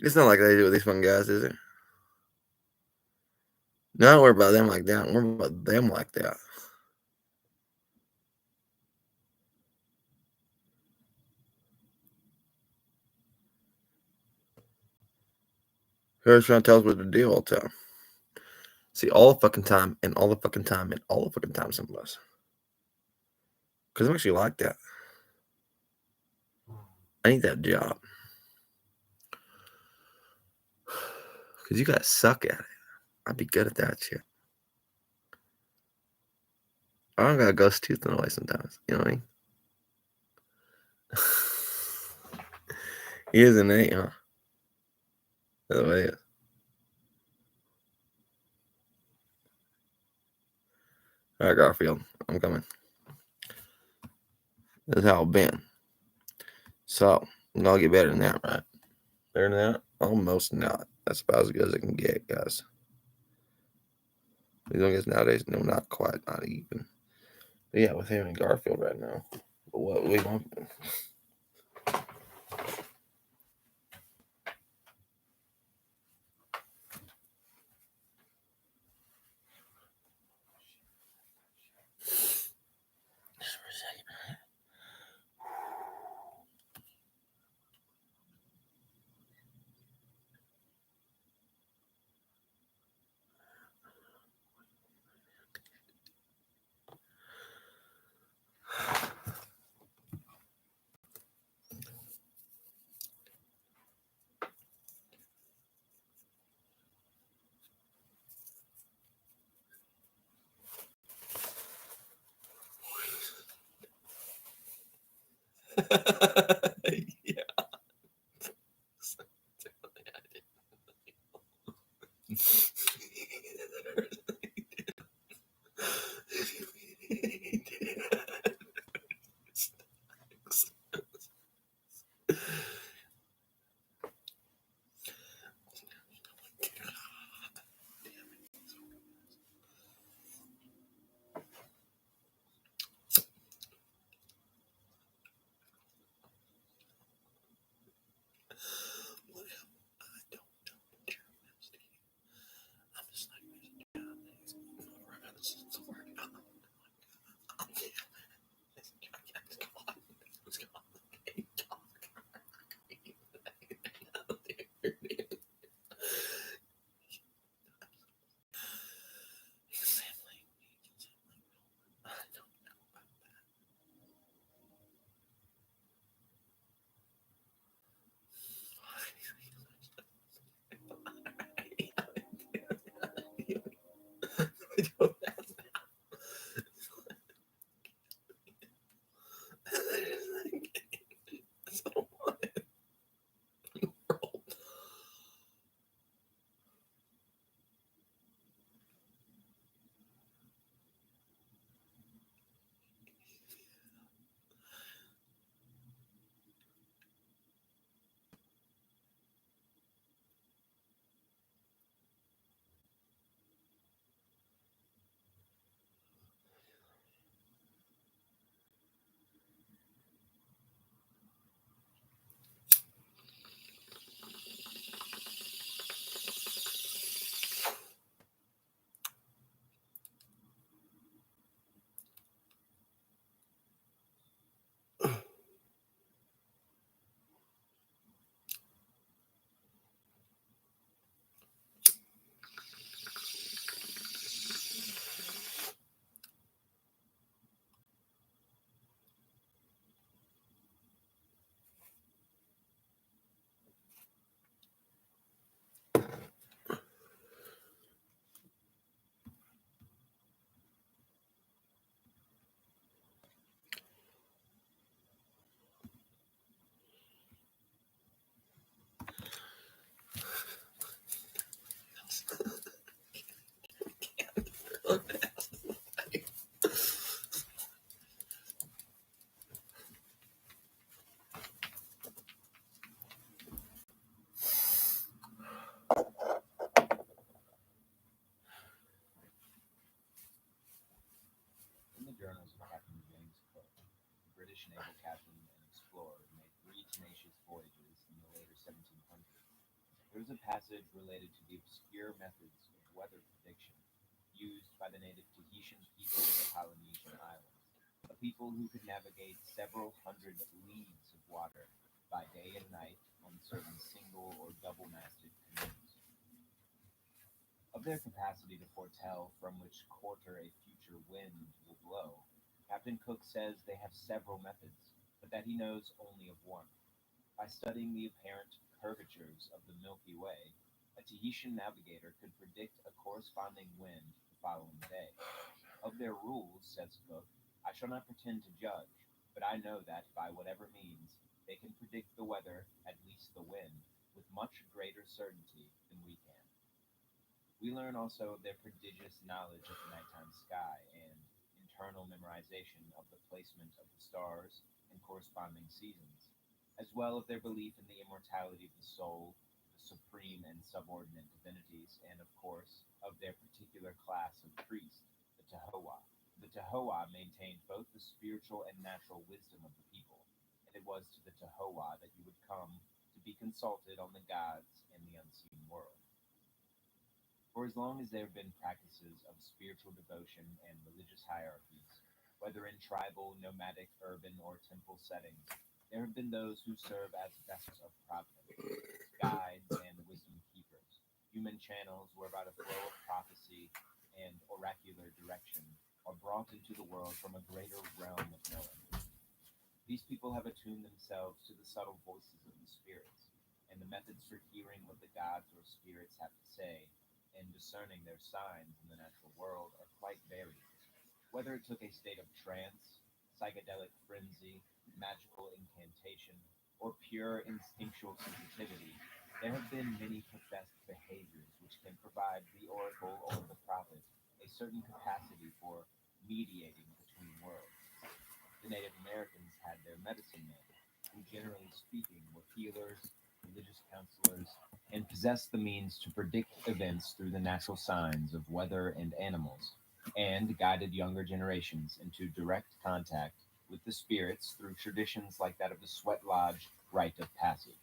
It's not like they do with these fucking guys, is it? No, I don't worry about them like that. I worry about them like that. Whoever's trying to tell us what to do all the time. See, all the fucking time, and all the fucking time, and all the fucking time, some of us. Because I'm actually like that. I need that job. Because you guys suck at it. I'd be good at that shit. I don't got a ghost tooth in the way sometimes. You know what I mean? He is an 8, huh? That's what it is. All right, Garfield, I'm coming. That's how I've been. So, I'm going to get better than that, right? Better than that? Almost not. That's about as good as I can get, guys. As long as nowadays, no, not quite, not even. But yeah, with him and Garfield right now. But what we want. Just for a second. Yeah. In the journals of Captain James Cook, a British naval captain and explorer who made 3 tenacious voyages in the later 1700s, There is a passage related to the obscure methods of weather prediction used by the native Tahitian people of the Polynesian islands, a people who could navigate several hundred leagues of water by day and night on certain single or double masted canoes. Of their capacity to foretell from which quarter a future wind will blow, Captain Cook says they have several methods, but that he knows only of one. By studying the apparent curvatures of the Milky Way, a Tahitian navigator could predict a corresponding wind the following day. Of their rules, says Cook, I shall not pretend to judge, but I know that, by whatever means, they can predict the weather, at least the wind, with much greater certainty than we can. We learn also of their prodigious knowledge of the nighttime sky and internal memorization of the placement of the stars and corresponding seasons, as well of their belief in the immortality of the soul, the supreme and subordinate divinities, and, of course, of their particular class of priest, the Tahoa. The Tahoa maintained both the spiritual and natural wisdom of the people, and it was to the Tahoa that you would come to be consulted on the gods and the unseen world. For as long as there have been practices of spiritual devotion and religious hierarchies, whether in tribal, nomadic, urban, or temple settings, there have been those who serve as vessels of providence, guides, and wisdom keepers, human channels whereby the flow of prophecy and oracular direction are brought into the world from a greater realm of knowing. These people have attuned themselves to the subtle voices of the spirits, and the methods for hearing what the gods or spirits have to say and discerning their signs in the natural world are quite varied. Whether it took a state of trance, psychedelic frenzy, magical incantation, or pure instinctual sensitivity, there have been many professed behaviors which can provide the oracle or the prophet a certain capacity for mediating between worlds. The Native Americans had their medicine men, who, generally speaking, were healers, religious counselors, and possessed the means to predict events through the natural signs of weather and animals, and guided younger generations into direct contact with the spirits through traditions like that of the Sweat Lodge rite of passage.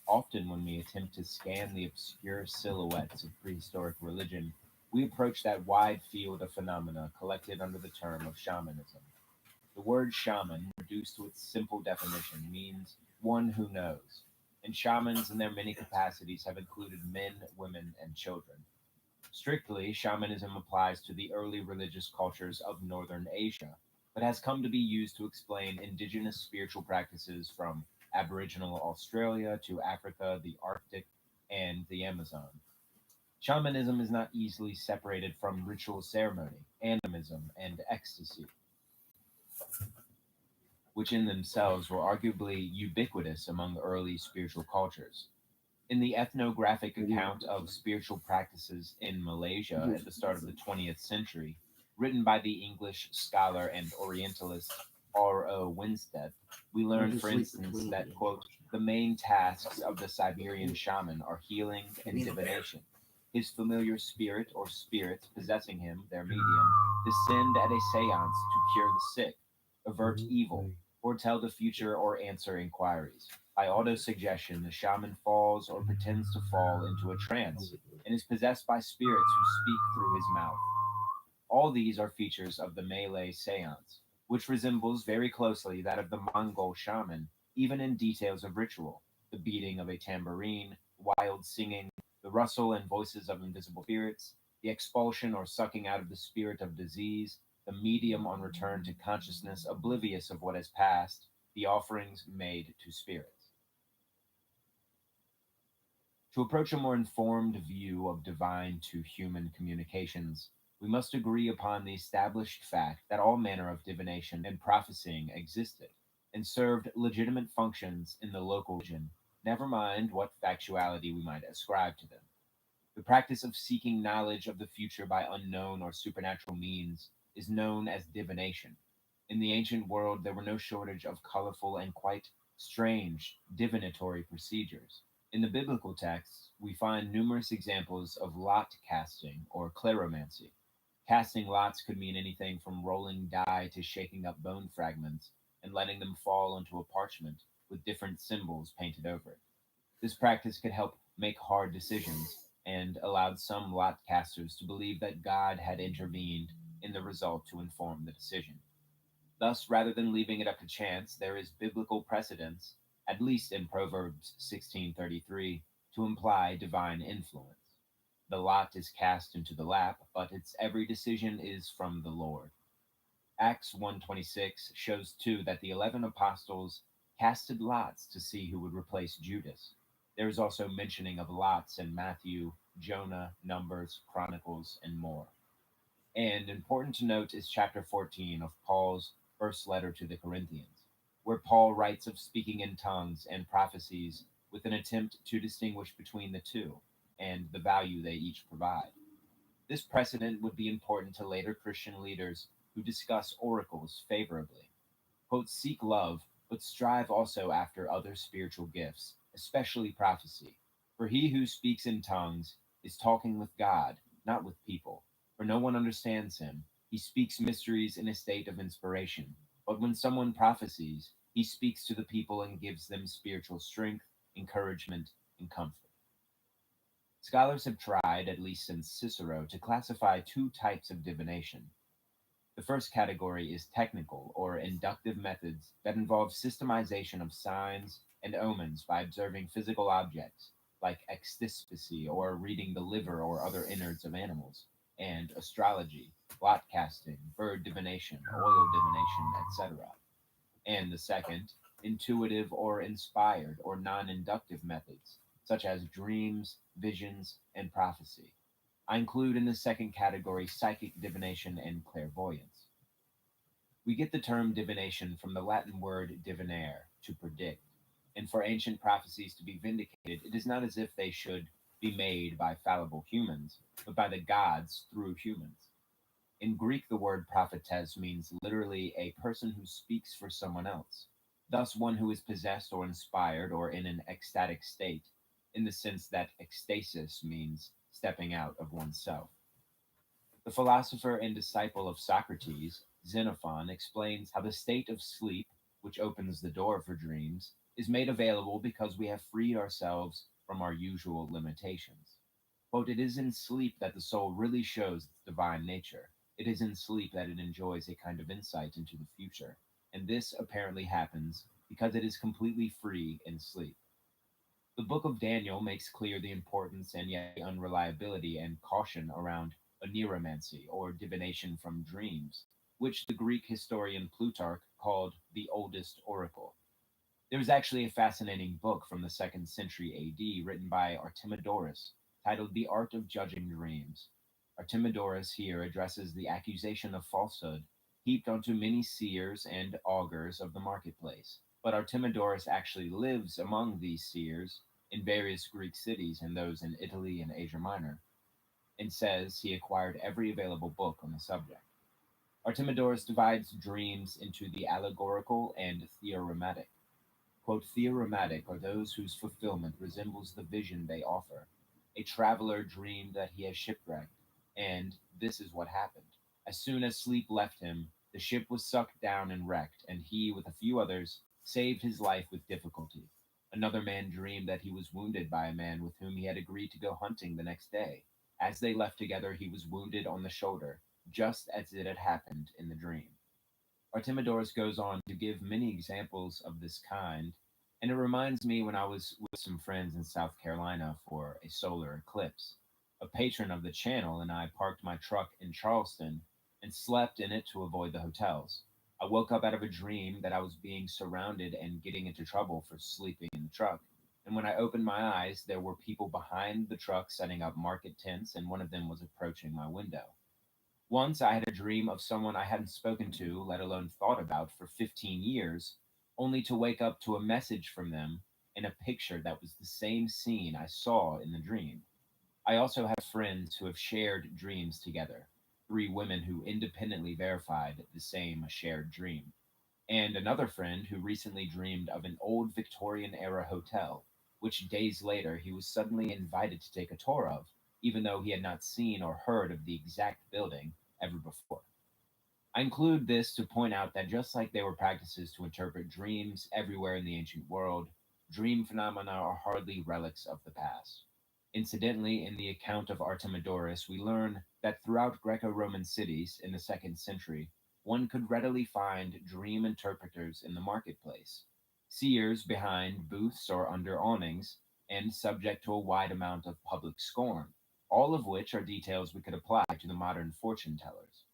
Often, when we attempt to scan the obscure silhouettes of prehistoric religion, we approach that wide field of phenomena collected under the term of shamanism. The word shaman, reduced to its simple definition, means one who knows, and shamans in their many capacities have included men, women, and children. Strictly, shamanism applies to the early religious cultures of northern Asia, but has come to be used to explain indigenous spiritual practices from Aboriginal Australia to Africa, the Arctic, and the Amazon. Shamanism is not easily separated from ritual ceremony, animism, and ecstasy, which in themselves were arguably ubiquitous among early spiritual cultures. In the ethnographic account of spiritual practices in Malaysia at the start of the 20th century, written by the English scholar and Orientalist R.O. Winstead, we learn, for instance, that, quote, the main tasks of the Siberian shaman are healing and divination. His familiar spirit or spirits possessing him, their medium, descend at a seance to cure the sick, avert evil, foretell the future, or answer inquiries. By autosuggestion, the shaman falls or pretends to fall into a trance and is possessed by spirits who speak through his mouth. All these are features of the Malay seance, which resembles very closely that of the Mongol shaman, even in details of ritual: the beating of a tambourine, wild singing, the rustle and voices of invisible spirits, the expulsion or sucking out of the spirit of disease, the medium on return to consciousness oblivious of what has passed, the offerings made to spirits. To approach a more informed view of divine to human communications, we must agree upon the established fact that all manner of divination and prophesying existed, and served legitimate functions in the local region, never mind what factuality we might ascribe to them. The practice of seeking knowledge of the future by unknown or supernatural means is known as divination. In the ancient world, there were no shortage of colorful and quite strange divinatory procedures. In the biblical texts, we find numerous examples of lot casting or kleromancy. Casting lots could mean anything from rolling die to shaking up bone fragments and letting them fall onto a parchment with different symbols painted over it. This practice could help make hard decisions and allowed some lot casters to believe that God had intervened in the result to inform the decision. Thus, rather than leaving it up to chance, there is biblical precedence, at least in Proverbs 16:33, to imply divine influence. The lot is cast into the lap, but its every decision is from the Lord. Acts 1:26 shows too that the 11 apostles casted lots to see who would replace Judas. There is also mentioning of lots in Matthew, Jonah, Numbers, Chronicles, and more. And important to note is chapter 14 of Paul's first letter to the Corinthians, where Paul writes of speaking in tongues and prophecies with an attempt to distinguish between the two and the value they each provide. This precedent would be important to later Christian leaders who discuss oracles favorably. Quote, seek love, but strive also after other spiritual gifts, especially prophecy. For he who speaks in tongues is talking with God, not with people, for no one understands him. He speaks mysteries in a state of inspiration. But when someone prophesies, he speaks to the people and gives them spiritual strength, encouragement, and comfort. Scholars have tried, at least since Cicero, to classify two types of divination. The first category is technical or inductive methods that involve systemization of signs and omens by observing physical objects, like ecdysplasy or reading the liver or other innards of animals, and astrology, lot casting, bird divination, oil divination, etc. And the second, intuitive or inspired or non inductive methods, such as dreams, visions, and prophecy. I include in the second category psychic divination and clairvoyance. We get the term divination from the Latin word divinare, to predict, and for ancient prophecies to be vindicated, it is not as if they should be made by fallible humans, but by the gods through humans. In Greek, the word prophetess means literally a person who speaks for someone else, thus, one who is possessed or inspired or in an ecstatic state, in the sense that ecstasis means stepping out of oneself. The philosopher and disciple of Socrates, Xenophon, explains how the state of sleep, which opens the door for dreams, is made available because we have freed ourselves from our usual limitations. Quote, it is in sleep that the soul really shows its divine nature. It is in sleep that it enjoys a kind of insight into the future. And this apparently happens because it is completely free in sleep. The book of Daniel makes clear the importance and yet the unreliability and caution around oneiromancy, or divination from dreams, which the Greek historian Plutarch called the oldest oracle. There is actually a fascinating book from the 2nd century AD written by Artemidorus titled The Art of Judging Dreams. Artemidorus here addresses the accusation of falsehood heaped onto many seers and augurs of the marketplace. But Artemidorus actually lives among these seers in various Greek cities and those in Italy and Asia Minor, and says he acquired every available book on the subject. Artemidorus divides dreams into the allegorical and theorematic. Quote, theorematic are those whose fulfillment resembles the vision they offer. A traveler dreamed that he has shipwrecked, and this is what happened. As soon as sleep left him, the ship was sucked down and wrecked, and he, with a few others, saved his life with difficulty. Another man dreamed that he was wounded by a man with whom he had agreed to go hunting the next day. As they left together, he was wounded on the shoulder, just as it had happened in the dream. Artemidorus goes on to give many examples of this kind, and it reminds me when I was with some friends in South Carolina for a solar eclipse. A patron of the channel and I parked my truck in Charleston and slept in it to avoid the hotels. I woke up out of a dream that I was being surrounded and getting into trouble for sleeping in the truck. And when I opened my eyes, there were people behind the truck setting up market tents, and one of them was approaching my window. Once I had a dream of someone I hadn't spoken to, let alone thought about, for 15 years, only to wake up to a message from them in a picture that was the same scene I saw in the dream. I also have friends who have shared dreams together, three women who independently verified the same shared dream, and another friend who recently dreamed of an old Victorian era hotel, which days later he was suddenly invited to take a tour of, even though he had not seen or heard of the exact building ever before. I include this to point out that just like there were practices to interpret dreams everywhere in the ancient world, dream phenomena are hardly relics of the past. Incidentally, in the account of Artemidorus, we learn that throughout Greco Roman cities in the 2nd century, one could readily find dream interpreters in the marketplace, seers behind booths or under awnings, and subject to a wide amount of public scorn, all of which are details we could apply to the modern fortune tellers.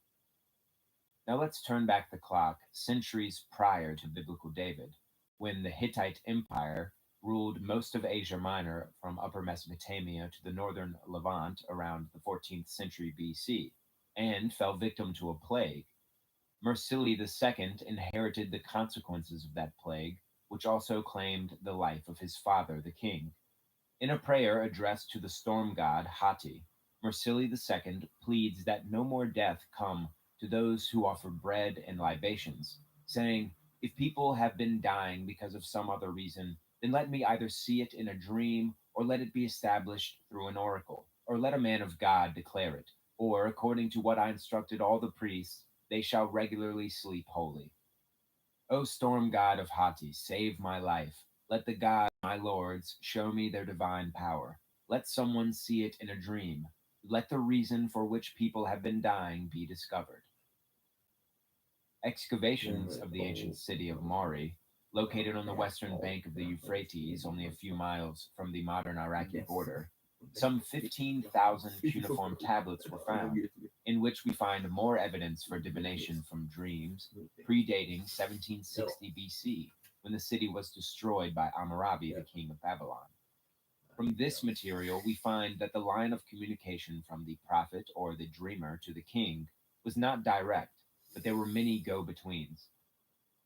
Now let's turn back the clock centuries prior to biblical David, when the Hittite Empire ruled most of Asia Minor from upper Mesopotamia to the northern Levant around the 14th century BC, and fell victim to a plague. Mursili II inherited the consequences of that plague, which also claimed the life of his father, the king. In a prayer addressed to the storm god Hati, Mursili II pleads that no more death come to those who offer bread and libations, saying, "If people have been dying because of some other reason, then let me either see it in a dream, or let it be established through an oracle, or let a man of God declare it, or according to what I instructed all the priests, they shall regularly sleep holy. O storm god of Hati, save my life. Let the gods, my lords, show me their divine power. Let someone see it in a dream. Let the reason for which people have been dying be discovered." Excavations of the ancient city of Mari, located on the western bank of the Euphrates, only a few miles from the modern Iraqi border, some 15,000 cuneiform tablets were found, in which we find more evidence for divination from dreams, predating 1760 BC, when the city was destroyed by Hammurabi, the king of Babylon. From this material, we find that the line of communication from the prophet or the dreamer to the king was not direct, but there were many go betweens,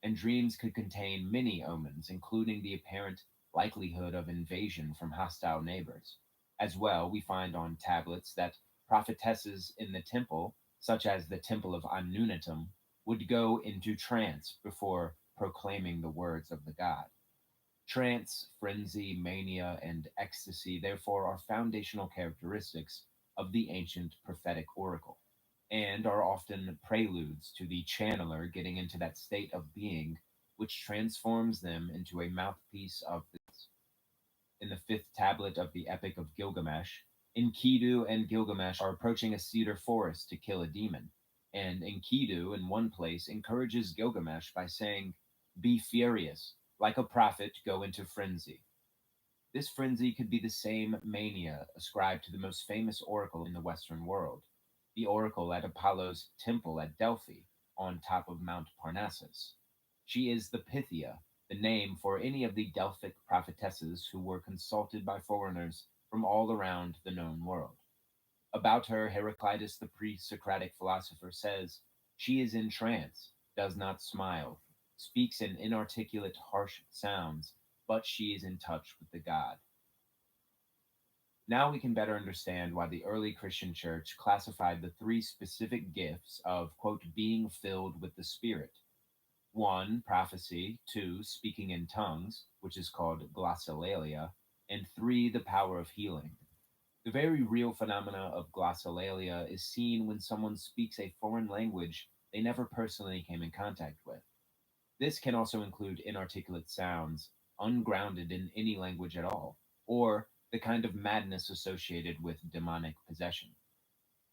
and dreams could contain many omens, including the apparent likelihood of invasion from hostile neighbors. As well, we find on tablets that prophetesses in the temple, such as the temple of Anunntum, would go into trance before proclaiming the words of the god. Trance, frenzy, mania, and ecstasy, therefore, are foundational characteristics of the ancient prophetic oracle, and are often preludes to the channeler getting into that state of being which transforms them into a mouthpiece of the gods. In the 5th tablet of the Epic of Gilgamesh, Enkidu and Gilgamesh are approaching a cedar forest to kill a demon, and Enkidu, in one place, encourages Gilgamesh by saying, "Be furious, like a prophet, go into frenzy." This frenzy could be the same mania ascribed to the most famous oracle in the Western world, the oracle at Apollo's temple at Delphi, on top of Mount Parnassus. She is the Pythia, the name for any of the Delphic prophetesses who were consulted by foreigners from all around the known world. About her, Heraclitus, the pre Socratic philosopher, says, "She is in trance, does not smile, speaks in inarticulate, harsh sounds, but she is in touch with the God." Now we can better understand why the early Christian church classified the three specific gifts of, quote, being filled with the Spirit: one, prophecy; two, speaking in tongues, which is called glossolalia; and three, the power of healing. The very real phenomena of glossolalia is seen when someone speaks a foreign language they never personally came in contact with. This can also include inarticulate sounds, ungrounded in any language at all, or the kind of madness associated with demonic possession.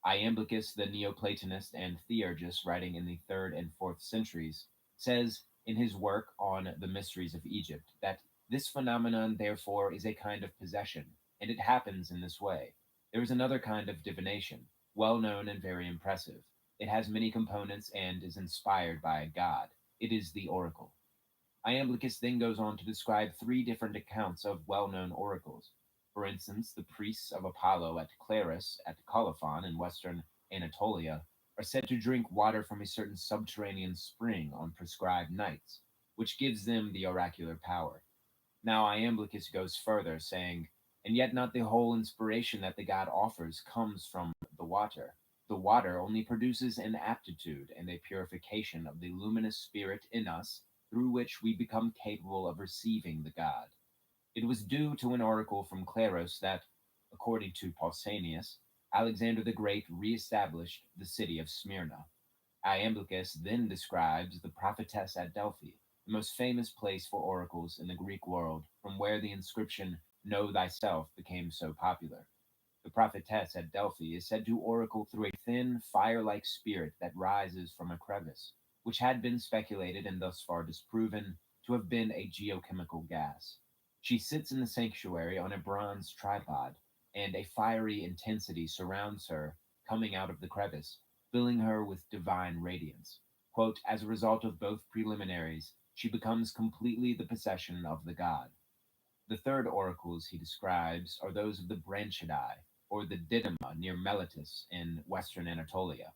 Iamblichus, the Neoplatonist and Theurgus, writing in the 3rd and 4th centuries, says in his work on the mysteries of Egypt that this phenomenon, therefore, is a kind of possession, and it happens in this way. There is another kind of divination, well known and very impressive. It has many components and is inspired by a god. It is the oracle. Iamblichus then goes on to describe three different accounts of well known oracles. For instance, the priests of Apollo at Clarus at Colophon in western Anatolia are said to drink water from a certain subterranean spring on prescribed nights, which gives them the oracular power. Now, Iamblichus goes further, saying, "And yet not the whole inspiration that the god offers comes from the water. The water only produces an aptitude and a purification of the luminous spirit in us through which we become capable of receiving the god. It was due to an oracle from Claros that, according to Pausanias, Alexander the Great re-established the city of Smyrna." Iamblichus then describes the prophetess at Delphi, the most famous place for oracles in the Greek world, from where the inscription Know thyself became so popular. The prophetess at Delphi is said to oracle through a thin, fire like spirit that rises from a crevice, which had been speculated and thus far disproven to have been a geochemical gas. She sits in the sanctuary on a bronze tripod, and a fiery intensity surrounds her, coming out of the crevice, filling her with divine radiance. Quote, as a result of both preliminaries, she becomes completely the possession of the god. The third oracles he describes are those of the Branchidae, or the Didyma near Miletus in western Anatolia.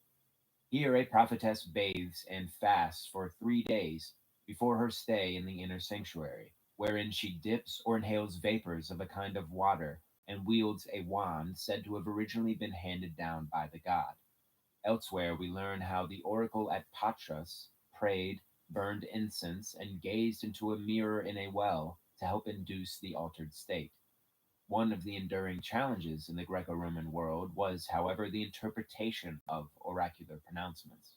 Here a prophetess bathes and fasts for 3 days before her stay in the inner sanctuary, wherein she dips or inhales vapors of a kind of water and wields a wand said to have originally been handed down by the god. Elsewhere, we learn how the oracle at Patras prayed, burned incense, and gazed into a mirror in a well to help induce the altered state. One of the enduring challenges in the Greco Roman world was, however, the interpretation of oracular pronouncements.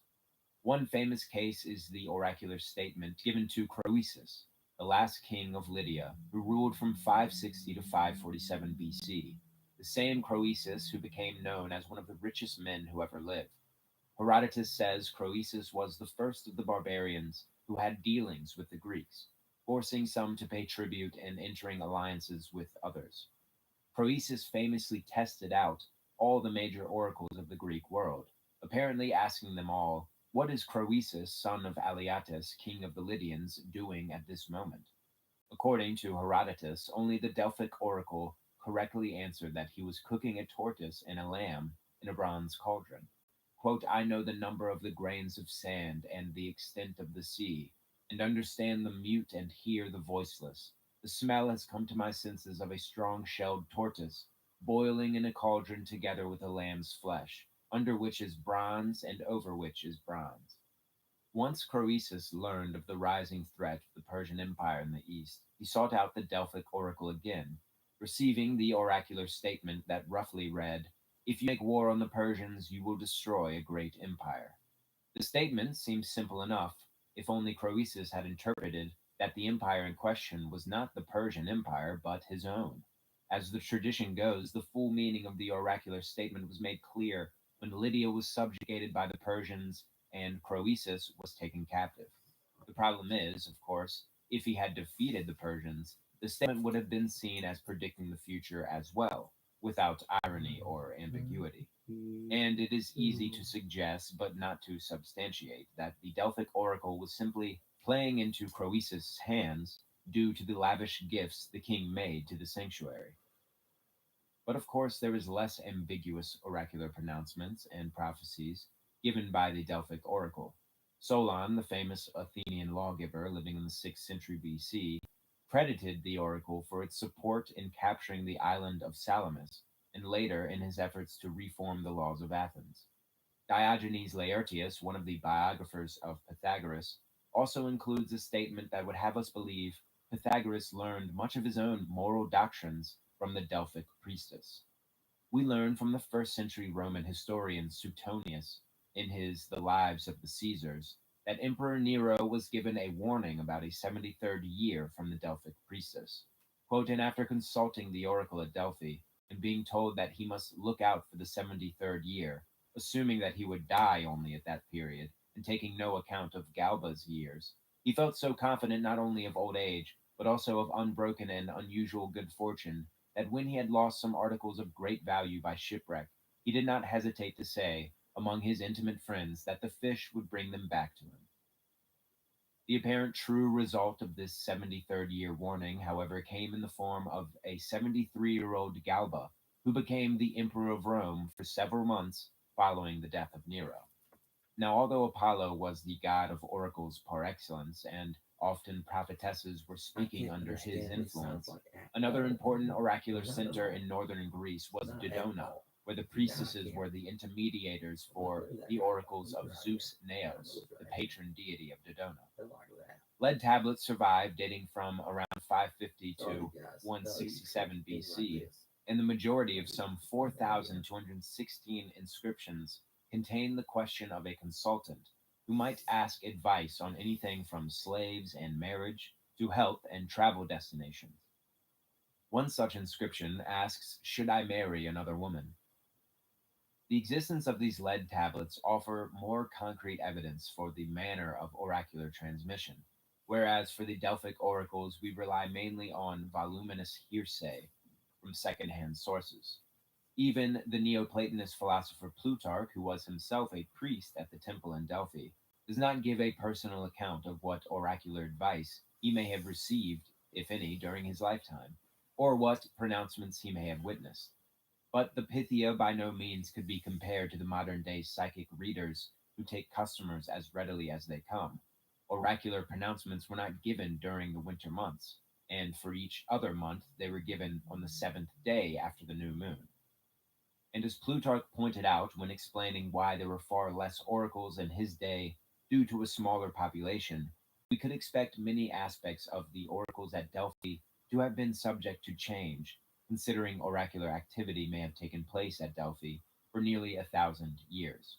One famous case is the oracular statement given to Croesus, the last king of Lydia, who ruled from 560 to 547 BC, the same Croesus who became known as one of the richest men who ever lived. Herodotus says Croesus was the first of the barbarians who had dealings with the Greeks, forcing some to pay tribute and entering alliances with others. Croesus famously tested out all the major oracles of the Greek world, apparently asking them all, what is Croesus, son of Aliatus, king of the Lydians, doing at this moment? According to Herodotus, only the Delphic oracle correctly answered that he was cooking a tortoise and a lamb in a bronze cauldron. Quote, I know the number of the grains of sand and the extent of the sea, and understand the mute and hear the voiceless. The smell has come to my senses of a strong shelled tortoise, boiling in a cauldron together with a lamb's flesh, under which is bronze and over which is bronze. Once Croesus learned of the rising threat of the Persian Empire in the east, he sought out the Delphic oracle again, receiving the oracular statement that roughly read, if you make war on the Persians, you will destroy a great empire. The statement seems simple enough, if only Croesus had interpreted that the empire in question was not the Persian Empire, but his own. As the tradition goes, the full meaning of the oracular statement was made clear when Lydia was subjugated by the Persians and Croesus was taken captive. The problem is, of course, if he had defeated the Persians, the statement would have been seen as predicting the future as well, without irony or ambiguity. And it is easy to suggest, but not to substantiate, that the Delphic oracle was simply playing into Croesus' hands due to the lavish gifts the king made to the sanctuary. But of course, there is less ambiguous oracular pronouncements and prophecies given by the Delphic oracle. Solon, the famous Athenian lawgiver living in the 6th century BC, credited the oracle for its support in capturing the island of Salamis, and later in his efforts to reform the laws of Athens. Diogenes Laertius, one of the biographers of Pythagoras, also includes a statement that would have us believe Pythagoras learned much of his own moral doctrines from the Delphic priestess. We learn from the first century Roman historian Suetonius in his The Lives of the Caesars that Emperor Nero was given a warning about a 73rd year from the Delphic priestess. Quote, and after consulting the oracle at Delphi and being told that he must look out for the 73rd year, assuming that he would die only at that period and taking no account of Galba's years, he felt so confident not only of old age, but also of unbroken and unusual good fortune that when he had lost some articles of great value by shipwreck, he did not hesitate to say, among his intimate friends, that the fish would bring them back to him. The apparent true result of this 73rd year warning, however, came in the form of a 73-year-old Galba, who became the Emperor of Rome for several months following the death of Nero. Now, although Apollo was the god of oracles par excellence, and often prophetesses were speaking under his influence, another important oracular center in northern Greece was Dodona, where the priestesses were the intermediators for the oracles of Zeus Naos, the patron deity of Dodona. Lead tablets survive dating from around 550 to 167 BC, and the majority of some 4,216 inscriptions contain the question of a consultant, who might ask advice on anything from slaves and marriage to health and travel destinations. One such inscription asks, "Should I marry another woman?" The existence of these lead tablets offer more concrete evidence for the manner of oracular transmission, whereas for the Delphic oracles we rely mainly on voluminous hearsay from second-hand sources. Even the Neoplatonist philosopher Plutarch, who was himself a priest at the temple in Delphi, does not give a personal account of what oracular advice he may have received, if any, during his lifetime, or what pronouncements he may have witnessed. But the Pythia by no means could be compared to the modern day psychic readers who take customers as readily as they come. Oracular pronouncements were not given during the winter months, and for each other month they were given on the seventh day after the new moon. And as Plutarch pointed out when explaining why there were far less oracles in his day due to a smaller population, we could expect many aspects of the oracles at Delphi to have been subject to change, considering oracular activity may have taken place at Delphi for nearly 1,000 years.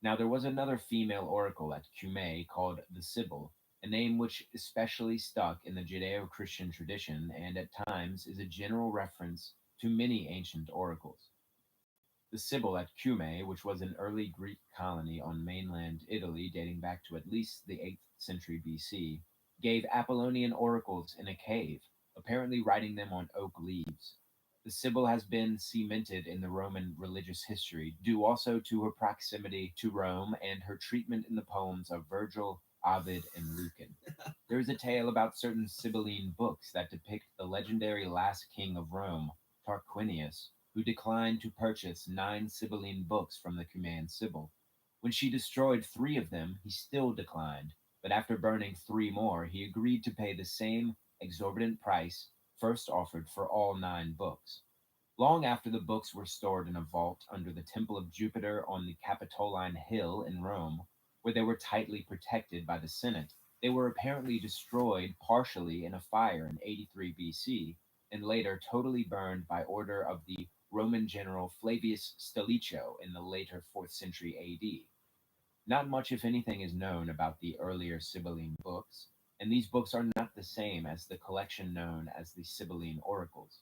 Now, there was another female oracle at Cumae called the Sibyl, a name which especially stuck in the Judeo Christian tradition and at times is a general reference to many ancient oracles. The Sibyl at Cumae, which was an early Greek colony on mainland Italy dating back to at least the 8th century BC, gave Apollonian oracles in a cave, apparently writing them on oak leaves. The Sibyl has been cemented in the Roman religious history, due also to her proximity to Rome and her treatment in the poems of Virgil, Ovid, and Lucan. There is a tale about certain Sibylline books that depict the legendary last king of Rome, Tarquinius, who declined to purchase 9 Sibylline books from the Cumaean Sibyl. When she destroyed 3 of them, he still declined, but after burning 3 more, he agreed to pay the same exorbitant price first offered for all 9 books. Long after the books were stored in a vault under the Temple of Jupiter on the Capitoline Hill in Rome, where they were tightly protected by the Senate, they were apparently destroyed partially in a fire in 83 BC and later totally burned by order of the Roman general Flavius Stilicho in the later 4th century AD. Not much, if anything, is known about the earlier Sibylline books, and these books are not the same as the collection known as the Sibylline Oracles.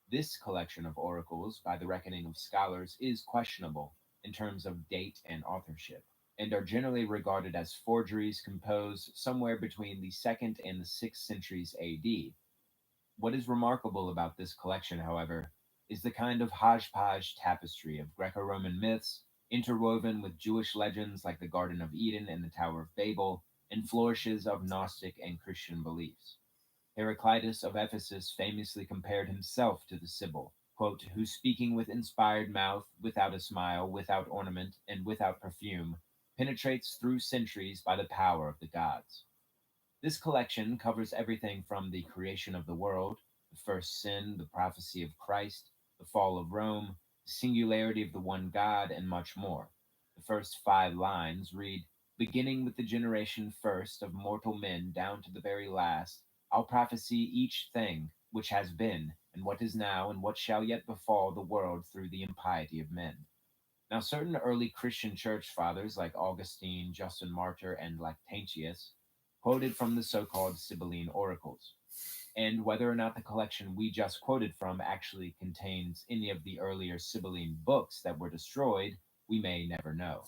This collection of oracles, by the reckoning of scholars, is questionable in terms of date and authorship, and are generally regarded as forgeries composed somewhere between the 2nd and the 6th centuries AD. What is remarkable about this collection, however, is the kind of hodgepodge tapestry of Greco Roman myths, interwoven with Jewish legends like the Garden of Eden and the Tower of Babel, and flourishes of Gnostic and Christian beliefs. Heraclitus of Ephesus famously compared himself to the Sibyl, quote, who speaking with inspired mouth, without a smile, without ornament, and without perfume, penetrates through centuries by the power of the gods. This collection covers everything from the creation of the world, the first sin, the prophecy of Christ, the fall of Rome, the singularity of the one God, and much more. The first 5 lines read, "Beginning with the generation first of mortal men down to the very last, I'll prophesy each thing which has been, and what is now, and what shall yet befall the world through the impiety of men." Now, certain early Christian church fathers like Augustine, Justin Martyr, and Lactantius quoted from the so called Sibylline oracles. And whether or not the collection we just quoted from actually contains any of the earlier Sibylline books that were destroyed, we may never know.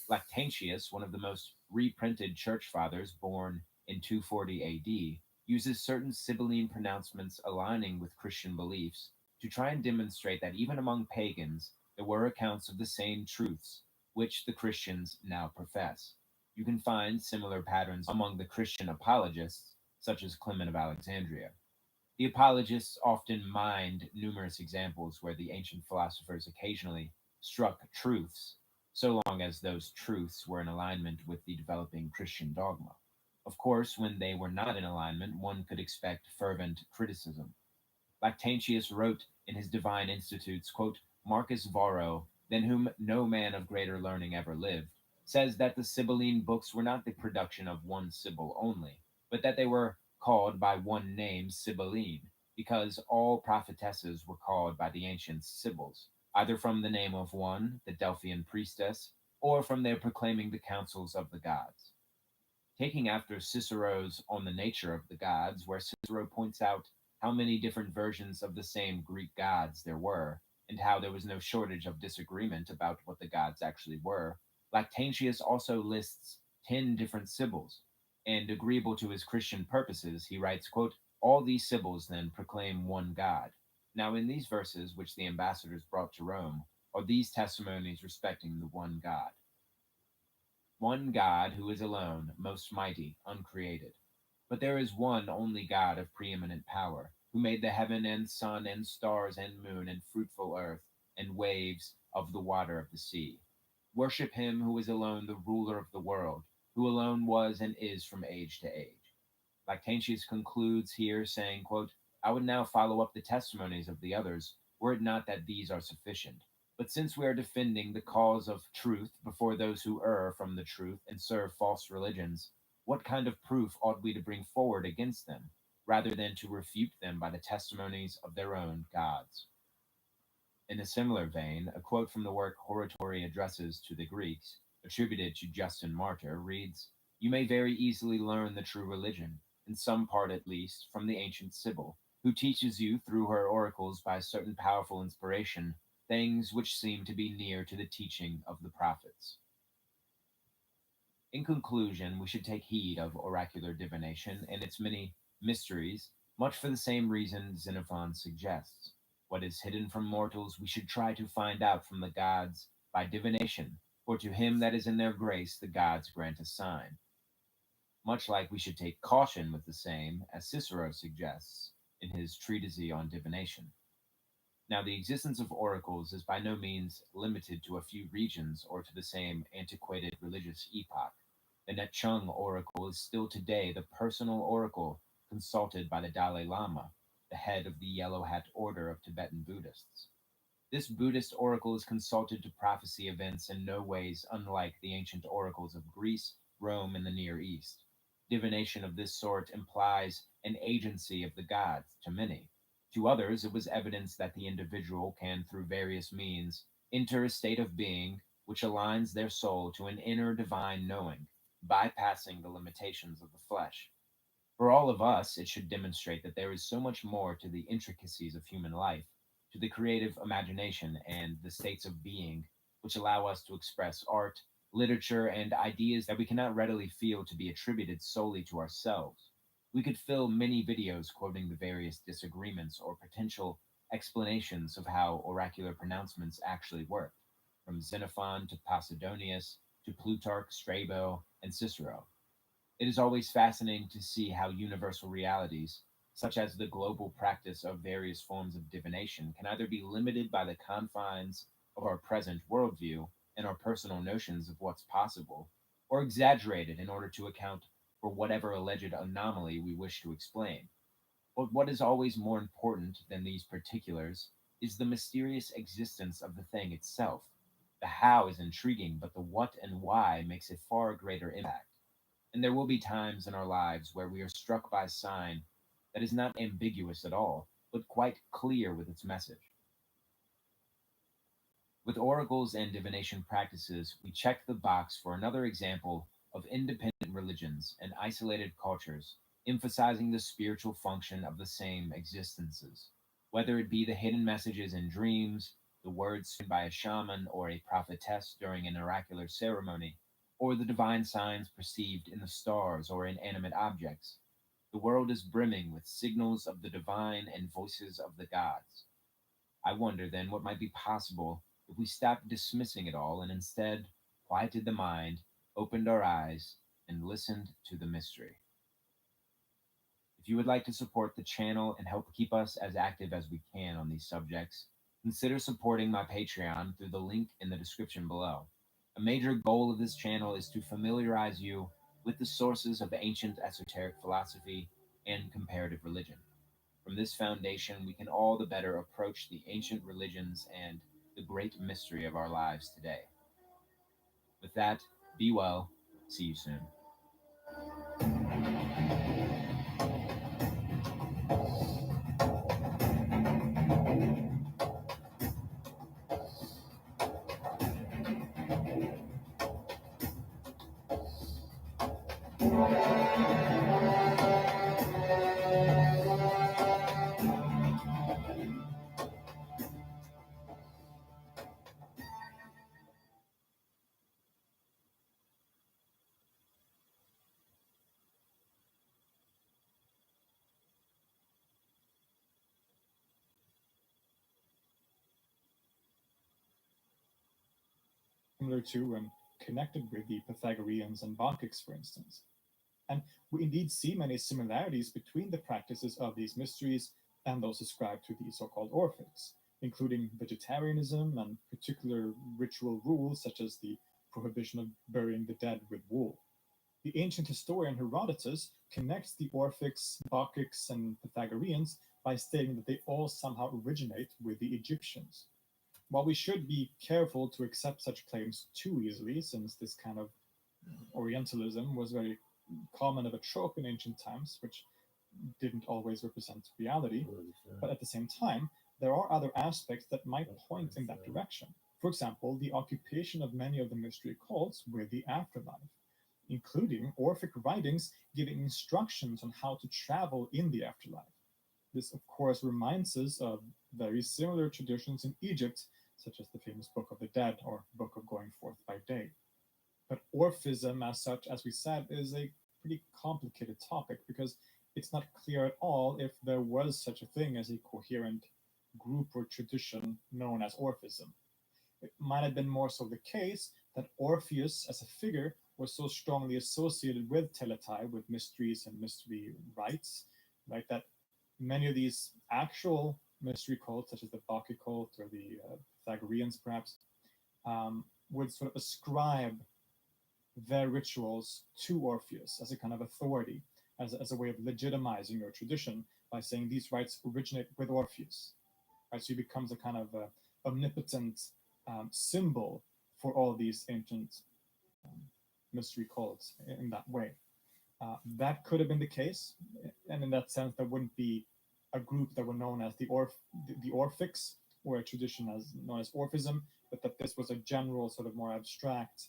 Lactantius, one of the most reprinted church fathers born in 240 AD, uses certain Sibylline pronouncements aligning with Christian beliefs to try and demonstrate that even among pagans there were accounts of the same truths which the Christians now profess. You can find similar patterns among the Christian apologists, such as Clement of Alexandria. The apologists often mined numerous examples where the ancient philosophers occasionally struck truths, so long as those truths were in alignment with the developing Christian dogma. Of course, when they were not in alignment, one could expect fervent criticism. Lactantius wrote in his Divine Institutes, quote, Marcus Varro, than whom no man of greater learning ever lived, says that the Sibylline books were not the production of one Sibyl only, but that they were called by one name Sibylline, because all prophetesses were called by the ancient Sibyls, either from the name of one, the Delphian priestess, or from their proclaiming the counsels of the gods. Taking after Cicero's On the Nature of the Gods, where Cicero points out how many different versions of the same Greek gods there were, and how there was no shortage of disagreement about what the gods actually were, Lactantius also lists 10 different Sibyls, and agreeable to his Christian purposes, he writes, quote, "All these Sibyls then proclaim one God." Now, in these verses, which the ambassadors brought to Rome, are these testimonies respecting the one God. One God who is alone, most mighty, uncreated. But there is one only God of preeminent power, who made the heaven and sun and stars and moon and fruitful earth and waves of the water of the sea. Worship him who is alone the ruler of the world, who alone was and is from age to age. Lactantius concludes here saying, quote, "I would now follow up the testimonies of the others, were it not that these are sufficient. But since we are defending the cause of truth before those who err from the truth and serve false religions, what kind of proof ought we to bring forward against them, rather than to refute them by the testimonies of their own gods?" In a similar vein, a quote from the work Horatory Addresses to the Greeks, attributed to Justin Martyr, reads, "You may very easily learn the true religion, in some part at least, from the ancient Sibyl, who teaches you through her oracles by a certain powerful inspiration things which seem to be near to the teaching of the prophets." In conclusion, we should take heed of oracular divination and its many mysteries, much for the same reason Xenophon suggests. What is hidden from mortals we should try to find out from the gods by divination, for to him that is in their grace the gods grant a sign. Much like we should take caution with the same, as Cicero suggests in his treatise on divination. Now, the existence of oracles is by no means limited to a few regions or to the same antiquated religious epoch. The Nechung oracle is still today the personal oracle consulted by the Dalai Lama, the head of the Yellow Hat Order of Tibetan Buddhists. This Buddhist oracle is consulted to prophesy events in no ways unlike the ancient oracles of Greece, Rome, and the Near East. Divination of this sort implies an agency of the gods to many. To others, it was evidence that the individual can, through various means, enter a state of being which aligns their soul to an inner divine knowing, bypassing the limitations of the flesh. For all of us, it should demonstrate that there is so much more to the intricacies of human life, to the creative imagination and the states of being which allow us to express art, literature, and ideas that we cannot readily feel to be attributed solely to ourselves. We could fill many videos quoting the various disagreements or potential explanations of how oracular pronouncements actually work, from Xenophon to Posidonius to Plutarch, Strabo, and Cicero. It is always fascinating to see how universal realities, such as the global practice of various forms of divination, can either be limited by the confines of our present worldview and our personal notions of what's possible, or exaggerated in order to account for whatever alleged anomaly we wish to explain. But what is always more important than these particulars is the mysterious existence of the thing itself. The how is intriguing, but the what and why makes a far greater impact. And there will be times in our lives where we are struck by a sign that is not ambiguous at all, but quite clear with its message. With oracles and divination practices, we check the box for another example of independent religions and isolated cultures emphasizing the spiritual function of the same existences. Whether it be the hidden messages in dreams, the words spoken by a shaman or a prophetess during an oracular ceremony, or the divine signs perceived in the stars or in animate objects, the world is brimming with signals of the divine and voices of the gods. I wonder then what might be possible if we stopped dismissing it all and instead quieted the mind, opened our eyes, and listened to the mystery. If you would like to support the channel and help keep us as active as we can on these subjects, consider supporting my Patreon through the link in the description below. A major goal of this channel is to familiarize you with the sources of ancient esoteric philosophy and comparative religion. From this foundation, we can all the better approach the ancient religions and the great mystery of our lives today. With that, be well. See you soon. Similar to and connected with the Pythagoreans and Bacchics, for instance. And we indeed see many similarities between the practices of these mysteries and those ascribed to the so called Orphics, including vegetarianism and particular ritual rules such as the prohibition of burying the dead with wool. The ancient historian Herodotus connects the Orphics, Bacchics, and Pythagoreans by stating that they all somehow originate with the Egyptians. While we should be careful to accept such claims too easily, since this kind of Orientalism was very common of a trope in ancient times, which didn't always represent reality, but at the same time, there are other aspects that might point in that direction. For example, the occupation of many of the mystery cults with the afterlife, including Orphic writings giving instructions on how to travel in the afterlife. This, of course, reminds us of very similar traditions in Egypt, such as the famous Book of the Dead or Book of Going Forth by Day. But Orphism, as such, as we said, is a pretty complicated topic because it's not clear at all if there was such a thing as a coherent group or tradition known as Orphism. It might have been more so the case that Orpheus as a figure was so strongly associated with Teletai, with mysteries and mystery rites, right, that many of these actual mystery cults, such as the Bacchic cult or the Pythagoreans perhaps, would sort of ascribe their rituals to Orpheus as a kind of authority, as a way of legitimizing your tradition by saying these rites originate with Orpheus. Right? So he becomes a kind of omnipotent symbol for all these ancient um, mystery cults in that way. That could have been the case, and in that sense, there wouldn't be a group that were known as the Orphics, or a tradition as known as Orphism, but that this was a general, sort of more abstract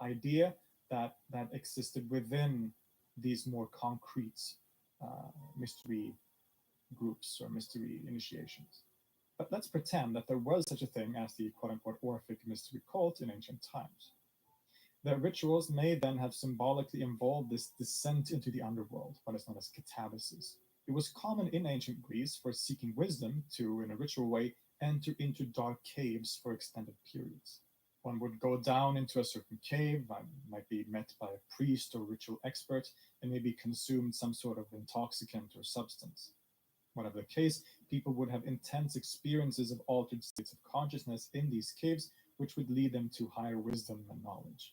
idea that existed within these more concrete mystery groups or mystery initiations. But let's pretend that there was such a thing as the quote unquote Orphic mystery cult in ancient times. Their rituals may then have symbolically involved this descent into the underworld, what is known as catabasis. It was common in ancient Greece for seeking wisdom to, in a ritual way, enter into dark caves for extended periods. One would go down into a certain cave, might be met by a priest or ritual expert, and maybe consumed some sort of intoxicant or substance. Whatever the case, people would have intense experiences of altered states of consciousness in these caves, which would lead them to higher wisdom and knowledge.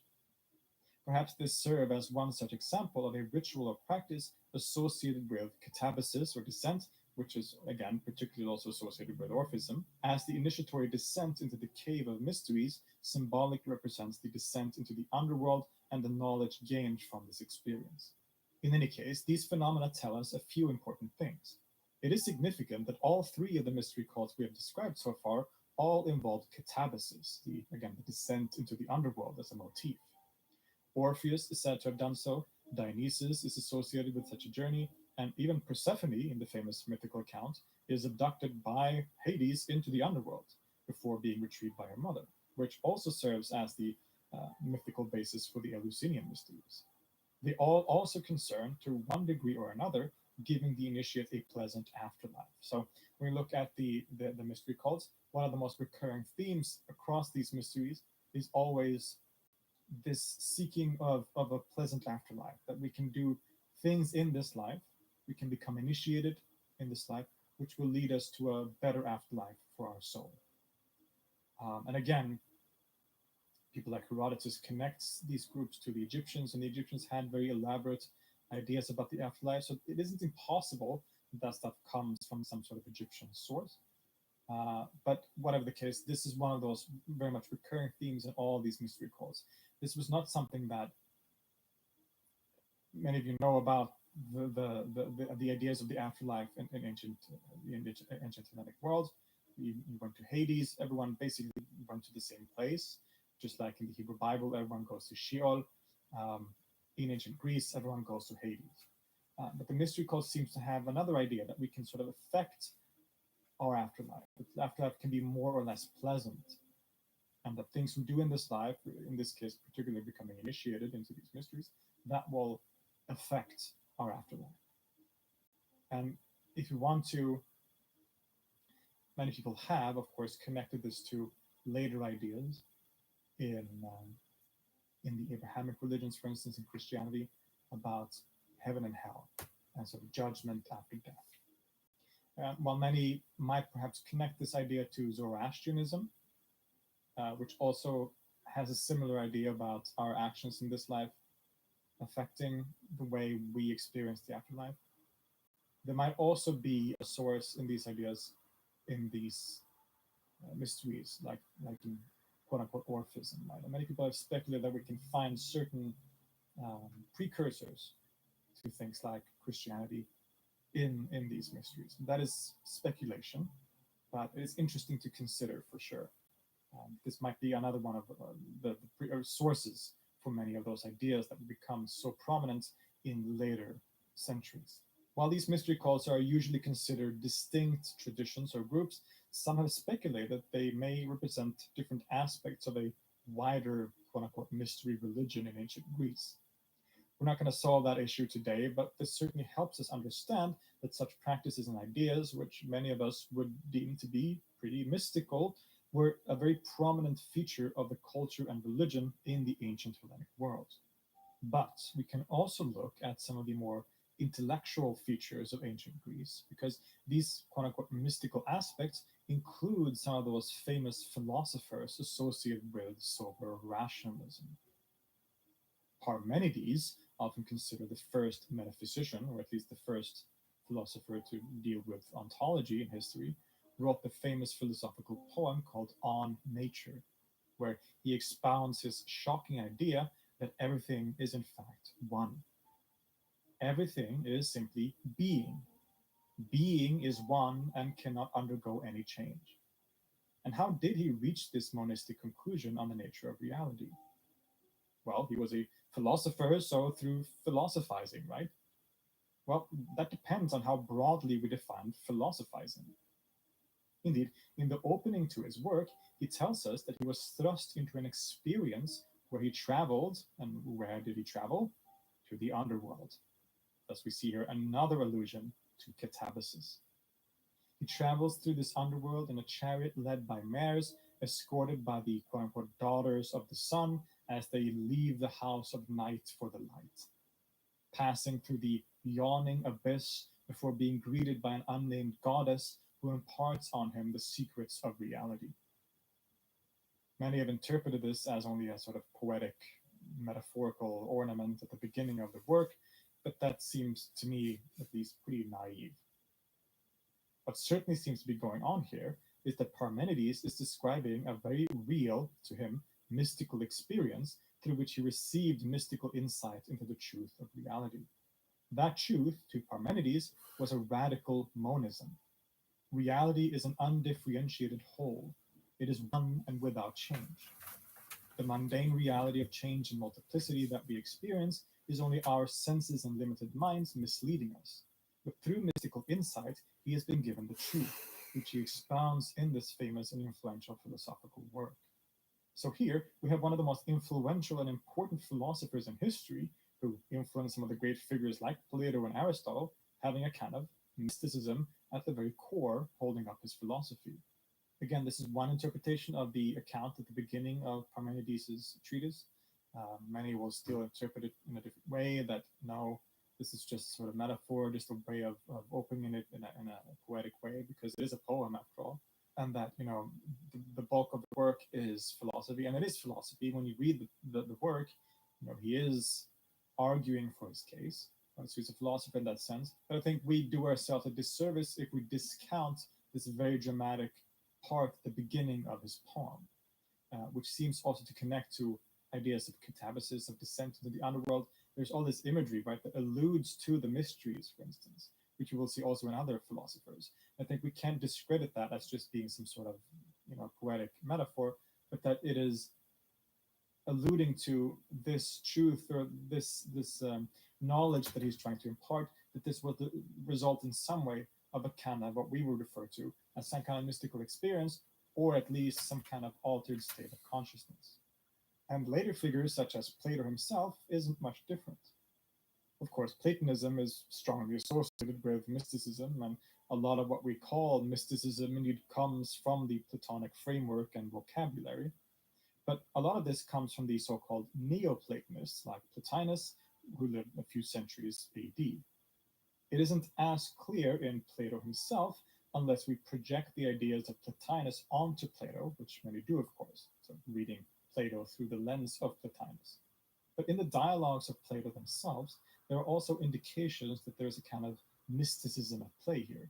Perhaps this served as one such example of a ritual or practice associated with catabasis or descent, which is again particularly also associated with Orphism, as the initiatory descent into the cave of mysteries symbolically represents the descent into the underworld and the knowledge gained from this experience. In any case, these phenomena tell us a few important things. It is significant that all three of the mystery cults we have described so far all involved catabasis, the descent into the underworld as a motif. Orpheus is said to have done so, Dionysus is associated with such a journey, and even Persephone, in the famous mythical account, is abducted by Hades into the underworld before being retrieved by her mother, which also serves as the mythical basis for the Eleusinian mysteries. They all also concern, to one degree or another, giving the initiate a pleasant afterlife. So when we look at the mystery cults, one of the most recurring themes across these mysteries is always this seeking of a pleasant afterlife, that we can do things in this life, we can become initiated in this life, which will lead us to a better afterlife for our soul. And again, people like Herodotus connects these groups to the Egyptians, and the Egyptians had very elaborate ideas about the afterlife. So it isn't impossible that stuff comes from some sort of Egyptian source. But whatever the case, this is one of those very much recurring themes in all these mystery cults. This was not something that many of you know about the ideas of the afterlife in ancient Hellenic world. You went to Hades, everyone basically went to the same place, just like in the Hebrew Bible, everyone goes to Sheol. Um, In ancient Greece, everyone goes to Hades. But the mystery cult seems to have another idea that we can sort of affect our afterlife. The afterlife can be more or less pleasant, and that things we do in this life, in this case, particularly becoming initiated into these mysteries, that will affect our afterlife. And if you want to, many people have, of course, connected this to later ideas in the Abrahamic religions, for instance, in Christianity, about heaven and hell and sort of judgment after death. While many might perhaps connect this idea to Zoroastrianism, which also has a similar idea about our actions in this life affecting the way we experience the afterlife, there might also be a source in these ideas, in these mysteries, like in quote unquote Orphism. Right? And many people have speculated that we can find certain precursors to things like Christianity in these mysteries. That is speculation, but it's interesting to consider for sure. This might be another one of the sources for many of those ideas that become so prominent in later centuries. While these mystery cults are usually considered distinct traditions or groups, some have speculated they may represent different aspects of a wider quote unquote mystery religion in ancient Greece. We're not going to solve that issue today, but this certainly helps us understand that such practices and ideas, which many of us would deem to be pretty mystical, were a very prominent feature of the culture and religion in the ancient Hellenic world. But we can also look at some of the more intellectual features of ancient Greece, because these quote unquote mystical aspects include some of those famous philosophers associated with sober rationalism. Parmenides, often considered the first metaphysician, or at least the first philosopher to deal with ontology in history, wrote the famous philosophical poem called On Nature, where he expounds his shocking idea that everything is in fact one. Everything is simply being. Being is one and cannot undergo any change. And how did he reach this monistic conclusion on the nature of reality? Well, he was a philosopher, so through philosophizing, right? Well, that depends on how broadly we define philosophizing. Indeed, in the opening to his work, he tells us that he was thrust into an experience where he traveled. And where did he travel? To the underworld. Thus, we see here another allusion to catabasis. He travels through this underworld in a chariot led by mares, escorted by the quote unquote daughters of the sun as they leave the house of night for the light, passing through the yawning abyss before being greeted by an unnamed goddess who imparts on him the secrets of reality. Many have interpreted this as only a sort of poetic, metaphorical ornament at the beginning of the work, but that seems to me at least pretty naive. What certainly seems to be going on here is that Parmenides is describing a very real, to him, mystical experience through which he received mystical insight into the truth of reality. That truth, to Parmenides, was a radical monism. Reality is an undifferentiated whole. It is one and without change. The mundane reality of change and multiplicity that we experience is only our senses and limited minds misleading us. But through mystical insight, he has been given the truth, which he expounds in this famous and influential philosophical work. So here we have one of the most influential and important philosophers in history, who influenced some of the great figures like Plato and Aristotle, having a kind of mysticism at the very core holding up his philosophy. Again, this is one interpretation of the account at the beginning of Parmenides' treatise. Many will still interpret it in a different way, that no, this is just sort of metaphor, just a way of opening it in a poetic way, because it is a poem after all. And that, the bulk of the work is philosophy, and it is philosophy. When you read the work, he is arguing for his case. Right? So he's a philosopher in that sense. But I think we do ourselves a disservice if we discount this very dramatic part at the beginning of his poem, which seems also to connect to ideas of catabasis, of descent into the underworld. There's all this imagery, right, that alludes to the mysteries, for instance, which you will see also in other philosophers. I think we can't discredit that as just being some sort of, poetic metaphor, but that it is alluding to this truth or this knowledge that he's trying to impart, that this will result in some way of a kind of what we would refer to as some kind of mystical experience, or at least some kind of altered state of consciousness. And later figures such as Plato himself isn't much different. Of course, Platonism is strongly associated with mysticism, and a lot of what we call mysticism indeed comes from the Platonic framework and vocabulary. But a lot of this comes from the so called Neoplatonists like Plotinus, who lived a few centuries AD. It isn't as clear in Plato himself unless we project the ideas of Plotinus onto Plato, which many do, of course, so reading Plato through the lens of Plotinus. But in the dialogues of Plato themselves, there are also indications that there's a kind of mysticism at play here.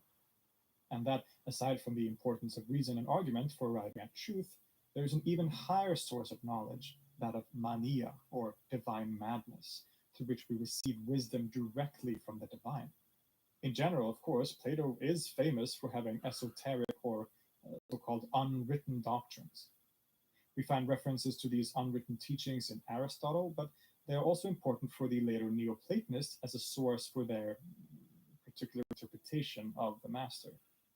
And that, aside from the importance of reason and argument for arriving at truth, there is an even higher source of knowledge, that of mania, or divine madness, through which we receive wisdom directly from the divine. In general, of course, Plato is famous for having esoteric or so called unwritten doctrines. We find references to these unwritten teachings in Aristotle, but they are also important for the later Neoplatonists as a source for their particular interpretation of the master.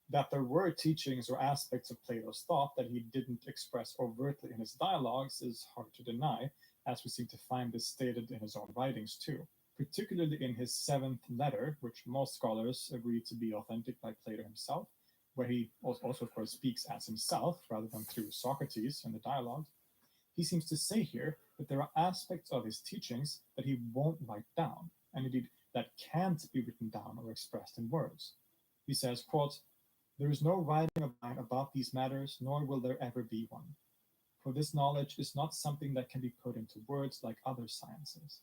That there were teachings or aspects of Plato's thought that he didn't express overtly in his dialogues is hard to deny, as we seem to find this stated in his own writings too, particularly in his seventh letter, which most scholars agree to be authentic by Plato himself, where he also, of course, speaks as himself rather than through Socrates in the dialogues. He seems to say here that there are aspects of his teachings that he won't write down, and indeed that can't be written down or expressed in words. He says, quote, "There is no writing of mine about these matters, nor will there ever be one. For this knowledge is not something that can be put into words like other sciences.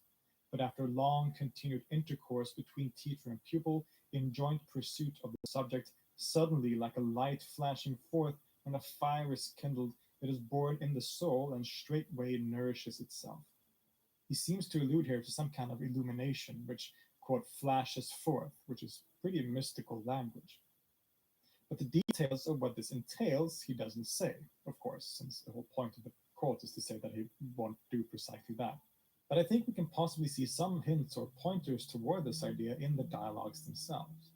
But after long continued intercourse between teacher and pupil, in joint pursuit of the subject, suddenly like a light flashing forth when a fire is kindled, it is born in the soul and straightway nourishes itself." He seems to allude here to some kind of illumination, which, quote, "flashes forth," which is pretty mystical language. But the details of what this entails, he doesn't say, of course, since the whole point of the quote is to say that he won't do precisely that. But I think we can possibly see some hints or pointers toward this idea in the dialogues themselves.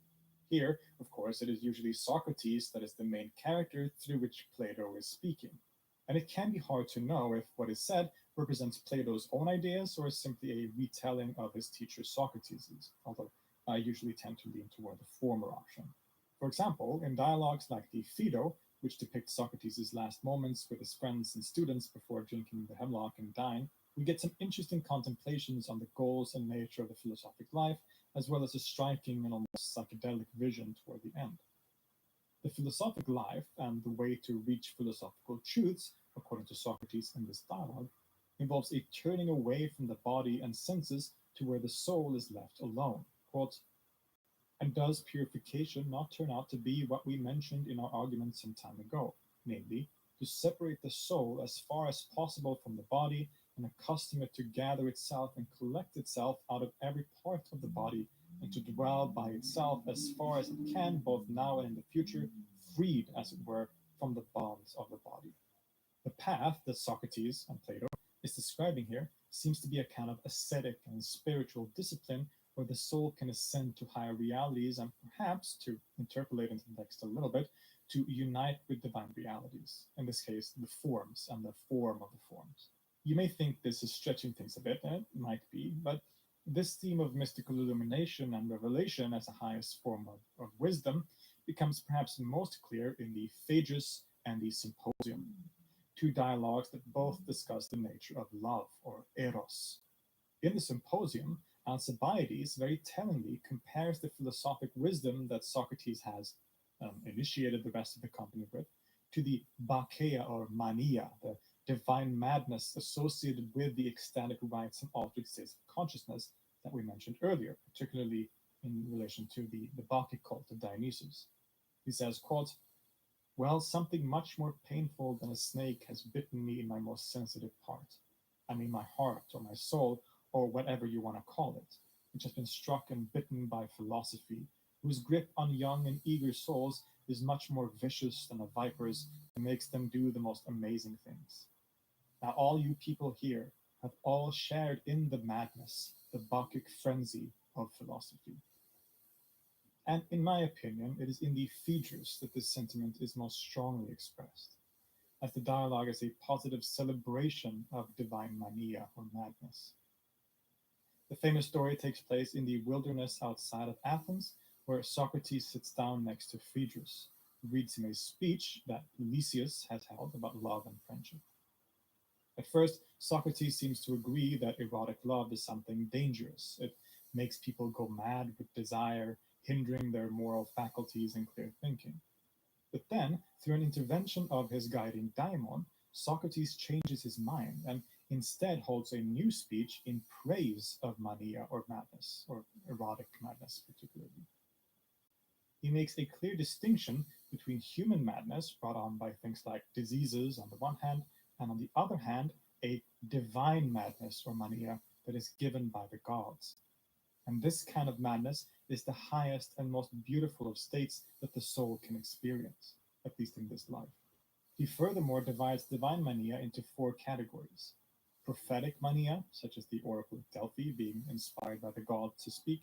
Here, of course, it is usually Socrates that is the main character through which Plato is speaking. And it can be hard to know if what is said represents Plato's own ideas or is simply a retelling of his teacher Socrates', although I usually tend to lean toward the former option. For example, in dialogues like the Phaedo, which depict Socrates' last moments with his friends and students before drinking the hemlock and dying, we get some interesting contemplations on the goals and nature of the philosophic life, as well as a striking and almost psychedelic vision toward the end. The philosophic life and the way to reach philosophical truths, according to Socrates in this dialogue, involves a turning away from the body and senses to where the soul is left alone. Quote, "And does purification not turn out to be what we mentioned in our argument some time ago, namely, to separate the soul as far as possible from the body and accustom it to gather itself and collect itself out of every part of the body and to dwell by itself as far as it can, both now and in the future, freed, as it were, from the bonds of the body." The path that Socrates and Plato is describing here seems to be a kind of ascetic and spiritual discipline where the soul can ascend to higher realities and perhaps, to interpolate into the text a little bit, to unite with divine realities, in this case, the forms and the form of the forms. You may think this is stretching things a bit, and it might be, but this theme of mystical illumination and revelation as a highest form of wisdom becomes perhaps most clear in the Phaedrus and the Symposium, two dialogues that both discuss the nature of love, or eros. In the Symposium, Alcibiades very tellingly compares the philosophic wisdom that Socrates has initiated the rest of the company with to the baccheia or mania, the divine madness associated with the ecstatic rites and altered states of consciousness that we mentioned earlier, particularly in relation to the Bacchic cult of Dionysus. He says, quote, "Well, something much more painful than a snake has bitten me in my most sensitive part. I mean my heart or my soul, or whatever you want to call it, which has been struck and bitten by philosophy, whose grip on young and eager souls is much more vicious than a viper's and makes them do the most amazing things." Now, all you people here have all shared in the madness, the Bacchic frenzy of philosophy. And in my opinion, it is in the Phaedrus that this sentiment is most strongly expressed, as the dialogue is a positive celebration of divine mania or madness. The famous story takes place in the wilderness outside of Athens, where Socrates sits down next to Phaedrus, who reads him a speech that Lysias has held about love and friendship. At first, Socrates seems to agree that erotic love is something dangerous. It makes people go mad with desire, hindering their moral faculties and clear thinking. But then, through an intervention of his guiding daimon, Socrates changes his mind and instead holds a new speech in praise of mania or madness, or erotic madness particularly. He makes a clear distinction between human madness brought on by things like diseases on the one hand, and on the other hand, a divine madness or mania that is given by the gods. And this kind of madness is the highest and most beautiful of states that the soul can experience, at least in this life. He furthermore divides divine mania into four categories: prophetic mania, such as the Oracle of Delphi being inspired by the god to speak;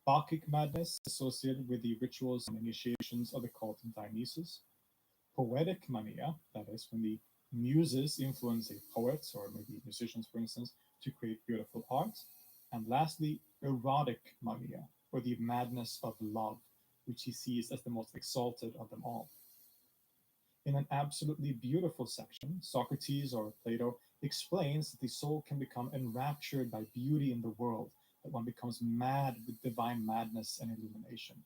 Bacchic madness, associated with the rituals and initiations of the cult of Dionysus; poetic mania, that is, when the muses influence a poet, or maybe musicians, for instance, to create beautiful art; and lastly, erotic mania, or the madness of love, which he sees as the most exalted of them all. In an absolutely beautiful section, Socrates or Plato explains that the soul can become enraptured by beauty in the world, that one becomes mad with divine madness and illumination.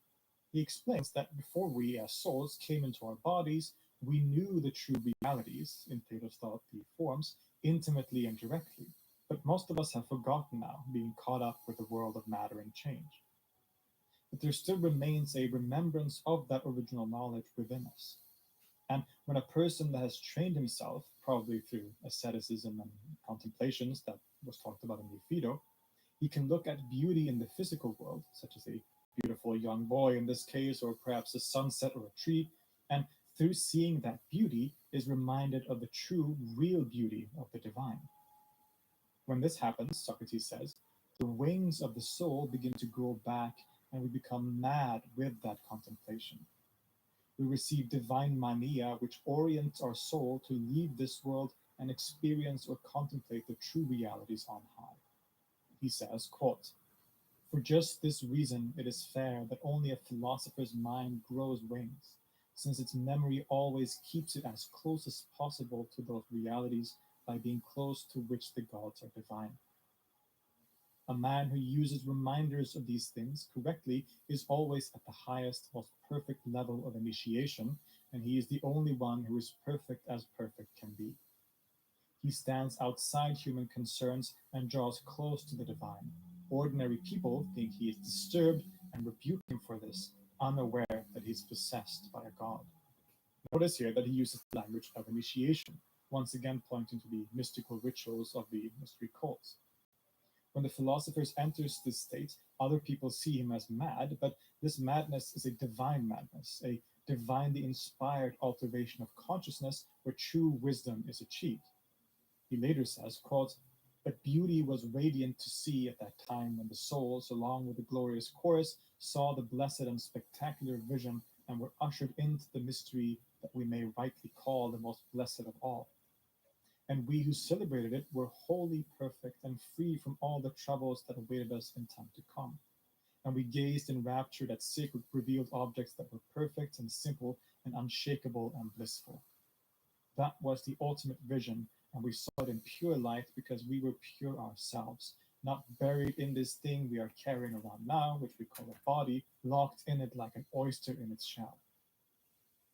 He explains that before we as souls came into our bodies, we knew the true realities, in Plato's thought, the forms, intimately and directly. But most of us have forgotten now, being caught up with the world of matter and change. But there still remains a remembrance of that original knowledge within us. And when a person that has trained himself, probably through asceticism and contemplations that was talked about in the Phaedo, he can look at beauty in the physical world, such as a beautiful young boy in this case, or perhaps a sunset or a tree, and through seeing that beauty is reminded of the true, real beauty of the divine. When this happens, Socrates says, the wings of the soul begin to grow back and we become mad with that contemplation. We receive divine mania, which orients our soul to leave this world and experience or contemplate the true realities on high. He says, quote, "For just this reason it is fair that only a philosopher's mind grows wings, since its memory always keeps it as close as possible to those realities by being close to which the gods are divine. A man who uses reminders of these things correctly is always at the highest, most perfect level of initiation, and he is the only one who is perfect as perfect can be. He stands outside human concerns and draws close to the divine. Ordinary people think he is disturbed and rebuke him for this, unaware that he is possessed by a god." Notice here that he uses the language of initiation, once again pointing to the mystical rituals of the mystery cults. When the philosopher enters this state, other people see him as mad, but this madness is a divine madness, a divinely inspired alteration of consciousness where true wisdom is achieved. He later says, quote, "But beauty was radiant to see at that time when the souls, along with the glorious chorus, saw the blessed and spectacular vision and were ushered into the mystery that we may rightly call the most blessed of all. And we who celebrated it were wholly perfect and free from all the troubles that awaited us in time to come. And we gazed in rapture at sacred revealed objects that were perfect and simple and unshakable and blissful. That was the ultimate vision, and we saw it in pure light because we were pure ourselves, not buried in this thing we are carrying around now, which we call a body, locked in it like an oyster in its shell.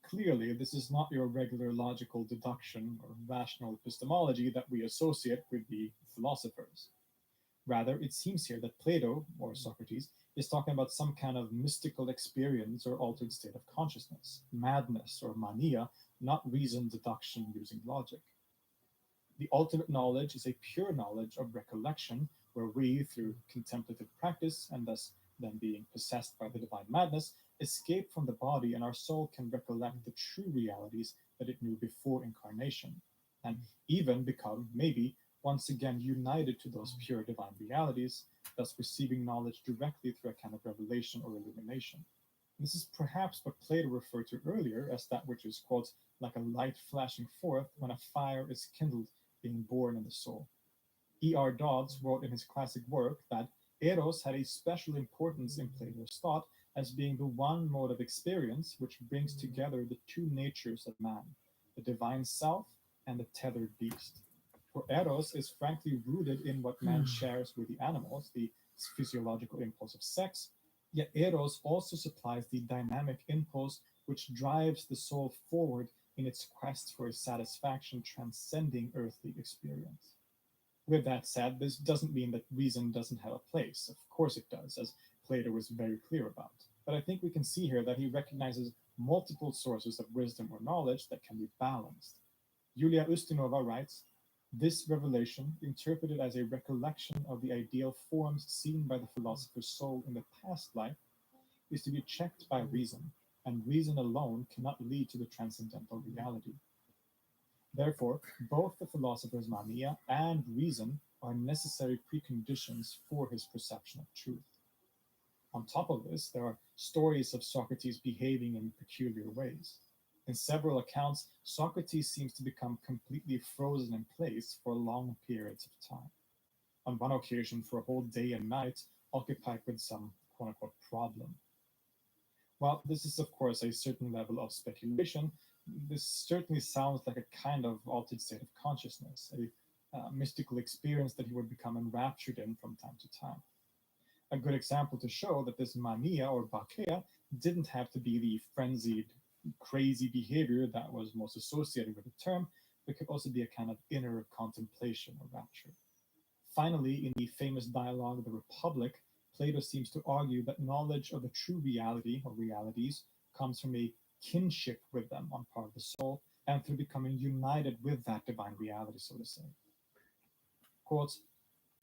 Clearly, this is not your regular logical deduction or rational epistemology that we associate with the philosophers. Rather, it seems here that Plato, or Socrates, is talking about some kind of mystical experience or altered state of consciousness, madness or mania, not reason deduction using logic. The ultimate knowledge is a pure knowledge of recollection, where we, through contemplative practice, and thus then being possessed by the divine madness, escape from the body and our soul can recollect the true realities that it knew before incarnation. and even become, maybe, once again united to those pure divine realities, thus receiving knowledge directly through a kind of revelation or illumination. This is perhaps what Plato referred to earlier as that which is, quote, like a light flashing forth when a fire is kindled, being born in the soul. E.R. Dodds wrote in his classic work that Eros had a special importance in Plato's thought as being the one mode of experience which brings together the two natures of man, the divine self and the tethered beast. For Eros is frankly rooted in what man shares with the animals, the physiological impulse of sex, yet Eros also supplies the dynamic impulse which drives the soul forward in its quest for a satisfaction transcending earthly experience. With that said, this doesn't mean that reason doesn't have a place. Of course it does, as Plato was very clear about. But I think we can see here that he recognizes multiple sources of wisdom or knowledge that can be balanced. Yulia Ustinova writes, this revelation, interpreted as a recollection of the ideal forms seen by the philosopher's soul in the past life, is to be checked by reason, and reason alone cannot lead to the transcendental reality. Therefore, both the philosopher's mania and reason are necessary preconditions for his perception of truth. On top of this, there are stories of Socrates behaving in peculiar ways. In several accounts, Socrates seems to become completely frozen in place for long periods of time. On one occasion, for a whole day and night, occupied with some quote unquote problem. While this is, of course, a certain level of speculation, this certainly sounds like a kind of altered state of consciousness, a mystical experience that he would become enraptured in from time to time. A good example to show that this mania or bakea didn't have to be the frenzied, crazy behavior that was most associated with the term, but could also be a kind of inner contemplation or rapture. Finally, in the famous dialogue The Republic, Plato seems to argue that knowledge of the true reality or realities comes from a kinship with them on part of the soul and through becoming united with that divine reality, so to say. Quote,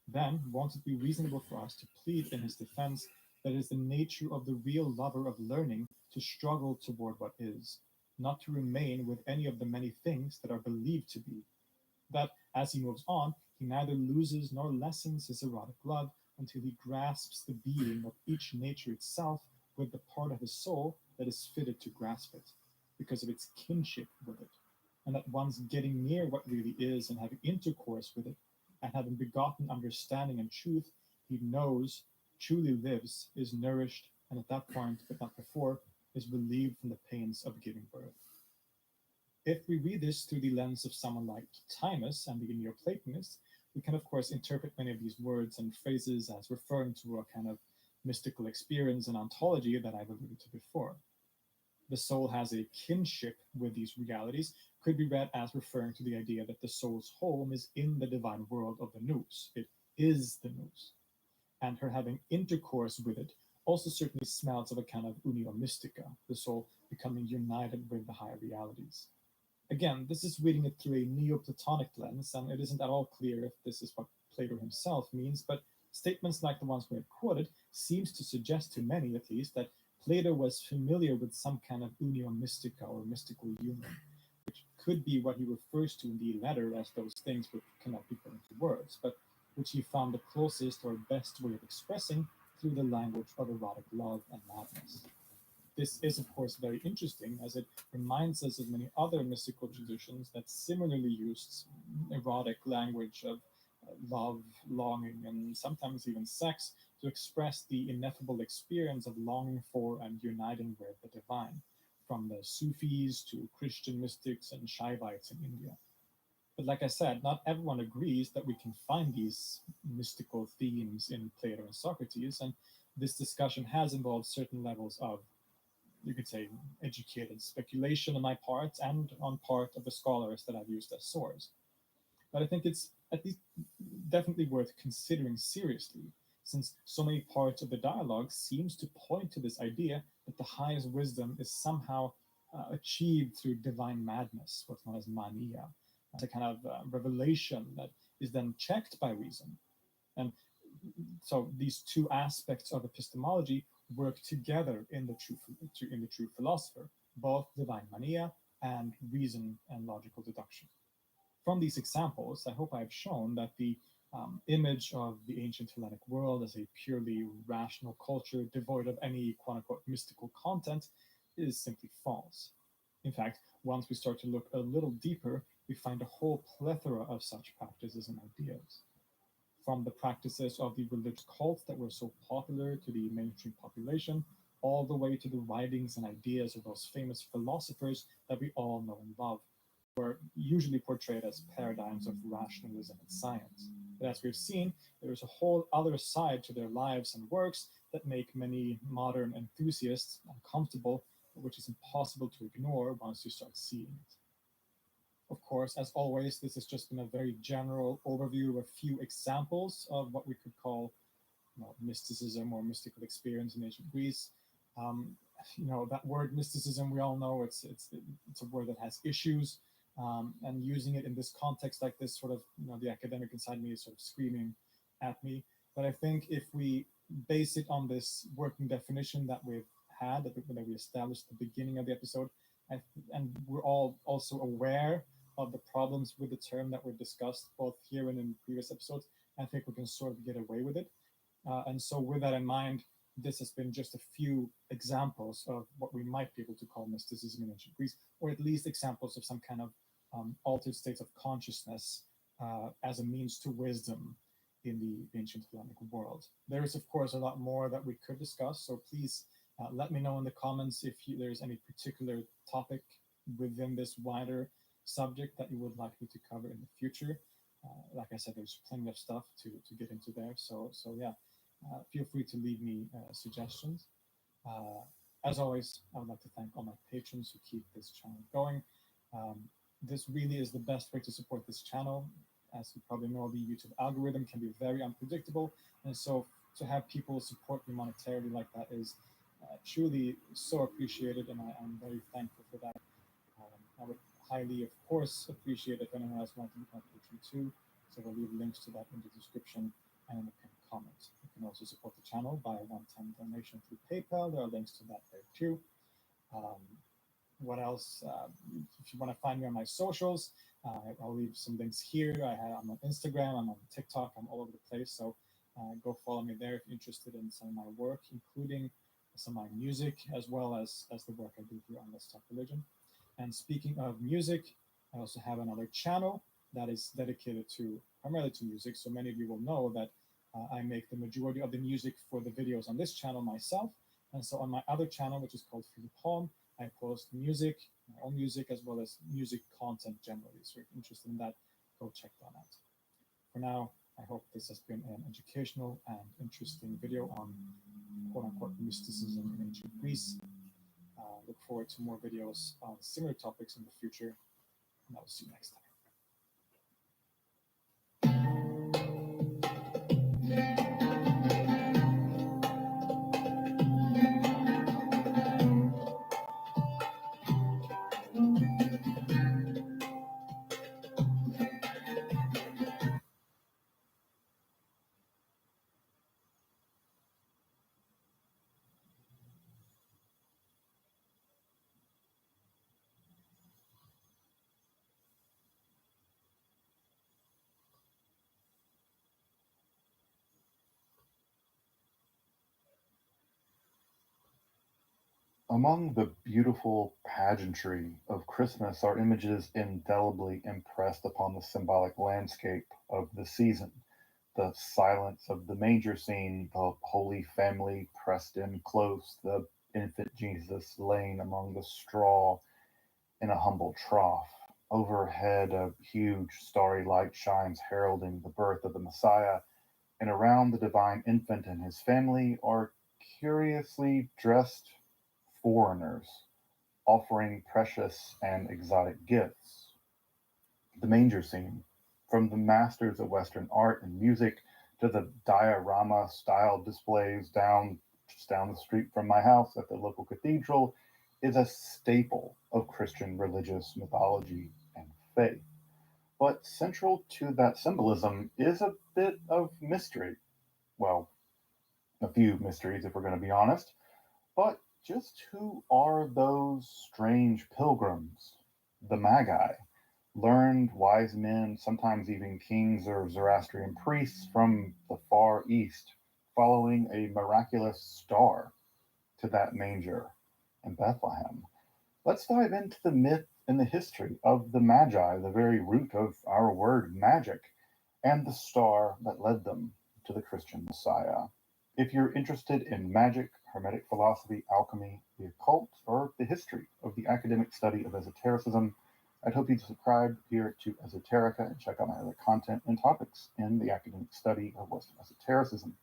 then, won't it be reasonable for us to plead in his defense that it is the nature of the real lover of learning to struggle toward what is, not to remain with any of the many things that are believed to be? That, as he moves on, he neither loses nor lessens his erotic love until he grasps the being of each nature itself with the part of his soul that is fitted to grasp it, because of its kinship with it, and that once getting near what really is and having intercourse with it, and having begotten understanding and truth, he knows, truly lives, is nourished, and at that point, but not before, is relieved from the pains of giving birth. If we read this through the lens of someone like Plotinus and the Neoplatonists, we can of course interpret many of these words and phrases as referring to a kind of mystical experience and ontology that I've alluded to before. The soul has a kinship with these realities could be read as referring to the idea that the soul's home is in the divine world of the nous. It is the nous. And her having intercourse with it also certainly smells of a kind of unio mystica, the soul becoming united with the higher realities. Again, this is reading it through a Neoplatonic lens, and it isn't at all clear if this is what Plato himself means, but statements like the ones we have quoted seems to suggest to many, at least, that Plato was familiar with some kind of unio mystica or mystical union, which could be what he refers to in the letter as those things which cannot be put into words, but which he found the closest or best way of expressing through the language of erotic love and madness. This is, of course, very interesting as it reminds us of many other mystical traditions that similarly used erotic language of love, longing, and sometimes even sex to express the ineffable experience of longing for and uniting with the divine, from the Sufis to Christian mystics and Shaivites in India. But like I said, not everyone agrees that we can find these mystical themes in Plato and Socrates, and this discussion has involved certain levels of, you could say, educated speculation on my part and on part of the scholars that I've used as source. But I think it's at least definitely worth considering seriously, since so many parts of the dialogue seems to point to this idea that the highest wisdom is somehow achieved through divine madness, what's known as mania. It's a kind of revelation that is then checked by reason. And so these two aspects of epistemology work together in the true philosopher, both divine mania and reason and logical deduction. From these examples, I hope I've shown that the image of the ancient Hellenic world as a purely rational culture devoid of any quote unquote mystical content is simply false. In fact, once we start to look a little deeper, we find a whole plethora of such practices and ideas. From the practices of the religious cults that were so popular to the mainstream population, all the way to the writings and ideas of those famous philosophers that we all know and love, were usually portrayed as paradigms of rationalism and science. But as we've seen, there is a whole other side to their lives and works that make many modern enthusiasts uncomfortable, which is impossible to ignore once you start seeing it. Of course, as always, this has just been a very general overview of a few examples of what we could call mysticism or mystical experience in ancient Greece. Um, that word mysticism, we all know it's a word that has issues, and using it in this context like this, sort of, the academic inside me is sort of screaming at me. But I think if we base it on this working definition that we've had, that we established at the beginning of the episode, and we're all also aware of the problems with the term that were discussed both here and in previous episodes, I think we can sort of get away with it. And so, with that in mind, this has been just a few examples of what we might be able to call mysticism in ancient Greece, or at least examples of some kind of altered states of consciousness as a means to wisdom in the ancient Hellenic world. There is, of course, a lot more that we could discuss, so please let me know in the comments if there's any particular topic within this wider subject that you would like me to cover in the future. Like I said, there's plenty of stuff to get into there. So yeah, feel free to leave me suggestions. As always, I would like to thank all my patrons who keep this channel going. This really is the best way to support this channel. As you probably know, the YouTube algorithm can be very unpredictable, and so to have people support me monetarily like that is truly so appreciated, and I'm very thankful for that. I would highly, of course, appreciate if anyone else wanted to become a patron too. So we'll leave links to that in the description and in the pinned comment. You can also support the channel by a one-time donation through PayPal. There are links to that there too. Um, what else? If you want to find me on my socials, I'll leave some links here. I'm on Instagram, I'm on TikTok, I'm all over the place. So go follow me there if you're interested in some of my work, including some of my music, as well as the work I do here on Let's Talk Religion. And speaking of music, I also have another channel that is dedicated primarily to music. So many of you will know that I make the majority of the music for the videos on this channel myself. And so on my other channel, which is called Philip Holm, I post music, my own music, as well as music content generally. So if you're interested in that, go check that out. For now, I hope this has been an educational and interesting video on quote unquote mysticism in ancient Greece. Look forward to more videos on similar topics in the future, and I will see you next time. Among the beautiful pageantry of Christmas are images indelibly impressed upon the symbolic landscape of the season. The silence of the manger scene, the Holy Family pressed in close, the infant Jesus laying among the straw in a humble trough. Overhead, a huge starry light shines, heralding the birth of the Messiah, and around the divine infant and his family are curiously dressed foreigners offering precious and exotic gifts. The manger scene, from the masters of Western art and music to the diorama style displays just down the street from my house at the local cathedral, is a staple of Christian religious mythology and faith. But central to that symbolism is a bit of mystery. Well, a few mysteries if we're going to be honest. But just who are those strange pilgrims, the Magi? learned wise men, sometimes even kings or Zoroastrian priests from the far east, following a miraculous star to that manger in Bethlehem. Let's dive into the myth and the history of the Magi, the very root of our word magic, and the star that led them to the Christian Messiah. If you're interested in magic, Hermetic philosophy, alchemy, the occult, or the history of the academic study of esotericism, I'd hope you'd subscribe here to Esoterica and check out my other content and topics in the academic study of Western esotericism.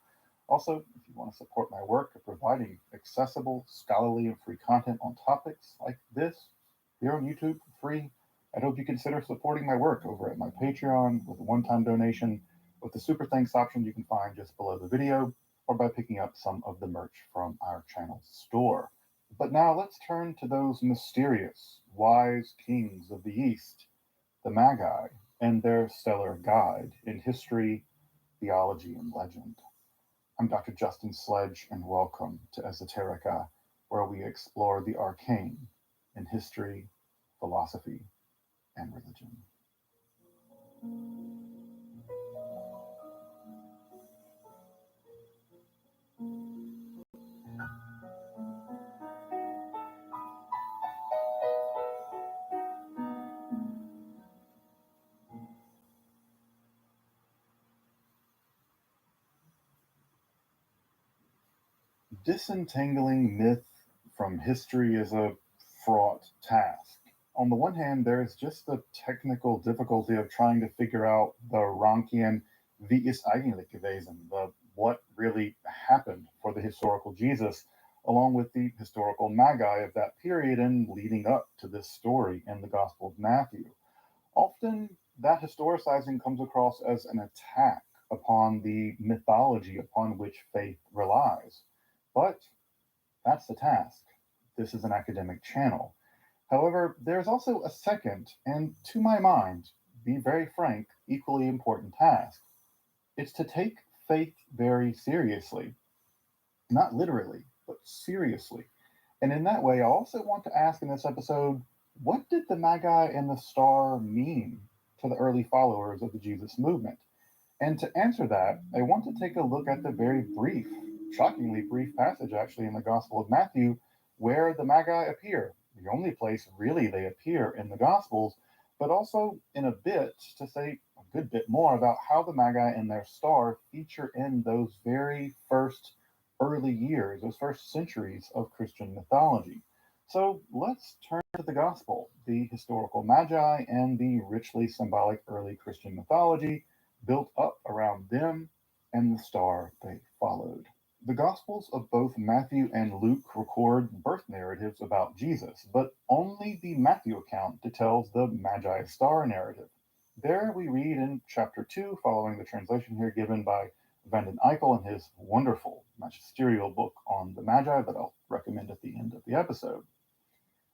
Also, if you want to support my work of providing accessible, scholarly, and free content on topics like this here on YouTube for free, I'd hope you consider supporting my work over at my Patreon with a one-time donation, with the super thanks option you can find just below the video, or by picking up some of the merch from our channel's store. But now let's turn to those mysterious, wise kings of the East, the Magi, and their stellar guide in history, theology, and legend. I'm Dr. Justin Sledge, and welcome to Esoterica, where we explore the arcane in history, philosophy, and religion. Disentangling myth from history is a fraught task. On the one hand, there's just the technical difficulty of trying to figure out the Rankian wie ist eigentlich gewesen, the what really happened for the historical Jesus, along with the historical Magi of that period and leading up to this story in the Gospel of Matthew. Often, that historicizing comes across as an attack upon the mythology upon which faith relies. But that's the task. This is an academic channel. However, there's also a second, and to my mind, be very frank, equally important task. It's to take faith very seriously. Not literally, but seriously. And in that way, I also want to ask in this episode, what did the Magi and the star mean to the early followers of the Jesus movement? And to answer that, I want to take a look at the very brief, shockingly brief passage actually in the Gospel of Matthew where the Magi appear. The only place really they appear in the Gospels, but also in a bit to say a good bit more about how the Magi and their star feature in those very first early years, those first centuries of Christian mythology. So let's turn to the Gospel, the historical Magi, and the richly symbolic early Christian mythology built up around them and the star they followed. The Gospels of both Matthew and Luke record birth narratives about Jesus, but only the Matthew account details the Magi star narrative. There we read in chapter 2, following the translation here given by Van den Eyck in his wonderful magisterial book on the Magi that I'll recommend at the end of the episode.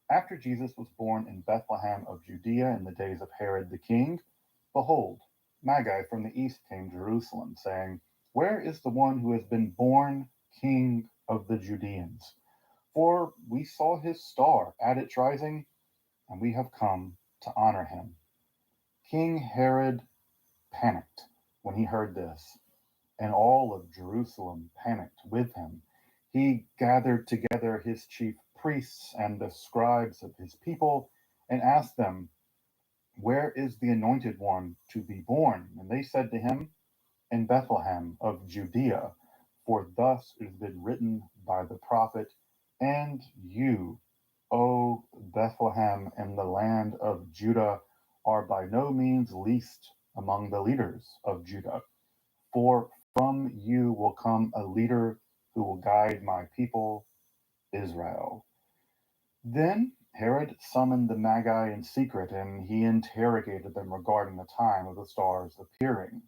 After Jesus was born in Bethlehem of Judea in the days of Herod the king, behold, Magi from the east came to Jerusalem, saying, where is the one who has been born King of the Judeans? For we saw his star at its rising, and we have come to honor him. King Herod panicked when he heard this, and all of Jerusalem panicked with him. He gathered together his chief priests and the scribes of his people and asked them, where is the anointed one to be born? And they said to him, in Bethlehem of Judea, for thus it has been written by the prophet, and you, O Bethlehem, in the land of Judah, are by no means least among the leaders of Judah. For from you will come a leader who will guide my people, Israel. Then Herod summoned the Magi in secret, and he interrogated them regarding the time of the star's appearing.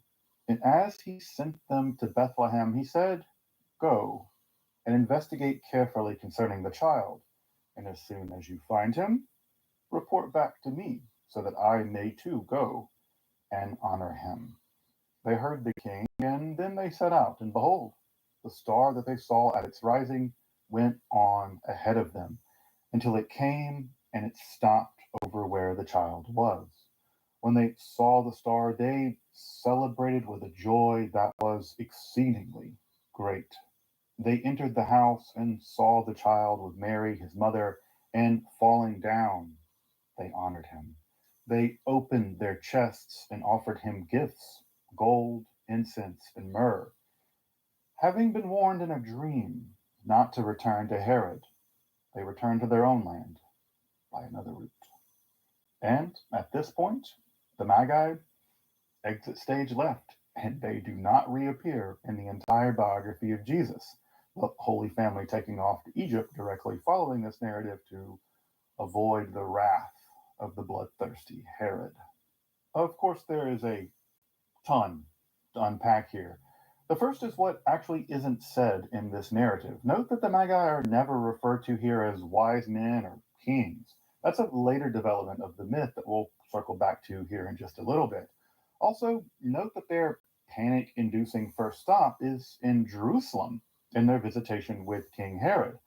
And as he sent them to Bethlehem, he said, go and investigate carefully concerning the child, and as soon as you find him, report back to me, so that I may too go and honor him. They heard the king, and then they set out, and behold, the star that they saw at its rising went on ahead of them, until it came and it stopped over where the child was. When they saw the star, they celebrated with a joy that was exceedingly great. They entered the house and saw the child with Mary, his mother, and falling down, they honored him. They opened their chests and offered him gifts: gold, incense, and myrrh. Having been warned in a dream not to return to Herod, they returned to their own land by another route. And at this point, the Magi exit stage left, and they do not reappear in the entire biography of Jesus. The Holy Family taking off to Egypt directly following this narrative to avoid the wrath of the bloodthirsty Herod. Of course, there is a ton to unpack here. The first is what actually isn't said in this narrative. Note that the Magi are never referred to here as wise men or kings. That's a later development of the myth that we'll circle back to here in just a little bit. Also, note that their panic inducing first stop is in Jerusalem in their visitation with King Herod.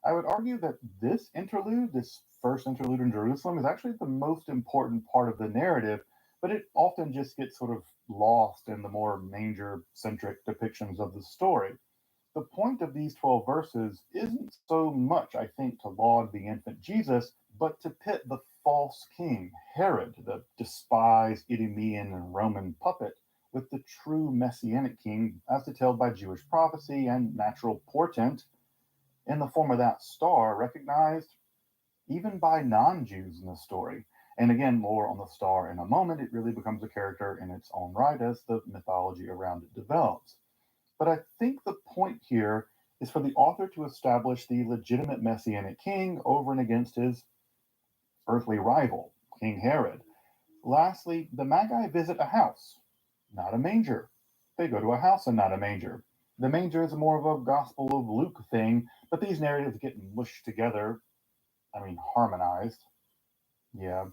I would argue that this interlude, this first interlude in Jerusalem, is actually the most important part of the narrative, but it often just gets sort of lost in the more manger centric depictions of the story. The point of these 12 verses isn't so much, I think, to laud the infant Jesus, but to pit the false king, Herod, the despised Idumean and Roman puppet, with the true messianic king, as detailed by Jewish prophecy and natural portent, in the form of that star, recognized even by non Jews in the story. And again, more on the star in a moment. It really becomes a character in its own right as the mythology around it develops. But I think the point here is for the author to establish the legitimate messianic king over and against his earthly rival, King Herod. Lastly, the Magi visit a house, not a manger. They go to a house and not a manger. The manger is more of a Gospel of Luke thing, but these narratives get mushed together. Harmonized. Yeah,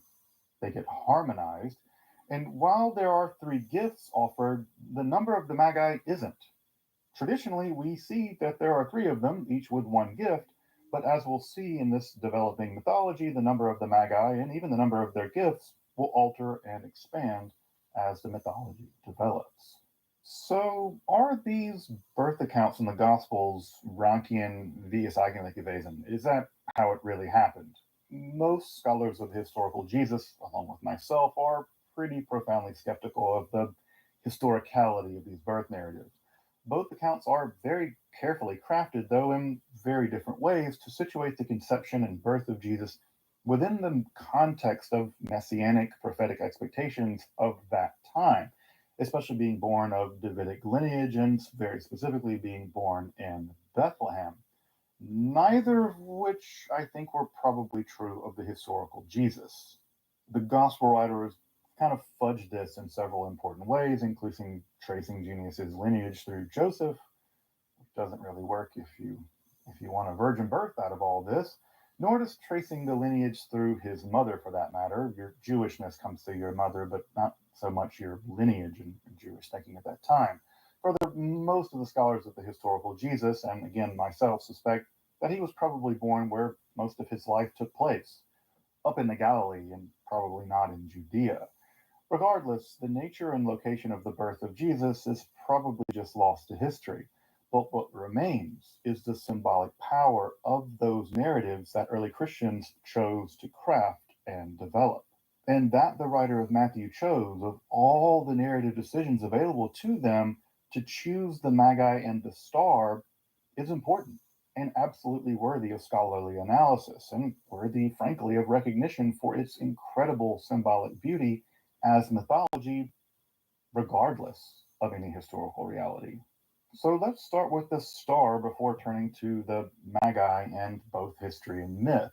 they get harmonized. And while there are three gifts offered, the number of the Magi isn't. Traditionally, we see that there are three of them, each with one gift, but as we'll see in this developing mythology, the number of the Magi and even the number of their gifts will alter and expand as the mythology develops. So, are these birth accounts in the Gospels Rankian vias eigentlich gewesen? Is that how it really happened? Most scholars of historical Jesus, along with myself, are pretty profoundly skeptical of the historicality of these birth narratives. Both accounts are very carefully crafted, though in very different ways, to situate the conception and birth of Jesus within the context of messianic prophetic expectations of that time, especially being born of Davidic lineage and very specifically being born in Bethlehem. Neither of which I think were probably true of the historical Jesus. The gospel writers kind of fudged this in several important ways, including tracing Jesus' lineage through Joseph, which doesn't really work if you want a virgin birth out of all this, nor does tracing the lineage through his mother for that matter. Your Jewishness comes through your mother, but not so much your lineage in Jewish thinking at that time. Further, most of the scholars of the historical Jesus, and again myself, suspect that he was probably born where most of his life took place, up in the Galilee and probably not in Judea. Regardless, the nature and location of the birth of Jesus is probably just lost to history. But what remains is the symbolic power of those narratives that early Christians chose to craft and develop. And that the writer of Matthew chose, of all the narrative decisions available to them, to choose the Magi and the star is important and absolutely worthy of scholarly analysis and worthy, frankly, of recognition for its incredible symbolic beauty as mythology, regardless of any historical reality. So let's start with the star before turning to the Magi and both history and myth.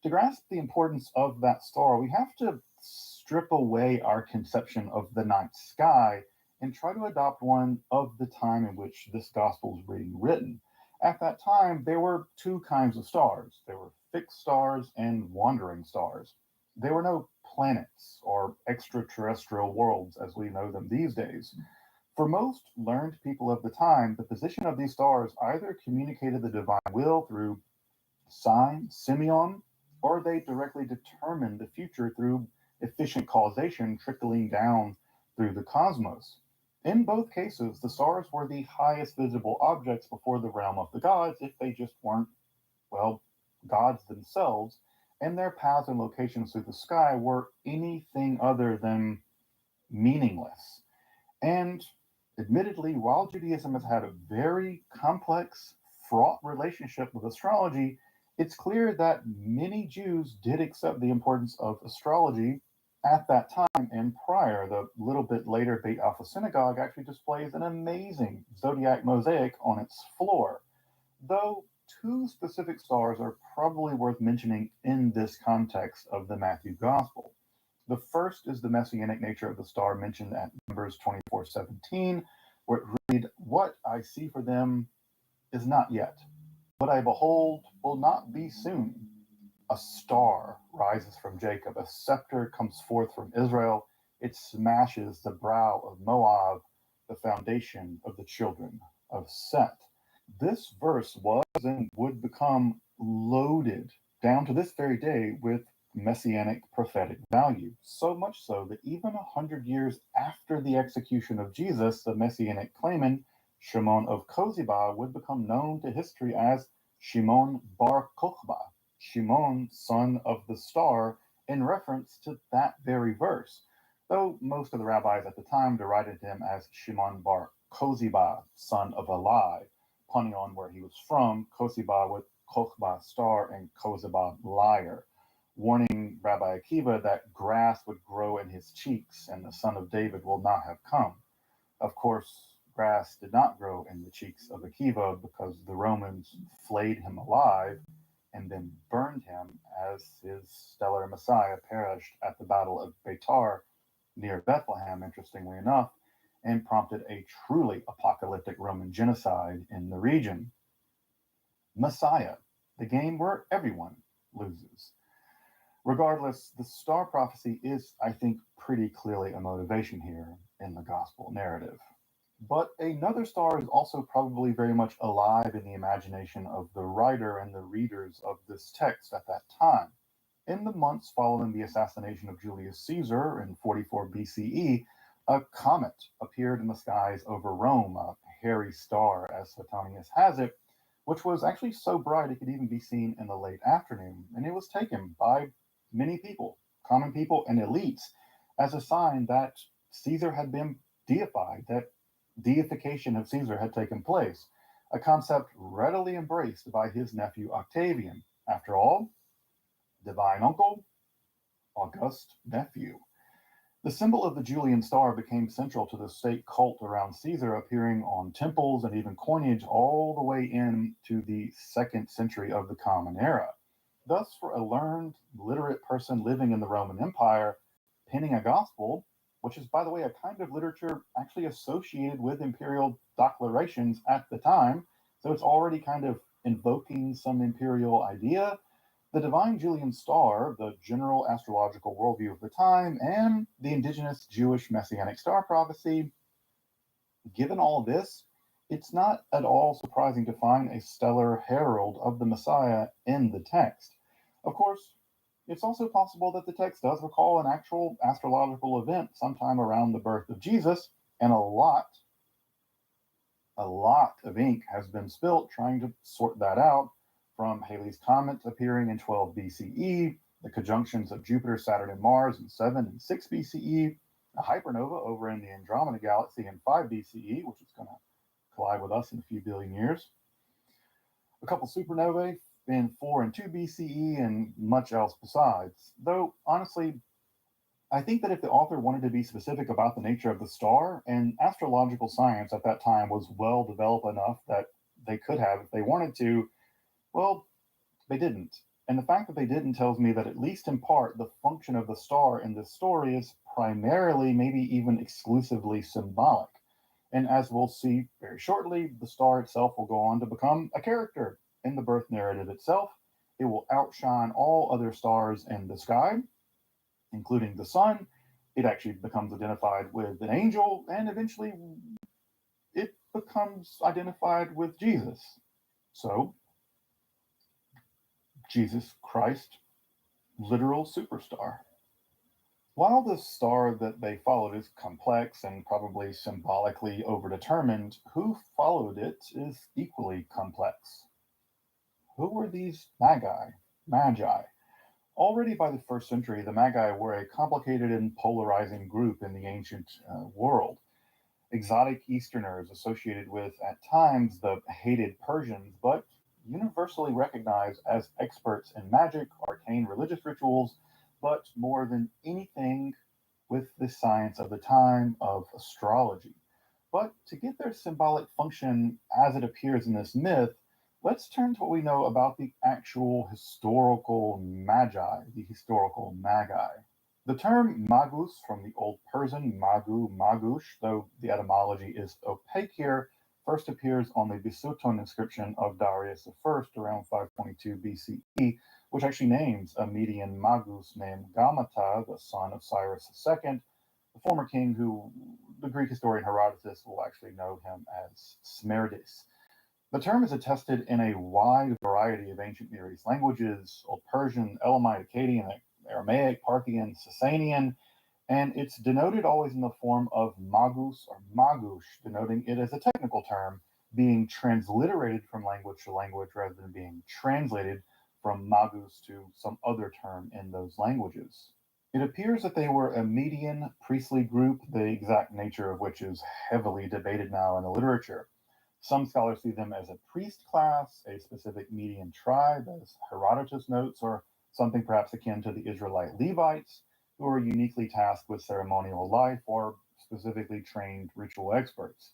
To grasp the importance of that star, we have to strip away our conception of the night sky and try to adopt one of the time in which this gospel is being written. At that time, there were two kinds of stars. There were fixed stars and wandering stars. There were no planets or extraterrestrial worlds as we know them these days. For most learned people of the time, the position of these stars either communicated the divine will through sign, semeion, or they directly determined the future through efficient causation trickling down through the cosmos. In both cases, the stars were the highest visible objects before the realm of the gods if they just weren't, well, gods themselves, and their paths and locations through the sky were anything other than meaningless. And admittedly, while Judaism has had a very complex, fraught relationship with astrology, it's clear that many Jews did accept the importance of astrology at that time and prior. The little bit later Beit Alpha Synagogue actually displays an amazing zodiac mosaic on its floor. Though two specific stars are probably worth mentioning in this context of the Matthew Gospel. The first is the messianic nature of the star mentioned at Numbers 24:17, where it read, "What I see for them is not yet. What I behold will not be soon. A star rises from Jacob, a scepter comes forth from Israel. It smashes the brow of Moab, the foundation of the children of Seth." This verse was and would become loaded down to this very day with messianic prophetic value. So much so that even 100 years after the execution of Jesus, the messianic claimant Shimon of Kozibah would become known to history as Shimon bar Kokhba, Shimon, son of the star, in reference to that very verse, though most of the rabbis at the time derided him as Shimon bar Kozibah, son of a lie, punning on where he was from, Kozibah with Kokhba star and Kozibah liar, warning Rabbi Akiva that grass would grow in his cheeks and the son of David will not have come. Of course, grass did not grow in the cheeks of Akiva because the Romans flayed him alive and then burned him as his stellar Messiah perished at the Battle of Beitar near Bethlehem, interestingly enough, and prompted a truly apocalyptic Roman genocide in the region. Messiah, the game where everyone loses. Regardless, the star prophecy is, I think, pretty clearly a motivation here in the gospel narrative. But another star is also probably very much alive in the imagination of the writer and the readers of this text at that time. In the months following the assassination of Julius Caesar in 44 BCE, a comet appeared in the skies over Rome, a hairy star, as Suetonius has it, which was actually so bright it could even be seen in the late afternoon, and it was taken by many people, common people and elites, as a sign that Caesar had been deified, that deification of Caesar had taken place, a concept readily embraced by his nephew Octavian. After all, divine uncle, august nephew. The symbol of the Julian star became central to the state cult around Caesar, appearing on temples and even coinage all the way into the 2nd century of the Common Era. Thus, for a learned, literate person living in the Roman Empire, penning a gospel, which is, by the way, a kind of literature actually associated with imperial declarations at the time, so it's already kind of invoking some imperial idea, the divine Julian star, the general astrological worldview of the time, and the indigenous Jewish messianic star prophecy, given all this, it's not at all surprising to find a stellar herald of the Messiah in the text. Of course, it's also possible that the text does recall an actual astrological event sometime around the birth of Jesus, and a lot of ink has been spilt trying to sort that out, from Halley's Comet appearing in 12 BCE, the conjunctions of Jupiter, Saturn, and Mars in 7 and 6 BCE, a hypernova over in the Andromeda Galaxy in 5 BCE, which is going to collide with us in a few billion years, a couple supernovae in 4 and 2 BCE, and much else besides. Though, honestly, I think that if the author wanted to be specific about the nature of the star, and astrological science at that time was well developed enough that they could have, if they wanted to, well, they didn't. And the fact that they didn't tells me that, at least in part, the function of the star in this story is primarily, maybe even exclusively, symbolic. And as we'll see very shortly, the star itself will go on to become a character in the birth narrative itself. It will outshine all other stars in the sky, including the sun. It actually becomes identified with an angel, and eventually it becomes identified with Jesus. So, Jesus Christ, literal superstar. While the star that they followed is complex and probably symbolically overdetermined, who followed it is equally complex. Who were these magi? Magi. Already by the first century, the Magi were a complicated and polarizing group in the ancient world. Exotic Easterners associated with, at times, the hated Persians, but universally recognized as experts in magic, arcane religious rituals, but more than anything, with the science of the time of astrology. But to get their symbolic function as it appears in this myth, let's turn to what we know about the actual historical magi, the historical magi. The term magus, from the Old Persian magu, magush, though the etymology is opaque here, first appears on the Bisuton inscription of Darius I around 522 BCE, which actually names a Median magus named Gamata, the son of Cyrus II, the former king who the Greek historian Herodotus will actually know him as Smerdis. The term is attested in a wide variety of ancient Near East languages: Old Persian, Elamite, Akkadian, Aramaic, Parthian, Sasanian, and it's denoted always in the form of magus or magush, denoting it as a technical term, being transliterated from language to language rather than being translated from magus to some other term in those languages. It appears that they were a Median priestly group, the exact nature of which is heavily debated now in the literature. Some scholars see them as a priest class, a specific Median tribe, as Herodotus notes, or something perhaps akin to the Israelite Levites, who are uniquely tasked with ceremonial life or specifically trained ritual experts.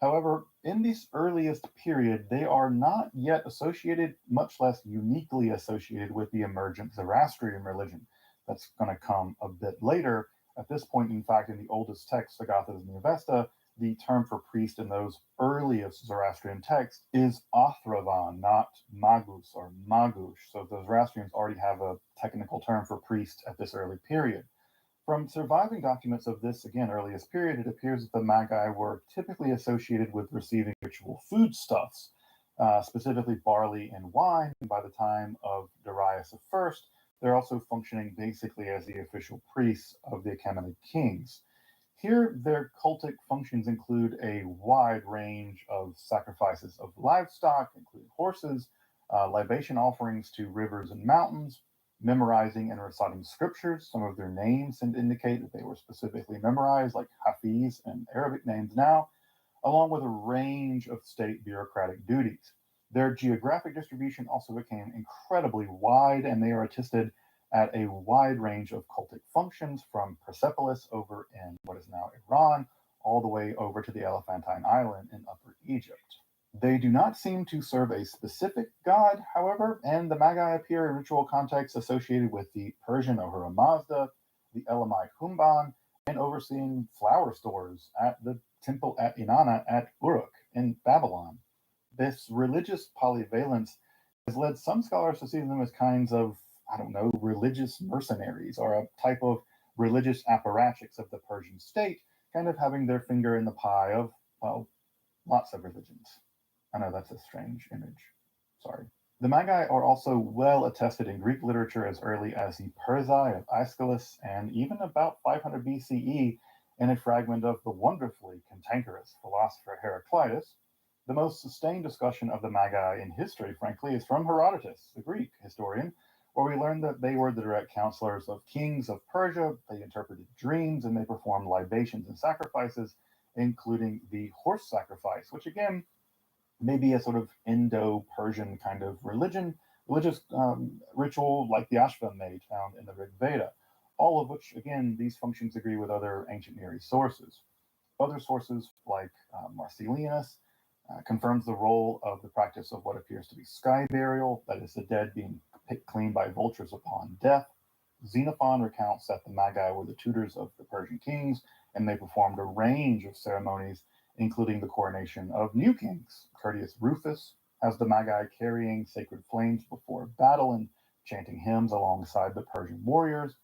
However, in this earliest period, they are not yet associated, much less uniquely associated, with the emergent Zoroastrian religion. That's going to come a bit later. At this point, in fact, in the oldest text, Agathas and the Avesta, the term for priest in those earliest Zoroastrian texts is Athravan, not Magus or Magush. So the Zoroastrians already have a technical term for priest at this early period. From surviving documents of this, again, earliest period, it appears that the Magi were typically associated with receiving ritual foodstuffs, specifically barley and wine. And by the time of Darius I, they're also functioning basically as the official priests of the Achaemenid kings. Here, their cultic functions include a wide range of sacrifices of livestock, including horses, libation offerings to rivers and mountains, memorizing and reciting scriptures. Some of their names seem to indicate that they were specifically memorized, like Hafiz and Arabic names now, along with a range of state bureaucratic duties. Their geographic distribution also became incredibly wide, and they are attested at a wide range of cultic functions, from Persepolis over in what is now Iran, all the way over to the Elephantine Island in Upper Egypt. They do not seem to serve a specific god, however, and the Magi appear in ritual contexts associated with the Persian Ahura Mazda, the Elamite Humban, and overseeing flour stores at the temple at Inanna at Uruk in Babylon. This religious polyvalence has led some scholars to see them as kinds of, I don't know, religious mercenaries, or a type of religious apparatchiks of the Persian state, kind of having their finger in the pie of, well, lots of religions. I know that's a strange image. Sorry. The Magi are also well attested in Greek literature as early as the Persai of Aeschylus, and even about 500 BCE in a fragment of the wonderfully cantankerous philosopher Heraclitus. The most sustained discussion of the Magi in history, frankly, is from Herodotus, the Greek historian, where we learn that they were the direct counselors of kings of Persia. They interpreted dreams and they performed libations and sacrifices, including the horse sacrifice, which again may be a sort of Indo-Persian kind of religious ritual like the Ashvamedh found in the Rig Veda, all of which, again, these functions agree with other ancient Near East sources. Other sources, like Marcellinus, confirms the role of the practice of what appears to be sky burial, that is, the dead being picked clean by vultures upon death. Xenophon recounts that the Magi were the tutors of the Persian kings, and they performed a range of ceremonies, including the coronation of new kings. Curtius Rufus has the Magi carrying sacred flames before battle and chanting hymns alongside the Persian warriors.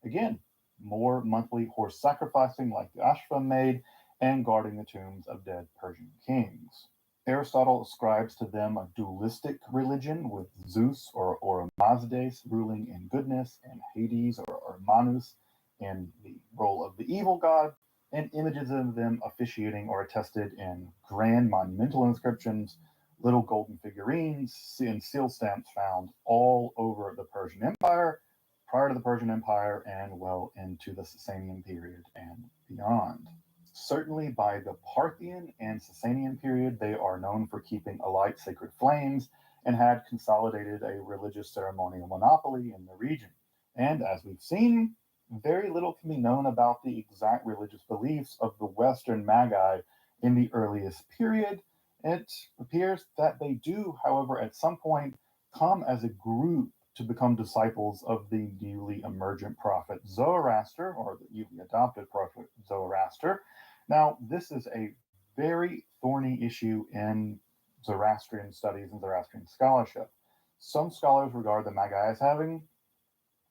Again, more monthly horse sacrificing like the Ashvamedh, and guarding the tombs of dead Persian kings. Aristotle ascribes to them a dualistic religion, with Zeus or Mazdes ruling in goodness, and Hades or Manus in the role of the evil god, and images of them officiating are attested in grand monumental inscriptions, little golden figurines, and seal stamps found all over the Persian Empire, prior to the Persian Empire, and well into the Sasanian period and beyond. Certainly by the Parthian and Sasanian period, they are known for keeping alight sacred flames and had consolidated a religious ceremonial monopoly in the region. And as we've seen, very little can be known about the exact religious beliefs of the Western Magi in the earliest period. It appears that they do, however, at some point come as a group to become disciples of the newly emergent prophet Zoroaster, or the newly adopted prophet Zoroaster. Now, this is a very thorny issue in Zoroastrian studies and Zoroastrian scholarship. Some scholars regard the Magi as having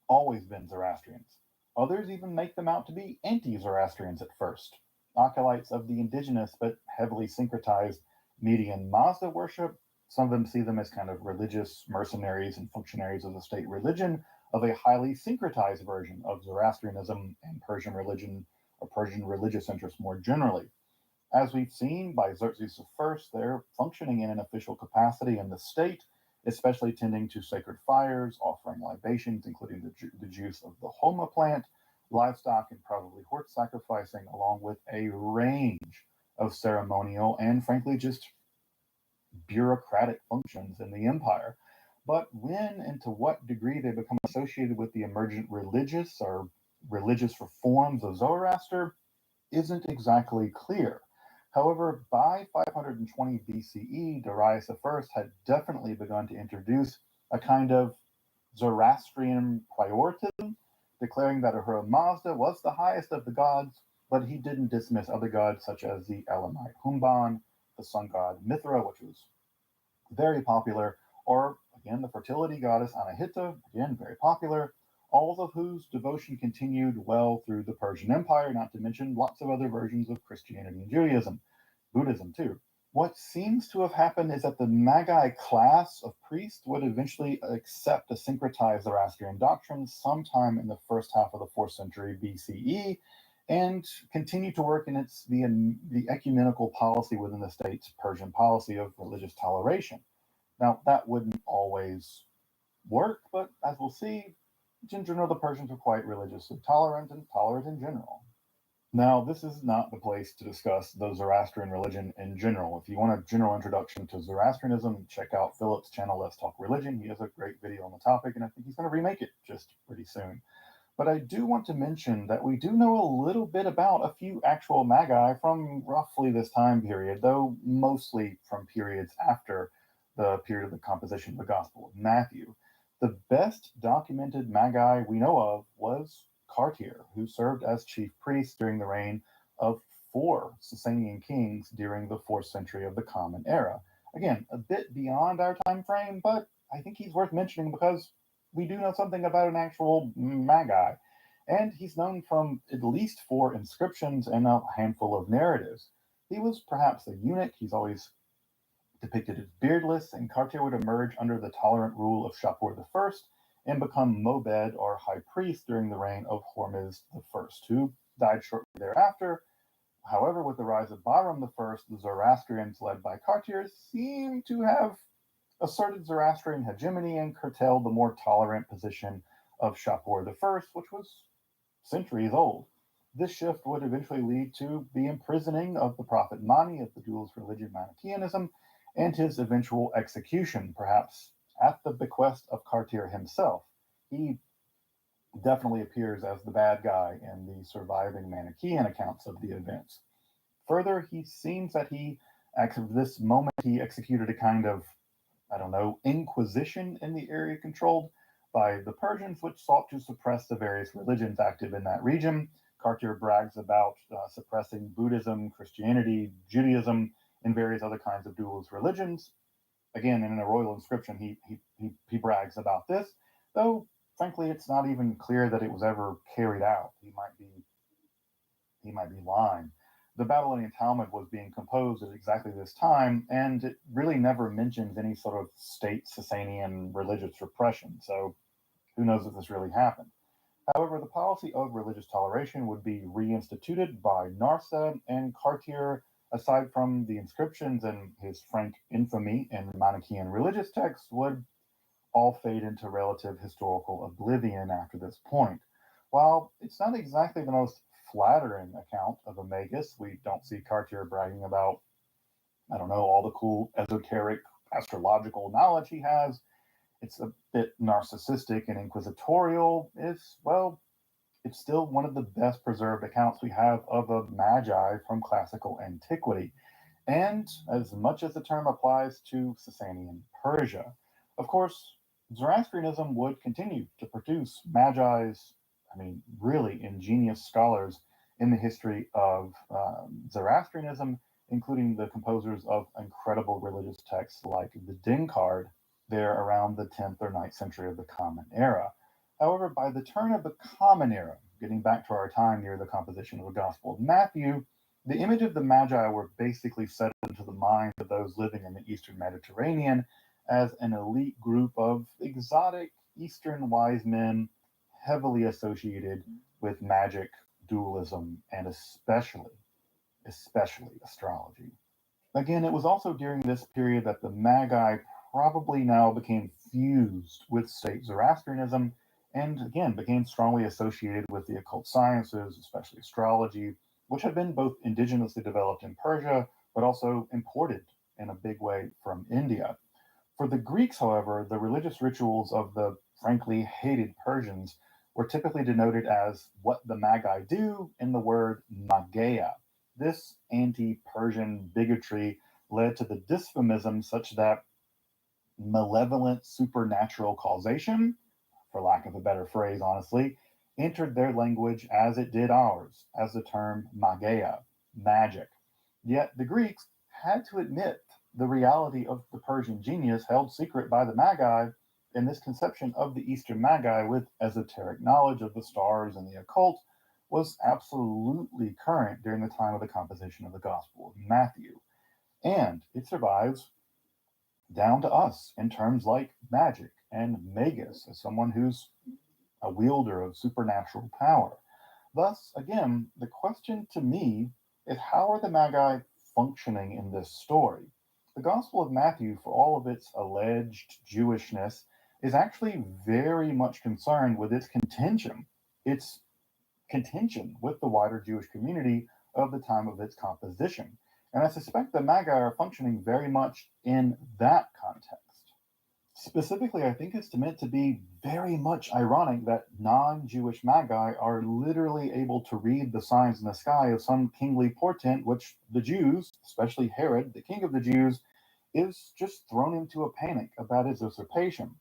always been Zoroastrians. Others even make them out to be anti-Zoroastrians at first, acolytes of the indigenous but heavily syncretized Median Mazda worship. Some of them see them as kind of religious mercenaries and functionaries of the state religion of a highly syncretized version of Zoroastrianism and Persian religion or Persian religious interests more generally. As we've seen by Xerxes I, they're functioning in an official capacity in the state, especially tending to sacred fires, offering libations, including the juice of the homa plant, livestock, and probably horse sacrificing, along with a range of ceremonial and, frankly, just bureaucratic functions in the empire. But when and to what degree they become associated with the emergent religious or religious reforms of Zoroaster isn't exactly clear. However, by 520 BCE, Darius I had definitely begun to introduce a kind of Zoroastrian prioritism, declaring that Ahura Mazda was the highest of the gods, but he didn't dismiss other gods such as the Elamite Humban, the sun god Mithra, which was very popular, or again the fertility goddess Anahita, again very popular, all of whose devotion continued well through the Persian Empire, not to mention lots of other versions of Christianity and Judaism, Buddhism too. What seems to have happened is that the Magi class of priests would eventually accept a syncretized Zoroastrian doctrine sometime in the first half of the 4th century BCE and continue to work in the ecumenical policy within the state's Persian policy of religious toleration. Now, that wouldn't always work, but as we'll see, in general, the Persians were quite religiously tolerant and tolerant in general. Now, this is not the place to discuss the Zoroastrian religion in general. If you want a general introduction to Zoroastrianism, check out Philip's channel, Let's Talk Religion. He has a great video on the topic, and I think he's going to remake it just pretty soon. But I do want to mention that we do know a little bit about a few actual Magi from roughly this time period, though mostly from periods after the period of the composition of the Gospel of Matthew. The best documented Magi we know of was Cartier, who served as chief priest during the reign of 4 Sasanian kings during the 4th century of the Common Era. Again, a bit beyond our time frame, but I think he's worth mentioning because we do know something about an actual Magi. And he's known from at least 4 inscriptions and a handful of narratives. He was perhaps a eunuch. He's always depicted as beardless, and Cartier would emerge under the tolerant rule of Shapur I and become Mobed or high priest during the reign of Hormizd I, who died shortly thereafter. However, with the rise of Bahram I, the Zoroastrians led by Cartier seem to have asserted Zoroastrian hegemony and curtailed the more tolerant position of Shapur I, which was centuries old. This shift would eventually lead to the imprisoning of the prophet Mani of the dualist religion Manichaeanism and his eventual execution, perhaps at the bequest of Cartier himself. He definitely appears as the bad guy in the surviving Manichaean accounts of the events. Further, he seems that at this moment, he executed a kind of, inquisition in the area controlled by the Persians, which sought to suppress the various religions active in that region. Cartier brags about suppressing Buddhism, Christianity, Judaism, and various other kinds of dualist religions. Again, in a royal inscription, he brags about this, though frankly, it's not even clear that it was ever carried out. He might be lying. The Babylonian Talmud was being composed at exactly this time, and it really never mentions any sort of state Sasanian religious repression. So, who knows if this really happened? However, the policy of religious toleration would be reinstituted by Narsa, and Cartier, aside from the inscriptions and his frank infamy in Manichaean religious texts, would all fade into relative historical oblivion after this point. While it's not exactly the most flattering account of a magus, we don't see Cartier bragging about, I don't know, all the cool esoteric astrological knowledge he has. It's a bit narcissistic and inquisitorial. It's still one of the best preserved accounts we have of a magi from classical antiquity. And as much as the term applies to Sasanian Persia, of course, Zoroastrianism would continue to produce magi's, really ingenious scholars in the history of Zoroastrianism, including the composers of incredible religious texts like the Din Card, there around the 10th or 9th century of the Common Era. However, by the turn of the Common Era, getting back to our time near the composition of the Gospel of Matthew, the image of the Magi were basically settled into the minds of those living in the Eastern Mediterranean as an elite group of exotic Eastern wise men heavily associated with magic, dualism, and especially astrology. Again, it was also during this period that the Magi probably now became fused with state Zoroastrianism and again became strongly associated with the occult sciences, especially astrology, which had been both indigenously developed in Persia but also imported in a big way from India. For the Greeks, however, the religious rituals of the frankly hated Persians were typically denoted as what the Magi do in the word mageia. This anti Persian bigotry led to the dysphomism such that malevolent supernatural causation, for lack of a better phrase, honestly, entered their language as it did ours, as the term mageia, magic. Yet the Greeks had to admit the reality of the Persian genius held secret by the Magi, and this conception of the Eastern Magi with esoteric knowledge of the stars and the occult was absolutely current during the time of the composition of the Gospel of Matthew. And it survives down to us in terms like magic and magus as someone who's a wielder of supernatural power. Thus, again, the question to me is how are the Magi functioning in this story? The Gospel of Matthew, for all of its alleged Jewishness, is actually very much concerned with its contention with the wider Jewish community of the time of its composition. And I suspect the Magi are functioning very much in that context. Specifically, I think it's meant to be very much ironic that non Jewish magi are literally able to read the signs in the sky of some kingly portent, which the Jews, especially Herod, the king of the Jews, is just thrown into a panic about his usurpation.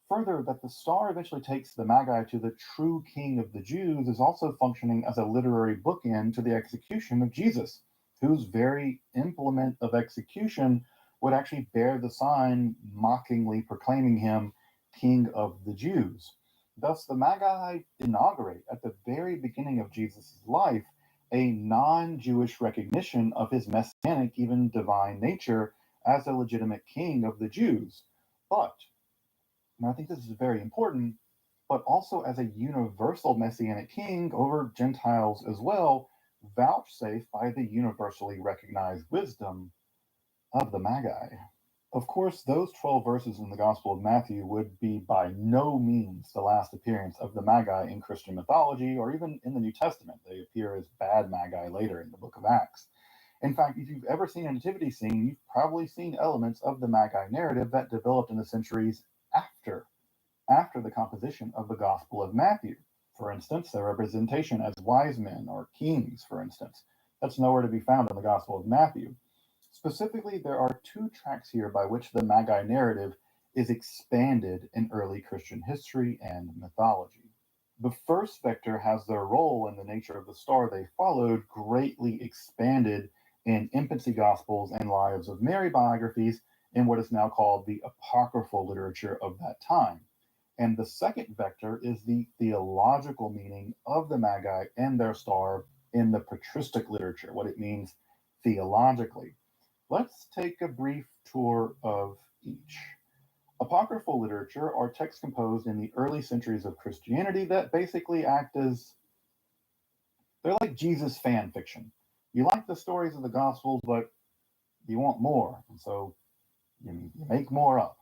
Further, that the star eventually takes the Magi to the true king of the Jews is also functioning as a literary bookend to the execution of Jesus, whose very implement of execution would actually bear the sign mockingly proclaiming him King of the Jews. Thus, the Magi inaugurate at the very beginning of Jesus' life a non Jewish recognition of his messianic, even divine nature as a legitimate king of the Jews. But, and I think this is very important, but also as a universal messianic king over Gentiles as well, vouchsafed by the universally recognized wisdom of the Magi. Of course, those 12 verses in the Gospel of Matthew would be by no means the last appearance of the Magi in Christian mythology or even in the New Testament. They appear as bad Magi later in the book of Acts. In fact, if you've ever seen a nativity scene, you've probably seen elements of the Magi narrative that developed in the centuries after, after the composition of the Gospel of Matthew. For instance, their representation as wise men or kings, for instance. That's nowhere to be found in the Gospel of Matthew. Specifically, there are two tracks here by which the Magi narrative is expanded in early Christian history and mythology. The first vector has their role in the nature of the star they followed greatly expanded in infancy gospels and lives of Mary biographies in what is now called the apocryphal literature of that time. And the second vector is the theological meaning of the Magi and their star in the patristic literature, what it means theologically. Let's take a brief tour of each. Apocryphal literature are texts composed in the early centuries of Christianity that basically act as they're like Jesus fan fiction. You like the stories of the Gospels, but you want more, and so you make more up.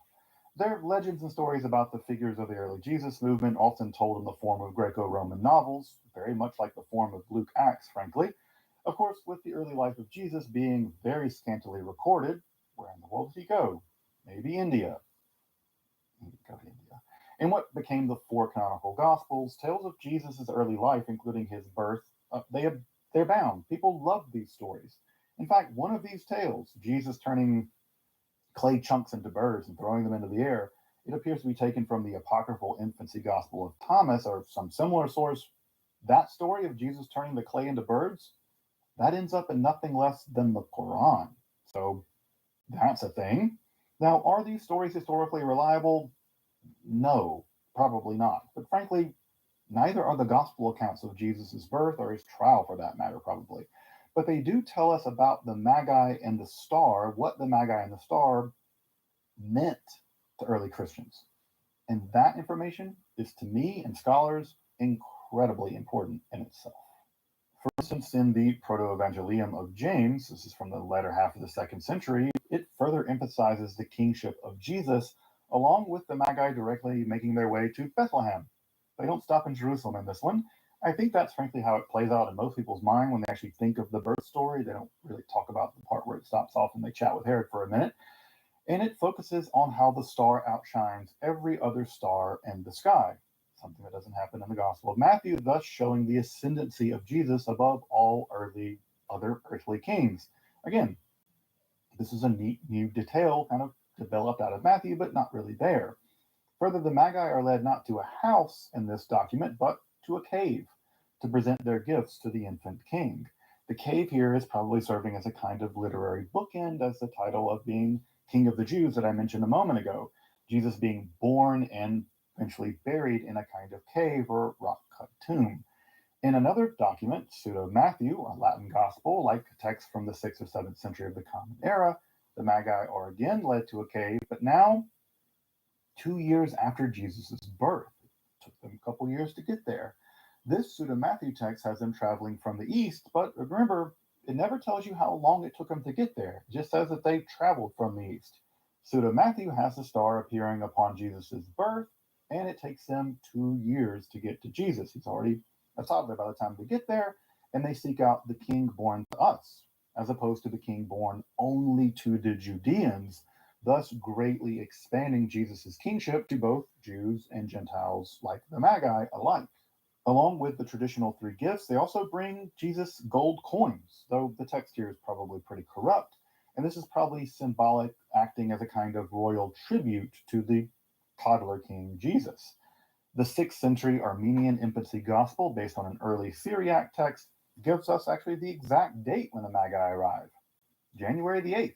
They're legends and stories about the figures of the early Jesus movement, often told in the form of Greco Roman novels, very much like the form of Luke Acts, frankly. Of course, with the early life of Jesus being very scantily recorded, where in the world did he go? Maybe India. Maybe go to India. In what became the four canonical Gospels, tales of Jesus' early life, including his birth, they're bound. People love these stories. In fact, one of these tales, Jesus turning clay chunks into birds and throwing them into the air, it appears to be taken from the apocryphal infancy gospel of Thomas or some similar source. That story of Jesus turning the clay into birds, that ends up in nothing less than the Quran. So that's a thing. Now, are these stories historically reliable? No, probably not. But frankly, neither are the gospel accounts of Jesus' birth or his trial, for that matter, probably. But they do tell us about the Magi and the star, what the Magi and the star meant to early Christians. And that information is, to me and scholars, incredibly important in itself. For instance, in the Proto-Evangelium of James, this is from the latter half of the second century, it further emphasizes the kingship of Jesus, along with the Magi directly making their way to Bethlehem. They don't stop in Jerusalem in this one. I think that's frankly how it plays out in most people's mind when they actually think of the birth story. They don't really talk about the part where it stops off and they chat with Herod for a minute. And it focuses on how the star outshines every other star in the sky, something that doesn't happen in the Gospel of Matthew, thus showing the ascendancy of Jesus above all other earthly kings. Again, this is a neat new detail kind of developed out of Matthew, but not really there. Further, the Magi are led not to a house in this document, but to a cave to present their gifts to the infant king. The cave here is probably serving as a kind of literary bookend as the title of being King of the Jews that I mentioned a moment ago. Jesus being born and eventually buried in a kind of cave or rock cut tomb. In another document, Pseudo Matthew, a Latin gospel, like a text from the 6th or 7th century of the Common Era, the Magi are again led to a cave, but now 2 years after Jesus' birth. It took them a couple years to get there. This Pseudo Matthew text has them traveling from the east, but remember, it never tells you how long it took them to get there. It just says that they traveled from the east. Pseudo Matthew has the star appearing upon Jesus' birth, and it takes them 2 years to get to Jesus. He's already a toddler by the time they get there, and they seek out the king born to us, as opposed to the king born only to the Judeans, thus greatly expanding Jesus' kingship to both Jews and Gentiles like the Magi alike. Along with the traditional three gifts, they also bring Jesus gold coins, though the text here is probably pretty corrupt, and this is probably symbolic, acting as a kind of royal tribute to the toddler king Jesus. The 6th century Armenian infancy gospel, based on an early Syriac text, gives us actually the exact date when the Magi arrive, January the 8th.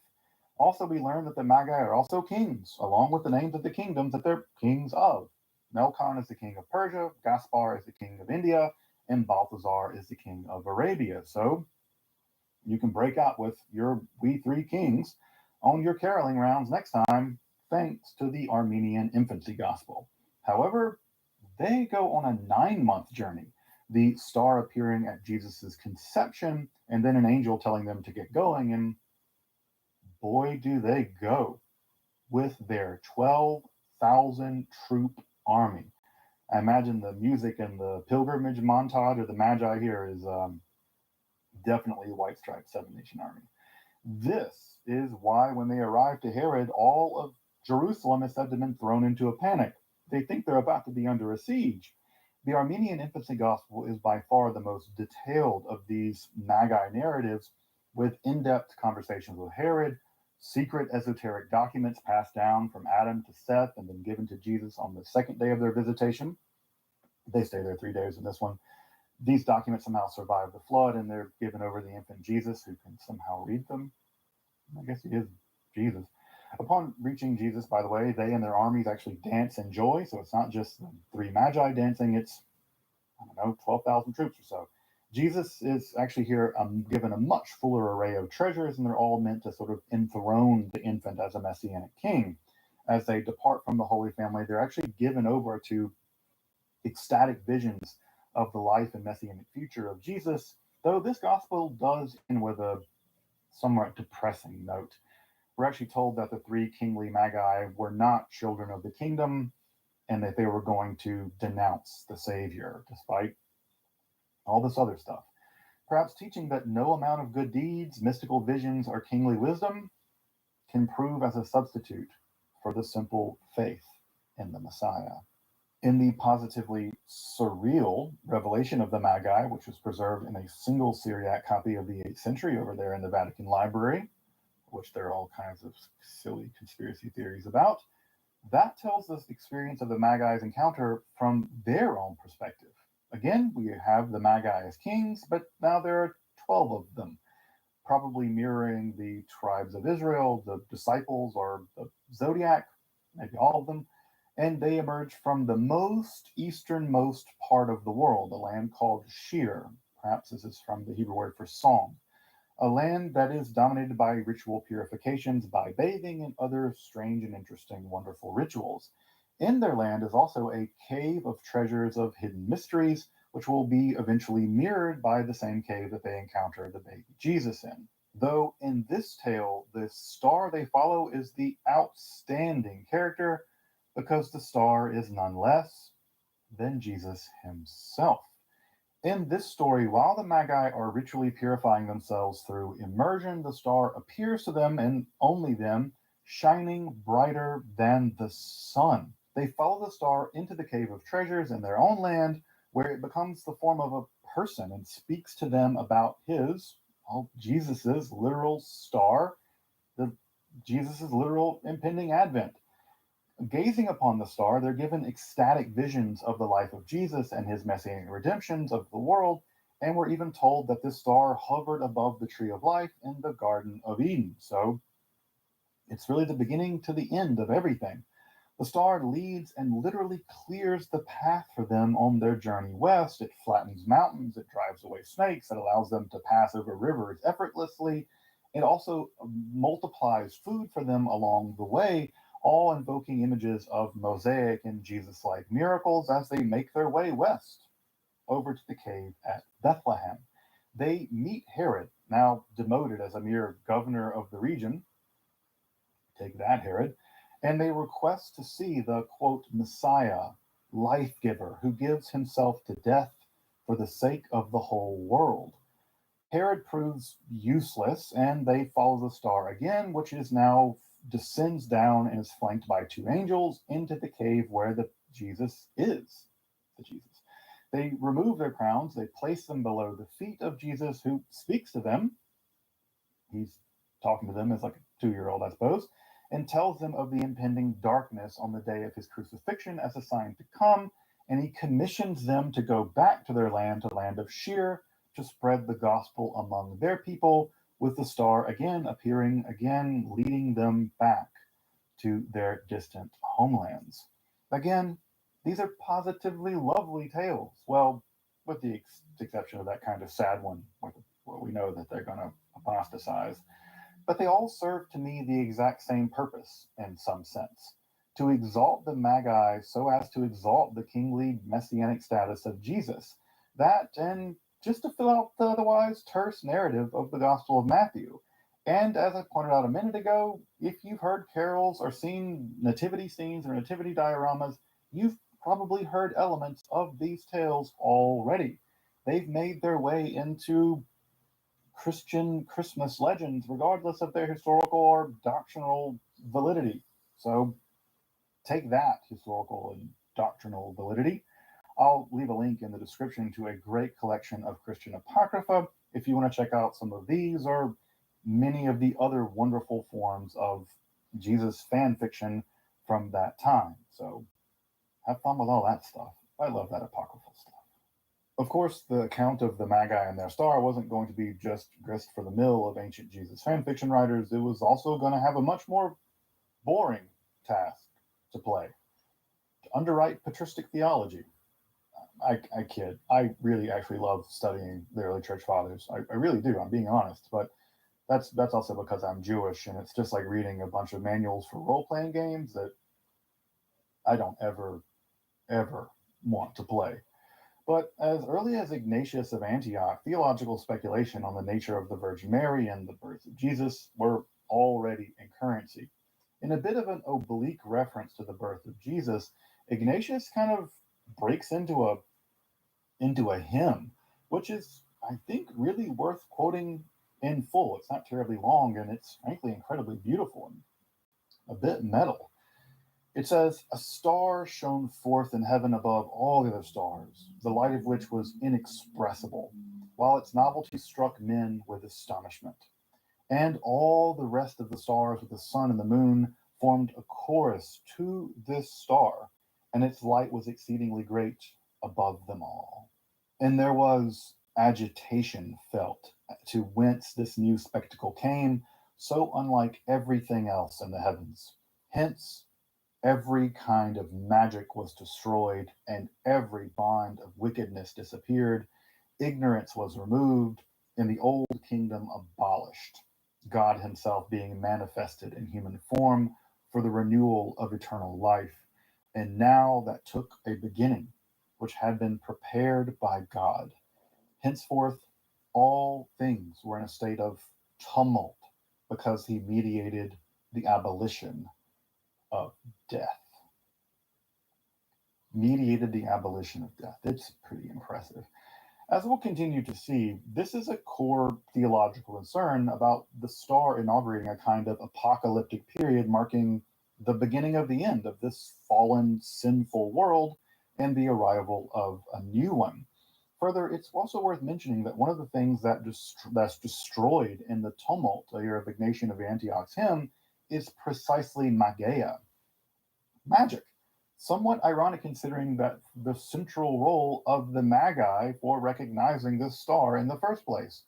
Also, we learn that the Magi are also kings, along with the names of the kingdoms that they're kings of. Melkon is the king of Persia, Gaspar is the king of India, and Balthazar is the king of Arabia. So you can break out with your We Three Kings on your caroling rounds next time, thanks to the Armenian infancy gospel. However, they go on a 9-month journey, the star appearing at Jesus' conception, and then an angel telling them to get going, and boy, do they go with their 12,000 troop army. I imagine the music and the pilgrimage montage of the Magi here is definitely a White Striped Seven Nation Army. This is why, when they arrive to Herod, all of Jerusalem is said to have been thrown into a panic. They think they're about to be under a siege. The Armenian infancy gospel is by far the most detailed of these Magi narratives, with in depth conversations with Herod, secret esoteric documents passed down from Adam to Seth and then given to Jesus on the second day of their visitation. They stay there 3 days in this one. These documents somehow survive the flood, and they're given over to the infant Jesus, who can somehow read them. I guess he is Jesus. Upon reaching Jesus, by the way, they and their armies actually dance in joy. So it's not just the three Magi dancing, it's, 12,000 troops or so. Jesus is actually here given a much fuller array of treasures, and they're all meant to sort of enthrone the infant as a messianic king. As they depart from the Holy Family, they're actually given over to ecstatic visions of the life and messianic future of Jesus, though this gospel does end with a somewhat depressing note. We're actually told that the three kingly magi were not children of the kingdom and that they were going to denounce the Savior despite all this other stuff. Perhaps teaching that no amount of good deeds, mystical visions, or kingly wisdom can prove as a substitute for the simple faith in the Messiah. In the positively surreal revelation of the Magi, which was preserved in a single Syriac copy of the 8th century over there in the Vatican Library, which there are all kinds of silly conspiracy theories about, that tells us the experience of the Magi's encounter from their own perspective. Again, we have the Magi as kings, but now there are 12 of them, probably mirroring the tribes of Israel, the disciples, or the zodiac, maybe all of them. And they emerge from the most easternmost part of the world, a land called Shir. Perhaps this is from the Hebrew word for song, a land that is dominated by ritual purifications, by bathing, and other strange and interesting, wonderful rituals. In their land is also a cave of treasures of hidden mysteries, which will be eventually mirrored by the same cave that they encounter the baby Jesus in. Though in this tale, the star they follow is the outstanding character because the star is none less than Jesus himself. In this story, while the Magi are ritually purifying themselves through immersion, the star appears to them and only them, shining brighter than the sun. They follow the star into the cave of treasures in their own land, where it becomes the form of a person and speaks to them about his, well, Jesus's literal star, the Jesus's literal impending advent. Gazing upon the star, they're given ecstatic visions of the life of Jesus and his messianic redemptions of the world, and we're even told that this star hovered above the tree of life in the Garden of Eden. So it's really the beginning to the end of everything. The star leads and literally clears the path for them on their journey west. It flattens mountains, it drives away snakes, it allows them to pass over rivers effortlessly. It also multiplies food for them along the way, all invoking images of Mosaic and Jesus like miracles as they make their way west over to the cave at Bethlehem. They meet Herod, now demoted as a mere governor of the region. Take that, Herod. And they request to see the, quote, Messiah, life giver, who gives himself to death for the sake of the whole world. Herod proves useless, and they follow the star again, which is now descends down and is flanked by two angels into the cave where the Jesus is. The Jesus. They remove their crowns, they place them below the feet of Jesus, who speaks to them. He's talking to them as like a 2-year-old, I suppose, and tells them of the impending darkness on the day of his crucifixion as a sign to come, and he commissions them to go back to their land, to the land of Shir, to spread the gospel among their people, with the star again appearing, again leading them back to their distant homelands. Again, these are positively lovely tales. Well, with the exception of that kind of sad one, where we know that they're going to apostatize. But they all serve to me the exact same purpose in some sense, to exalt the Magi so as to exalt the kingly messianic status of Jesus. That, and just to fill out the otherwise terse narrative of the Gospel of Matthew. And as I pointed out a minute ago, if you've heard carols or seen nativity scenes or nativity dioramas, you've probably heard elements of these tales already. They've made their way into Christian Christmas legends, regardless of their historical or doctrinal validity. So take that historical and doctrinal validity. I'll leave a link in the description to a great collection of Christian Apocrypha if you want to check out some of these or many of the other wonderful forms of Jesus fan fiction from that time. So have fun with all that stuff. I love that apocryphal stuff. Of course, the account of the Magi and their star wasn't going to be just grist for the mill of ancient Jesus fan fiction writers. It was also going to have a much more boring task to play, to underwrite patristic theology. I kid. I really actually love studying the early church fathers. I really do. I'm being honest. But That's also because I'm Jewish, and it's just like reading a bunch of manuals for role playing games that I don't ever want to play. But as early as Ignatius of Antioch, theological speculation on the nature of the Virgin Mary and the birth of Jesus were already in currency. In a bit of an oblique reference to the birth of Jesus, Ignatius kind of breaks into a hymn, which is, I think, really worth quoting in full. It's not terribly long, and it's frankly incredibly beautiful and a bit metal. It says, "A star shone forth in heaven above all the other stars, the light of which was inexpressible, while its novelty struck men with astonishment. And all the rest of the stars with the sun and the moon formed a chorus to this star, and its light was exceedingly great above them all." And there was agitation felt to whence this new spectacle came, so unlike everything else in the heavens. Hence, every kind of magic was destroyed, and every bond of wickedness disappeared. Ignorance was removed, and the old kingdom abolished, God Himself being manifested in human form for the renewal of eternal life. And now that took a beginning, which had been prepared by God. Henceforth, all things were in a state of tumult because He mediated the abolition of death. Mediated the abolition of death. It's pretty impressive. As we'll continue to see, this is a core theological concern about the star inaugurating a kind of apocalyptic period marking the beginning of the end of this fallen, sinful world and the arrival of a new one. Further, it's also worth mentioning that one of the things that's destroyed in the tumult here of Ignatian of Antioch's hymn is precisely magia, magic. Somewhat ironic considering that the central role of the Magi for recognizing this star in the first place,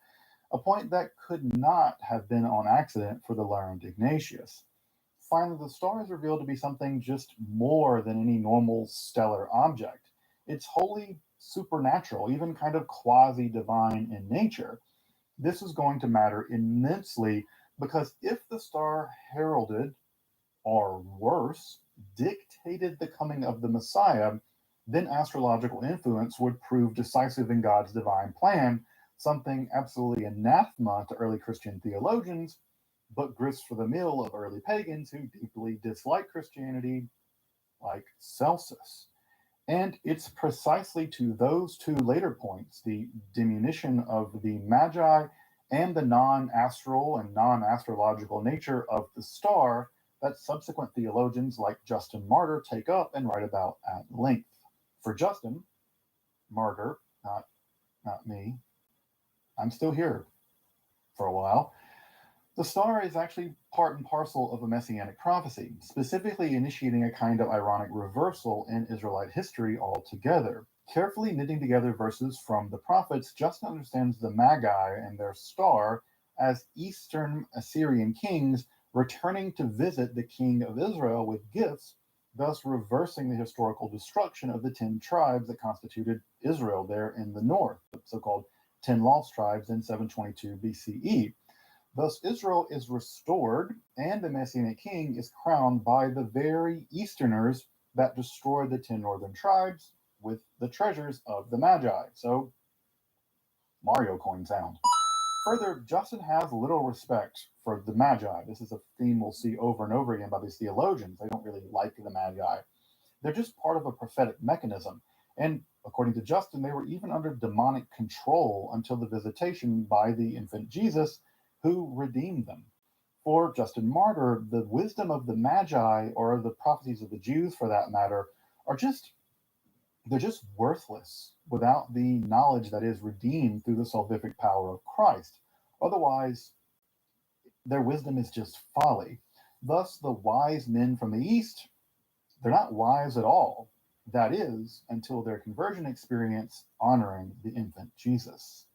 a point that could not have been on accident for the learned Ignatius. Finally, the star is revealed to be something just more than any normal stellar object. It's wholly supernatural, even kind of quasi divine in nature. This is going to matter immensely because if the star heralded, or worse, dictated the coming of the Messiah, then astrological influence would prove decisive in God's divine plan, something absolutely anathema to early Christian theologians, but grist for the mill of early pagans who deeply dislike Christianity, like Celsus. And it's precisely to those two later points, the diminution of the Magi and the non astral and non astrological nature of the star, that subsequent theologians like Justin Martyr take up and write about at length. For Justin Martyr, not me, I'm still here for a while. The star is actually part and parcel of a messianic prophecy, specifically initiating a kind of ironic reversal in Israelite history altogether. Carefully knitting together verses from the prophets, Justin understands the Magi and their star as Eastern Assyrian kings returning to visit the king of Israel with gifts, thus reversing the historical destruction of the 10 tribes that constituted Israel there in the north, the so-called 10 lost tribes in 722 BCE. Thus, Israel is restored, and the Messianic king is crowned by the very Easterners that destroyed the 10 northern tribes with the treasures of the Magi. So, Mario coin sound. Further, Justin has little respect for the Magi. This is a theme we'll see over and over again by these theologians. They don't really like the Magi. They're just part of a prophetic mechanism. And according to Justin, they were even under demonic control until the visitation by the infant Jesus, who redeemed them. For Justin Martyr, the wisdom of the Magi, or the prophecies of the Jews for that matter, they're just worthless without the knowledge that is redeemed through the salvific power of Christ. Otherwise, their wisdom is just folly. Thus, the wise men from the East, they're not wise at all. That is, until their conversion experience honoring the infant Jesus.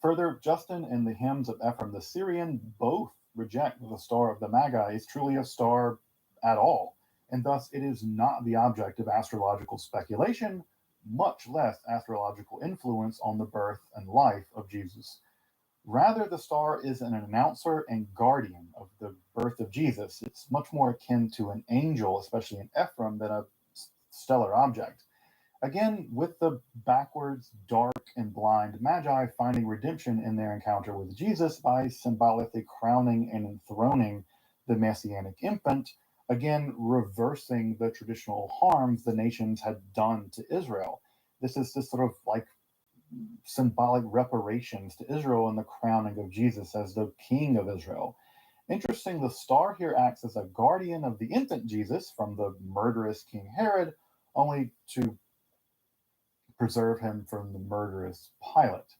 Further, Justin and the hymns of Ephraim the Syrian both reject the star of the Magi is truly a star at all, and thus it is not the object of astrological speculation, much less astrological influence on the birth and life of Jesus. Rather, the star is an announcer and guardian of the birth of Jesus. It's much more akin to an angel, especially in Ephraim, than a stellar object. Again, with the backwards, dark, and blind Magi finding redemption in their encounter with Jesus by symbolically crowning and enthroning the messianic infant, again, reversing the traditional harms the nations had done to Israel. This is just sort of like symbolic reparations to Israel and the crowning of Jesus as the King of Israel. Interesting, the star here acts as a guardian of the infant Jesus from the murderous King Herod, only to preserve him from the murderous Pilate.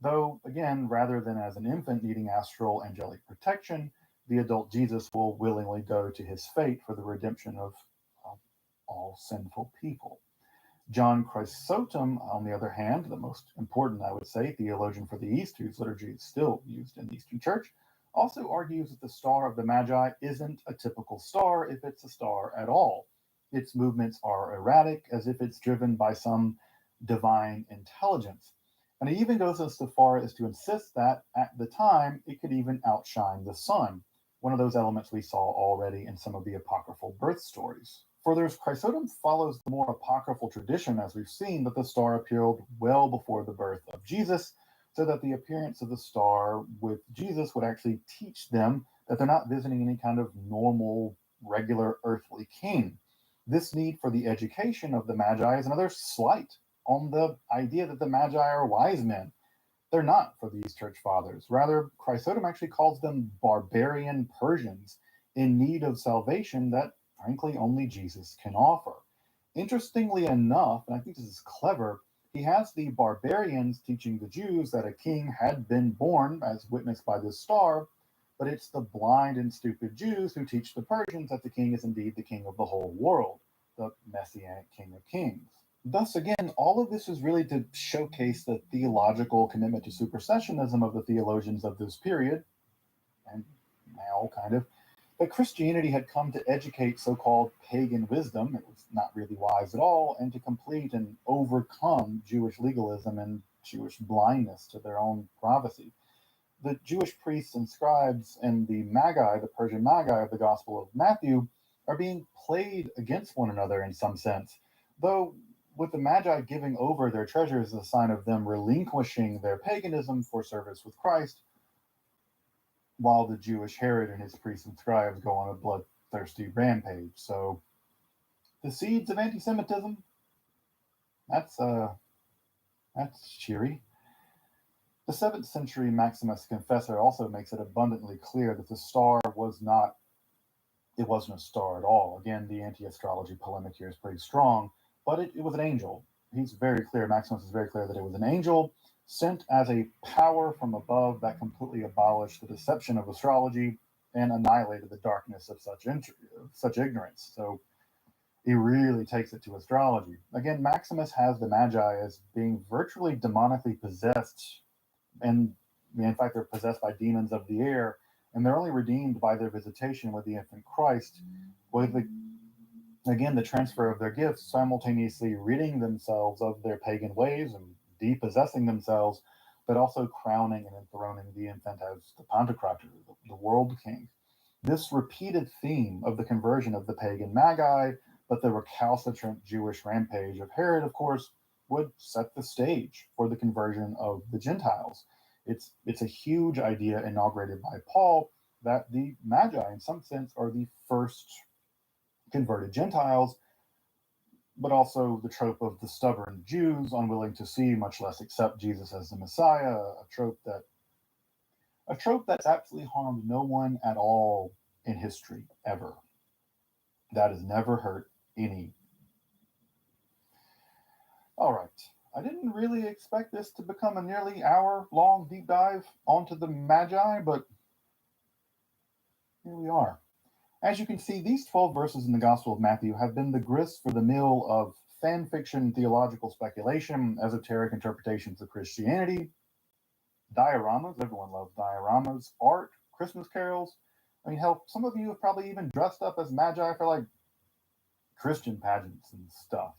Though, again, rather than as an infant needing astral angelic protection, the adult Jesus will willingly go to his fate for the redemption of all sinful people. John Chrysostom, on the other hand, the most important, I would say, theologian for the East, whose liturgy is still used in the Eastern Church, also argues that the star of the Magi isn't a typical star if it's a star at all. Its movements are erratic, as if it's driven by some divine intelligence. And he even goes so far as to insist that at the time it could even outshine the sun, one of those elements we saw already in some of the apocryphal birth stories. Further, Chrysostom follows the more apocryphal tradition, as we've seen, that the star appeared well before the birth of Jesus, so that the appearance of the star with Jesus would actually teach them that they're not visiting any kind of normal, regular earthly king. This need for the education of the Magi is another slight on the idea that the Magi are wise men. They're not for these church fathers. Rather, Chrysostom actually calls them barbarian Persians in need of salvation that, frankly, only Jesus can offer. Interestingly enough, and I think this is clever, he has the barbarians teaching the Jews that a king had been born, as witnessed by this star, but it's the blind and stupid Jews who teach the Persians that the king is indeed the king of the whole world, the messianic king of kings. Thus, again, all of this is really to showcase the theological commitment to supersessionism of the theologians of this period, and now kind of, that Christianity had come to educate so-called pagan wisdom, it was not really wise at all, and to complete and overcome Jewish legalism and Jewish blindness to their own prophecy. The Jewish priests and scribes and the Magi, the Persian Magi of the Gospel of Matthew, are being played against one another in some sense, though with the Magi giving over their treasures as a sign of them relinquishing their paganism for service with Christ, while the Jewish Herod and his priests and scribes go on a bloodthirsty rampage. So the seeds of anti-Semitism, that's cheery. The 7th century Maximus Confessor also makes it abundantly clear that the star wasn't a star at all. Again, the anti-astrology polemic here is pretty strong, but it was an angel. He's very clear, Maximus is very clear that it was an angel sent as a power from above that completely abolished the deception of astrology and annihilated the darkness of such ignorance. So he really takes it to astrology. Again, Maximus has the Magi as being virtually demonically possessed, and in fact, they're possessed by demons of the air, and they're only redeemed by their visitation with the infant Christ, with the transfer of their gifts, simultaneously ridding themselves of their pagan ways and depossessing themselves, but also crowning and enthroning the infant as the Pantocrator, the world king. This repeated theme of the conversion of the pagan Magi, but the recalcitrant Jewish rampage of Herod, of course, would set the stage for the conversion of the Gentiles. It's a huge idea inaugurated by Paul that the Magi, in some sense, are the first converted Gentiles, but also the trope of the stubborn Jews unwilling to see, much less accept Jesus as the Messiah, a trope that's absolutely harmed no one at all in history ever. That has never hurt any. All right. I didn't really expect this to become a nearly hour-long deep dive onto the Magi, but here we are. As you can see, these 12 verses in the Gospel of Matthew have been the grist for the mill of fan fiction, theological speculation, esoteric interpretations of Christianity, dioramas, everyone loves dioramas, art, Christmas carols. I mean, hell, some of you have probably even dressed up as Magi for like Christian pageants and stuff.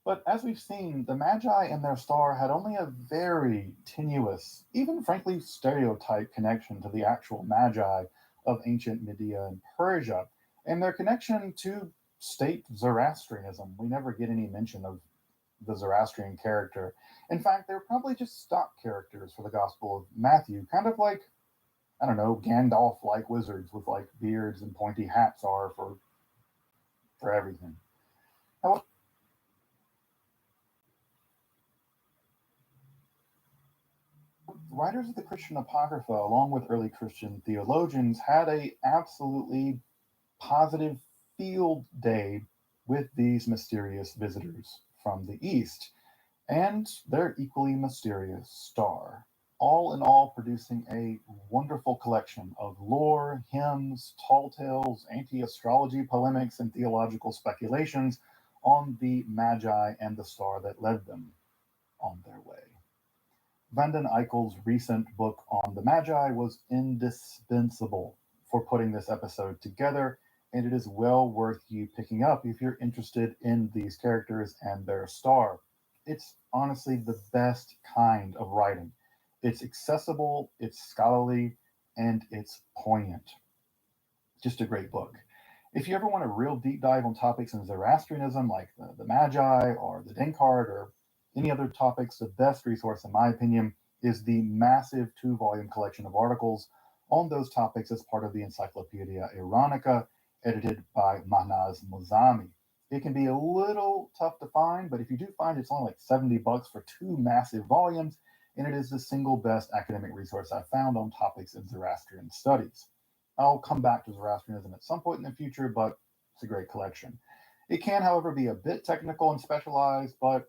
But as we've seen, the Magi and their star had only a very tenuous, even frankly stereotype connection to the actual Magi of ancient Media and Persia, and their connection to state Zoroastrianism. We never get any mention of the Zoroastrian character. In fact, they're probably just stock characters for the Gospel of Matthew, kind of like, I don't know, Gandalf like wizards with like beards and pointy hats are for everything. Now, writers of the Christian Apocrypha, along with early Christian theologians, had a absolutely positive field day with these mysterious visitors from the East and their equally mysterious star. All in all, producing a wonderful collection of lore, hymns, tall tales, anti astrology polemics, and theological speculations on the Magi and the star that led them on their way. Vanden Eichel's recent book on the Magi was indispensable for putting this episode together, and it is well worth you picking up if you're interested in these characters and their star. It's honestly the best kind of writing. It's accessible, it's scholarly, and it's poignant. Just a great book. If you ever want a real deep dive on topics in Zoroastrianism, like the Magi or the Denkard or any other topics, the best resource, in my opinion, is the massive 2-volume collection of articles on those topics as part of the Encyclopedia Iranica, edited by Mahnaz Mozami. It can be a little tough to find, but if you do find it, it's only like $70 for 2 massive volumes, and it is the single best academic resource I've found on topics in Zoroastrian studies. I'll come back to Zoroastrianism at some point in the future, but it's a great collection. It can, however, be a bit technical and specialized, but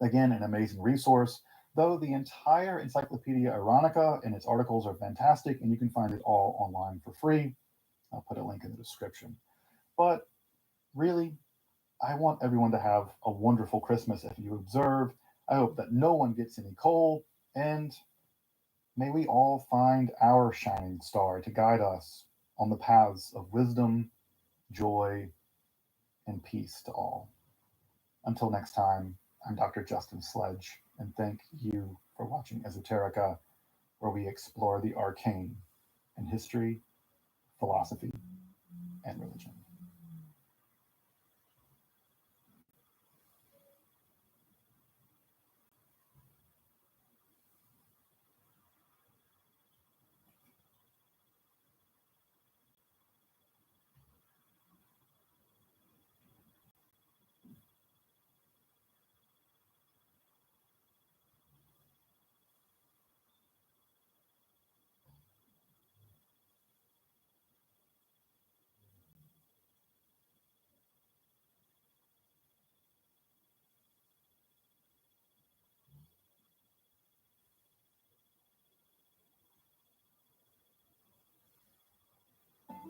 again, an amazing resource. Though the entire Encyclopedia Iranica and its articles are fantastic, and you can find it all online for free. I'll put a link in the description. But really, I want everyone to have a wonderful Christmas if you observe. I hope that no one gets any cold, and may we all find our shining star to guide us on the paths of wisdom, joy, and peace to all. Until next time, I'm Dr. Justin Sledge, and thank you for watching Esoterica, where we explore the arcane in history, philosophy, and religion.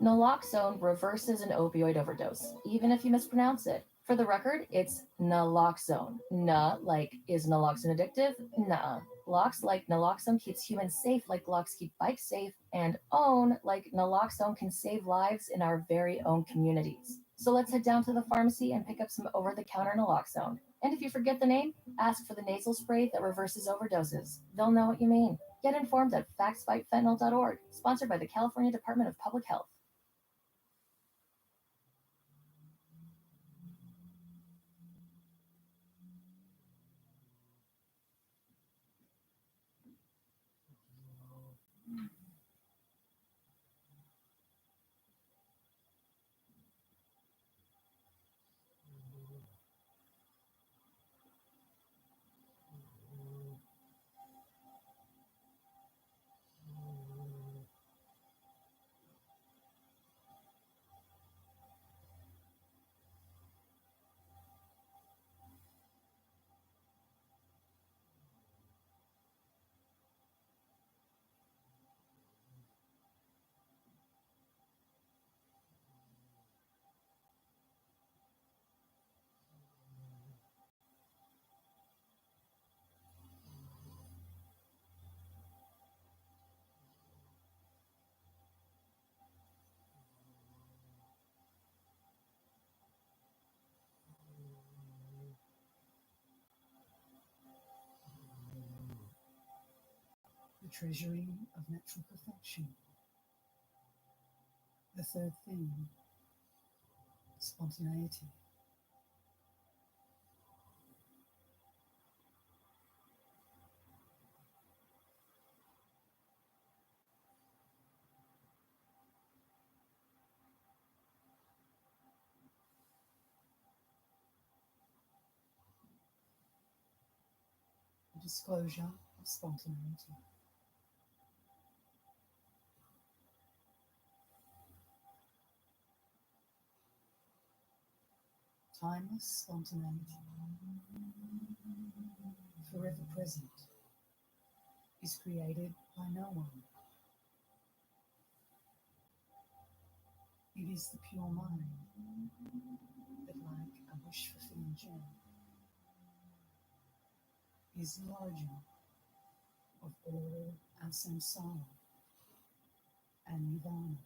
Naloxone reverses an opioid overdose, even if you mispronounce it. For the record, it's naloxone. Na, like, is naloxone addictive? Nuh-uh. Lox, like naloxone keeps humans safe, like locks keep bikes safe. And own, like naloxone can save lives in our very own communities. So let's head down to the pharmacy and pick up some over-the-counter naloxone. And if you forget the name, ask for the nasal spray that reverses overdoses. They'll know what you mean. Get informed at factsfightfentanyl.org, sponsored by the California Department of Public Health. treasury of natural perfection. The third theme, spontaneity. The disclosure of spontaneity. Timeless spontaneity, forever present, is created by no one. It is the pure mind that, like a wish-fulfilling gem, is the origin of all our samsara and nirvana.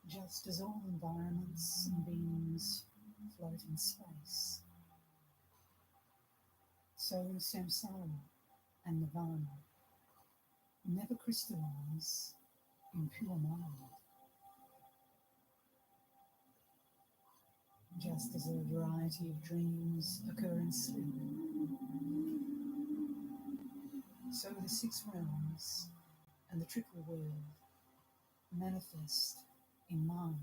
Just as all environments and beings float in space, so samsara and nirvana never crystallize in pure mind. Just as a variety of dreams occur in sleep, so the six realms and the triple world manifest in mind.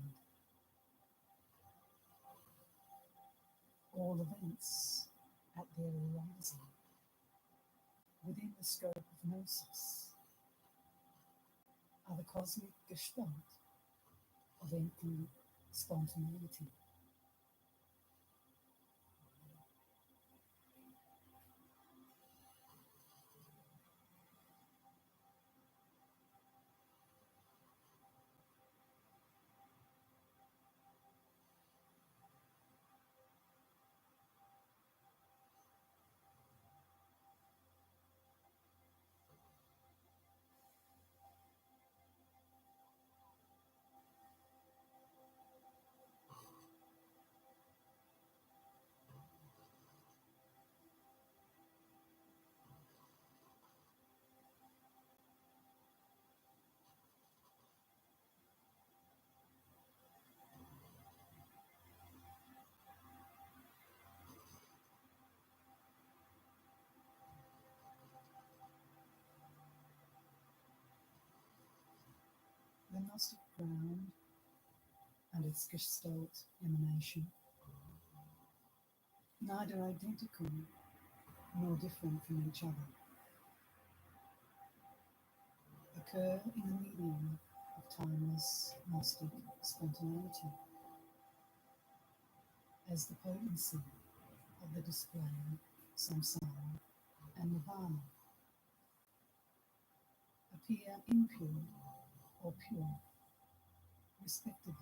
All events at their arising within the scope of gnosis are the cosmic gestalt of empty spontaneity. The Gnostic ground and its gestalt emanation, neither identical nor different from each other, occur in the medium of timeless Gnostic spontaneity as the potency of the display samsara and nirvana appear impure or pure, respectively.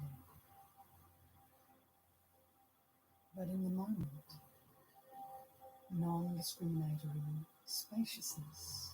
But in the moment, non-discriminatory spaciousness,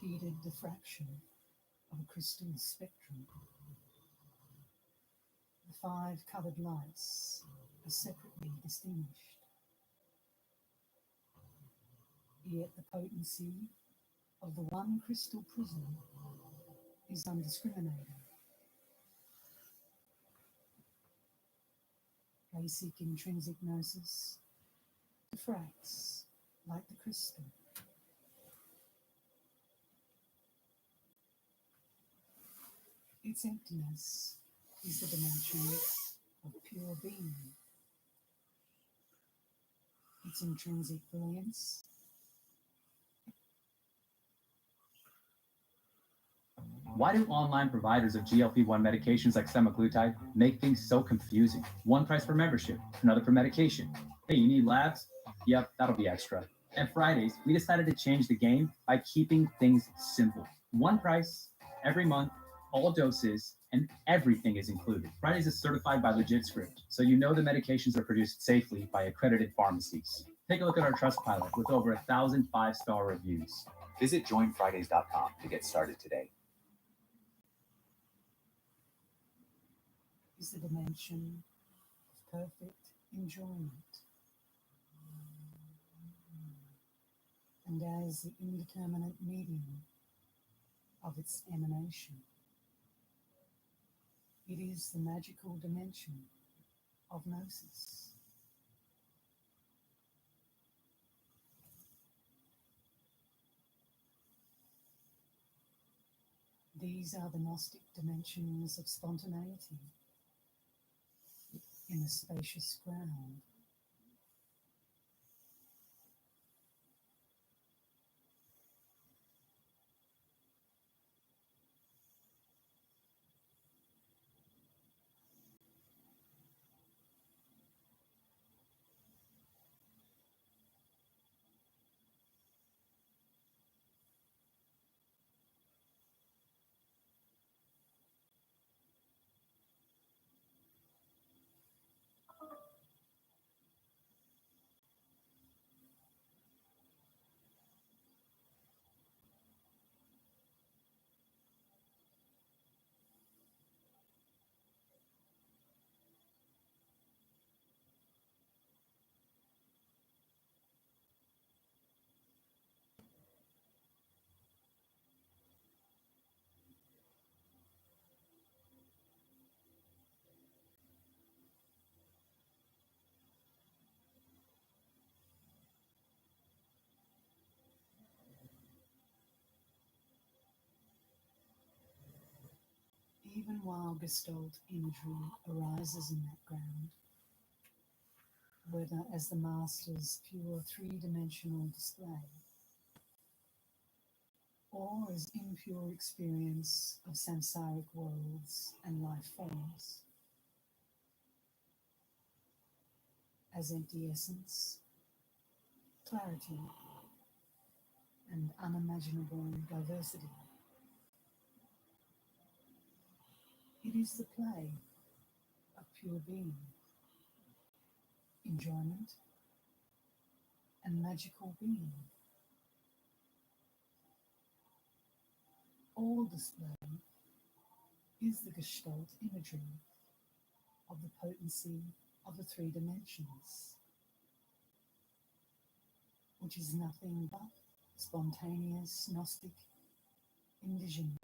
repeated diffraction of a crystal spectrum. The 5 coloured lights are separately distinguished, yet the potency of the one crystal prism is undiscriminating. Basic intrinsic gnosis diffracts like the crystal. Its emptiness is the dimension of pure being. Its intrinsic brilliance Why do online providers of GLP-1 medications like semaglutide make things so confusing? One price for membership, another for medication. Hey, you need labs? Yep, that'll be extra. And Fridays, we decided to change the game by keeping things simple. One price, every month, all doses, and everything is included. Fridays is certified by Legit Script, so you know the medications are produced safely by accredited pharmacies. Take a look at our Trustpilot with over 1,000 5-star reviews. Visit joinfridays.com to get started today. is the dimension of perfect enjoyment. And as the indeterminate medium of its emanation, it is the magical dimension of gnosis. These are the Gnostic dimensions of spontaneity in the spacious ground. Even while Gestalt imagery arises in that ground, whether as the Master's pure three-dimensional display or as impure experience of samsaric worlds and life forms, as empty essence, clarity, and unimaginable diversity. It is the play of pure being, enjoyment, and magical being. All display is the Gestalt imagery of the potency of the three dimensions, which is nothing but spontaneous Gnostic envisionment.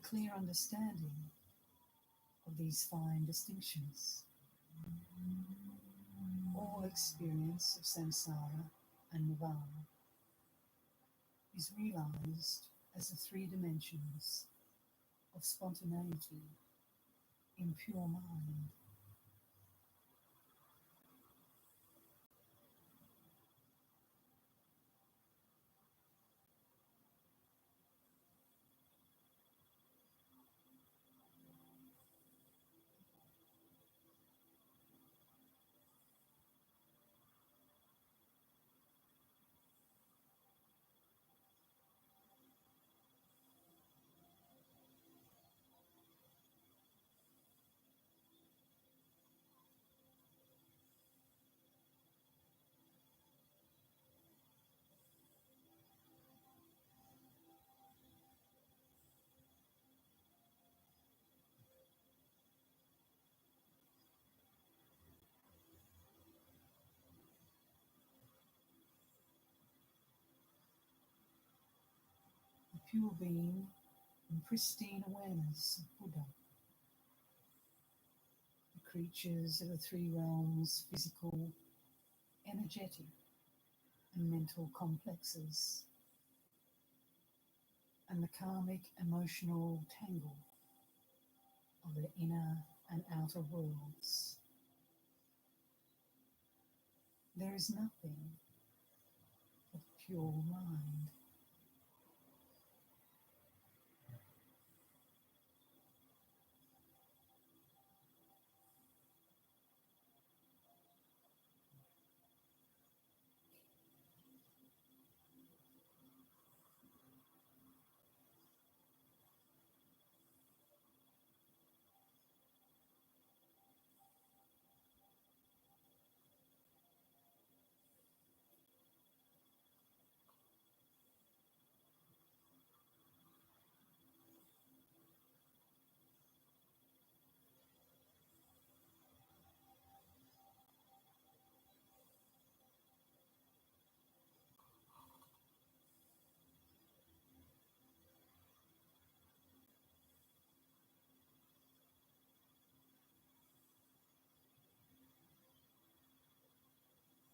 clear understanding of these fine distinctions, all experience of samsara and nirvana is realized as the three dimensions of spontaneity in pure mind. The pure being and pristine awareness of Buddha. The creatures of the three realms, physical, energetic, and mental complexes, and the karmic emotional tangle of the inner and outer worlds. There is nothing but pure mind.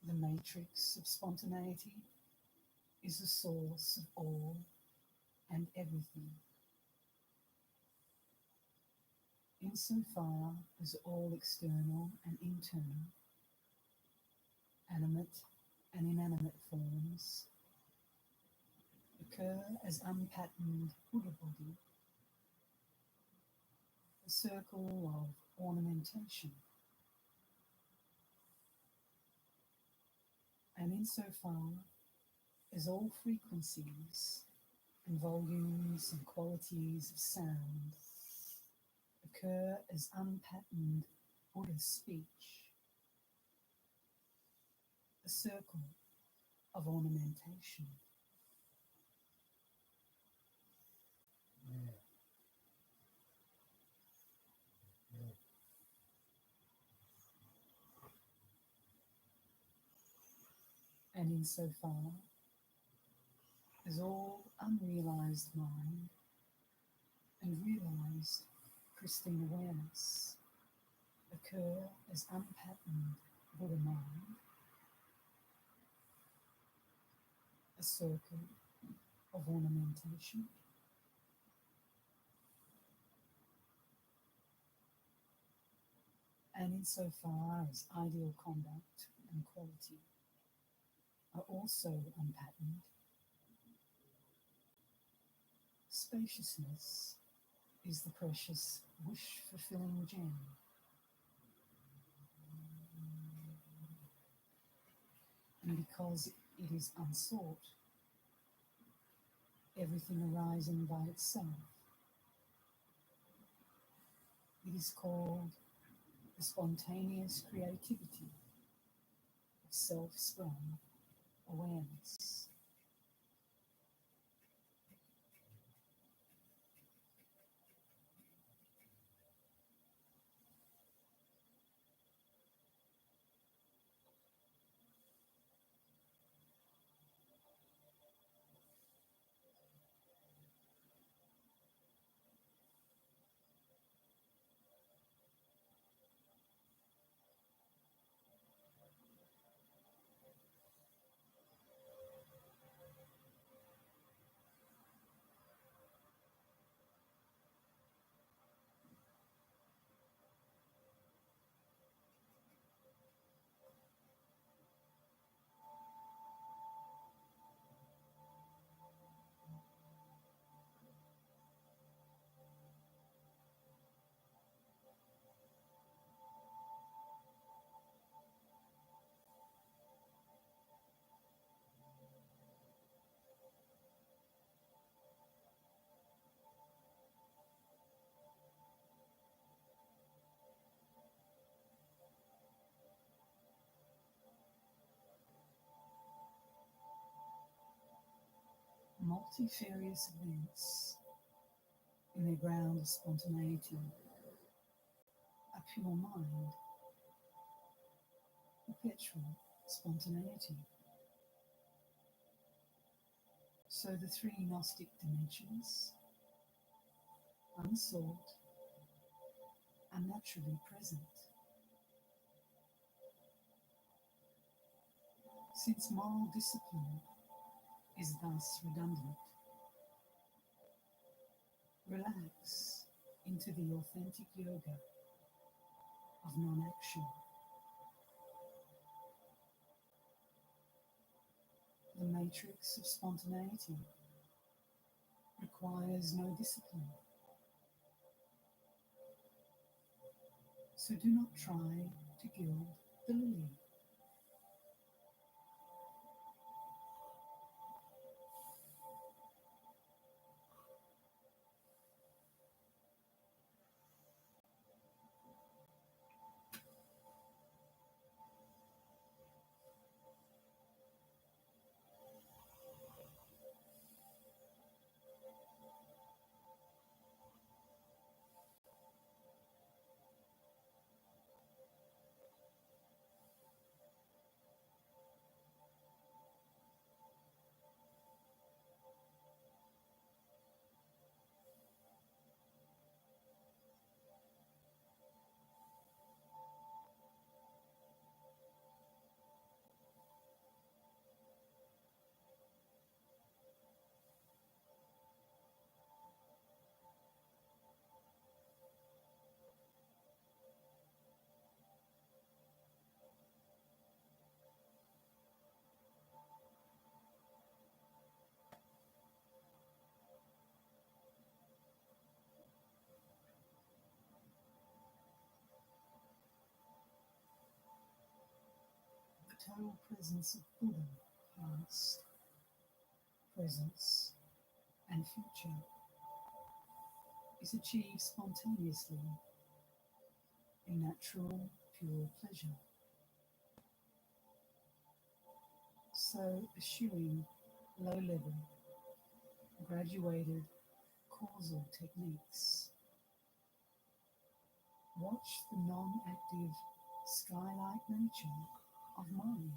The matrix of spontaneity is the source of all and everything. Insofar as all external and internal, animate and inanimate forms occur as unpatterned Buddha body, a circle of ornamentation. And insofar as all frequencies and volumes and qualities of sound occur as unpatterned Buddha speech, a circle of ornamentation. And insofar as all unrealized mind and realized pristine awareness occur as unpatterned Buddha mind, a circle of ornamentation. And insofar as ideal conduct and quality are also unpatterned, spaciousness is the precious wish-fulfilling gem. And because it is unsought, everything arising by itself, it is called the spontaneous creativity of self-sprung awareness. multifarious events in their ground of spontaneity, a pure mind, perpetual spontaneity. So the three Gnostic dimensions, unsought, are naturally present. Since moral discipline is thus redundant, relax into the authentic yoga of non-action. The matrix of spontaneity requires no discipline. So do not try to gild the lily. The total presence of Buddha, past, presence, and future, is achieved spontaneously in natural, pure pleasure. So, eschewing low-level, graduated causal techniques, watch the non-active sky-like nature of mind.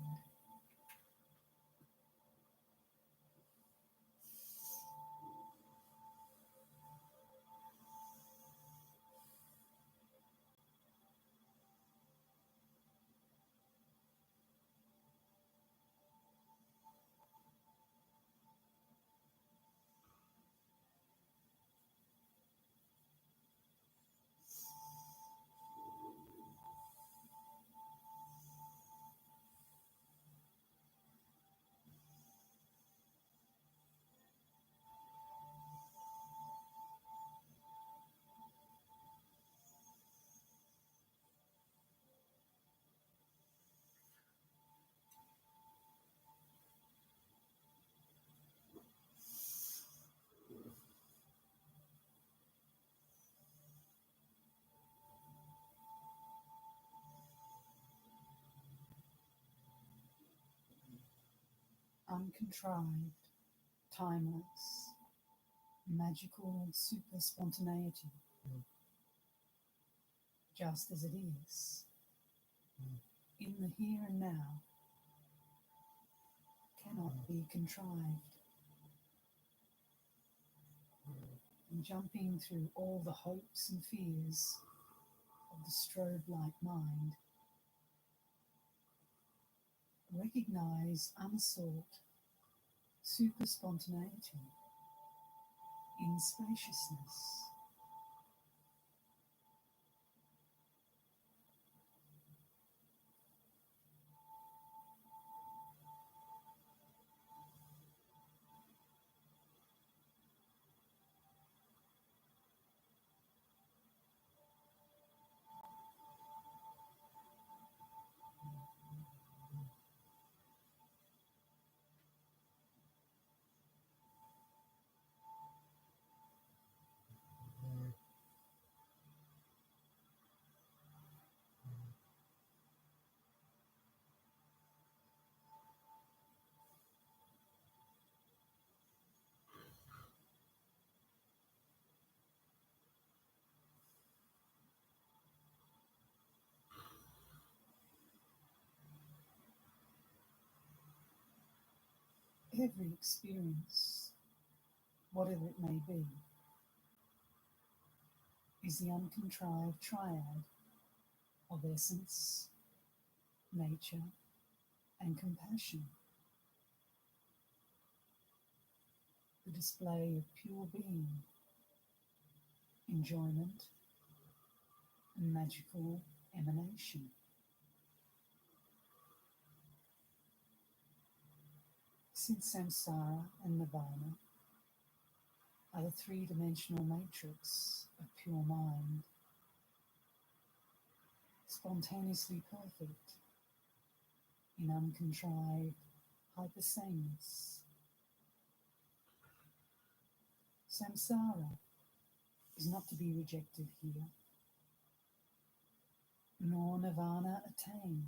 Uncontrived, timeless, magical super spontaneity, just as it is, in the here and now, cannot be contrived. And jumping through all the hopes and fears of the strobe-like mind, recognize unsought super spontaneity in spaciousness. every experience, whatever it may be, is the uncontrived triad of essence, nature, and compassion. The display of pure being, enjoyment, and magical emanation. Since samsara and nirvana are the three-dimensional matrix of pure mind, spontaneously perfect in uncontrived hypersameness, samsara is not to be rejected here, nor nirvana attained.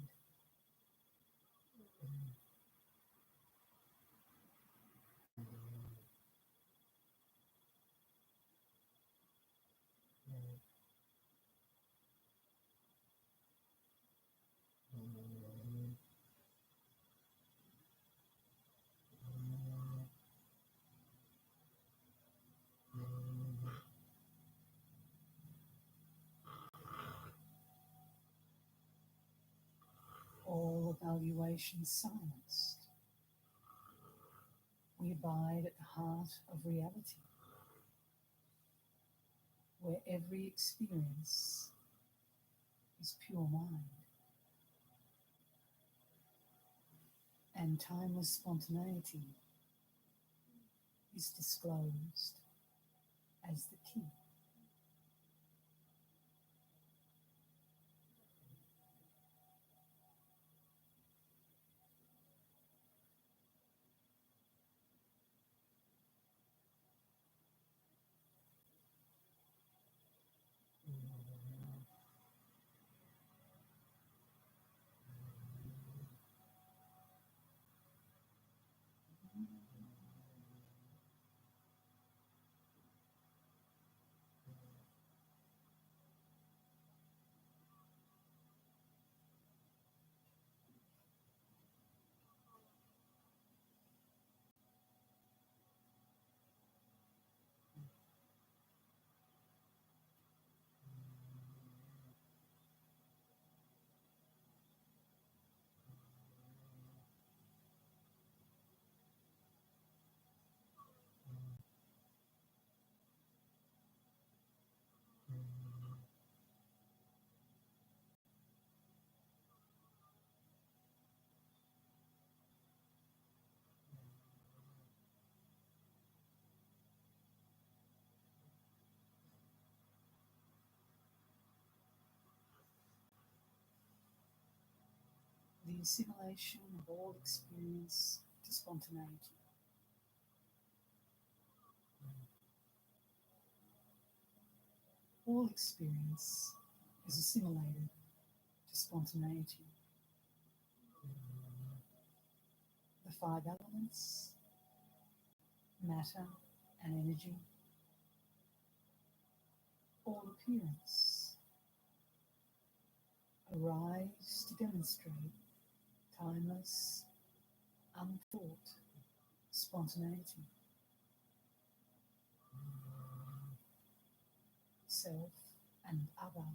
All evaluations silenced, we abide at the heart of reality, where every experience is pure mind, and timeless spontaneity is disclosed as the key. The assimilation of all experience to spontaneity. All experience is assimilated to spontaneity. The five elements, matter and energy, all appearance, arise to demonstrate timeless, unthought spontaneity. Self and other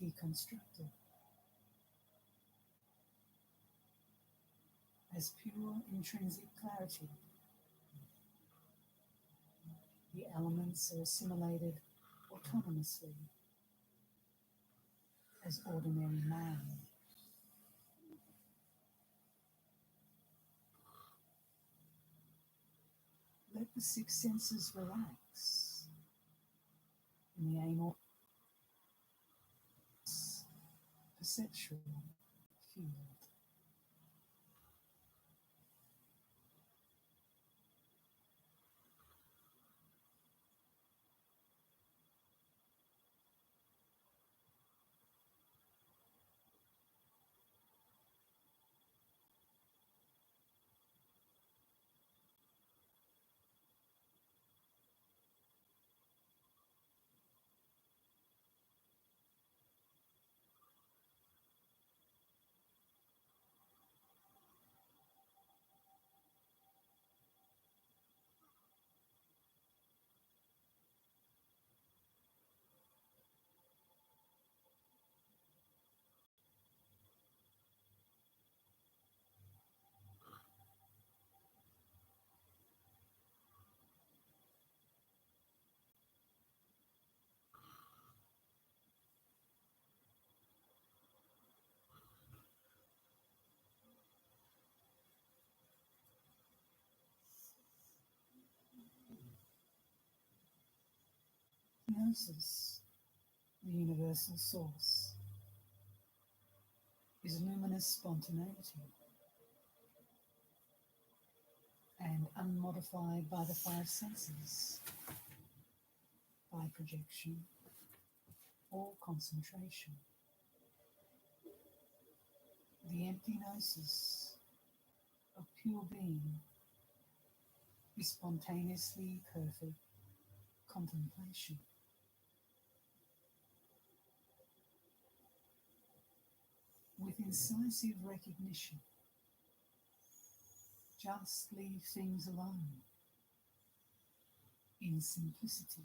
deconstructed as pure intrinsic clarity. The elements are assimilated autonomously as ordinary man. Let the six senses relax in the anal perceptual field. Gnosis, the universal source, is luminous spontaneity and unmodified by the five senses, by projection or concentration. The empty gnosis of pure being is spontaneously perfect contemplation. With incisive recognition, just leave things alone in simplicity.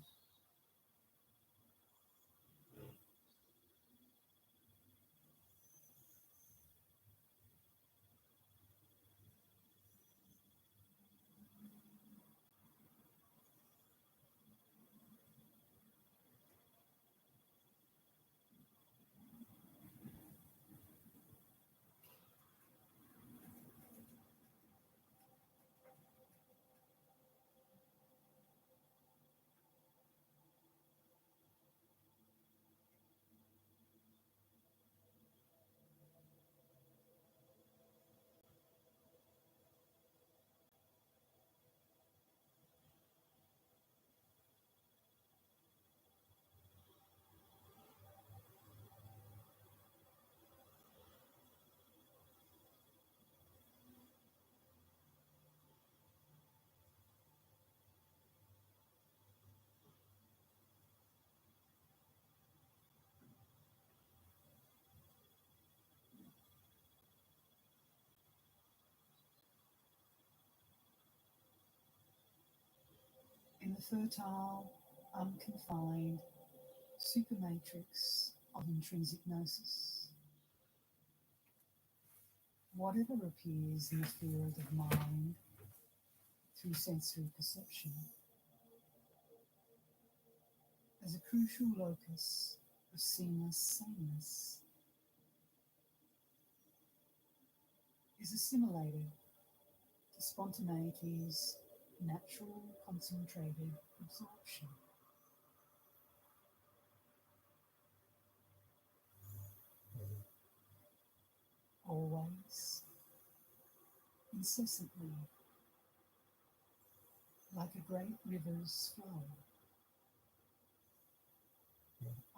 In the fertile, unconfined supermatrix of intrinsic gnosis, whatever appears in the field of mind through sensory perception as a crucial locus of seamless sameness is assimilated to spontaneity's natural concentrated absorption. Always, incessantly, like a great river's flow,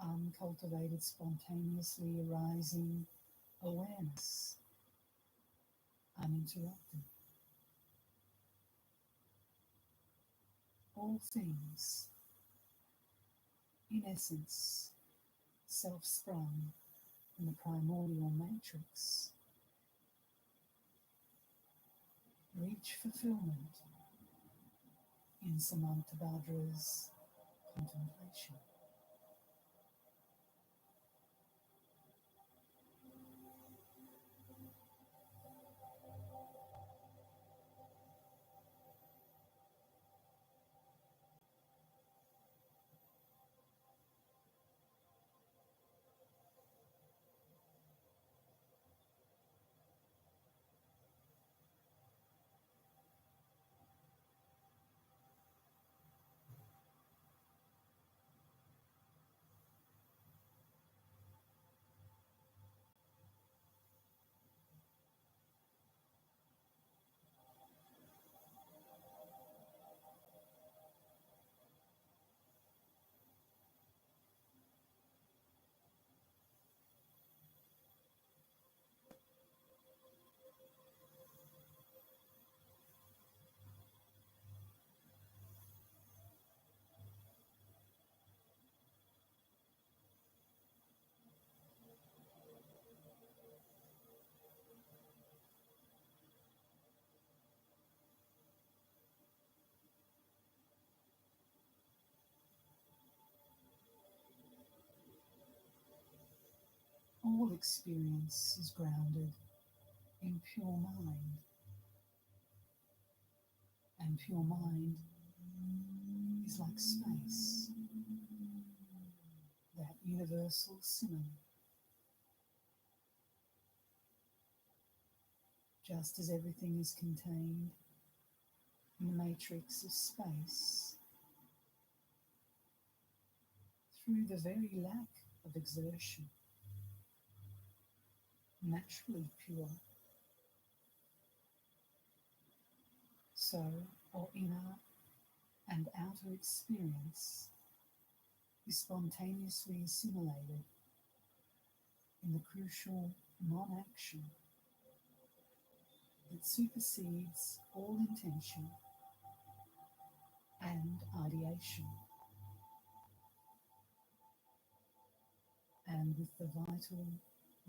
uncultivated, spontaneously arising awareness, uninterrupted. All things, in essence, self-sprung from the primordial matrix, reach fulfillment in Samantabhadra's contemplation. All experience is grounded in pure mind, and pure mind is like space, that universal simile. Just as everything is contained in the matrix of space, through the very lack of exertion, naturally pure. So, our inner and outer experience is spontaneously assimilated in the crucial non-action that supersedes all intention and ideation, and with the vital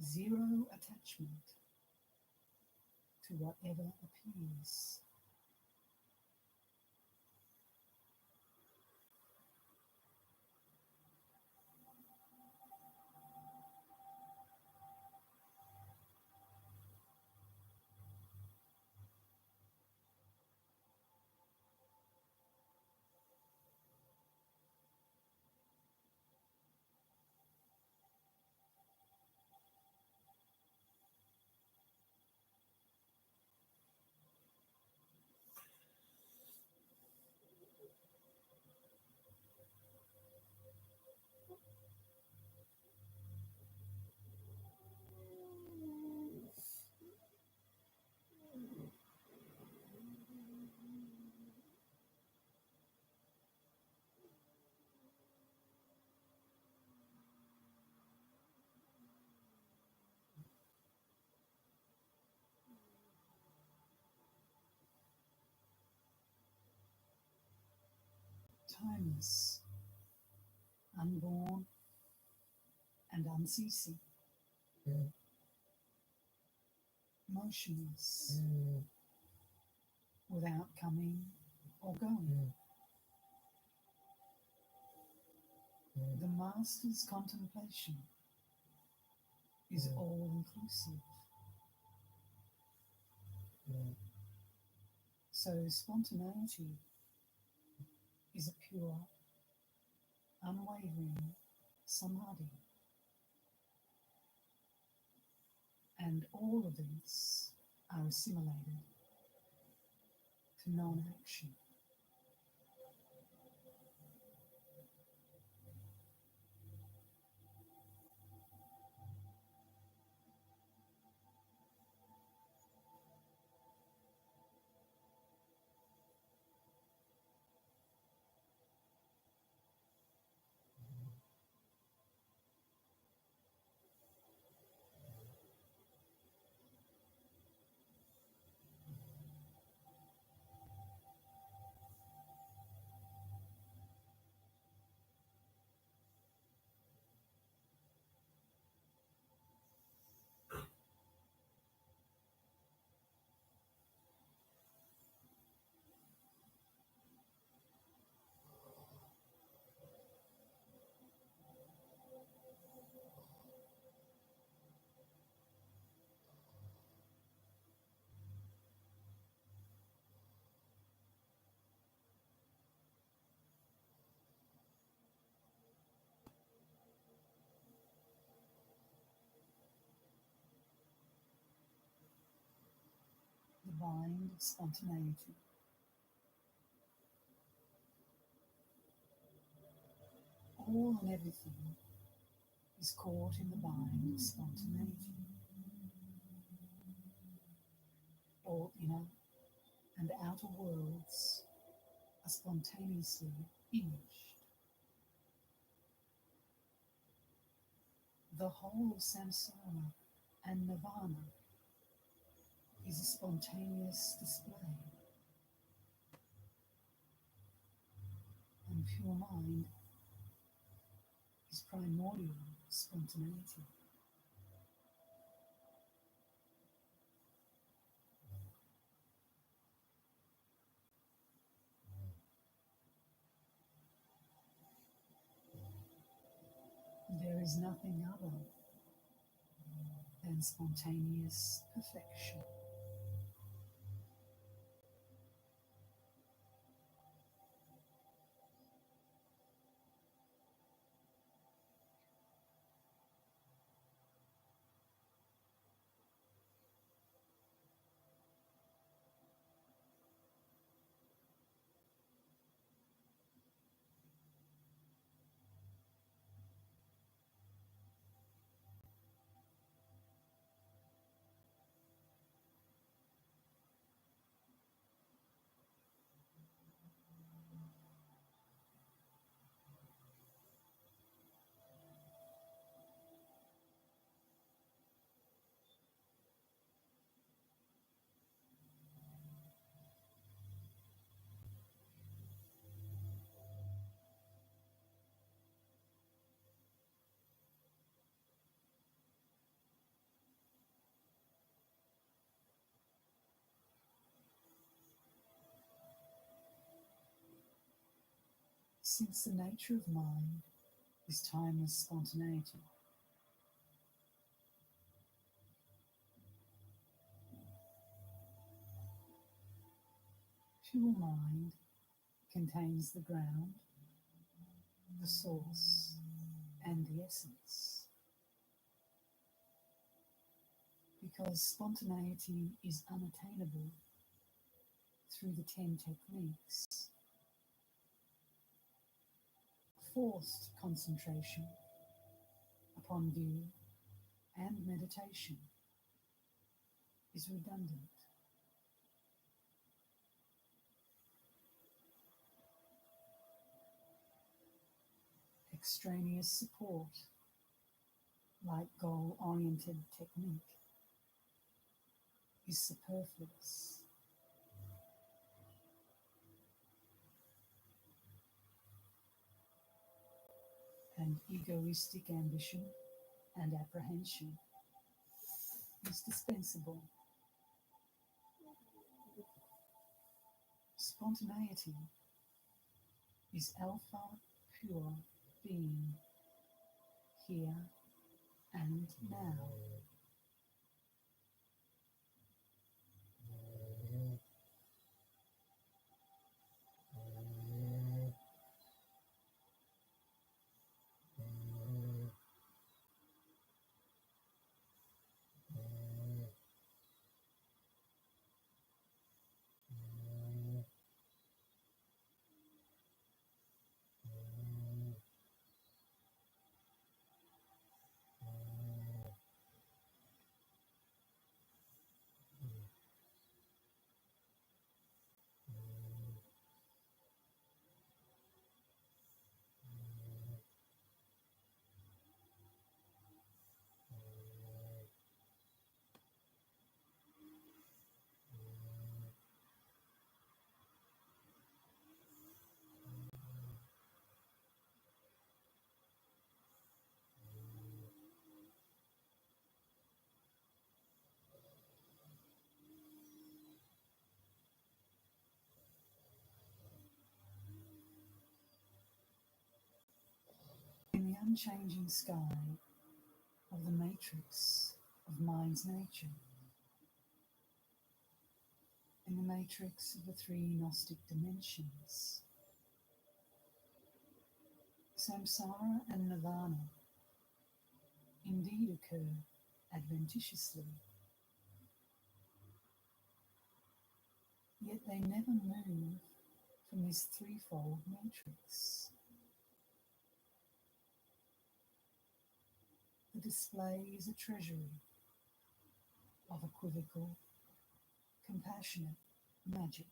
zero attachment to whatever appears. Timeless, unborn, and unceasing, motionless, without coming or going. The Master's contemplation is all-inclusive. So spontaneity is a pure, unwavering samadhi. And all events are assimilated to non-action. The bind of spontaneity. All and everything is caught in the bind of spontaneity. All inner and outer worlds are spontaneously imaged. The whole of samsara and nirvana is a spontaneous display, and pure mind is primordial spontaneity. There is nothing other than spontaneous perfection. Since the nature of mind is timeless spontaneity, pure mind contains the ground, the source, and the essence. Because spontaneity is unattainable through the 10 techniques, forced concentration upon view and meditation is redundant. Extraneous support, like goal-oriented technique, is superfluous. And egoistic ambition and apprehension is dispensable. Spontaneity is alpha pure being here and now. In the unchanging sky of the matrix of mind's nature, in the matrix of the 3 Gnostic dimensions, samsara and nirvana indeed occur adventitiously, yet they never move from this threefold matrix. The display is a treasury of equivocal, compassionate magic.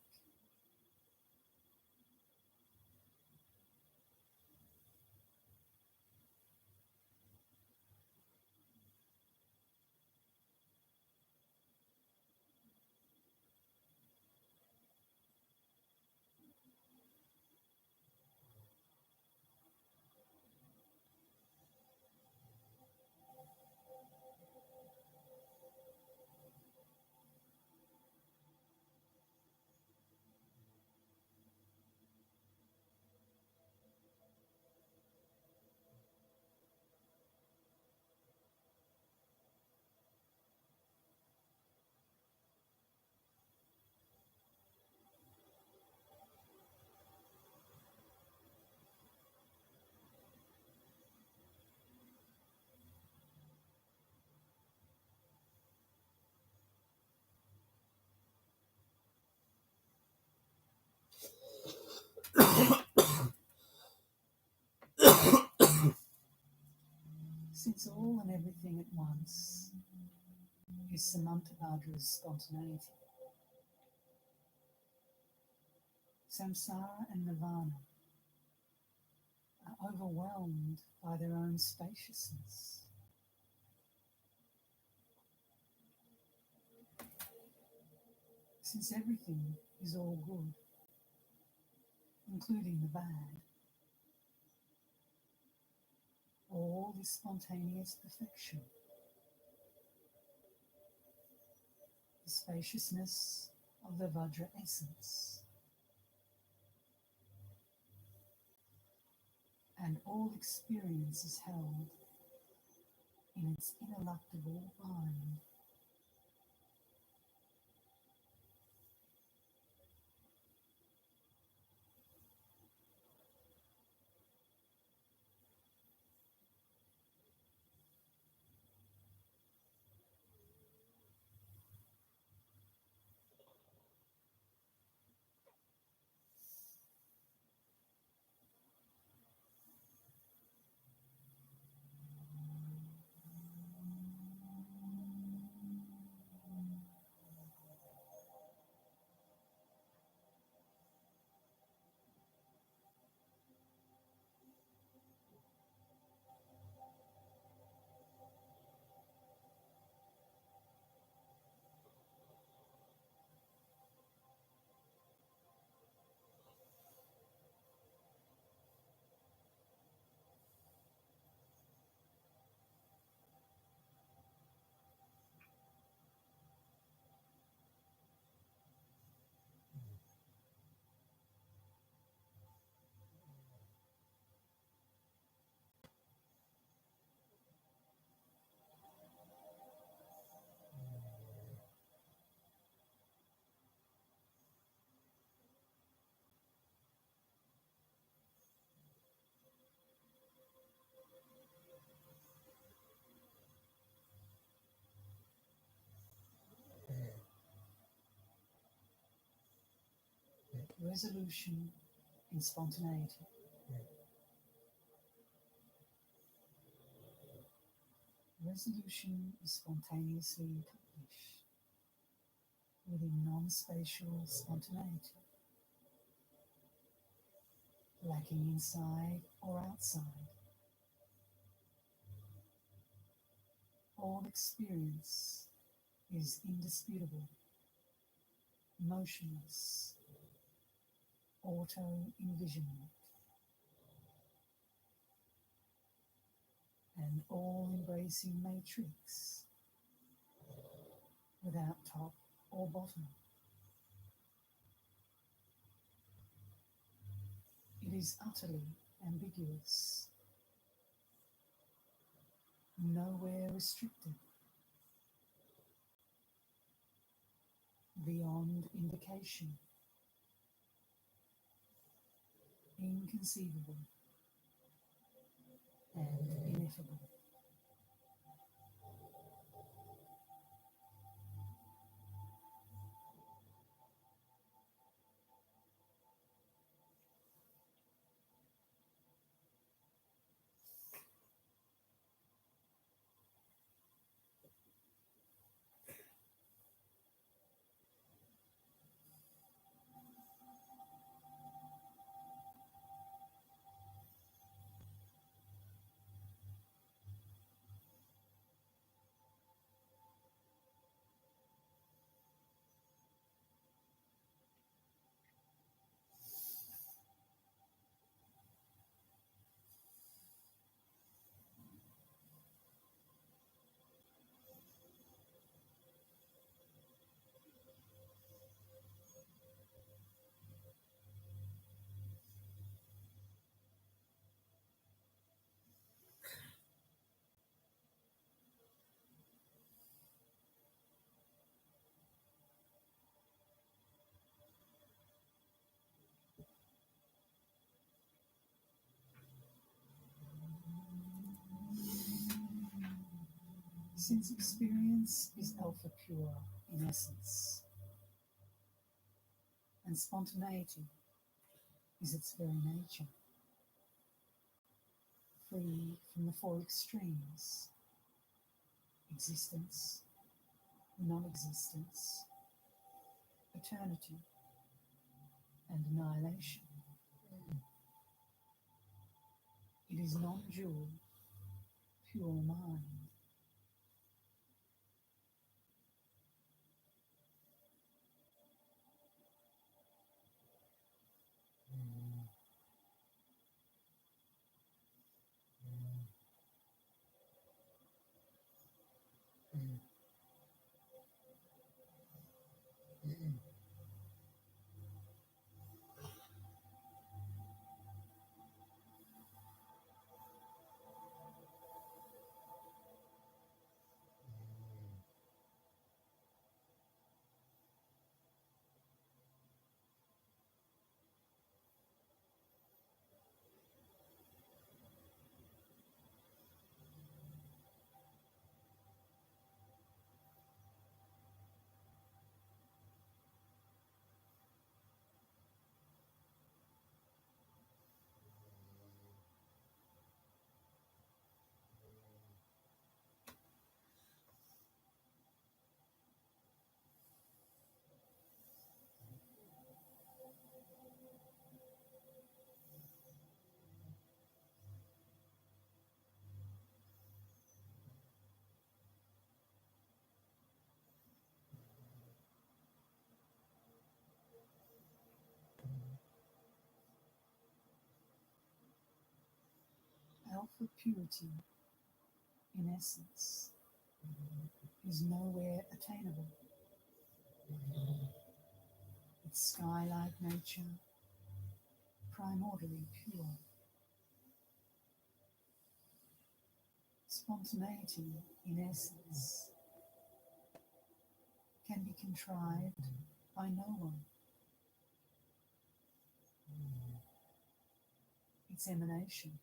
Since all and everything at once is Samantabhadra's spontaneity, samsara and nirvana are overwhelmed by their own spaciousness. Since everything is all good, including the bad, all is spontaneous perfection. The spaciousness of the Vajra essence. and all experience is held in its ineluctable mind. Resolution in spontaneity. Resolution is spontaneously accomplished within non-spatial spontaneity, lacking inside or outside. All experience is indisputable, motionless, auto-envisionment, an all-embracing matrix without top or bottom. It is utterly ambiguous, nowhere restricted, beyond indication, inconceivable and ineffable. Since experience is alpha pure in essence, and spontaneity is its very nature, free from the four extremes: existence, non-existence, eternity, and annihilation. It is non-dual, pure mind. alpha purity, in essence, is nowhere attainable. Its sky-like nature, primordially pure. Spontaneity, in essence, can be contrived by no one. Its emanation,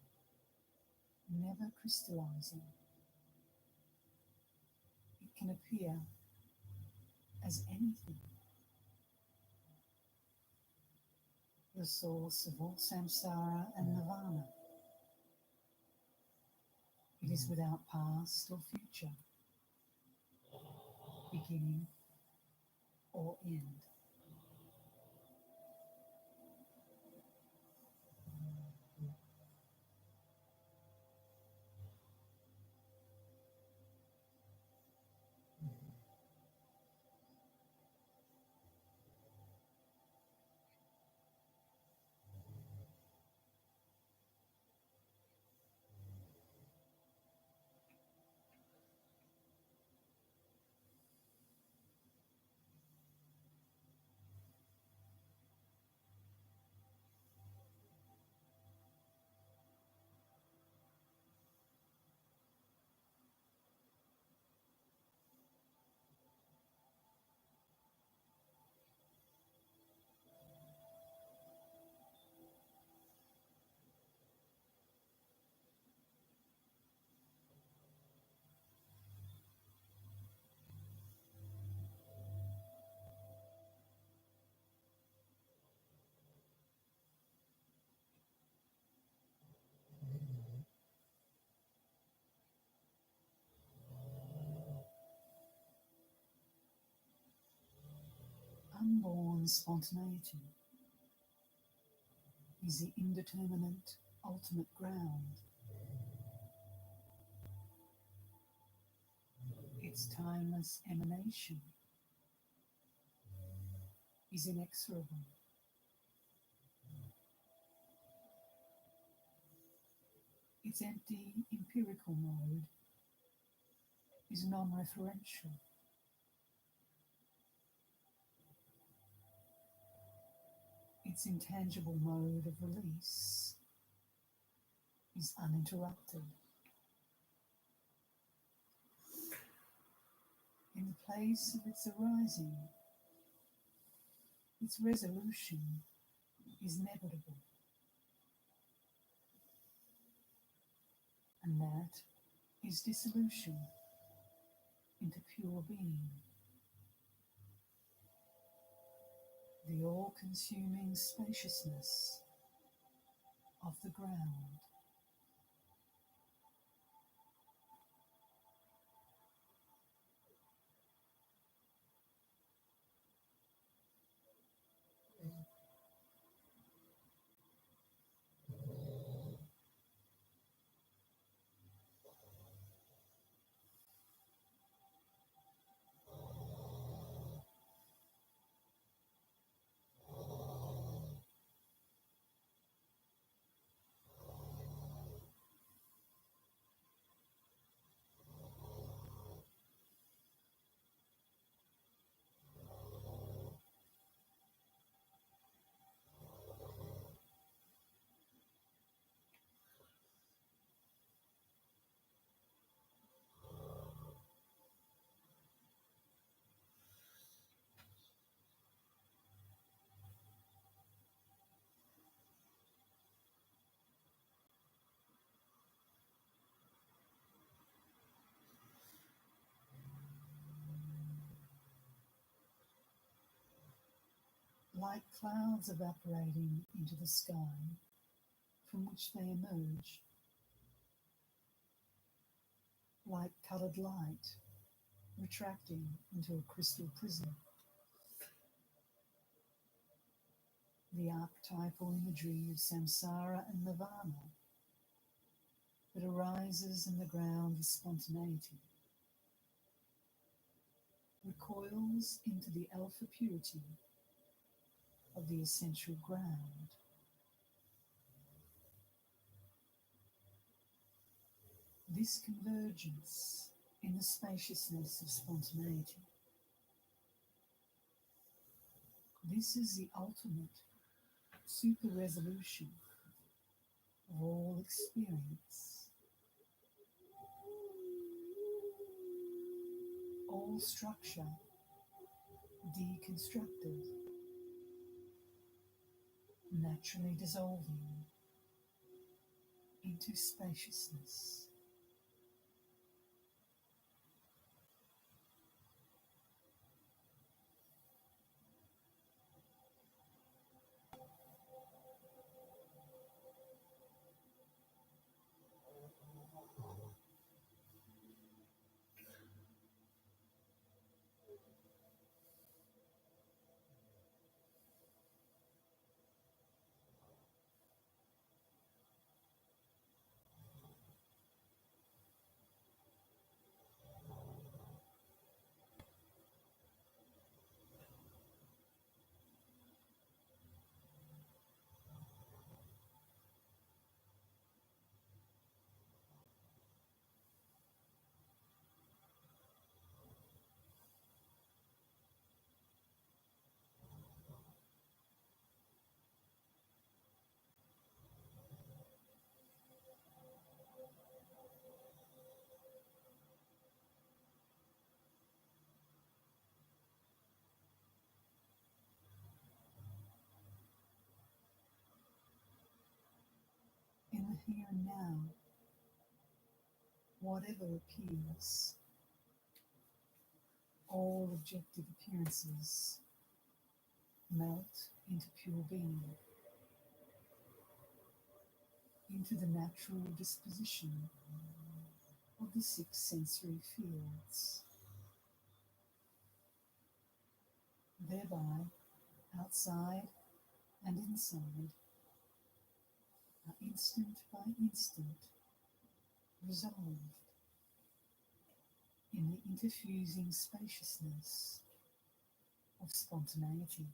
never crystallizing. It can appear as anything. The source of all samsara and nirvana. It is without past or future, beginning or end. Unborn spontaneity is the indeterminate ultimate ground. Its timeless emanation is inexorable. Its empty empirical mode is non-referential. Its intangible mode of release is uninterrupted. In the place of its arising, its resolution is inevitable. And that is dissolution into pure being. The all-consuming spaciousness of the ground. Like clouds evaporating into the sky from which they emerge, like coloured light retracting into a crystal prism. The archetypal imagery of samsara and nirvana that arises in the ground of spontaneity recoils into the alpha purity of the essential ground. This convergence in the spaciousness of spontaneity, this is the ultimate super resolution of all experience. All structure deconstructed, naturally dissolving into spaciousness. In the here and now, whatever appears, all objective appearances melt into pure being, into the natural disposition of the six sensory fields. Thereby, outside and inside are instant by instant resolved in the interfusing spaciousness of spontaneity.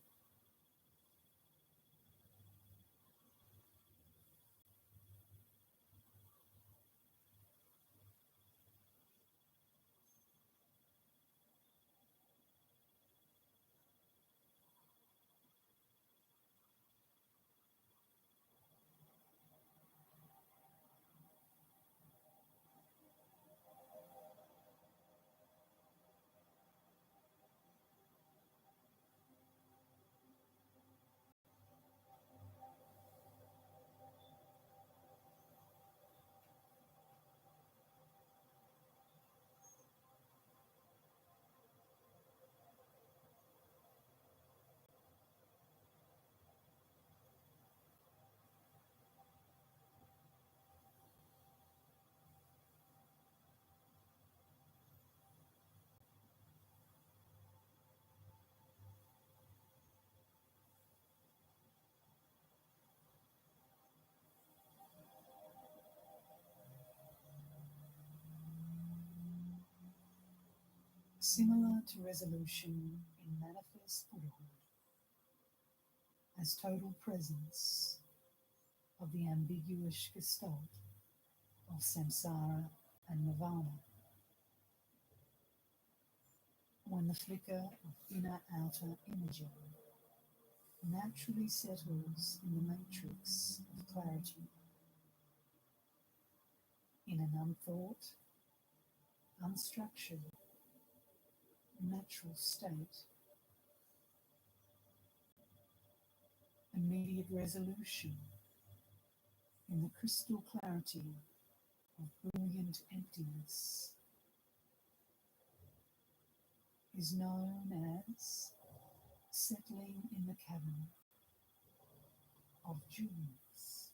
Similar to resolution in manifest Buddhahood, as total presence of the ambiguous gestalt of samsara and nirvana, when the flicker of inner-outer imaging naturally settles in the matrix of clarity, in an unthought, unstructured, natural state, immediate resolution in the crystal clarity of brilliant emptiness is known as settling in the cavern of jewels.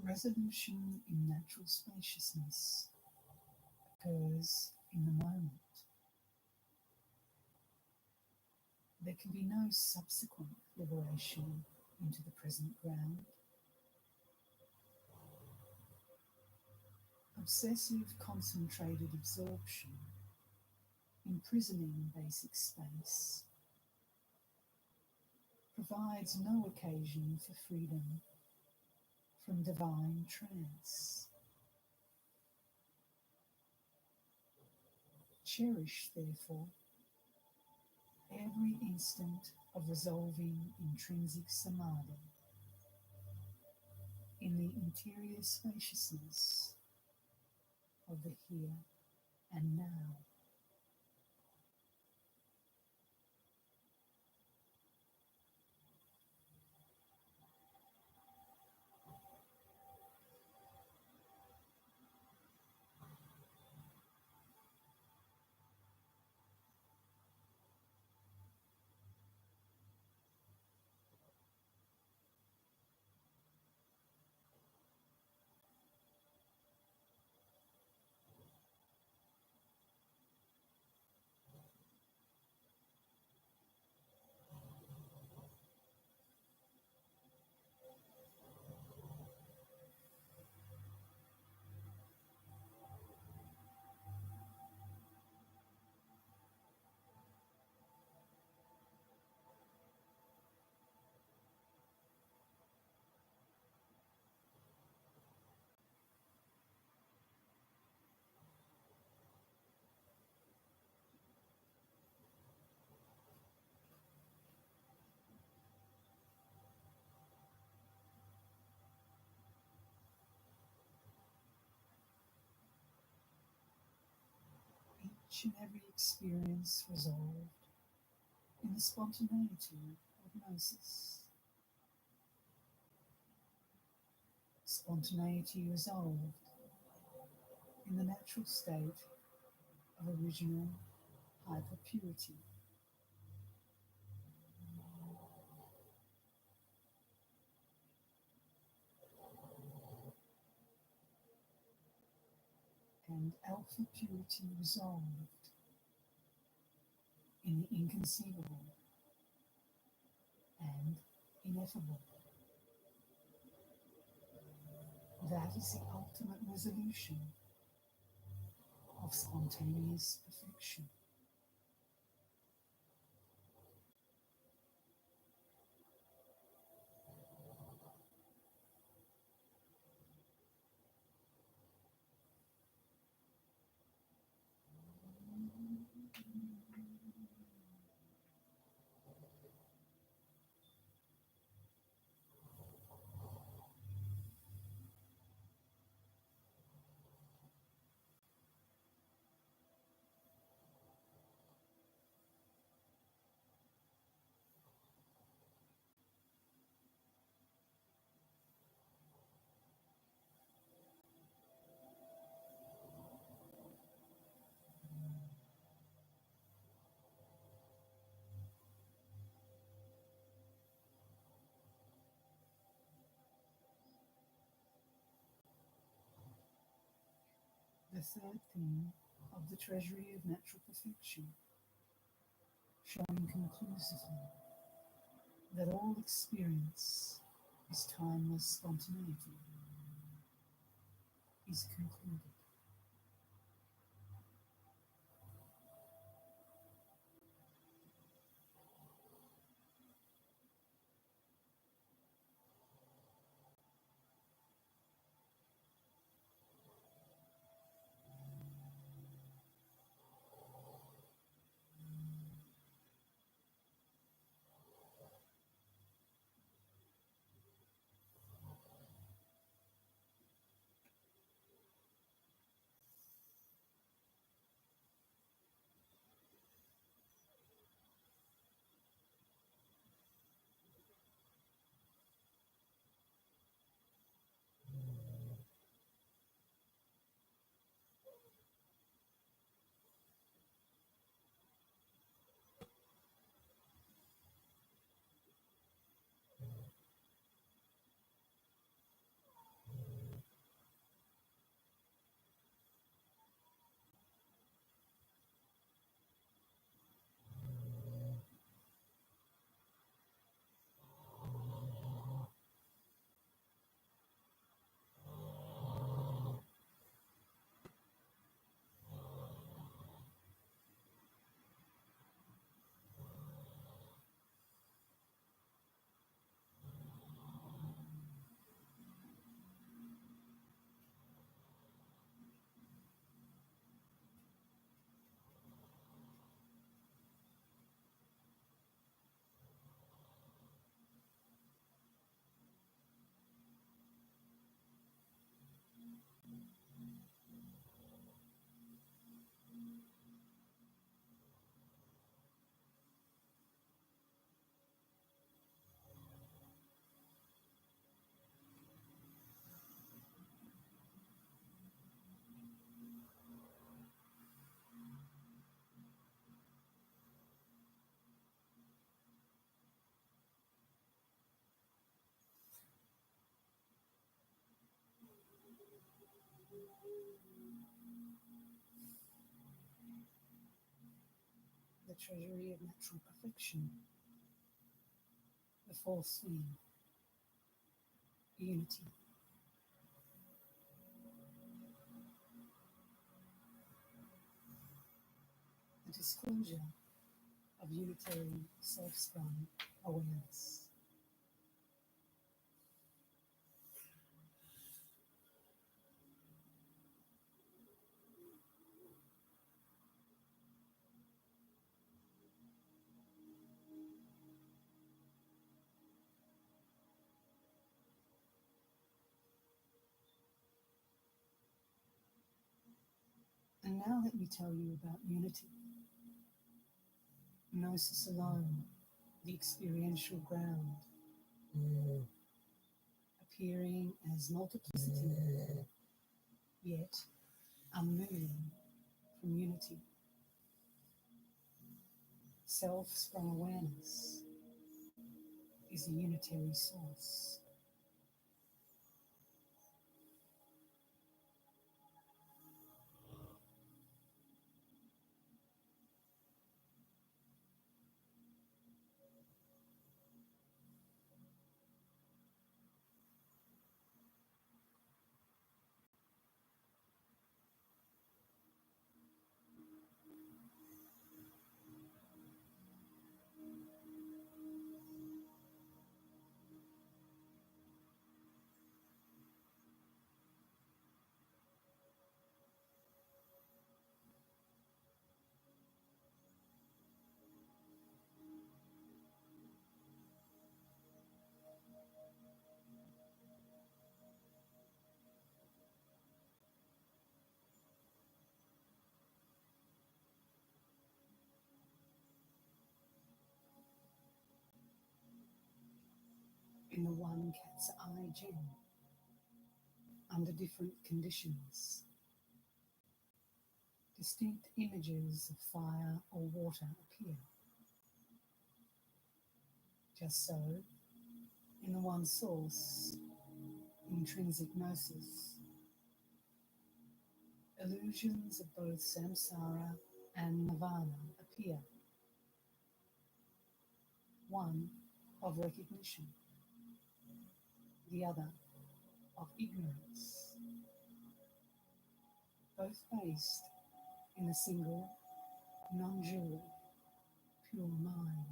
Resolution in natural spaciousness occurs in the moment. There can be no subsequent liberation into the present ground. Obsessive concentrated absorption, imprisoning basic space, provides no occasion for freedom from divine trance. Cherish, therefore, every instant of resolving intrinsic samadhi in the interior spaciousness of the here and now. Each and every experience resolved in the spontaneity of gnosis. Spontaneity resolved in the natural state of original hyperpurity. And alpha purity resolved in the inconceivable and ineffable. That is the ultimate resolution of spontaneous perfection. The third theme of the treasury of natural perfection, showing conclusively that all experience is timeless spontaneity, is concluded. The treasury of natural perfection. The fourth theme, unity. The disclosure of unitary self-sprung awareness. And now let me tell you about unity. Gnosis alone, the experiential ground, appearing as multiplicity, yet unmoving from unity. Self-sprung awareness is a unitary source. In the one cat's eye gem, under different conditions, distinct images of fire or water appear. Just so, in the one source, intrinsic gnosis, illusions of both samsara and nirvana appear. One of recognition, the other of ignorance, both based in a single, non-dual, pure mind.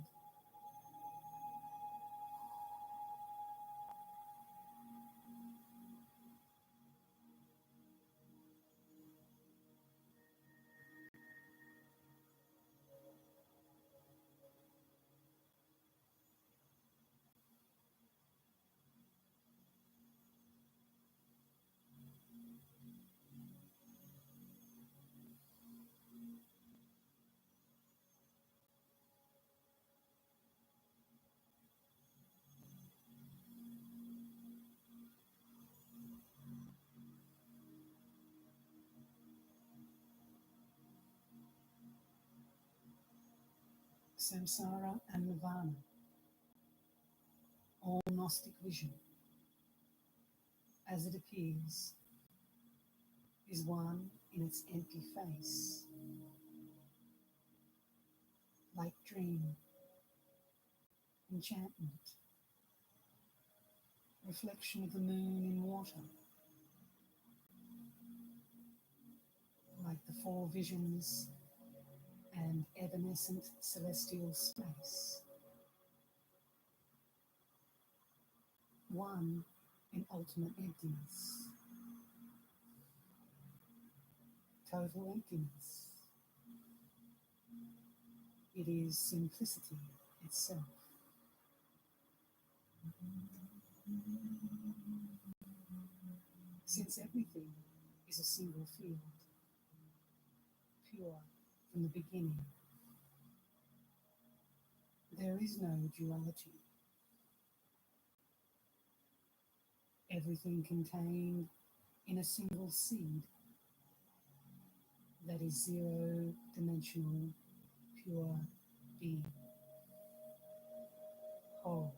Samsara and nirvana, all Gnostic vision, as it appears, is one in its empty face, like dream, enchantment, reflection of the moon in water, like the four visions and evanescent celestial space. One in ultimate emptiness, total emptiness. It is simplicity itself. Since everything is a single field, pure from the beginning, there is no duality. Everything contained in a single seed that is zero-dimensional, pure being, whole.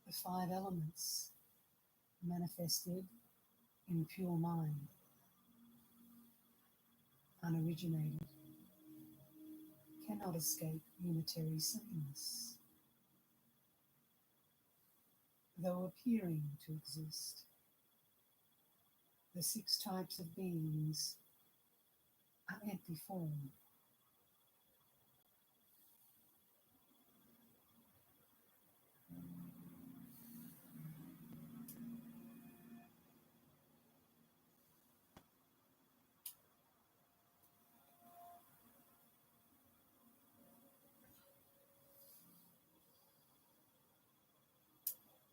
The five elements manifested in pure mind, unoriginated, cannot escape unitary sameness, though appearing to exist. The six types of beings are empty form.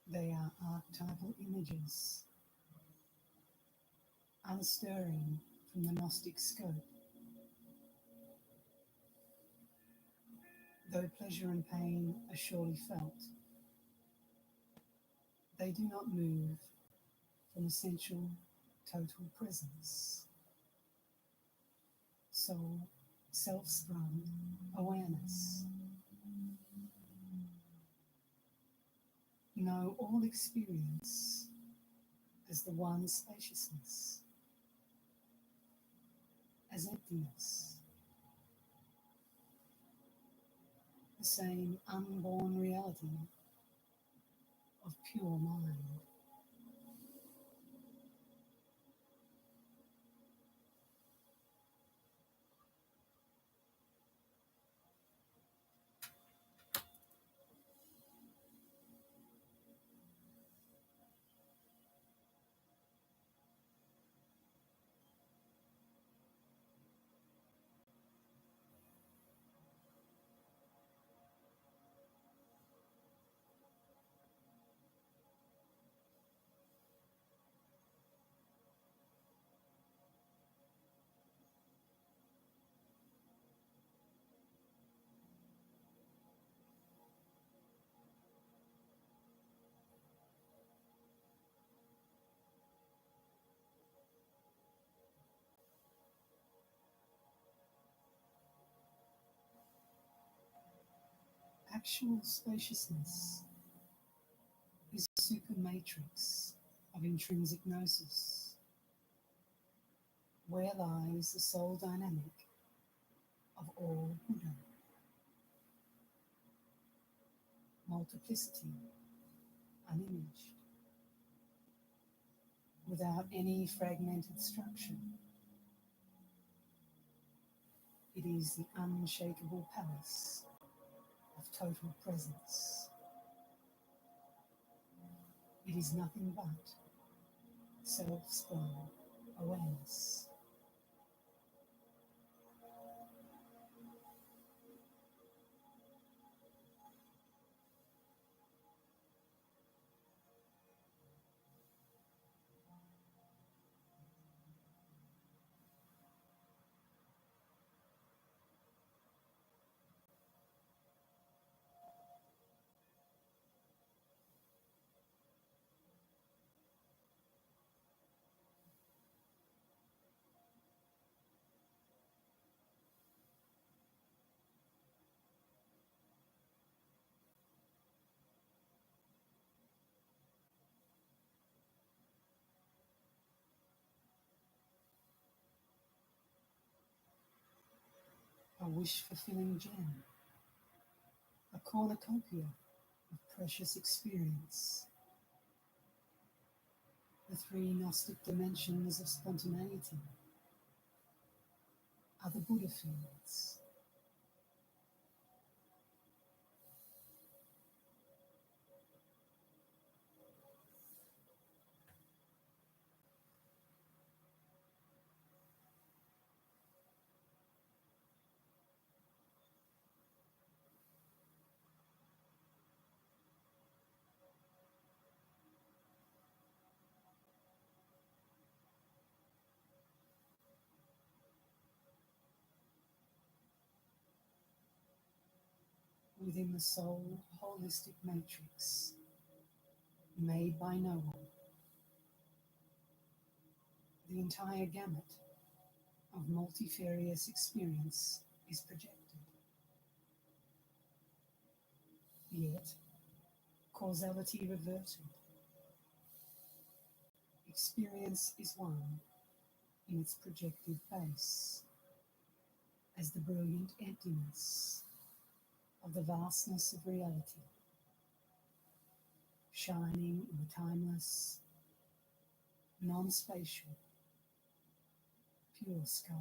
They are archetypal images, unstirring from the Gnostic scope. Though pleasure and pain are surely felt, they do not move from essential total presence. Soul, self-sprung awareness. Know all experience as the one spaciousness, as emptiness, the same unborn reality of pure mind. Actual spaciousness is a supermatrix of intrinsic gnosis, where lies the soul dynamic of all Buddha. Multiplicity, unimaged, without any fragmented structure. It is the unshakable palace of total presence. It is nothing but self-sprung awareness. A wish-fulfilling gem, a cornucopia of precious experience. The three Gnostic dimensions of spontaneity are the Buddha fields. Within the soul holistic matrix made by no one, the entire gamut of multifarious experience is projected. Yet, Causality reverted. Experience is one in its projective base, as the brilliant emptiness of the vastness of reality, shining in the timeless, non-spatial, pure sky.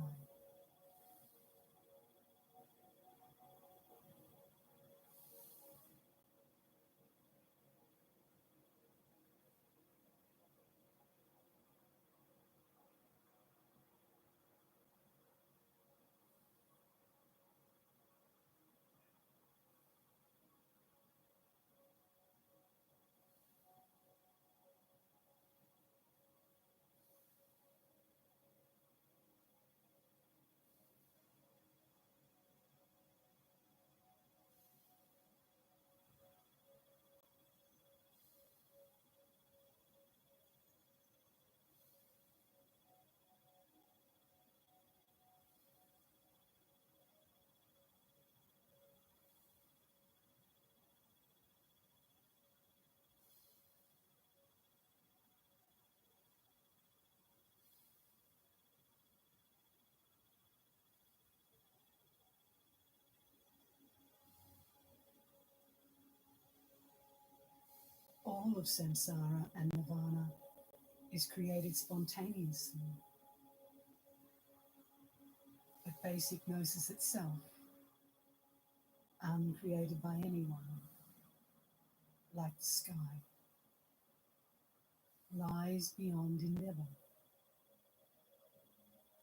All of samsara and nirvana is created spontaneously, but basic gnosis itself, uncreated by anyone, like the sky, lies beyond endeavor,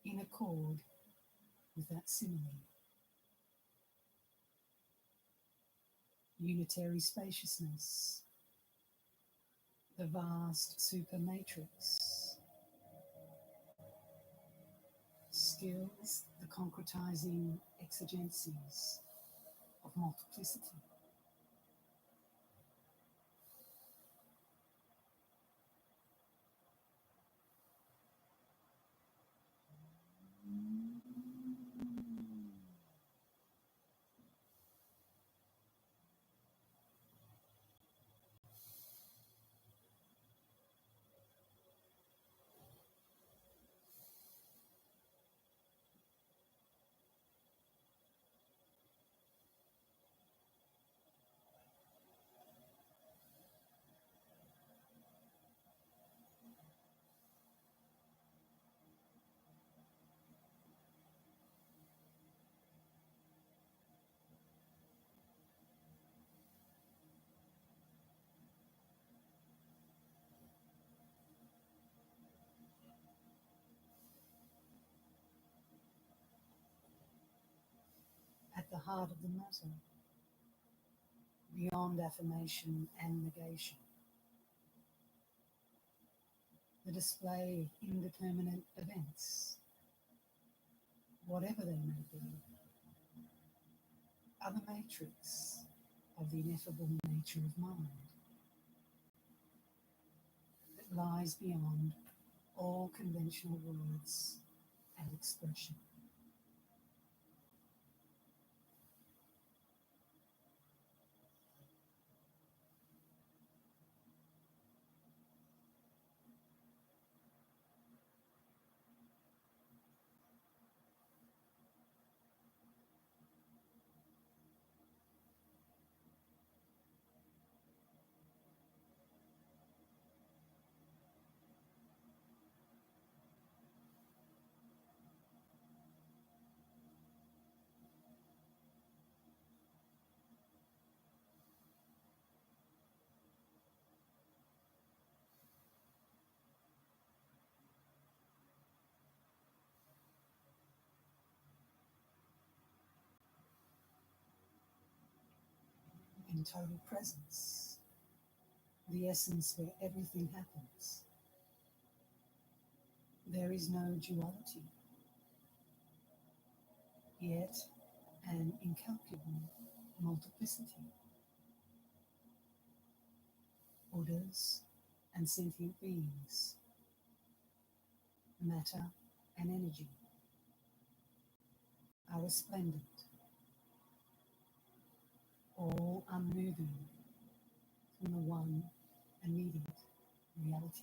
in accord with that simile. Unitary spaciousness, the vast super matrix, stills the concretizing exigencies of multiplicity. At the heart of the matter, beyond affirmation and negation, the display of indeterminate events, whatever they may be, are the matrix of the ineffable nature of mind that lies beyond all conventional words and expression. In total presence, the essence where everything happens, there is no duality, yet an incalculable multiplicity. Buddhas and sentient beings, matter and energy, are resplendent, all unmoving from the one immediate reality.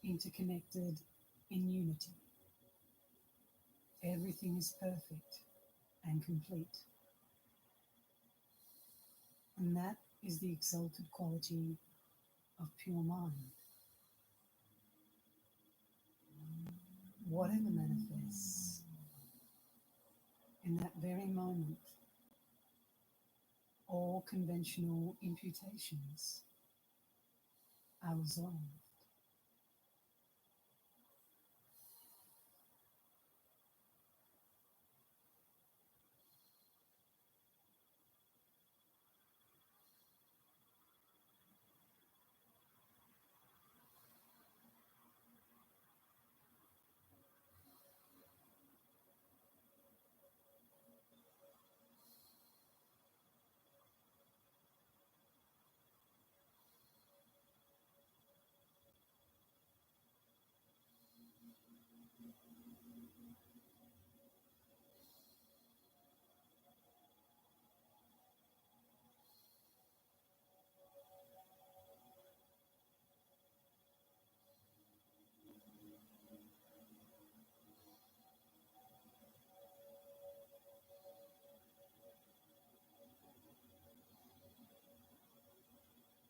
Interconnected in unity. Everything is perfect and complete. And that is the exalted quality of pure mind. Whatever manifests in that very moment, all conventional imputations are resolved.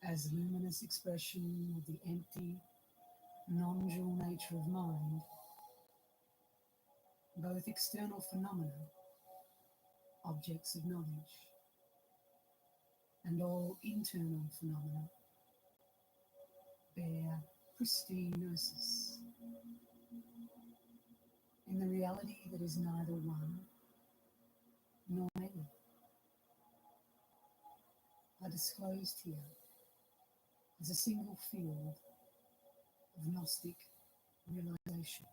As luminous expression of the empty, non-dual nature of mind, both external phenomena, objects of knowledge, and all internal phenomena bear pristine gnosis in the reality that is neither one nor many, are disclosed here as a single field of Gnostic realization.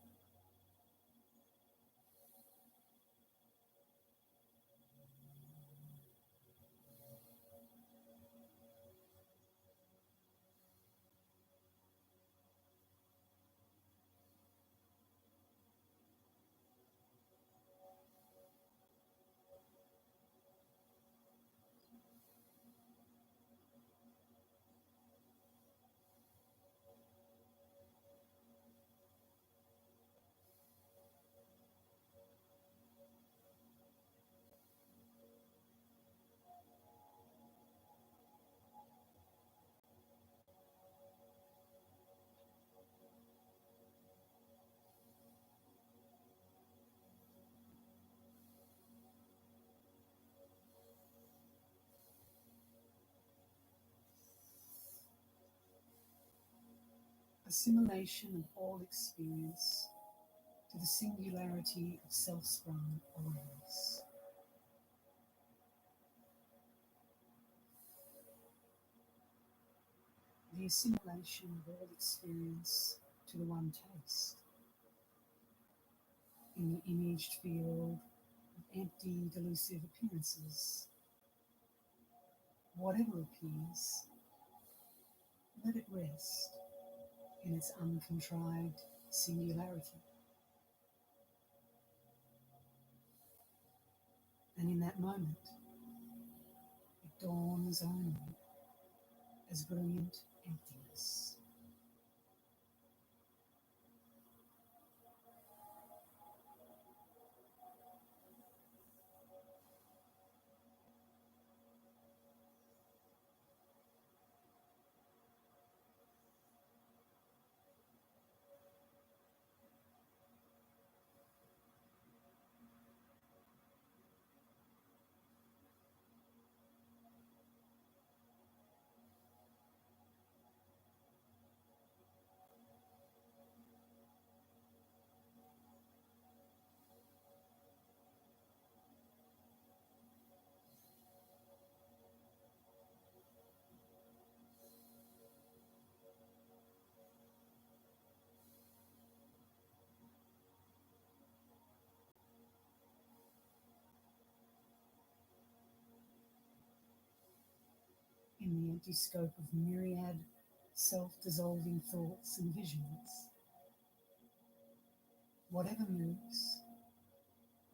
Assimilation of all experience to the singularity of self-sprung awareness. The assimilation of all experience to the one taste in the imaged field of empty, delusive appearances. Whatever appears let it rest in its uncontrived singularity. And in that moment, it dawns only as brilliant emptiness. In the empty scope of myriad self-dissolving thoughts and visions, whatever moves,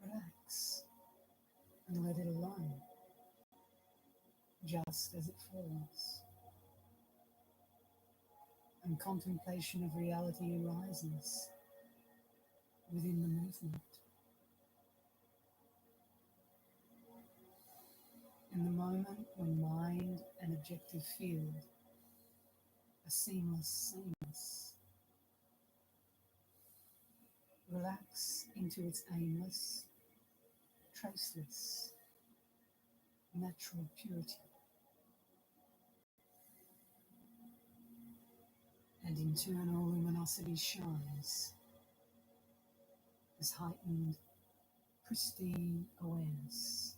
relax and let it alone, just as it falls. And contemplation of reality arises within the movement. In the moment when mind and objective field are seamless sameness, relax into its aimless, traceless, natural purity. And internal luminosity shines as heightened, pristine awareness.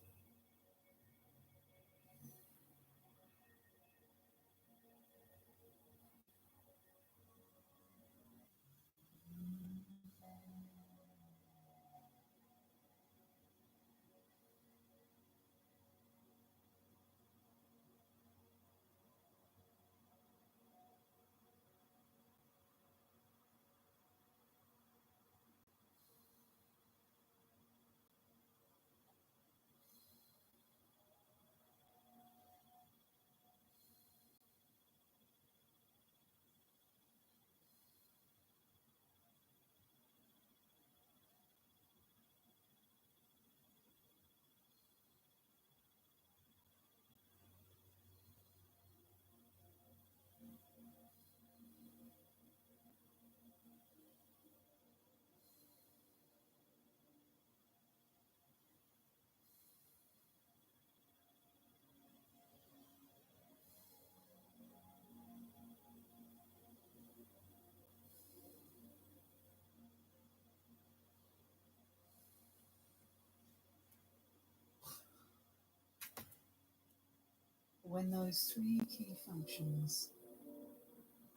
When those three key functions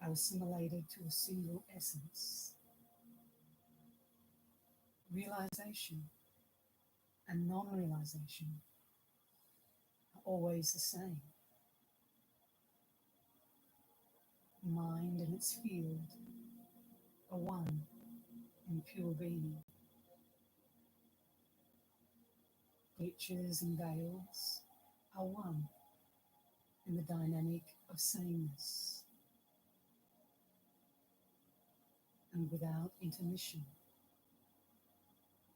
are assimilated to a single essence, realization and non-realization are always the same. Mind and its field are one in pure being. Glitches and veils are one in the dynamic of sameness. And without intermission,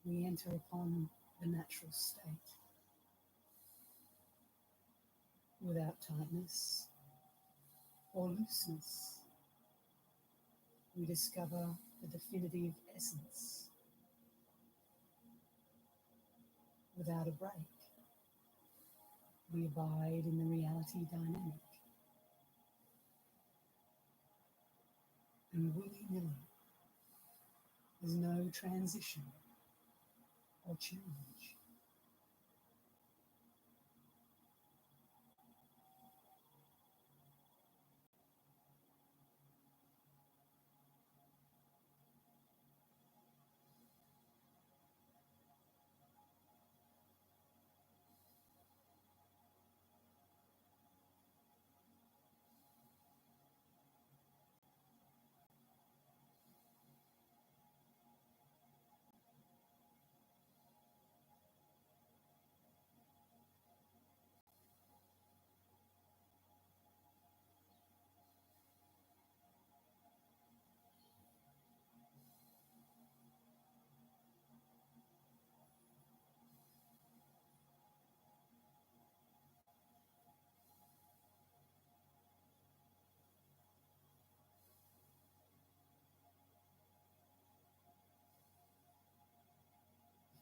we enter upon the natural state. Without tightness or looseness, we discover the definitive essence. Without a break, we abide in the reality dynamic. And willy-nilly, there's no transition or change.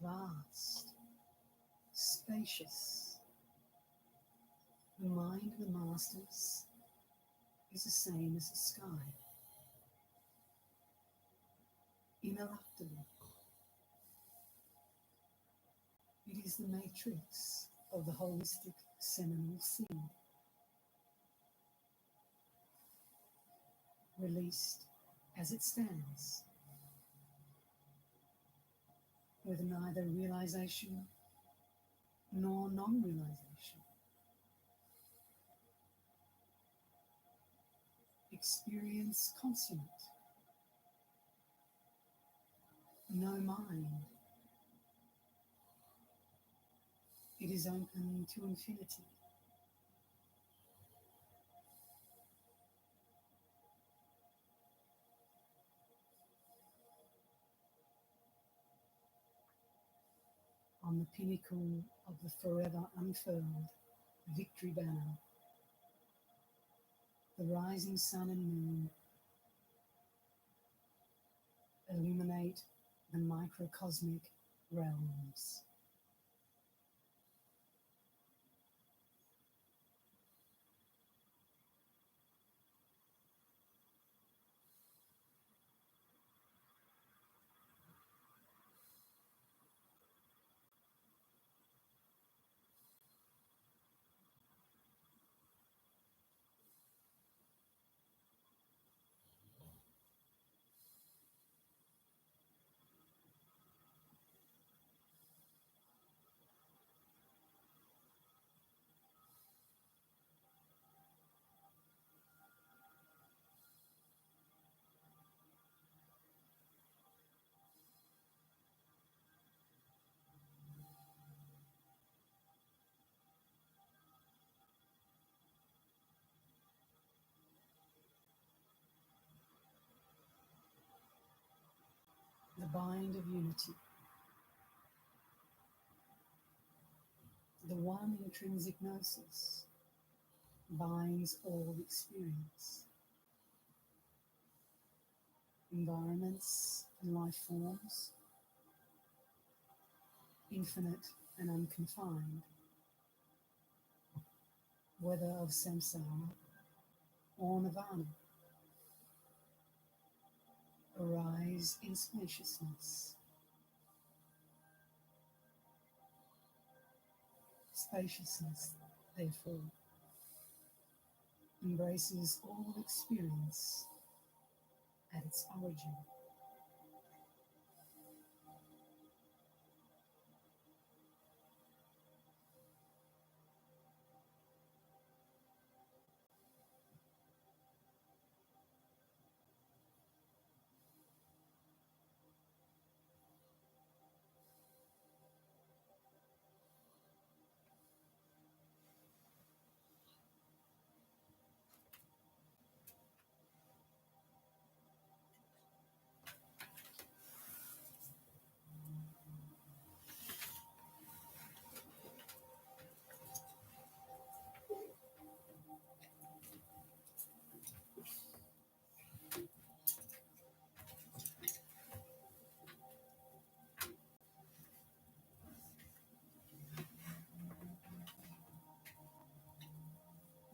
vast, spacious. The mind of the masters is the same as the sky, ineluctable. It is the matrix of the holistic seminal seed, released as it stands, with neither realization nor non-realization. Experience consummate, no mind. It is open to infinity. On the pinnacle of the forever unfurled victory banner, the rising sun and moon illuminate the microcosmic realms. The bind of unity, the one intrinsic gnosis, binds all experience, environments and life forms, infinite and unconfined, whether of samsara or nirvana, arise in spaciousness. Spaciousness, therefore, embraces all experience at its origin.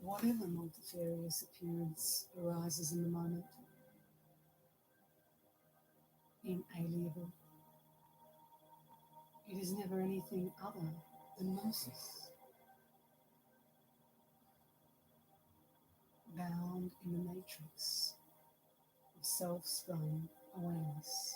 Whatever multifarious appearance arises in the moment, inalienable, it is never anything other than gnosis, bound in the matrix of self-sprung awareness.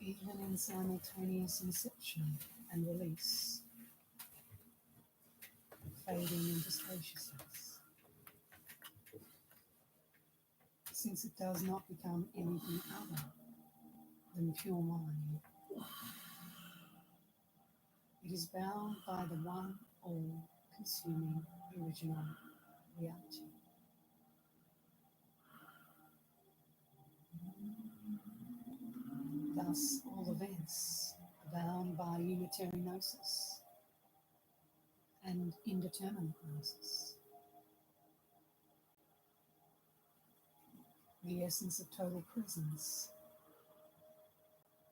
even in simultaneous inception and release, fading into spaciousness, since it does not become anything other than pure mind. It is bound by the one all-consuming original reality. Thus, all events are bound by unitary gnosis and indeterminate gnosis. The essence of total presence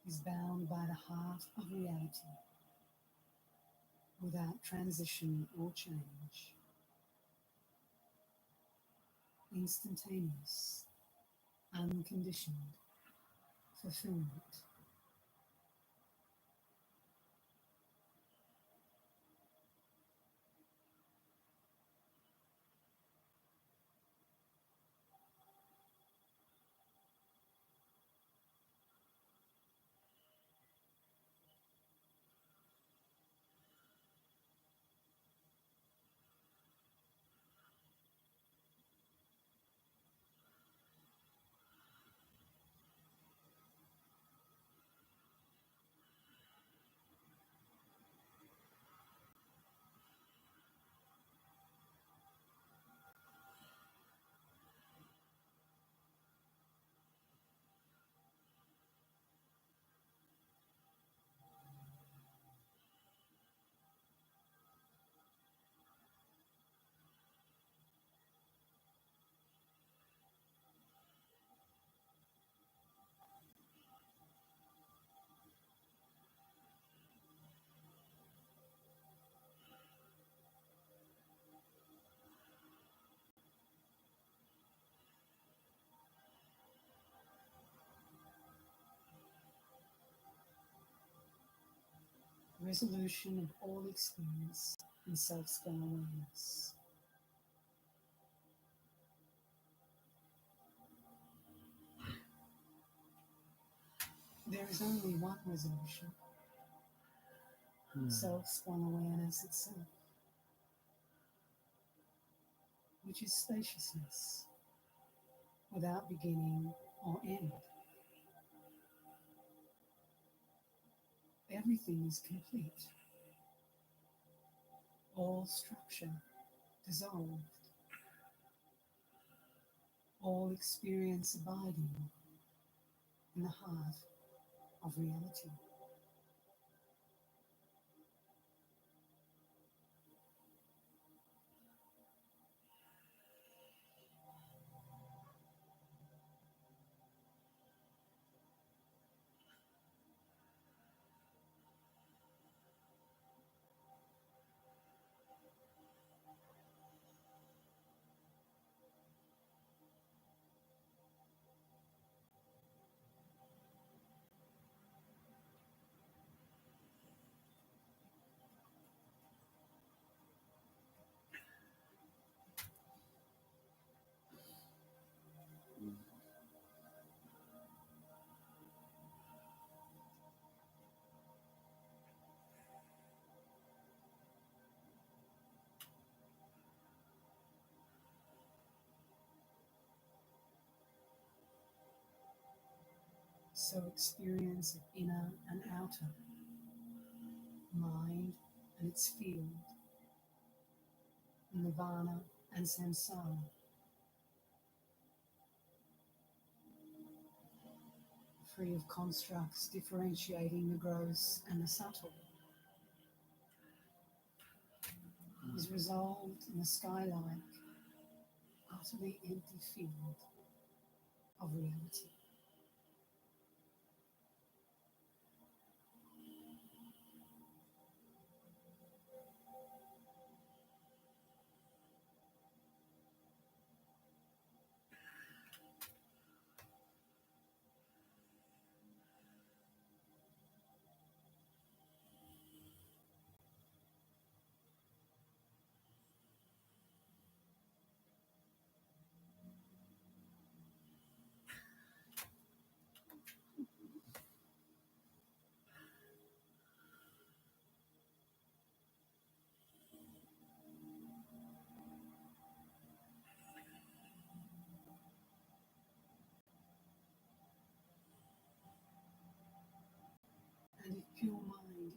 is bound by the heart of reality without transition or change. Instantaneous, unconditioned fulfillment. Resolution of all experience in self-spun awareness. There is only one resolution, self-spun awareness itself, which is spaciousness, without beginning or end. Everything is complete. All structure dissolved. All experience abiding in the heart of reality. So experience of inner and outer, mind and its field, nirvana and samsara, free of constructs differentiating the gross and the subtle, is resolved in a sky-like, utterly empty field of reality.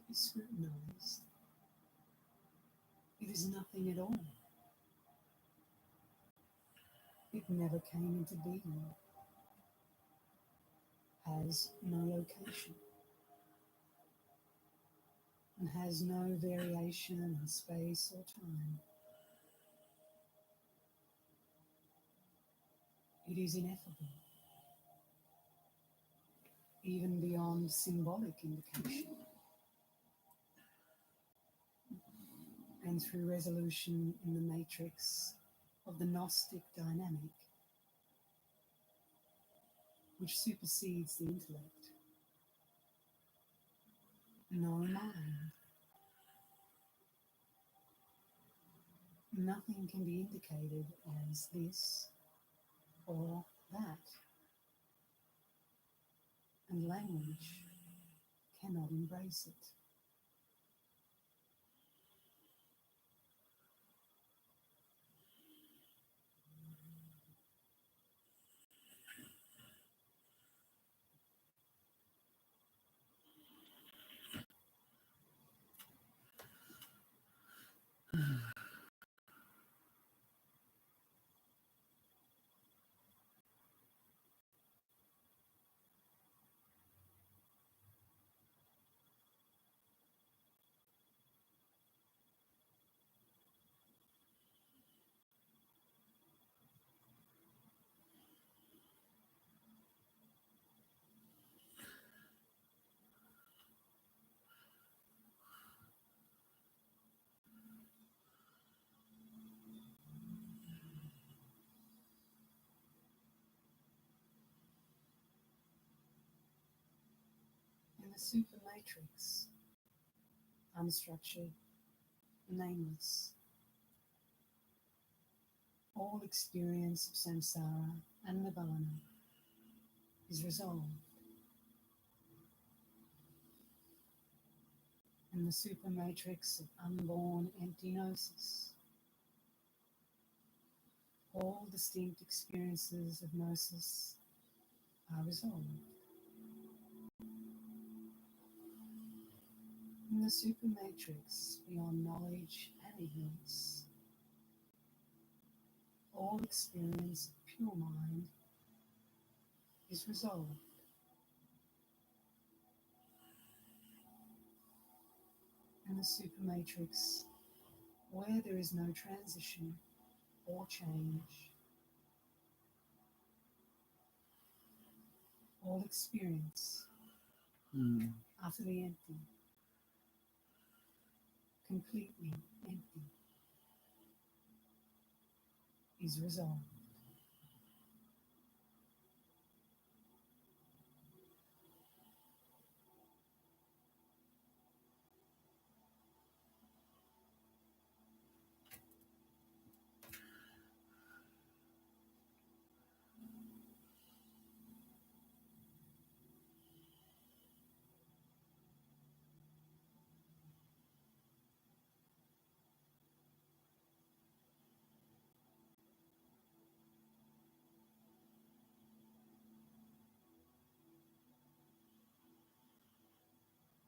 is scrutinized, it is nothing at all. It never came into being, has no location, and has no variation in space or time. It is ineffable, even beyond symbolic indication, and through resolution in the matrix of the Gnostic dynamic, which supersedes the intellect. No mind. Nothing can be indicated as this or that, and language cannot embrace it. In the supermatrix, unstructured, nameless, all experience of samsara and nirvana is resolved. In the supermatrix of unborn empty gnosis, all distinct experiences of gnosis are resolved. In the supermatrix beyond knowledge and ignorance, all experience of pure mind is resolved. In the supermatrix where there is no transition or change, all experience, utterly empty, completely empty, is resolved.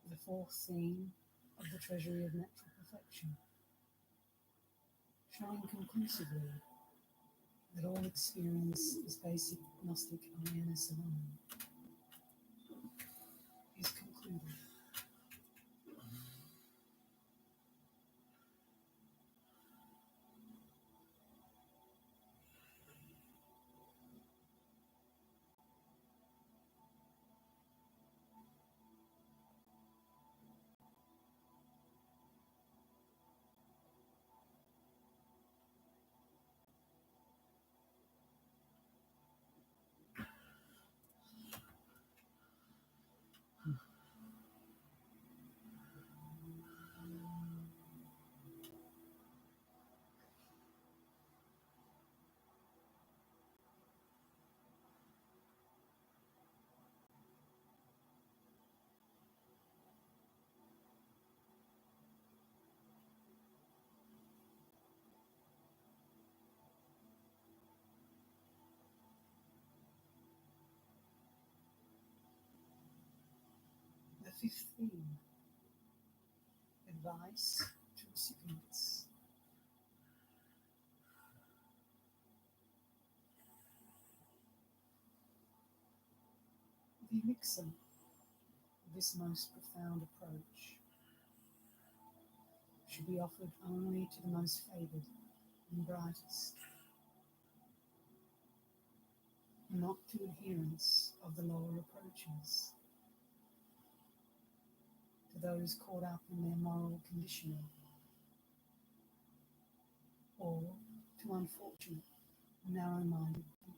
The fourth theme of the treasury of natural perfection, showing conclusively that all experience is basic Gnostic awareness alone, is concluded. The fifth theme advice to recipients. The elixir of this most profound approach should be offered only to the most favoured and brightest, not to adherents of the lower approaches, to those caught up in their moral conditioning, or to unfortunate, narrow-minded people.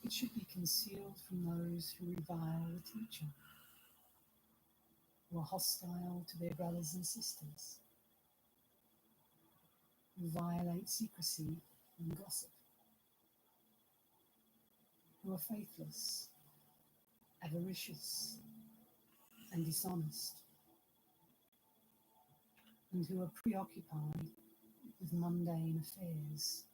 It should be concealed from those who revile the teacher, who are hostile to their brothers and sisters, who violate secrecy and gossip, who are faithless, avaricious, and dishonest, and who are preoccupied with mundane affairs.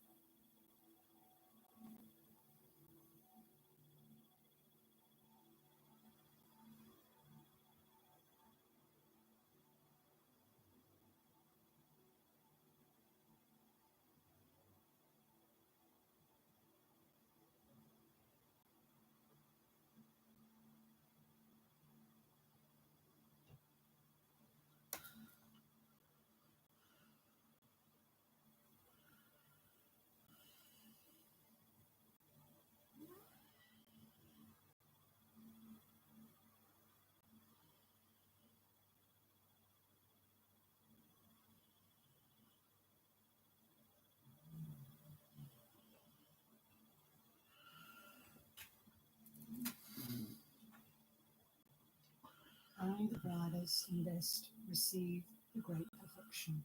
Only the brightest and best receive the great perfection.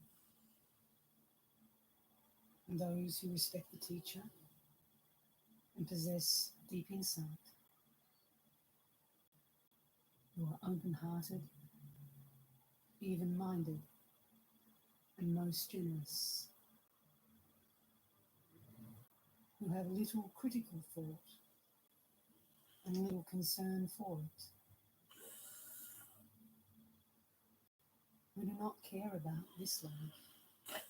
And those who respect the teacher and possess deep insight, who are open-hearted, even-minded, and most generous, who have little critical thought and little concern for it, who do not care about this life,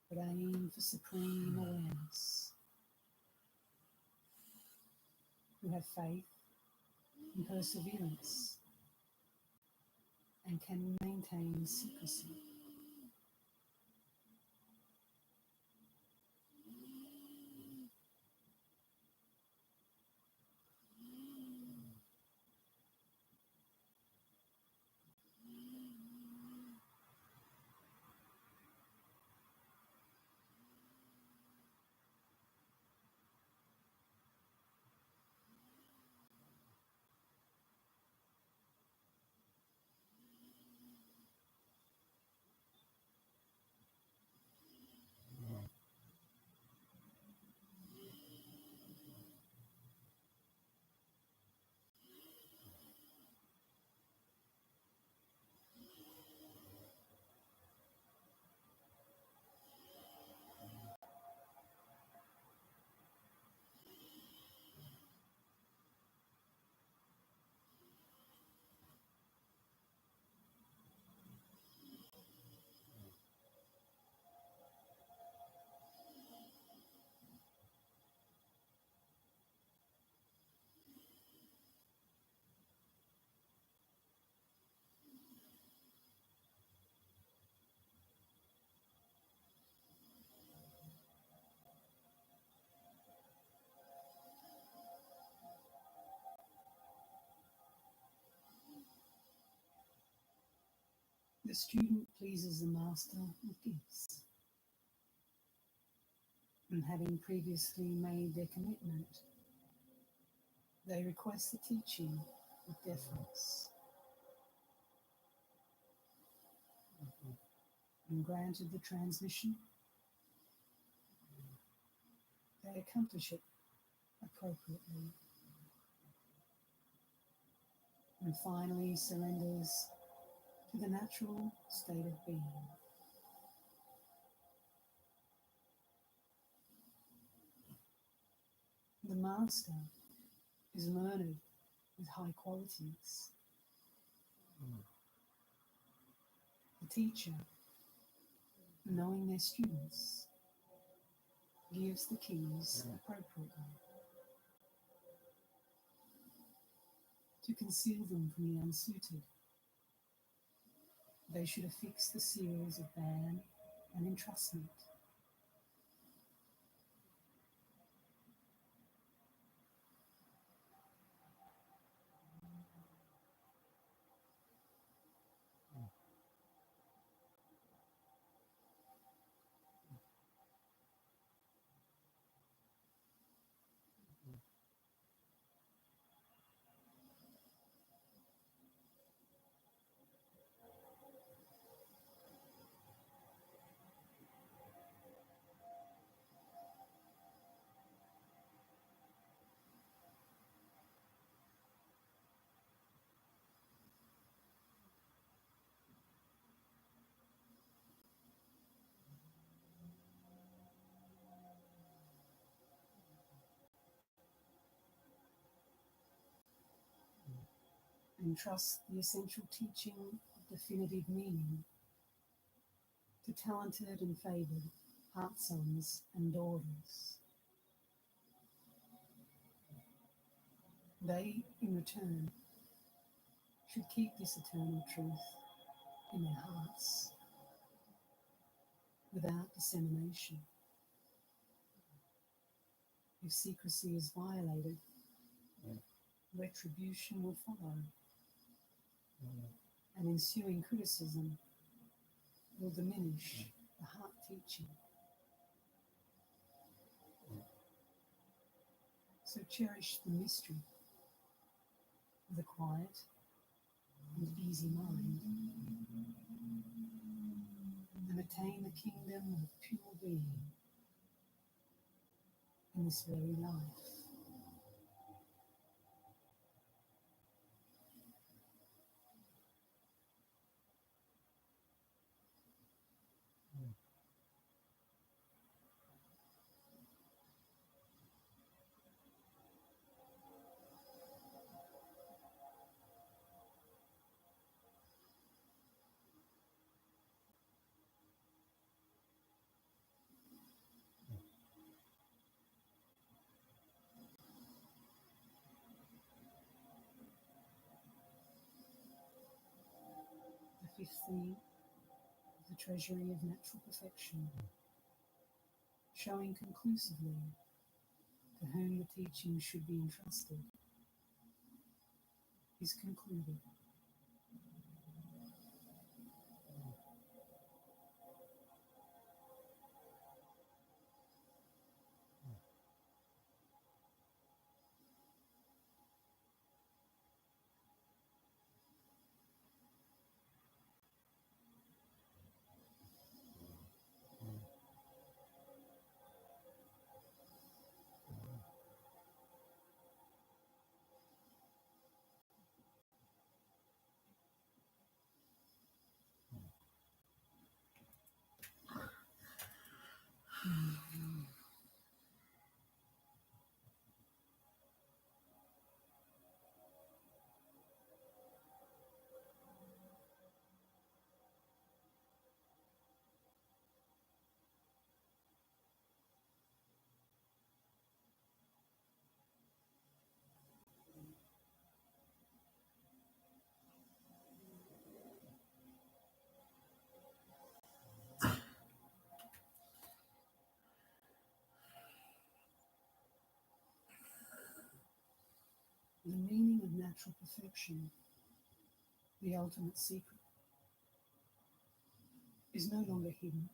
but aim for supreme awareness, who have faith and perseverance and can maintain secrecy. The student pleases the master with gifts, and having previously made their commitment, they request the teaching with deference. And granted the transmission, they accomplish it appropriately, and finally surrenders to the natural state of being. The master is learned with high qualities. The teacher, knowing their students, gives the keys appropriately to conceal them from the unsuited. They should affix the seals of ban and entrustment. Entrust the essential teaching of definitive meaning to talented and favoured heart sons and daughters. They, in return, should keep this eternal truth in their hearts without dissemination. If secrecy is violated, retribution will follow, and ensuing criticism will diminish the heart teaching. So cherish the mystery of the quiet and easy mind, and attain the kingdom of pure being in this very life. The fifth theme of the treasury of natural perfection, showing conclusively to whom the teaching should be entrusted, is concluded. The meaning of natural perfection, the ultimate secret, is no longer hidden.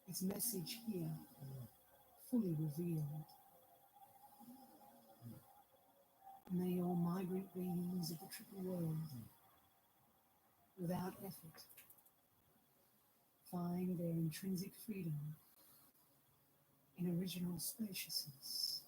Its message here fully revealed. May all migrant beings of the triple world, without effort, find their intrinsic freedom in original spaciousness.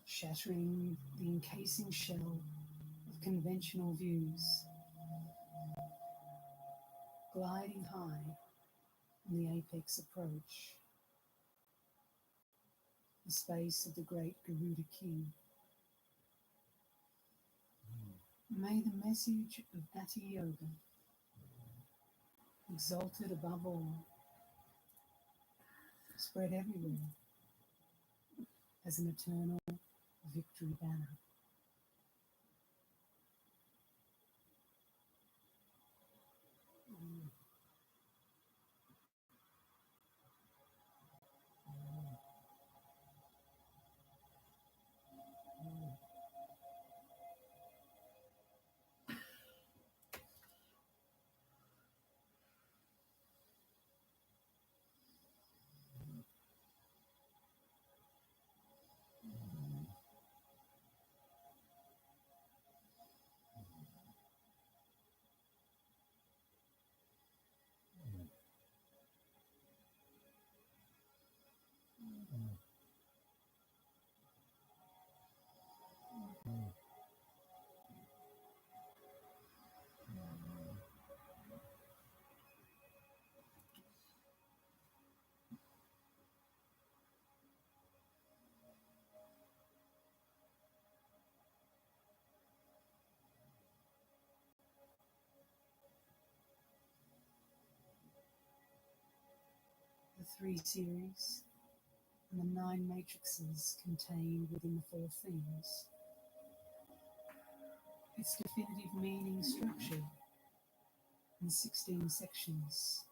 Shattering the encasing shell of conventional views, gliding high on the apex approach, the space of the great Garuda King. May the message of Ati Yoga, exalted above all, spread everywhere as an eternal victory banner. The 3 series and the 9 matrices contained within the 4 themes. Its definitive meaning structured in 16 sections.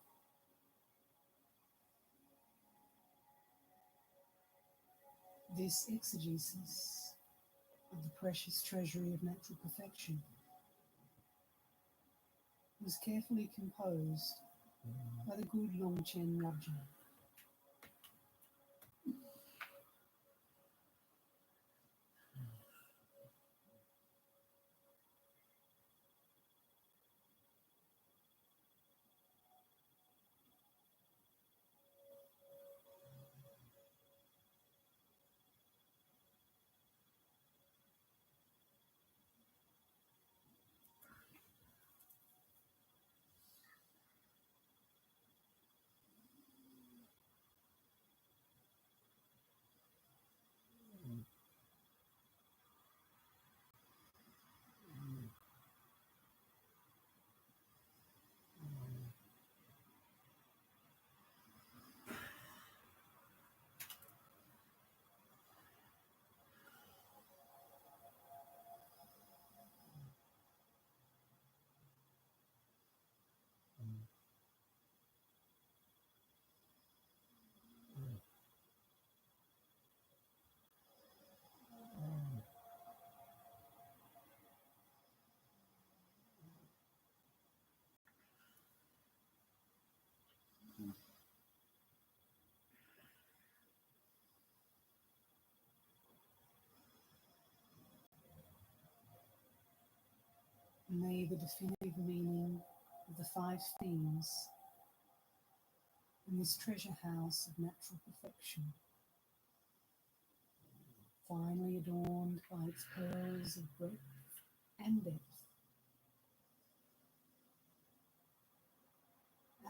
This exegesis of the precious treasury of natural perfection was carefully composed by the good Longchen Rabjin. May the definitive meaning of the five themes in this treasure house of natural perfection, finely adorned by its pearls of breadth and depth,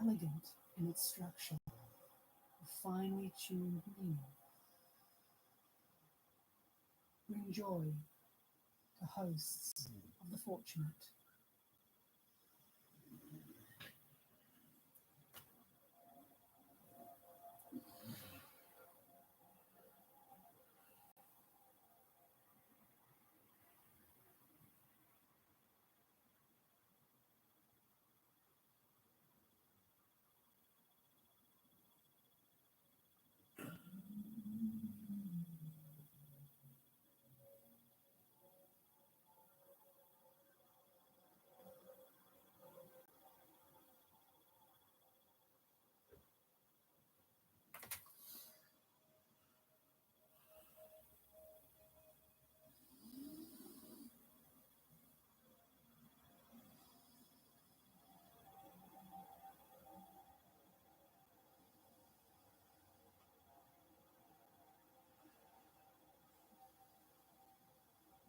elegant in its structure of finely tuned meaning, bring joy to hosts of the fortunate.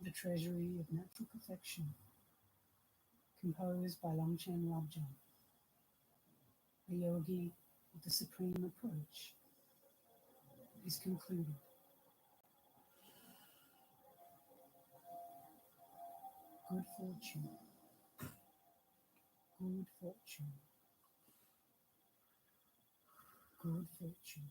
The treasury of natural perfection, composed by Longchen Rabjan, a yogi of the supreme approach, is concluded. Good fortune, good fortune, good fortune.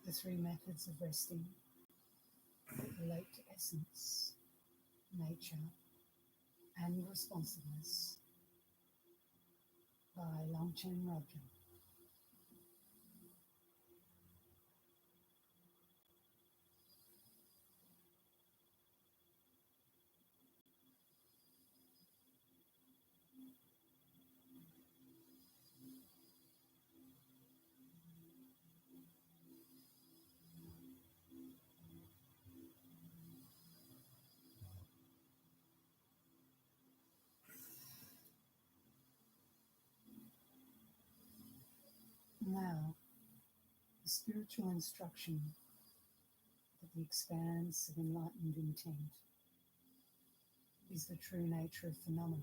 The three methods of resting relate to essence, nature, and responsiveness by Longchen Rabjan. Now, the spiritual instruction that the expanse of enlightened intent is the true nature of phenomena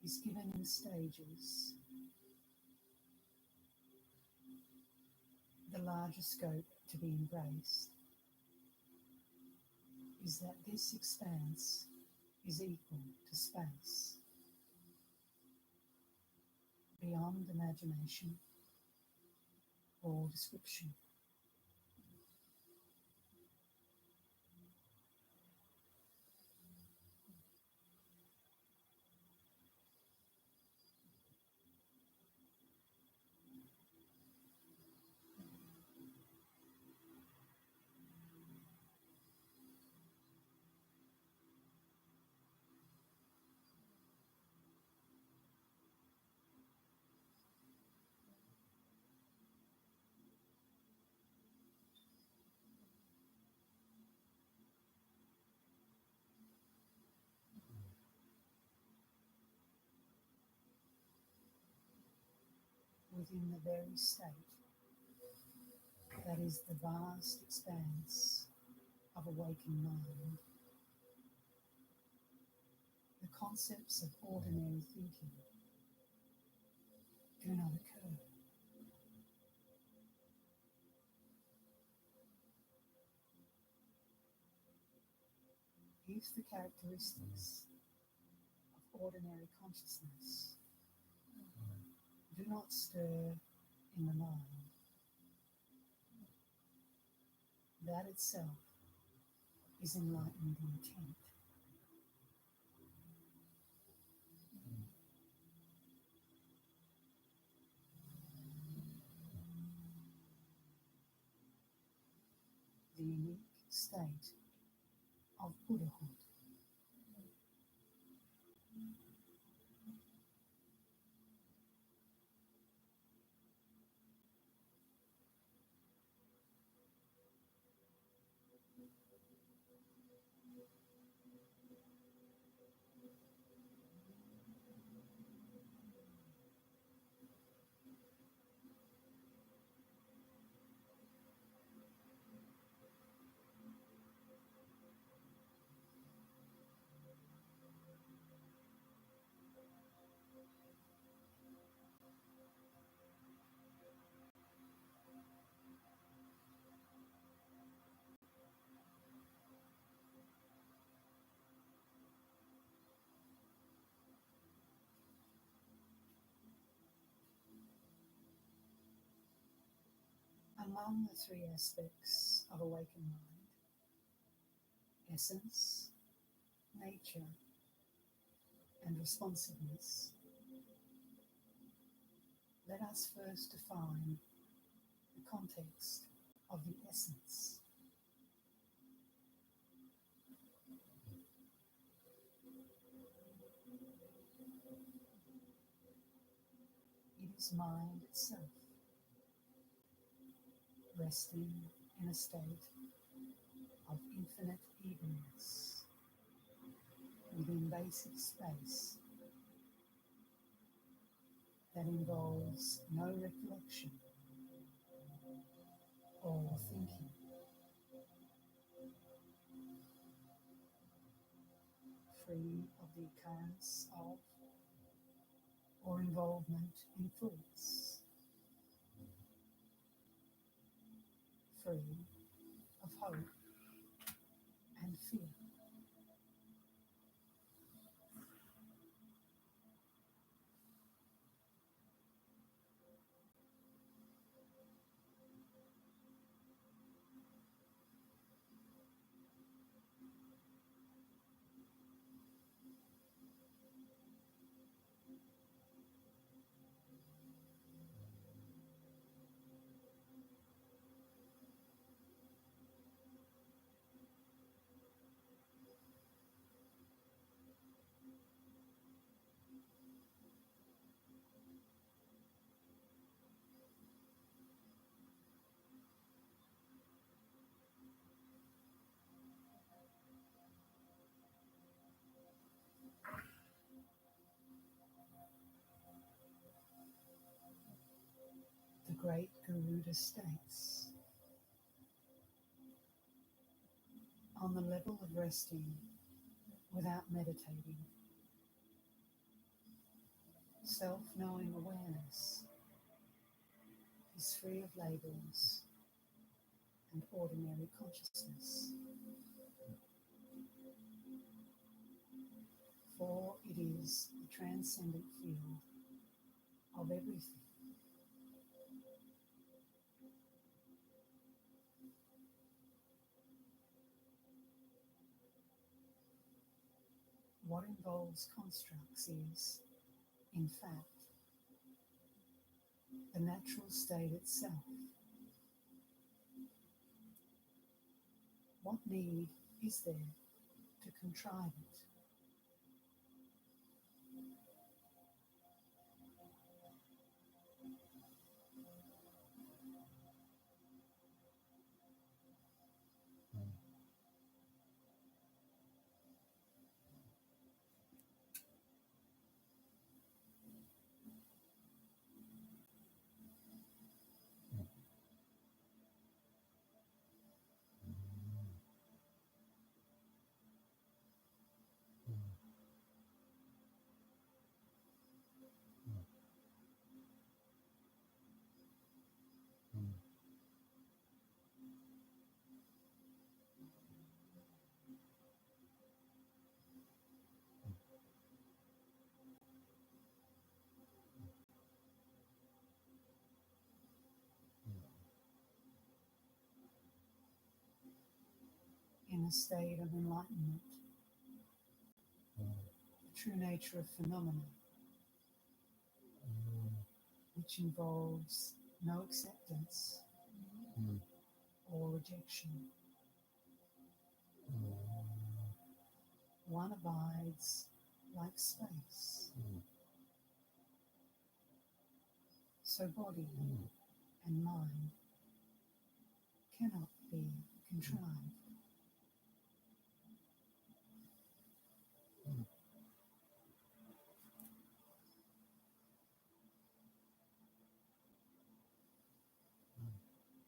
is given in stages. The larger scope to be embraced is that this expanse is equal to space, beyond imagination or description. within the very state that is the vast expanse of awakened mind, the concepts of ordinary thinking do not occur. If the characteristics of ordinary consciousness do not stir in the mind, that itself is enlightened intent. The unique state of Buddhahood. Among the three aspects of awakened mind, essence, nature, and responsiveness, let us first define the context of the essence. It is mind itself, resting in a state of infinite evenness within basic space that involves no recollection or thinking, free of the occurrence of or involvement in thoughts, free of hope and fear. The great Garuda states, on the level of resting without meditating, self-knowing awareness is free of labels and ordinary consciousness, for it is the transcendent field of everything. What involves constructs is, in fact, the natural state itself. What need is there to contrive it? in a state of enlightenment, the true nature of phenomena, which involves no acceptance or rejection. One abides like space. So body and mind cannot be contrived.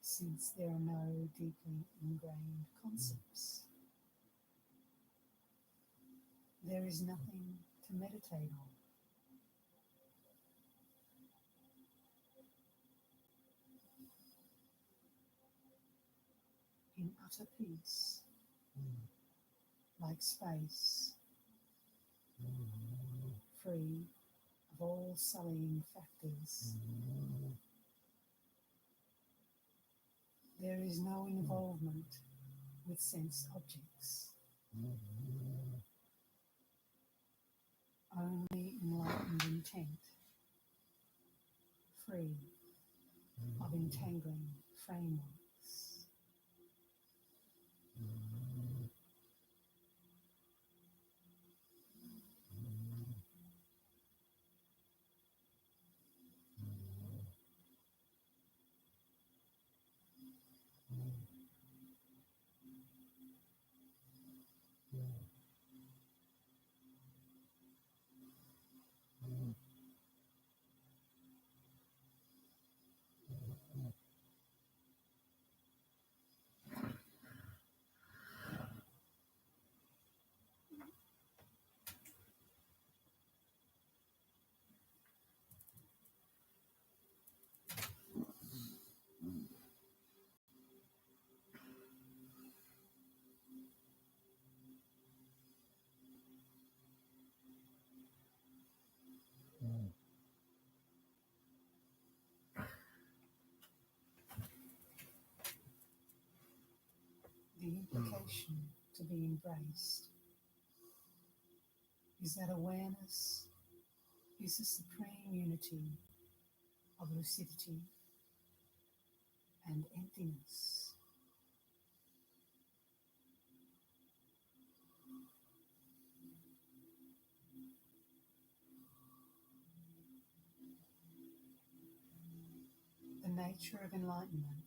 Since there are no deeply ingrained concepts, there is nothing to meditate on. In utter peace, like space, free of all sullying factors, there is no involvement with sense objects. Only enlightened intent, free of entangling frameworks. The implication to be embraced is that awareness is the supreme unity of lucidity and emptiness. The nature of enlightenment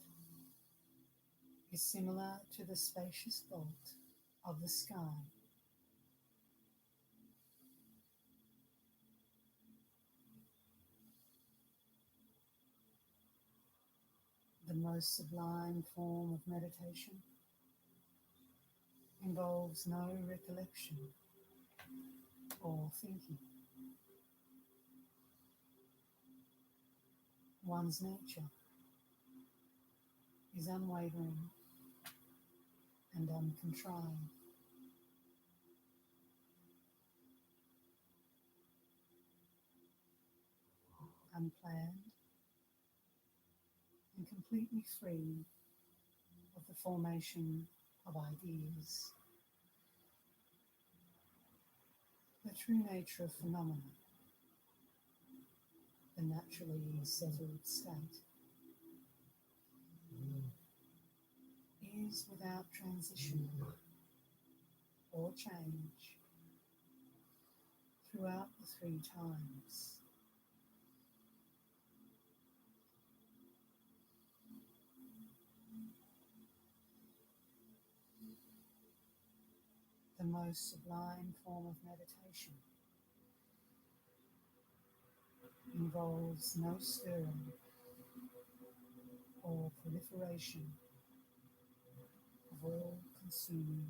is similar to the spacious vault of the sky. The most sublime form of meditation involves no recollection or thinking. One's nature is unwavering and uncontrived. Unplanned and completely free of the formation of ideas. The true nature of phenomena, the naturally settled state, is without transition or change throughout the three times. The most sublime form of meditation involves no stirring or proliferation of all-consuming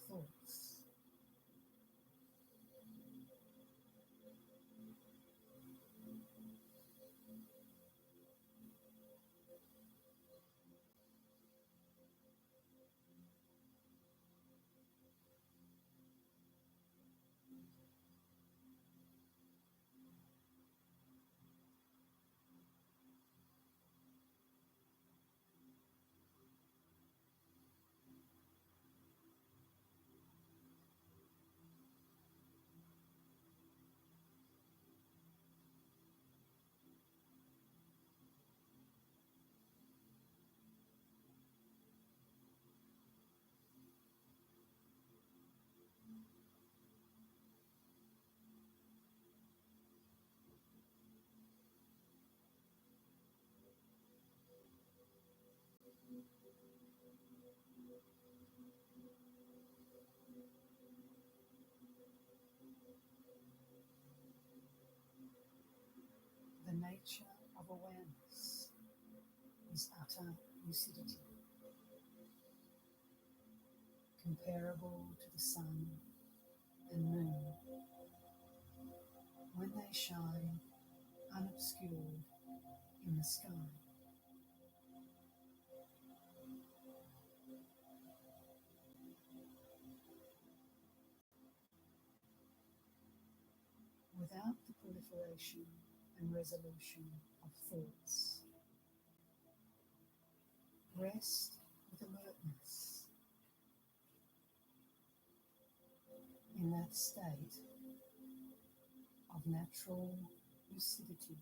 thoughts. The nature of awareness is utter lucidity, comparable to the sun and moon when they shine unobscured in the sky. Without the proliferation and resolution of thoughts. Rest with alertness. In that state of natural lucidity,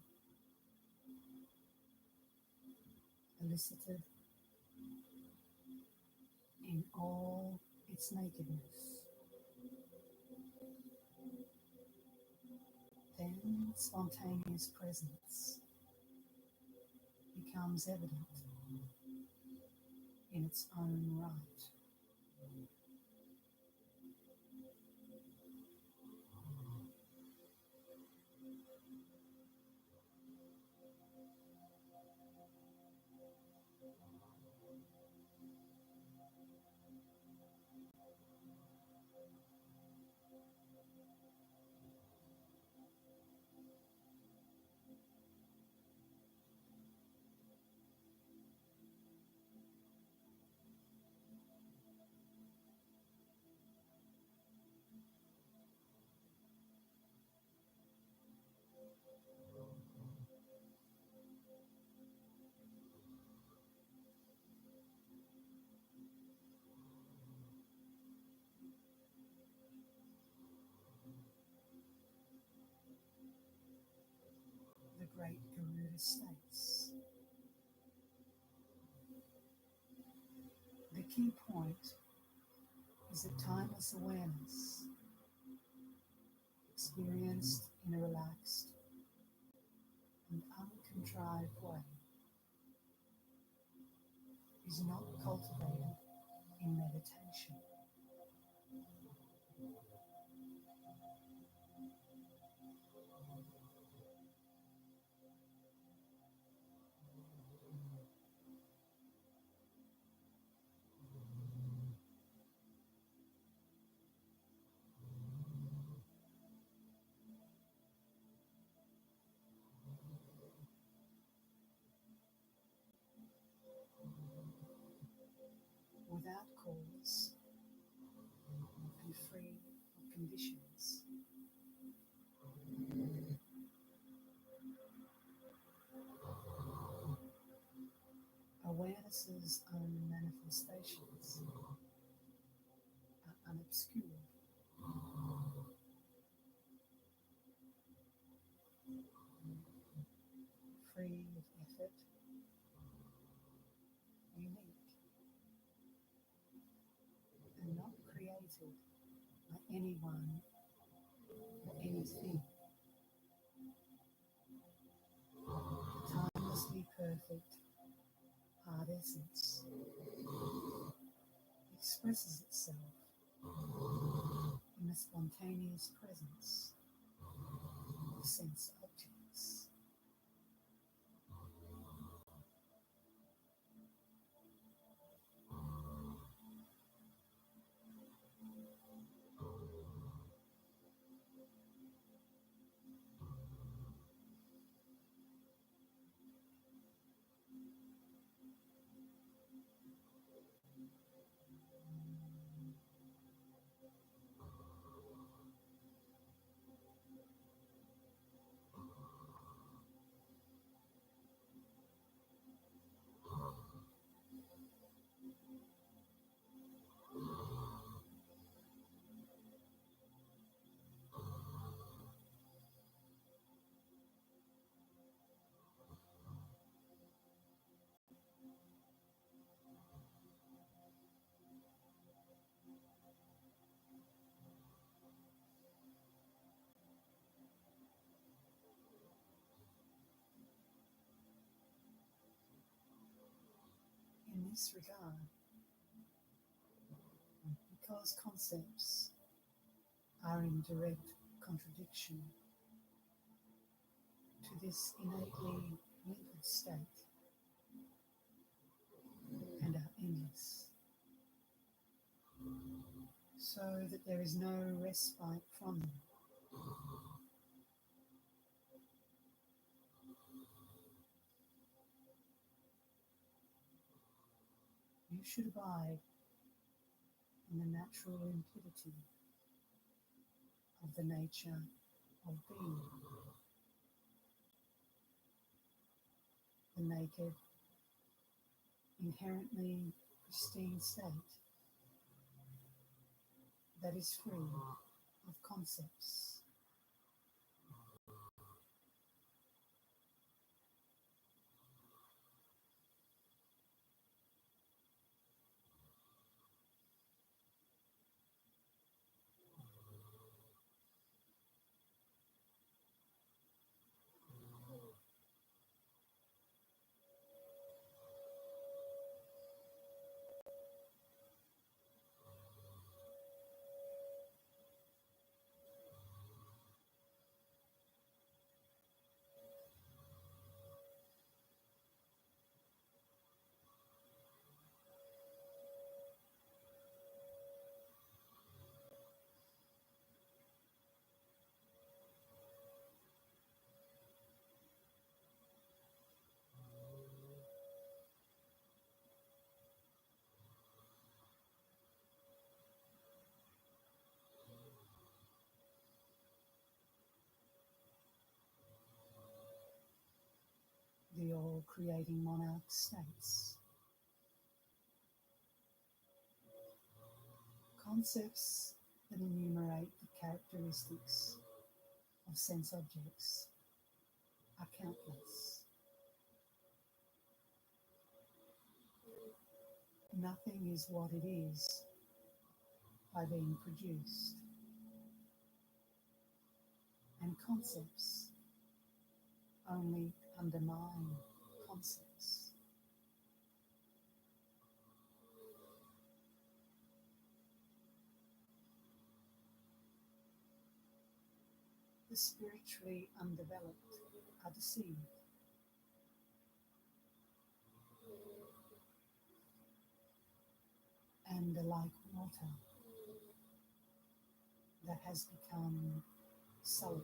elicited in all its nakedness. Then spontaneous presence becomes evident in its own right. The great Garuda states, the key point is that timeless awareness, experienced in a relaxed and uncontrived way, is not cultivated in meditation. Without cause and free of conditions. Awareness's own manifestations are unobscured. Free of effort, unique, and not created by anyone or anything. Timelessly perfect hard essence expresses itself in the spontaneous presence of sense objects. this regard, because concepts are in direct contradiction to this innately limpid state and are endless, so that there is no respite from them. You should abide in the natural limpidity of the nature of being, the naked, inherently pristine state that is free of concepts. The all-creating monarch states. Concepts that enumerate the characteristics of sense objects are countless. Nothing is what it is by being produced, and concepts only undermine concepts. The spiritually undeveloped are deceived. And are like water that has become sullied.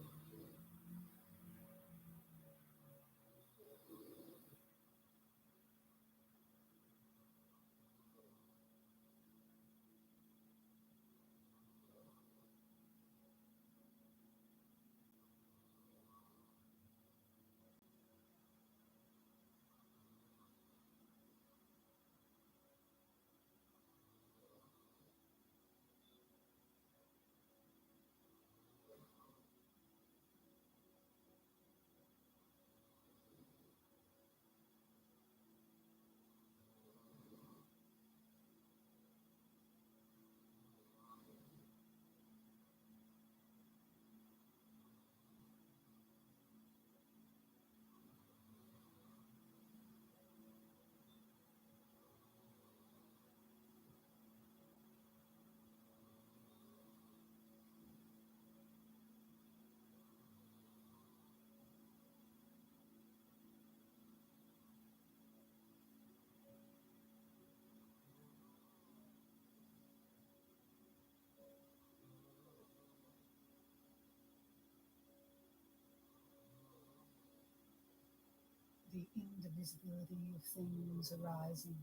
The indivisibility of things arising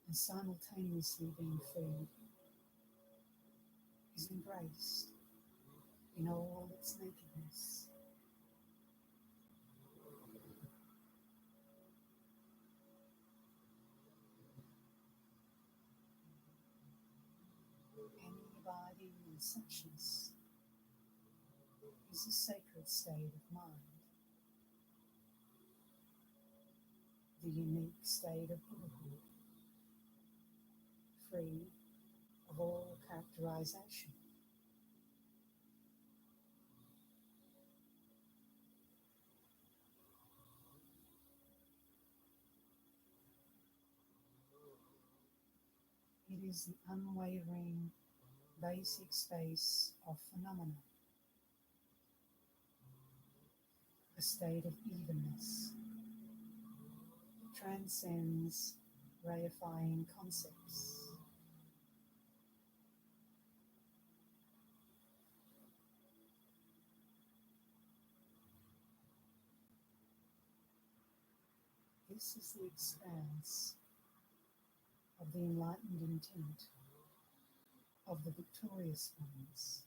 and simultaneously being freed is embraced in all its nakedness. Any abiding in suchness is a sacred state of mind, the unique state of Buddhahood, free of all characterization. It is the unwavering, basic space of phenomena, a state of evenness, transcends reifying concepts. This is the expanse of the enlightened intent of the victorious ones.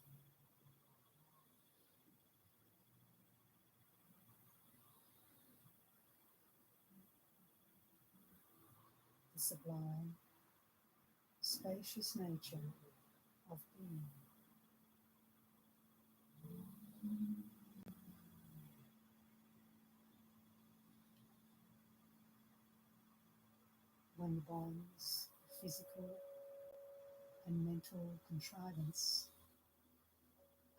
The sublime, spacious nature of being. When the bonds of physical and mental contrivance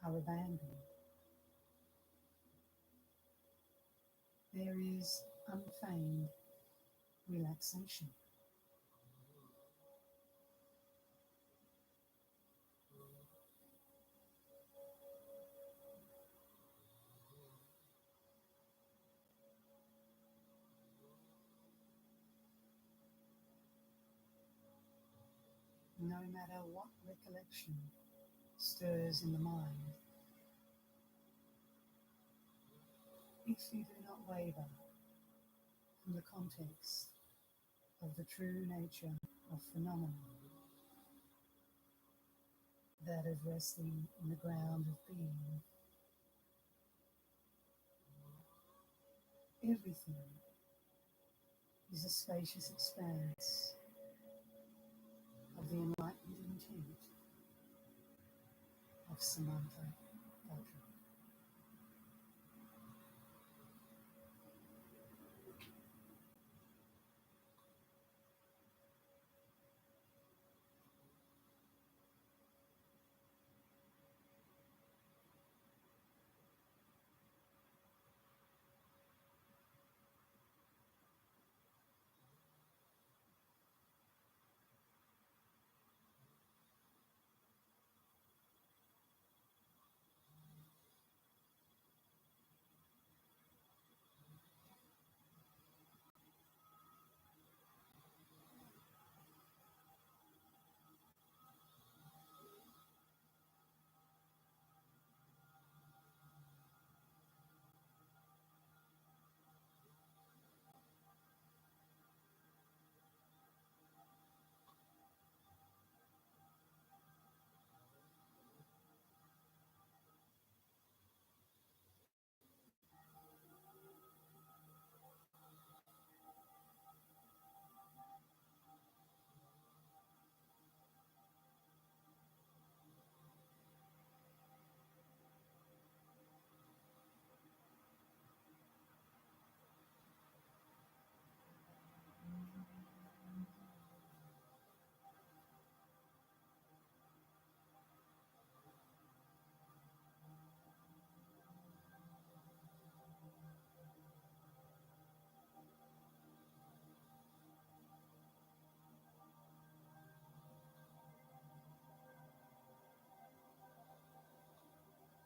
are abandoned, there is unfeigned relaxation. No matter what recollection stirs in the mind, if you do not waver from the context of the true nature of phenomena, that of resting in the ground of being, everything is a spacious expanse of the enlightened intent of Samantha Gautam.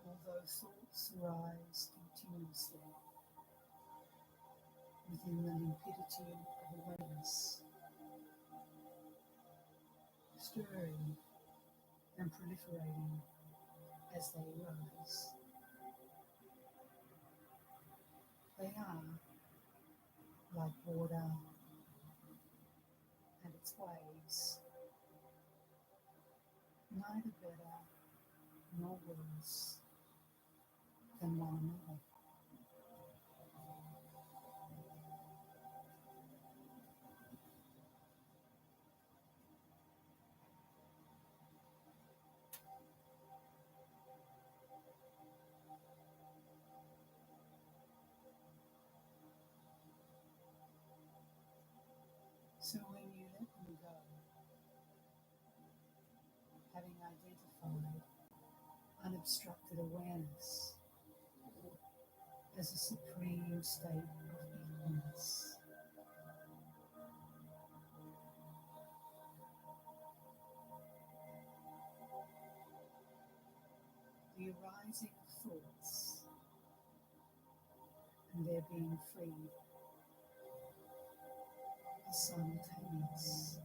Although thoughts arise continuously within the limpidity of awareness, stirring and proliferating as they arise, they are like water and its waves, neither better nor worse than one another. So when you let them go, having identified unobstructed awareness as a supreme state of equalness, the arising of thoughts and their being freed are simultaneous.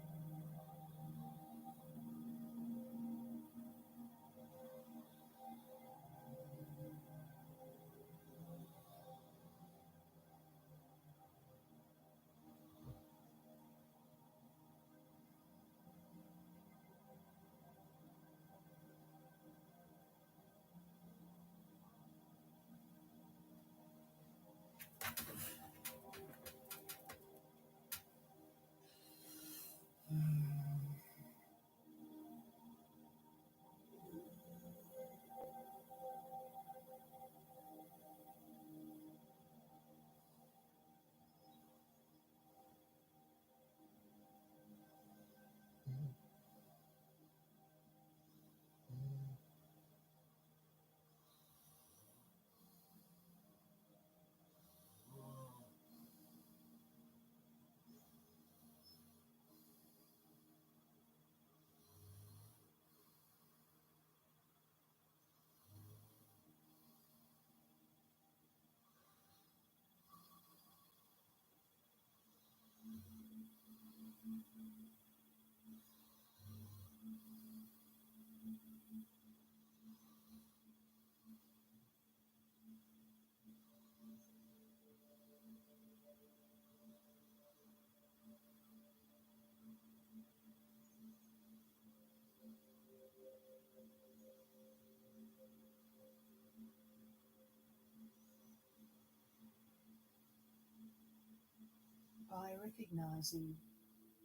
By recognizing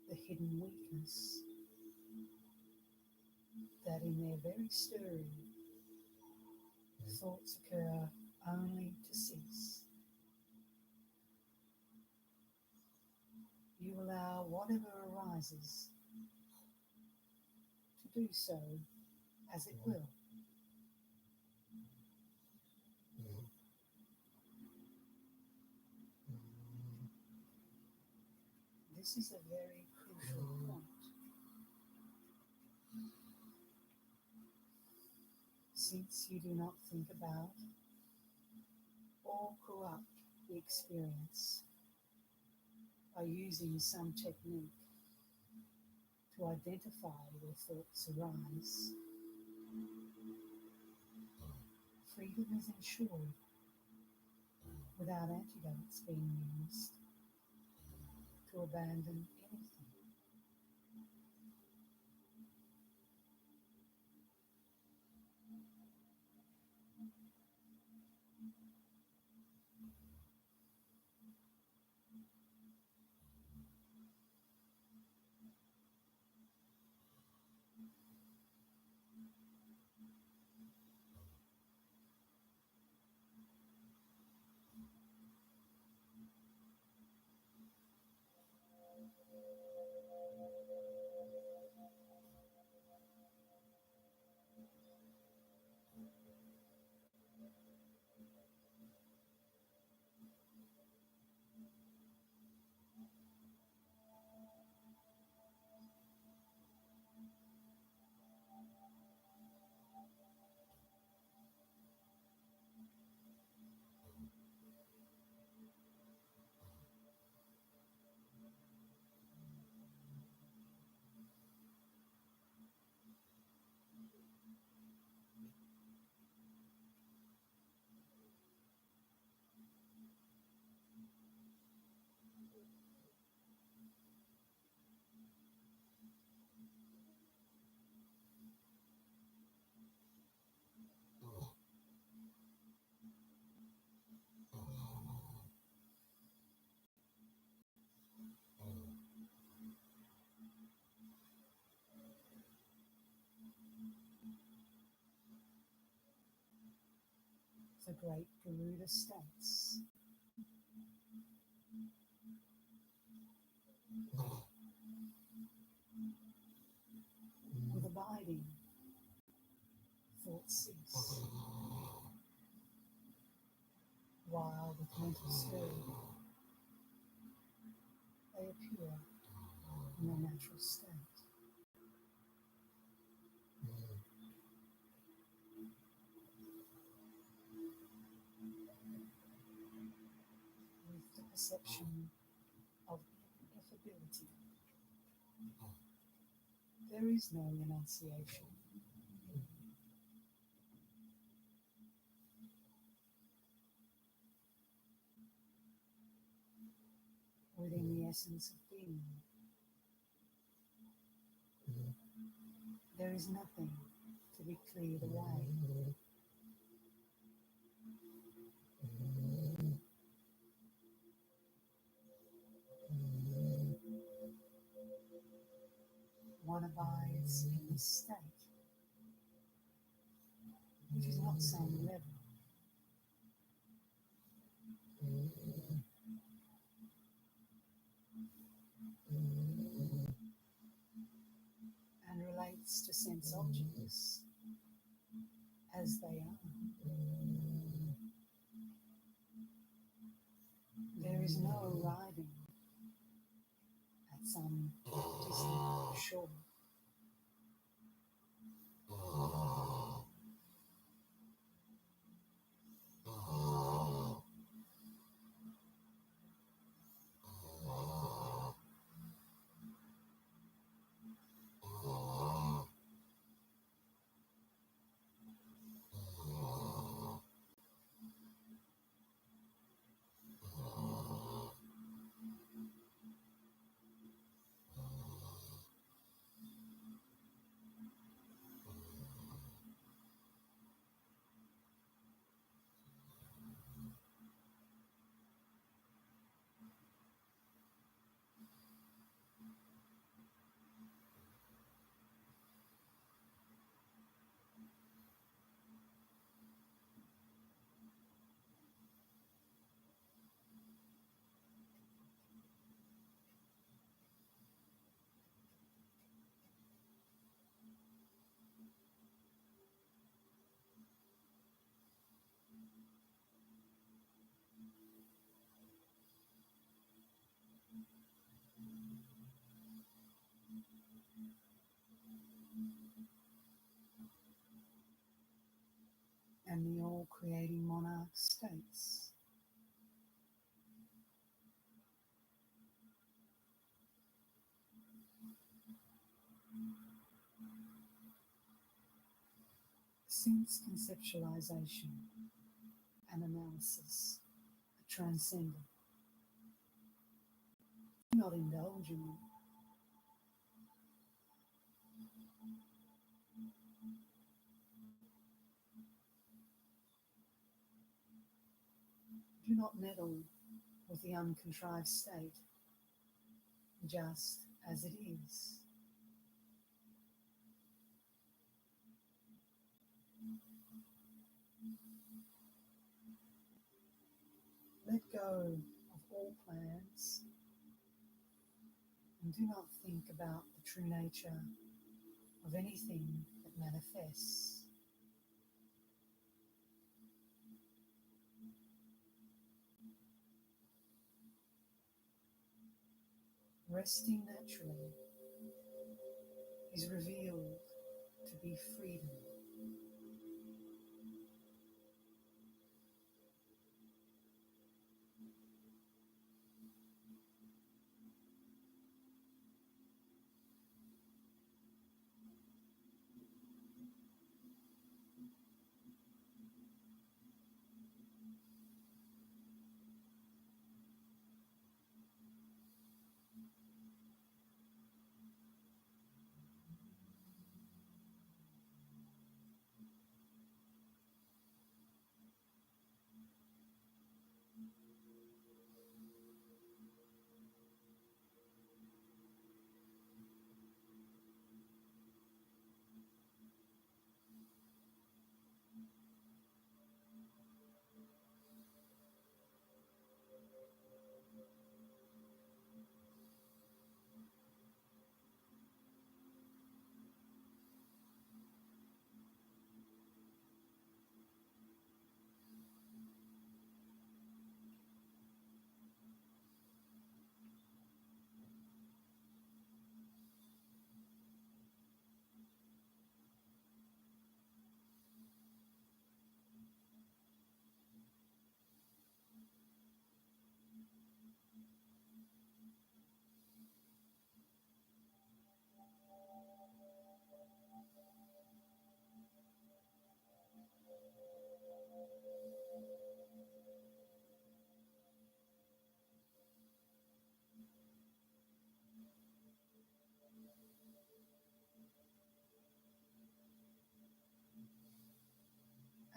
the hidden weakness that in their very stirring, thoughts occur only to cease, you allow whatever arises to do so as it will. This is a very crucial point. Since you do not think about or corrupt the experience by using some technique to identify where thoughts arise, freedom is ensured without antidotes being used to abandon anything. The great Garuda states, with abiding, thoughts cease, while with mental stirring, they appear in their natural state. perception of ineffability. There is no renunciation. Within the essence of being, there is nothing to be cleared away. One abides in this state, which is not some level. And relates to sense objects as they are. There is no arriving at some distant shore. And the all-creating monarch states, since conceptualization and analysis are transcendent, do not indulge in them. Do not meddle with the uncontrived state, just as it is. Let go of all plans and do not think about the true nature of anything that manifests. Resting naturally is revealed to be freedom.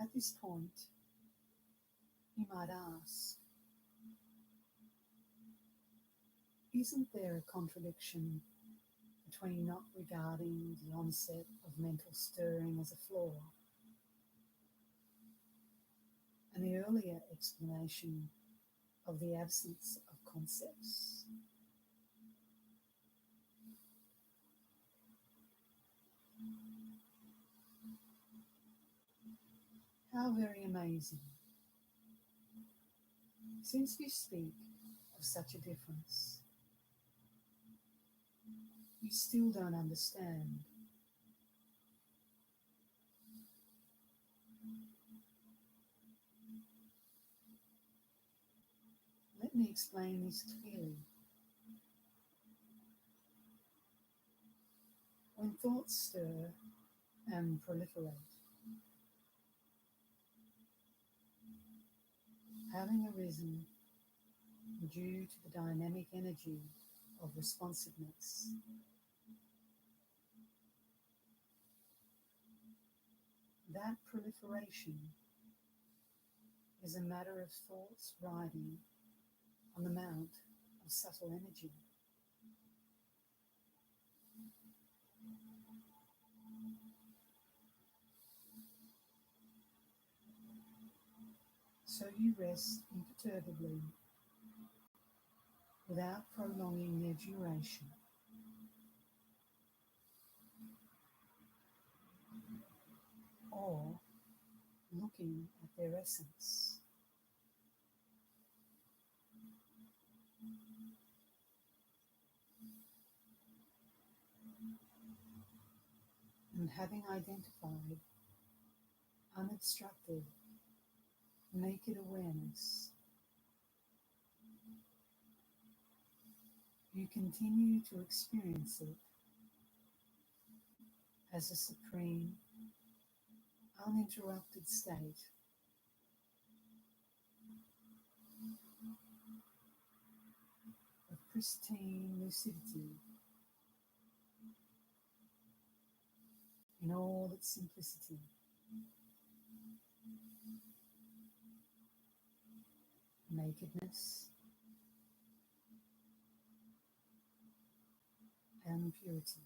At this point, you might ask, isn't there a contradiction between not regarding the onset of mental stirring as a flaw and the earlier explanation of the absence of concepts? How very amazing. Since you speak of such a difference, you still don't understand. Let me explain this clearly. When thoughts stir and proliferate, having arisen due to the dynamic energy of responsiveness, that proliferation is a matter of thoughts riding on the mount of subtle energy. So you rest imperturbably without prolonging their duration. Or looking at their essence. And having identified unobstructed, naked awareness, you continue to experience it as a supreme, uninterrupted state of pristine lucidity in all its simplicity. Nakedness and purity.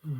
Hey,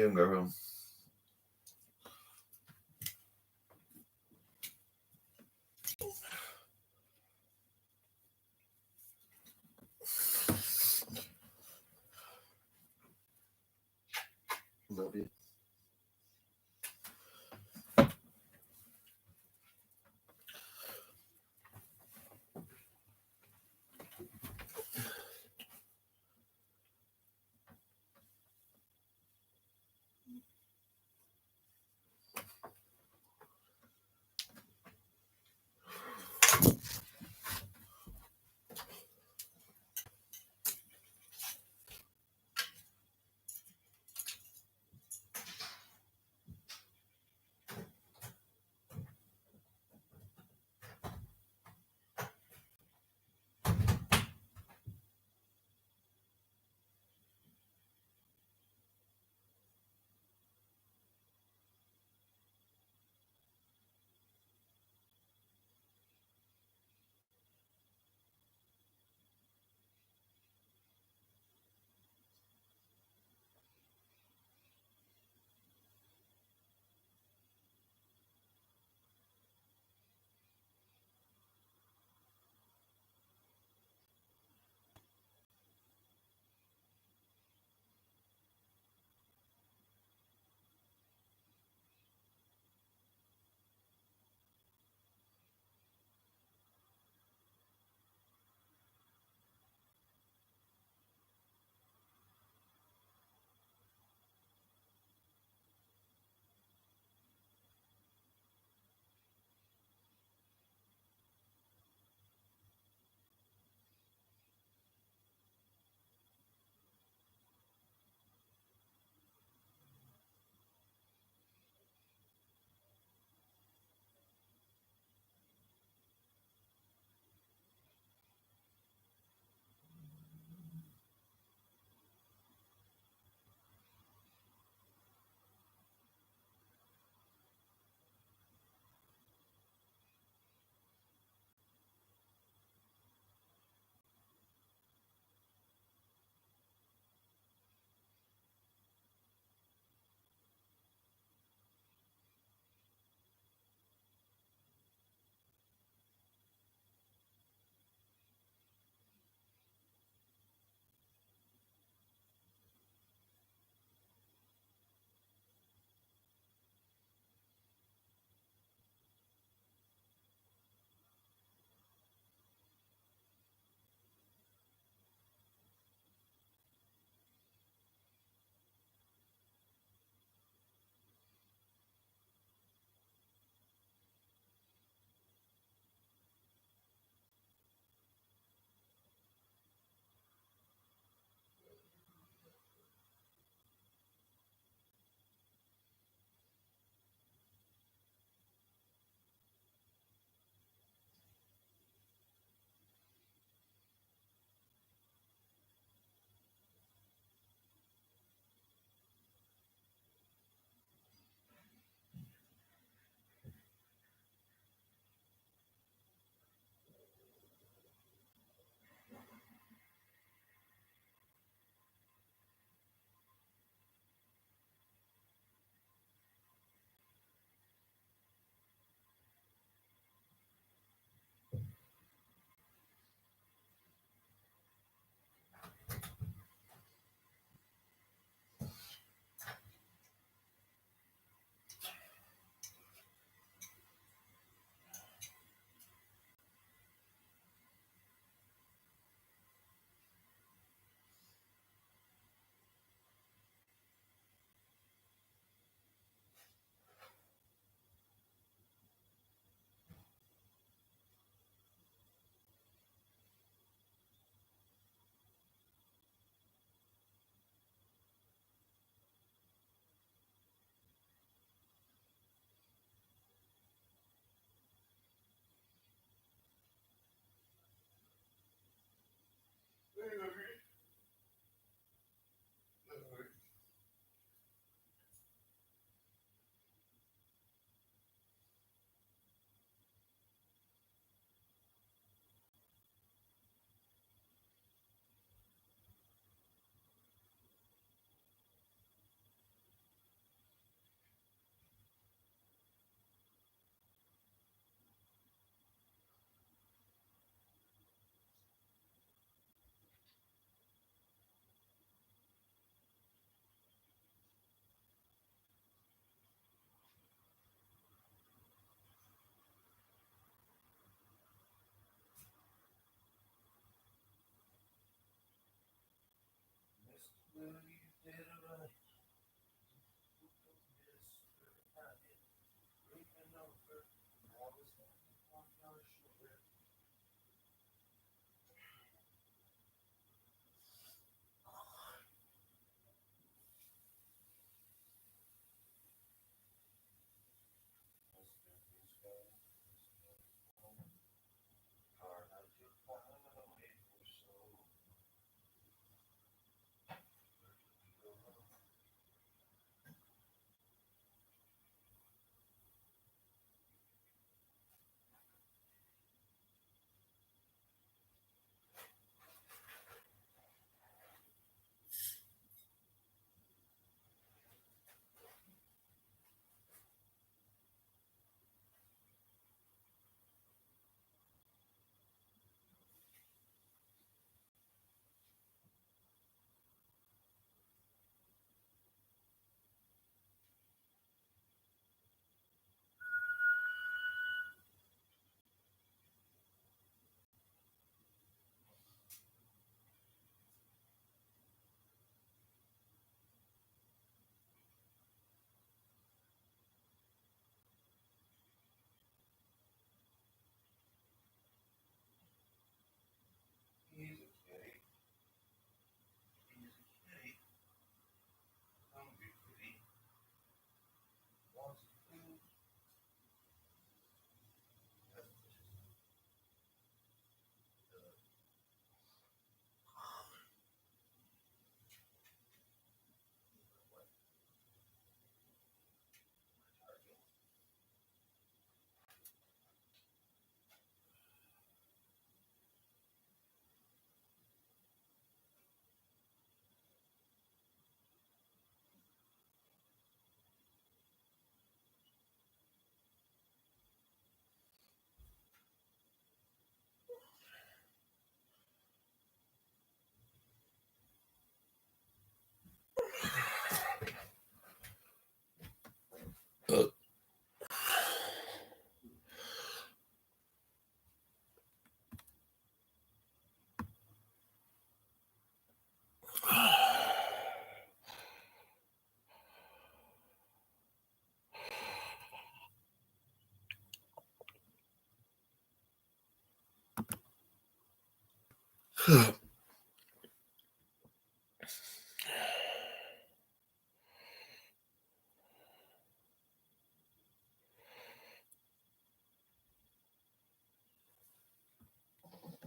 girl. Love you.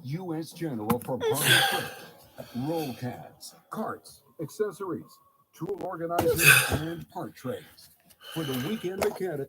U.S. General for parts, roll cabs, carts, accessories, tool organizers, and part trays. For the weekend mechanic,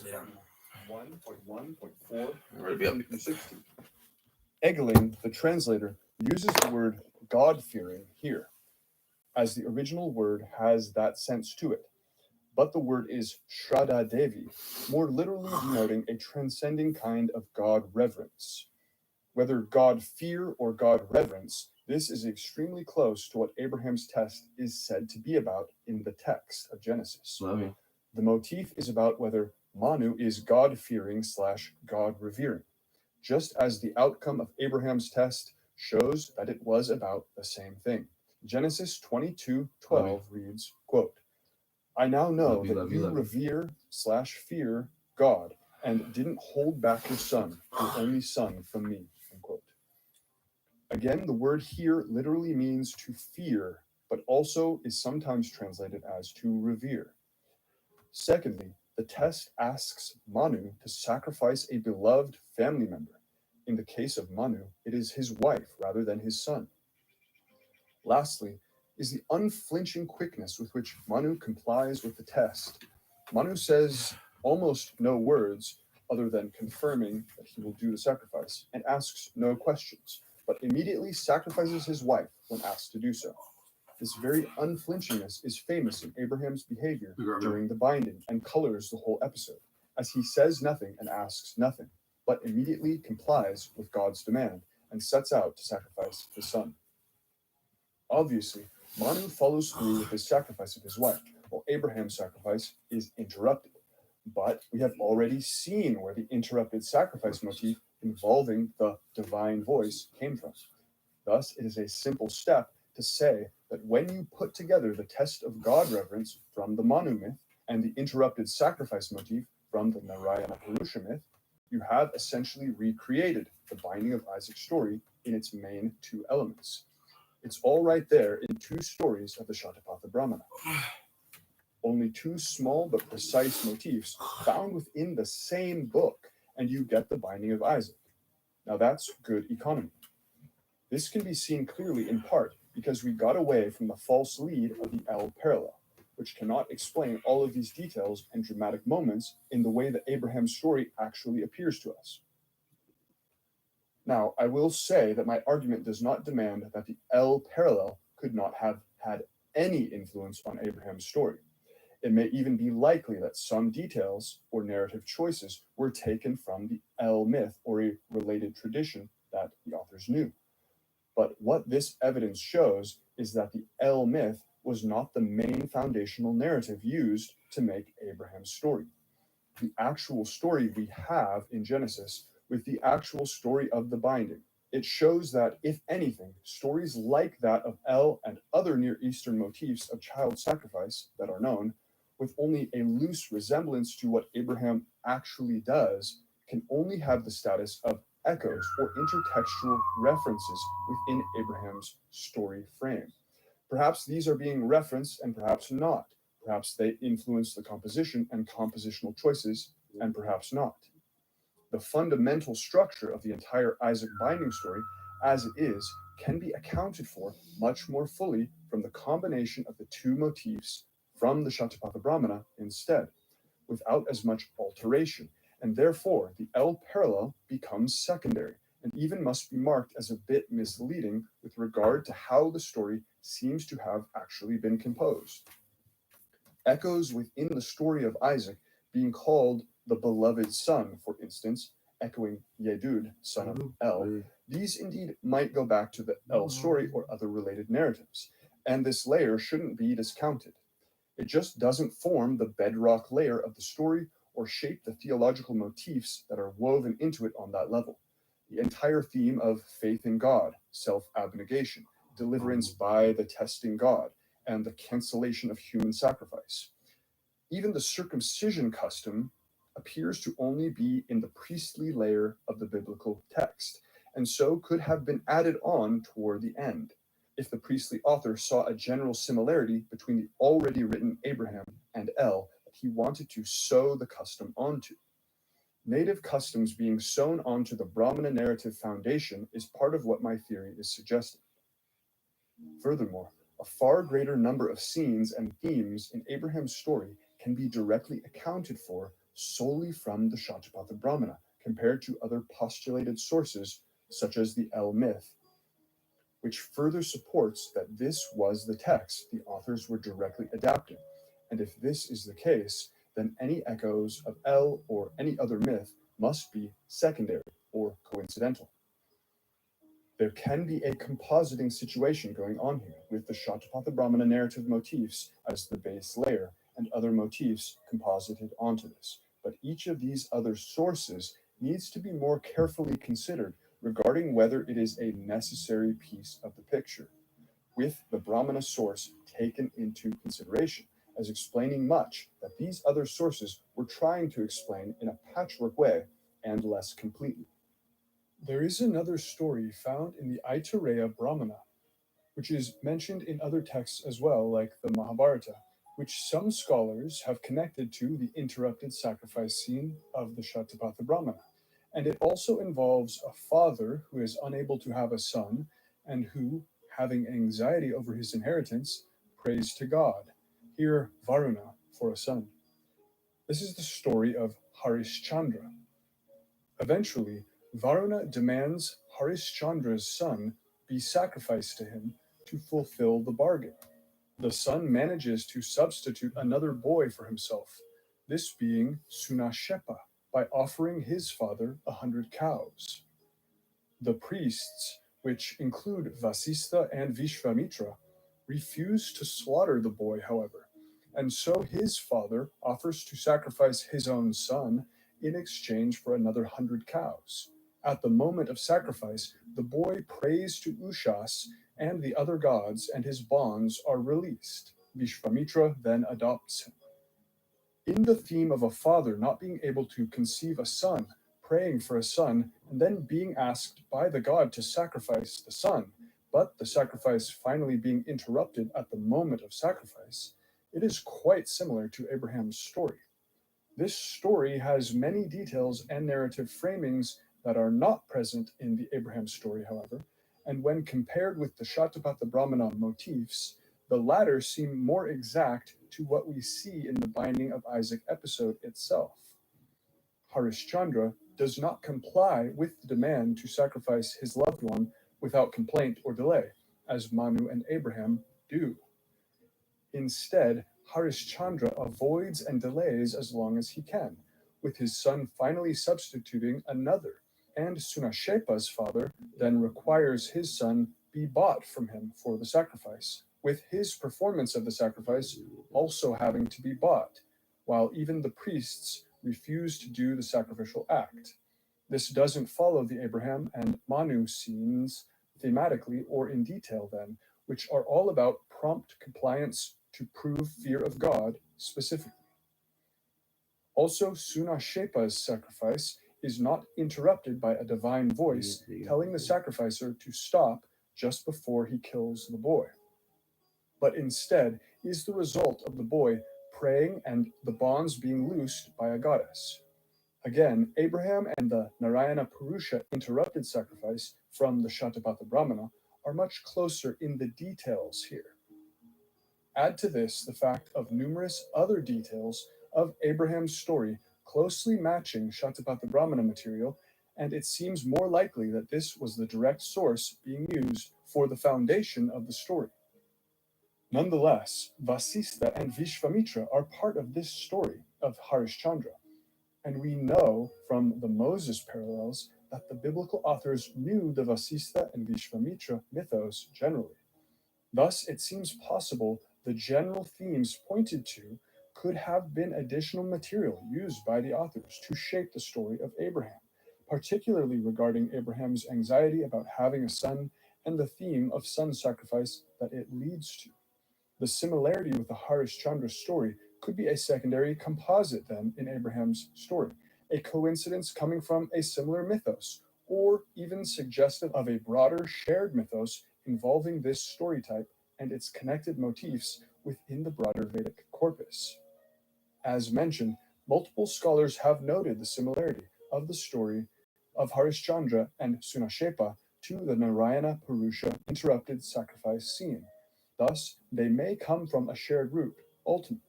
Yeah. 1.1.4 Ready to be up. through 16. Egeling, the translator, uses the word God-fearing here, as the original word has that sense to it. But the word is Shraddha Devi, more literally denoting a transcending kind of God reverence. Whether God fear or God reverence, this is extremely close to what Abraham's test is said to be about in the text of Genesis. Love you. The motif is about whether Manu is God-fearing / God-revering, just as the outcome of Abraham's test shows that it was about the same thing. Genesis 22:12 reads, quote, I now know that you revere / fear God and didn't hold back your son, your only son, from me. Unquote. Again, the word here literally means to fear, but also is sometimes translated as to revere. Secondly, the test asks Manu to sacrifice a beloved family member. In the case of Manu, it is his wife rather than his son. Lastly, is the unflinching quickness with which Manu complies with the test. Manu says almost no words other than confirming that he will do the sacrifice and asks no questions, but immediately sacrifices his wife when asked to do so. This very unflinchingness is famous in Abraham's behavior during the binding and colors the whole episode, as he says nothing and asks nothing, but immediately complies with God's demand and sets out to sacrifice his son. Obviously, Manu follows through with his sacrifice of his wife, while Abraham's sacrifice is interrupted. But we have already seen where the interrupted sacrifice motif involving the divine voice came from. Thus, it is a simple step to say that when you put together the test of God reverence from the Manu myth and the interrupted sacrifice motif from the Narayana Purusha myth, you have essentially recreated the binding of Isaac's story in its main two elements. It's all right there in two stories of the Shatapatha Brahmana. Only two small but precise motifs found within the same book, and you get the binding of Isaac. Now that's good economy. This can be seen clearly in part because we got away from the false lead of the L parallel, which cannot explain all of these details and dramatic moments in the way that Abraham's story actually appears to us. Now, I will say that my argument does not demand that the L parallel could not have had any influence on Abraham's story. It may even be likely that some details or narrative choices were taken from the L myth or a related tradition that the authors knew. But what this evidence shows is that the El myth was not the main foundational narrative used to make Abraham's story. The actual story we have in Genesis with the actual story of the binding. It shows that, if anything, stories like that of El and other Near Eastern motifs of child sacrifice that are known, with only a loose resemblance to what Abraham actually does, can only have the status of echoes or intertextual references within Abraham's story frame. Perhaps these are being referenced and perhaps not. Perhaps they influence the composition and compositional choices, and perhaps not. The fundamental structure of the entire Isaac binding story, as it is, can be accounted for much more fully from the combination of the two motifs from the Shatapatha Brahmana instead, without as much alteration, and therefore the L parallel becomes secondary and even must be marked as a bit misleading with regard to how the story seems to have actually been composed. Echoes within the story of Isaac being called the beloved son, for instance, echoing Yedud, son of El, these indeed might go back to the El story or other related narratives, and this layer shouldn't be discounted. It just doesn't form the bedrock layer of the story or shape the theological motifs that are woven into it on that level. The entire theme of faith in God, self-abnegation, deliverance by the testing God, and the cancellation of human sacrifice. Even the circumcision custom appears to only be in the priestly layer of the biblical text, and so could have been added on toward the end, if the priestly author saw a general similarity between the already written Abraham and El that he wanted to sew the custom onto. Native customs being sewn onto the Brahmana narrative foundation is part of what my theory is suggesting. Furthermore, a far greater number of scenes and themes in Abraham's story can be directly accounted for solely from the Shatapatha Brahmana, compared to other postulated sources such as the El myth, which further supports that this was the text the authors were directly adapting. And if this is the case, then any echoes of El or any other myth must be secondary or coincidental. There can be a compositing situation going on here, with the Shatapatha Brahmana narrative motifs as the base layer and other motifs composited onto this. But each of these other sources needs to be more carefully considered regarding whether it is a necessary piece of the picture, with the Brahmana source taken into consideration, as explaining much that these other sources were trying to explain in a patchwork way and less completely. There is another story found in the Aitareya Brahmana, which is mentioned in other texts as well, like the Mahabharata, which some scholars have connected to the interrupted sacrifice scene of the Shatapatha Brahmana. And it also involves a father who is unable to have a son and who, having anxiety over his inheritance, prays to God, here Varuna, for a son. This is the story of Harishchandra. Eventually, Varuna demands Harishchandra's son be sacrificed to him to fulfill the bargain. The son manages to substitute another boy for himself, this being Sunashepa, by offering his father 100 cows. The priests, which include Vasistha and Vishvamitra, refuse to slaughter the boy, however, and so his father offers to sacrifice his own son in exchange for another 100 cows. At the moment of sacrifice, the boy prays to Ushas and the other gods, and his bonds are released. Vishvamitra then adopts him. In the theme of a father not being able to conceive a son, praying for a son, and then being asked by the god to sacrifice the son, but the sacrifice finally being interrupted at the moment of sacrifice, it is quite similar to Abraham's story. This story has many details and narrative framings that are not present in the Abraham story, however, and when compared with the Shatapatha Brahmana motifs, the latter seem more exact to what we see in the Binding of Isaac episode itself. Harishchandra does not comply with the demand to sacrifice his loved one without complaint or delay, as Manu and Abraham do. Instead, Harishchandra avoids and delays as long as he can, with his son finally substituting another, and Sunashepa's father then requires his son be bought from him for the sacrifice, with his performance of the sacrifice also having to be bought, while even the priests refuse to do the sacrificial act. This doesn't follow the Abraham and Manu scenes thematically or in detail then, which are all about prompt compliance to prove fear of God specifically. Also, Sunashepa's sacrifice is not interrupted by a divine voice telling the sacrificer to stop just before he kills the boy, but instead is the result of the boy praying and the bonds being loosed by a goddess. Again, Abraham and the Narayana Purusha interrupted sacrifice from the Shatapatha Brahmana are much closer in the details here. Add to this the fact of numerous other details of Abraham's story closely matching Shatapatha Brahmana material, and it seems more likely that this was the direct source being used for the foundation of the story. Nonetheless, Vasistha and Vishvamitra are part of this story of Harishchandra, and we know from the Moses parallels that the biblical authors knew the Vasistha and Vishvamitra mythos generally. Thus, it seems possible the general themes pointed to could have been additional material used by the authors to shape the story of Abraham, particularly regarding Abraham's anxiety about having a son and the theme of son sacrifice that it leads to. The similarity with the Harishchandra story could be a secondary composite then in Abraham's story, a coincidence coming from a similar mythos, or even suggestive of a broader shared mythos involving this story type and its connected motifs within the broader Vedic corpus. As mentioned, multiple scholars have noted the similarity of the story of Harishchandra and Sunashepa to the Narayana Purusha interrupted sacrifice scene. Thus, they may come from a shared root, ultimately.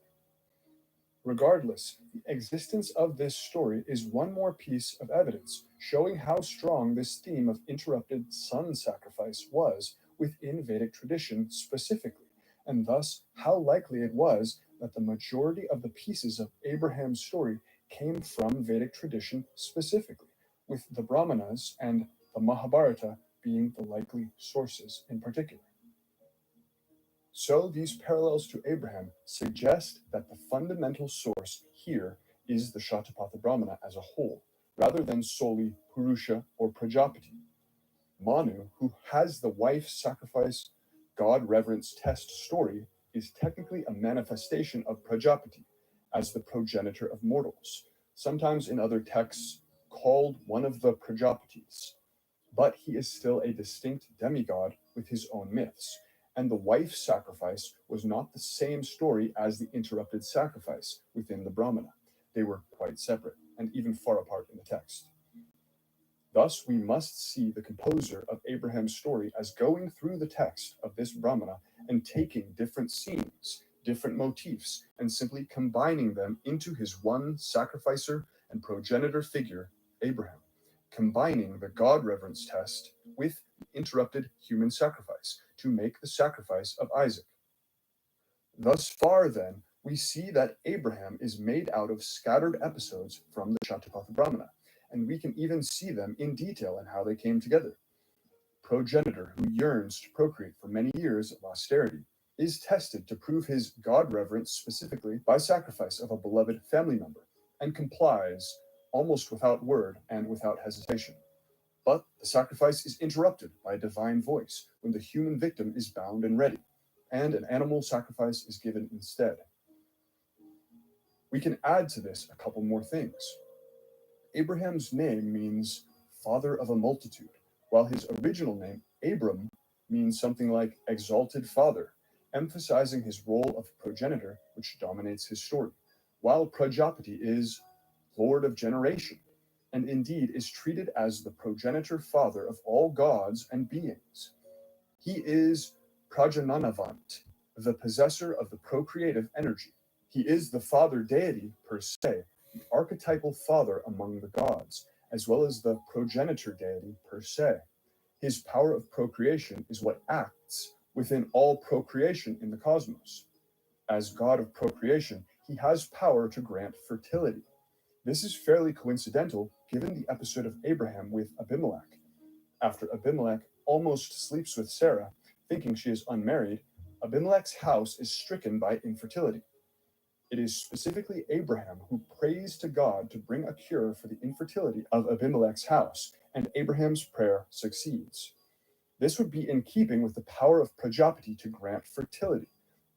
Regardless, the existence of this story is one more piece of evidence showing how strong this theme of interrupted son sacrifice was within Vedic tradition specifically, and thus how likely it was that the majority of the pieces of Abraham's story came from Vedic tradition specifically, with the Brahmanas and the Mahabharata being the likely sources in particular. So these parallels to Abraham suggest that the fundamental source here is the Shatapatha Brahmana as a whole, rather than solely Purusha or Prajapati. Manu, who has the wife sacrifice god reverence test story, is technically a manifestation of Prajapati as the progenitor of mortals, sometimes in other texts called one of the Prajapatis. But he is still a distinct demigod with his own myths, and the wife sacrifice was not the same story as the interrupted sacrifice within the Brahmana. They were quite separate and even far apart in the text. Thus, we must see the composer of Abraham's story as going through the text of this Brahmana and taking different scenes, different motifs, and simply combining them into his one sacrificer and progenitor figure, Abraham, combining the God reverence test with the interrupted human sacrifice to make the sacrifice of Isaac. Thus far, then, we see that Abraham is made out of scattered episodes from the Shatapatha Brahmana, and we can even see them in detail in how they came together. Progenitor who yearns to procreate for many years of austerity is tested to prove his God reverence specifically by sacrifice of a beloved family member, and complies almost without word and without hesitation. But the sacrifice is interrupted by a divine voice when the human victim is bound and ready, and an animal sacrifice is given instead. We can add to this a couple more things. Abraham's name means father of a multitude, while his original name, Abram, means something like exalted father, emphasizing his role of progenitor, which dominates his story, while Prajapati is lord of generation, and indeed is treated as the progenitor father of all gods and beings. He is Prajananavant, the possessor of the procreative energy. He is the father deity per se, the archetypal father among the gods, as well as the progenitor deity per se. His power of procreation is what acts within all procreation in the cosmos. As god of procreation, he has power to grant fertility. This is fairly coincidental given the episode of Abraham with Abimelech. After Abimelech almost sleeps with Sarah, thinking she is unmarried, Abimelech's house is stricken by infertility. It is specifically Abraham who prays to God to bring a cure for the infertility of Abimelech's house, and Abraham's prayer succeeds. This would be in keeping with the power of Prajapati to grant fertility.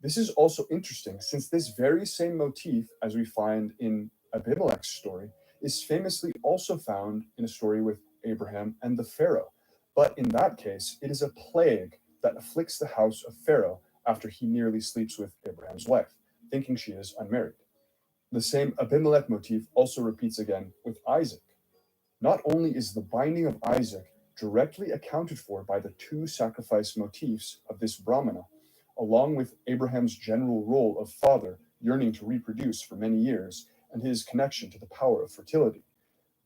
This is also interesting since this very same motif, as we find in Abimelech's story, is famously also found in a story with Abraham and the Pharaoh. But in that case, it is a plague that afflicts the house of Pharaoh after he nearly sleeps with Abraham's wife, thinking she is unmarried. The same Abimelech motif also repeats again with Isaac. Not only is the binding of Isaac directly accounted for by the two sacrifice motifs of this Brahmana, along with Abraham's general role of father yearning to reproduce for many years, and his connection to the power of fertility,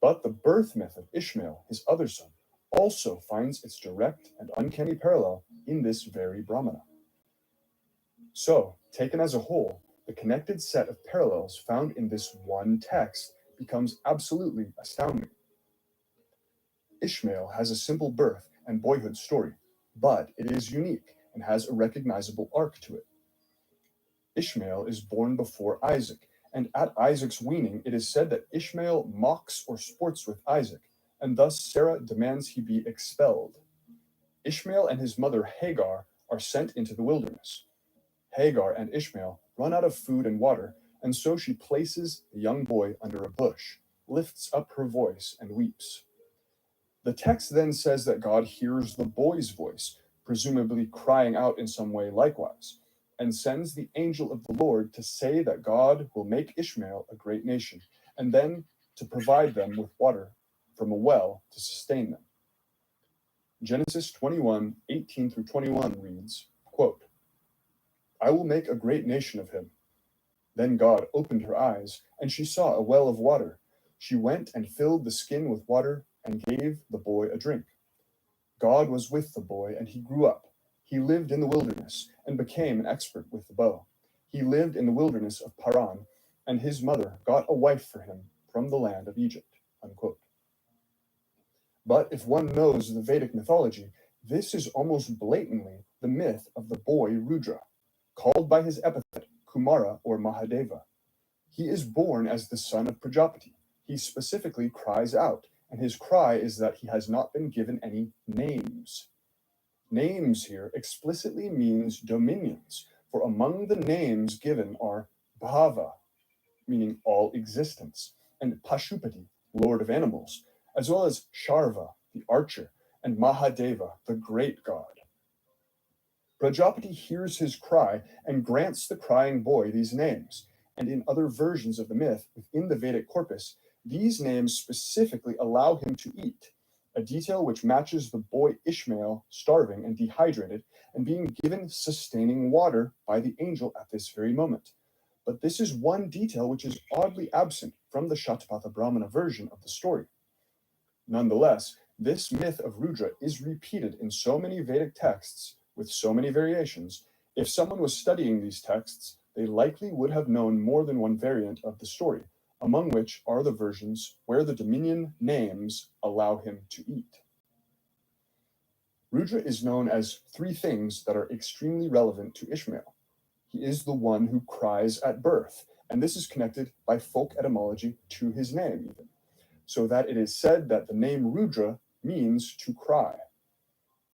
but the birth myth of Ishmael, his other son, also finds its direct and uncanny parallel in this very Brahmana. So, taken as a whole, the connected set of parallels found in this one text becomes absolutely astounding. Ishmael has a simple birth and boyhood story, but it is unique and has a recognizable arc to it. Ishmael is born before Isaac, and at Isaac's weaning, it is said that Ishmael mocks or sports with Isaac, and thus Sarah demands he be expelled. Ishmael and his mother Hagar are sent into the wilderness. Hagar and Ishmael run out of food and water, and so she places the young boy under a bush, lifts up her voice, and weeps. The text then says that God hears the boy's voice, presumably crying out in some way likewise, and sends the angel of the Lord to say that God will make Ishmael a great nation, and then to provide them with water from a well to sustain them. Genesis 21:18 through 21 reads, quote, I will make a great nation of him. Then God opened her eyes, and she saw a well of water. She went and filled the skin with water and gave the boy a drink. God was with the boy, and he grew up. He lived in the wilderness and became an expert with the bow. He lived in the wilderness of Paran, and his mother got a wife for him from the land of Egypt. Unquote. But if one knows the Vedic mythology, this is almost blatantly the myth of the boy Rudra, called by his epithet Kumara or Mahadeva. He is born as the son of Prajapati. He specifically cries out, and his cry is that he has not been given any names. Names here explicitly means dominions, for among the names given are Bhava, meaning all existence, and Pashupati, lord of animals, as well as Sharva, the archer, and Mahadeva, the great god. Prajapati hears his cry and grants the crying boy these names, and in other versions of the myth within the Vedic corpus, these names specifically allow him to eat, a detail which matches the boy Ishmael starving and dehydrated and being given sustaining water by the angel at this very moment. But this is one detail which is oddly absent from the Shatapatha Brahmana version of the story. Nonetheless, this myth of Rudra is repeated in so many Vedic texts with so many variations. If someone was studying these texts, they likely would have known more than one variant of the story, among which are the versions where the dominion names allow him to eat. Rudra is known as three things that are extremely relevant to Ishmael. He is the one who cries at birth, and this is connected by folk etymology to his name even, so that it is said that the name Rudra means to cry.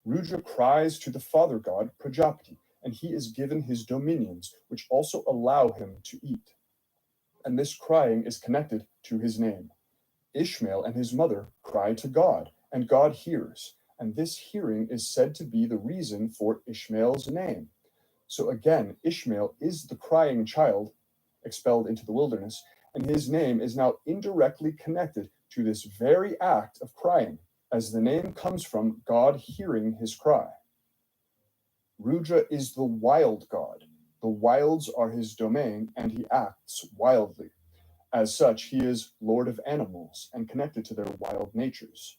Rudra cries to the father god Prajapati, and he is given his dominions, which also allow him to eat. And this crying is connected to his name. Ishmael and his mother cry to God, and God hears, and this hearing is said to be the reason for Ishmael's name. So again, Ishmael is the crying child expelled into the wilderness, and his name is now indirectly connected to this very act of crying, as the name comes from God hearing his cry. Rudra is the wild god. The wilds are his domain, and he acts wildly. As such, he is lord of animals and connected to their wild natures.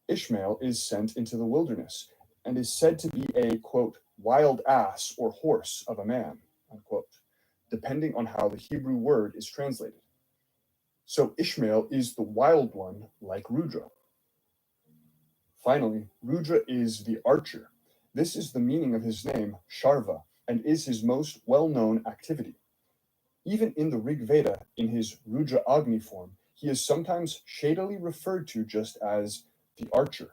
Ishmael is sent into the wilderness and is said to be a, quote, wild ass or horse of a man, unquote, depending on how the Hebrew word is translated. So Ishmael is the wild one like Rudra. Finally, Rudra is the archer. This is the meaning of his name, Sharva, and is his most well-known activity. Even in the Rig Veda, in his Rudra Agni form, he is sometimes shadily referred to just as the archer,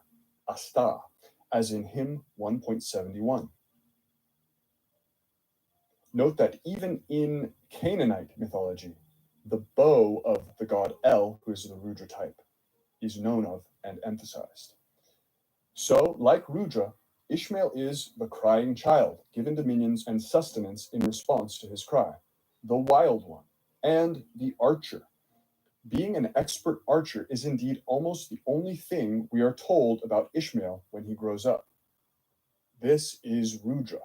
Asta, as in hymn 1.71. Note that even in Canaanite mythology, the bow of the god El, who is the Rudra type, is known of and emphasized. So, like Rudra, Ishmael is the crying child, given dominions and sustenance in response to his cry, the wild one, and the archer. Being an expert archer is indeed almost the only thing we are told about Ishmael when he grows up. This is Rudra.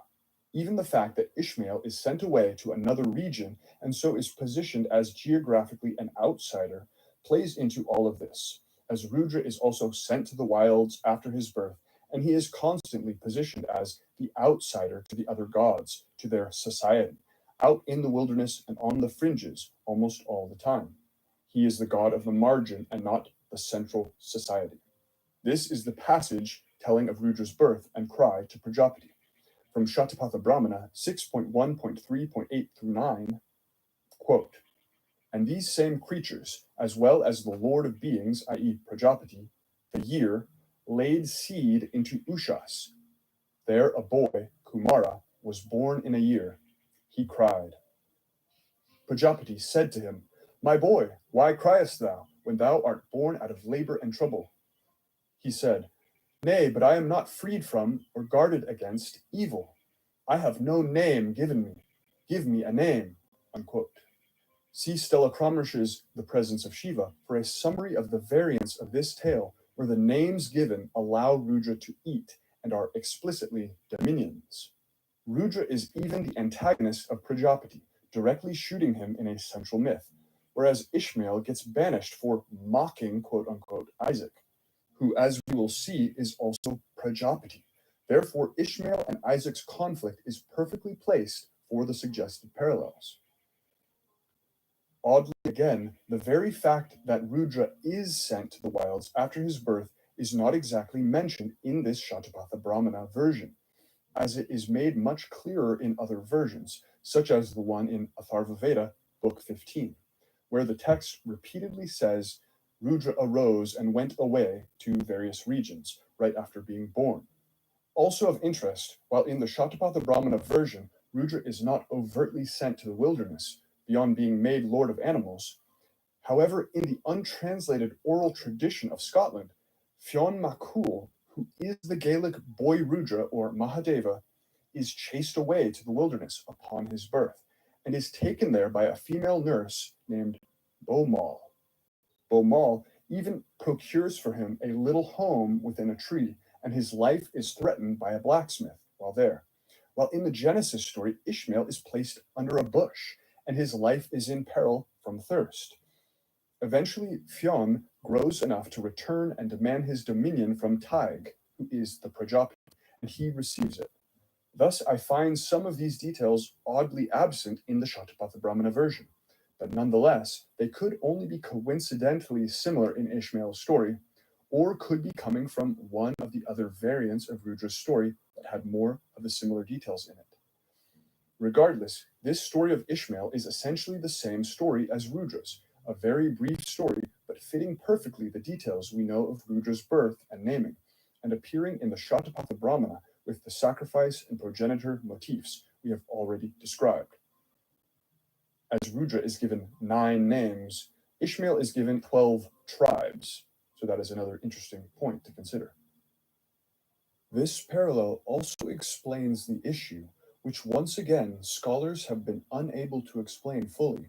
Even the fact that Ishmael is sent away to another region and so is positioned as geographically an outsider plays into all of this, as Rudra is also sent to the wilds after his birth, and he is constantly positioned as the outsider to the other gods, to their society, out in the wilderness and on the fringes almost all the time. He is the god of the margin and not the central society. This is the passage telling of Rudra's birth and cry to Prajapati. From Shatapatha Brahmana 6.1.3.8 through 9, quote, and these same creatures, as well as the Lord of beings, i.e. Prajapati, the year, laid seed into Ushas. There a boy, Kumara, was born in a year. He cried. Prajapati said to him, my boy, why criest thou, when thou art born out of labor and trouble? He said, nay, but I am not freed from or guarded against evil. I have no name given me. Give me a name, unquote. See Stella Kramersh's The Presence of Shiva for a summary of the variants of this tale where the names given allow Rudra to eat and are explicitly dominions. Rudra is even the antagonist of Prajapati, directly shooting him in a central myth, whereas Ishmael gets banished for mocking, quote unquote, Isaac, who, as we will see, is also Prajapati. Therefore, Ishmael and Isaac's conflict is perfectly placed for the suggested parallels. Oddly again, the very fact that Rudra is sent to the wilds after his birth is not exactly mentioned in this Shatapatha Brahmana version, as it is made much clearer in other versions, such as the one in Atharva Veda, Book 15, where the text repeatedly says Rudra arose and went away to various regions right after being born. Also of interest, while in the Shatapatha Brahmana version, Rudra is not overtly sent to the wilderness beyond being made lord of animals. However, in the untranslated oral tradition of Scotland, Fionn MacCool, who is the Gaelic boy Rudra or Mahadeva, is chased away to the wilderness upon his birth and is taken there by a female nurse named Beaumall. Beaumall even procures for him a little home within a tree, and his life is threatened by a blacksmith while there. While in the Genesis story, Ishmael is placed under a bush, and his life is in peril from thirst. Eventually, Fionn grows enough to return and demand his dominion from Taig, who is the Prajapati, and he receives it. Thus, I find some of these details oddly absent in the Shatapatha Brahmana version, but nonetheless, they could only be coincidentally similar in Ishmael's story, or could be coming from one of the other variants of Rudra's story that had more of the similar details in it. Regardless, this story of Ishmael is essentially the same story as Rudra's, a very brief story, but fitting perfectly the details we know of Rudra's birth and naming, and appearing in the Shatapatha Brahmana with the sacrifice and progenitor motifs we have already described. As Rudra is given 9 names, Ishmael is given 12 tribes, so that is another interesting point to consider. This parallel also explains the issue, which once again scholars have been unable to explain fully,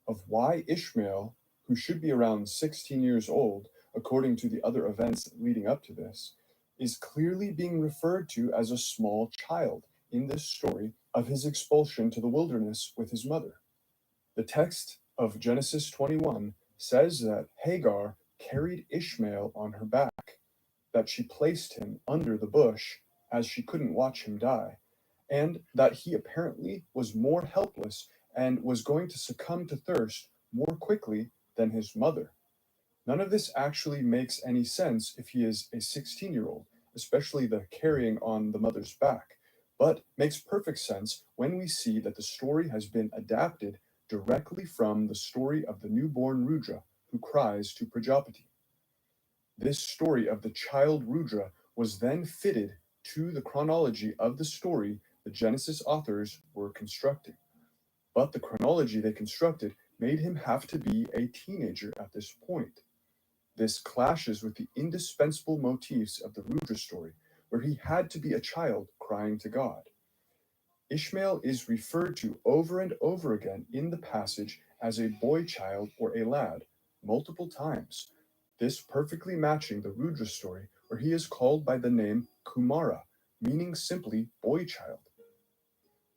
of why Ishmael, who should be around 16 years old, according to the other events leading up to this, is clearly being referred to as a small child in this story of his expulsion to the wilderness with his mother. The text of Genesis 21 says that Hagar carried Ishmael on her back, that she placed him under the bush as she couldn't watch him die, and that he apparently was more helpless and was going to succumb to thirst more quickly than his mother. None of this actually makes any sense if he is a 16-year-old, especially the carrying on the mother's back, but makes perfect sense when we see that the story has been adapted directly from the story of the newborn Rudra who cries to Prajapati. This story of the child Rudra was then fitted to the chronology of the story the Genesis authors were constructing. But the chronology they constructed made him have to be a teenager at this point. This clashes with the indispensable motifs of the Rudra story, where he had to be a child crying to God. Ishmael is referred to over and over again in the passage as a boy child or a lad, multiple times, this perfectly matching the Rudra story, where he is called by the name Kumara, meaning simply boy child.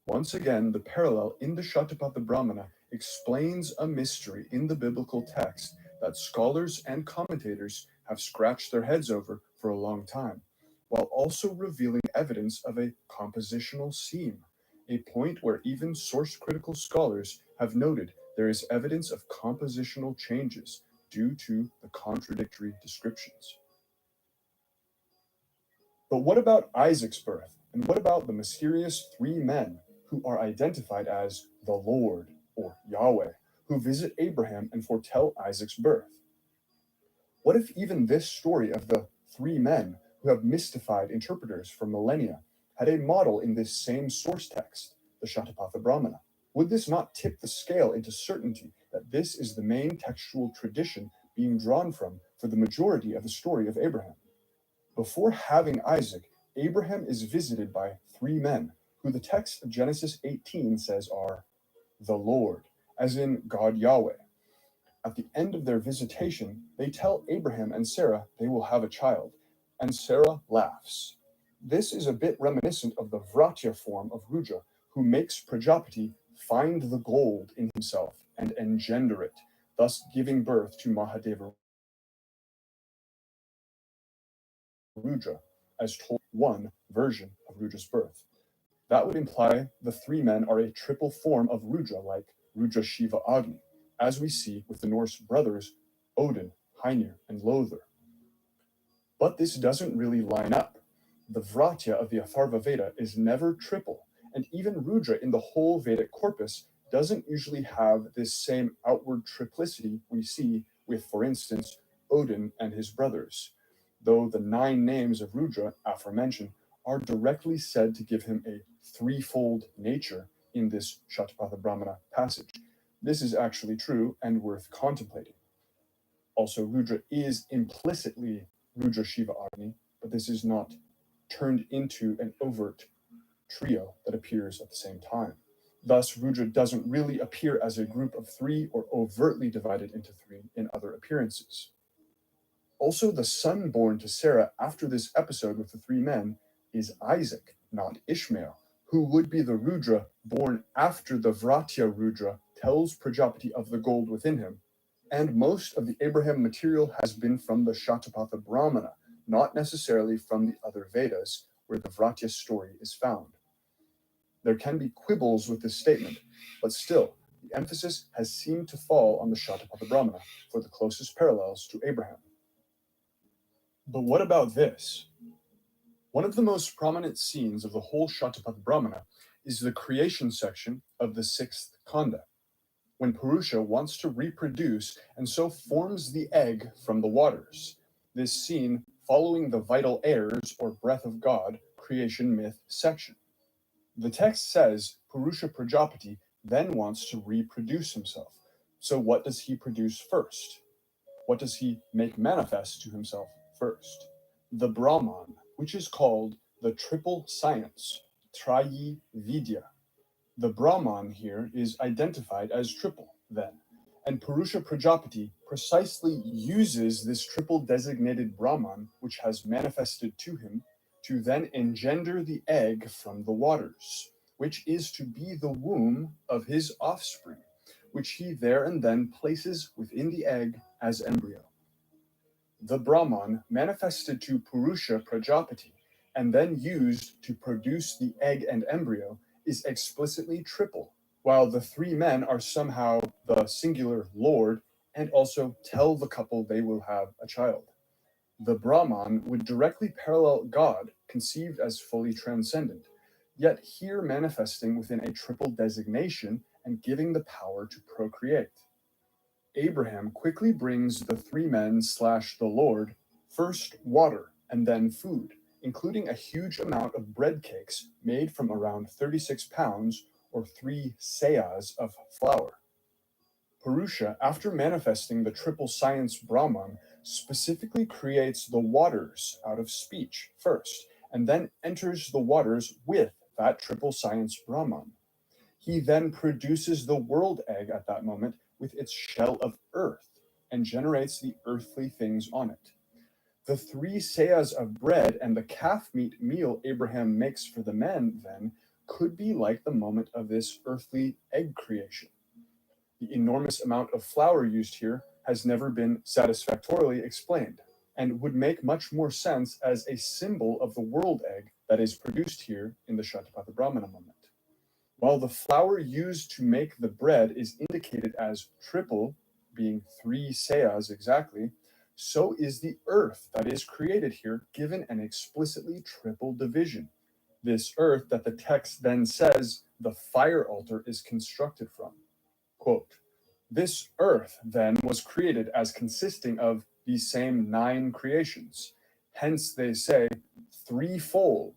Once again, the parallel in the Shatapatha Brahmana explains a mystery in the biblical text that scholars and commentators have scratched their heads over for a long time, while also revealing evidence of a compositional seam, a point where even source-critical scholars have noted there is evidence of compositional changes due to the contradictory descriptions. But what about Isaac's birth? And what about the mysterious 3 men who are identified as the Lord, or Yahweh, who visit Abraham and foretell Isaac's birth? What if even this story of the 3 men who have mystified interpreters for millennia had a model in this same source text, the Shatapatha Brahmana? Would this not tip the scale into certainty that this is the main textual tradition being drawn from for the majority of the story of Abraham? Before having Isaac, Abraham is visited by 3 men, who the text of Genesis 18 says are the Lord, as in God Yahweh. At the end of their visitation, they tell Abraham and Sarah they will have a child, and Sarah laughs. This is a bit reminiscent of the Vratya form of Rudra, who makes Prajapati find the gold in himself and engender it, thus giving birth to Mahadeva Rudra, as told one version of Rudra's birth. That would imply the three men are a triple form of Rudra, like Rudra, Shiva, Agni, as we see with the Norse brothers Odin, Heinir, and Lothar. But this doesn't really line up. The Vratya of the Atharva Veda is never triple, and even Rudra in the whole Vedic corpus doesn't usually have this same outward triplicity we see with, for instance, Odin and his brothers, though the 9 names of Rudra aforementioned are directly said to give him a threefold nature in this Shatapatha Brahmana passage. This is actually true and worth contemplating. Also, Rudra is implicitly Rudra, Shiva, Agni, but this is not turned into an overt trio that appears at the same time. Thus, Rudra doesn't really appear as a group of 3 or overtly divided into 3 in other appearances. Also, the son born to Sarah after this episode with the 3 men is Isaac, not Ishmael, who would be the Rudra born after the Vratya Rudra tells Prajapati of the gold within him. And most of the Abraham material has been from the Shatapatha Brahmana, not necessarily from the other Vedas, where the Vratya story is found. There can be quibbles with this statement, but still, the emphasis has seemed to fall on the Shatapatha Brahmana for the closest parallels to Abraham. But what about this? One of the most prominent scenes of the whole Shatapatha Brahmana is the creation section of the 6th Kanda, when Purusha wants to reproduce and so forms the egg from the waters. This scene following the vital airs or breath of God creation myth section. The text says Purusha Prajapati then wants to reproduce himself. So what does he produce first? What does he make manifest to himself first? The Brahman, which is called the triple science, Trayi Vidya. The Brahman here is identified as triple, then, and Purusha Prajapati precisely uses this triple designated Brahman, which has manifested to him, to then engender the egg from the waters, which is to be the womb of his offspring, which he there and then places within the egg as embryo. The Brahman manifested to Purusha Prajapati and then used to produce the egg and embryo is explicitly triple, while the 3 men are somehow the singular Lord and also tell the couple they will have a child. The Brahman would directly parallel God, conceived as fully transcendent, yet here manifesting within a triple designation and giving the power to procreate. Abraham quickly brings the 3 men / the Lord first water and then food, including a huge amount of bread cakes made from around 36 pounds or 3 seahs of flour. Purusha, after manifesting the triple science Brahman, specifically creates the waters out of speech first, and then enters the waters with that triple science Brahman. He then produces the world egg at that moment with its shell of earth and generates the earthly things on it. The 3 seahs of bread and the calf meat meal Abraham makes for the men, then, could be like the moment of this earthly egg creation. The enormous amount of flour used here has never been satisfactorily explained, and would make much more sense as a symbol of the world egg that is produced here in the Shatapatha Brahmana moment. While the flour used to make the bread is indicated as triple, being 3 seahs exactly, so is the earth that is created here given an explicitly triple division. This earth that the text then says the fire altar is constructed from. Quote, this earth then was created as consisting of these same 9 creations. Hence they say threefold,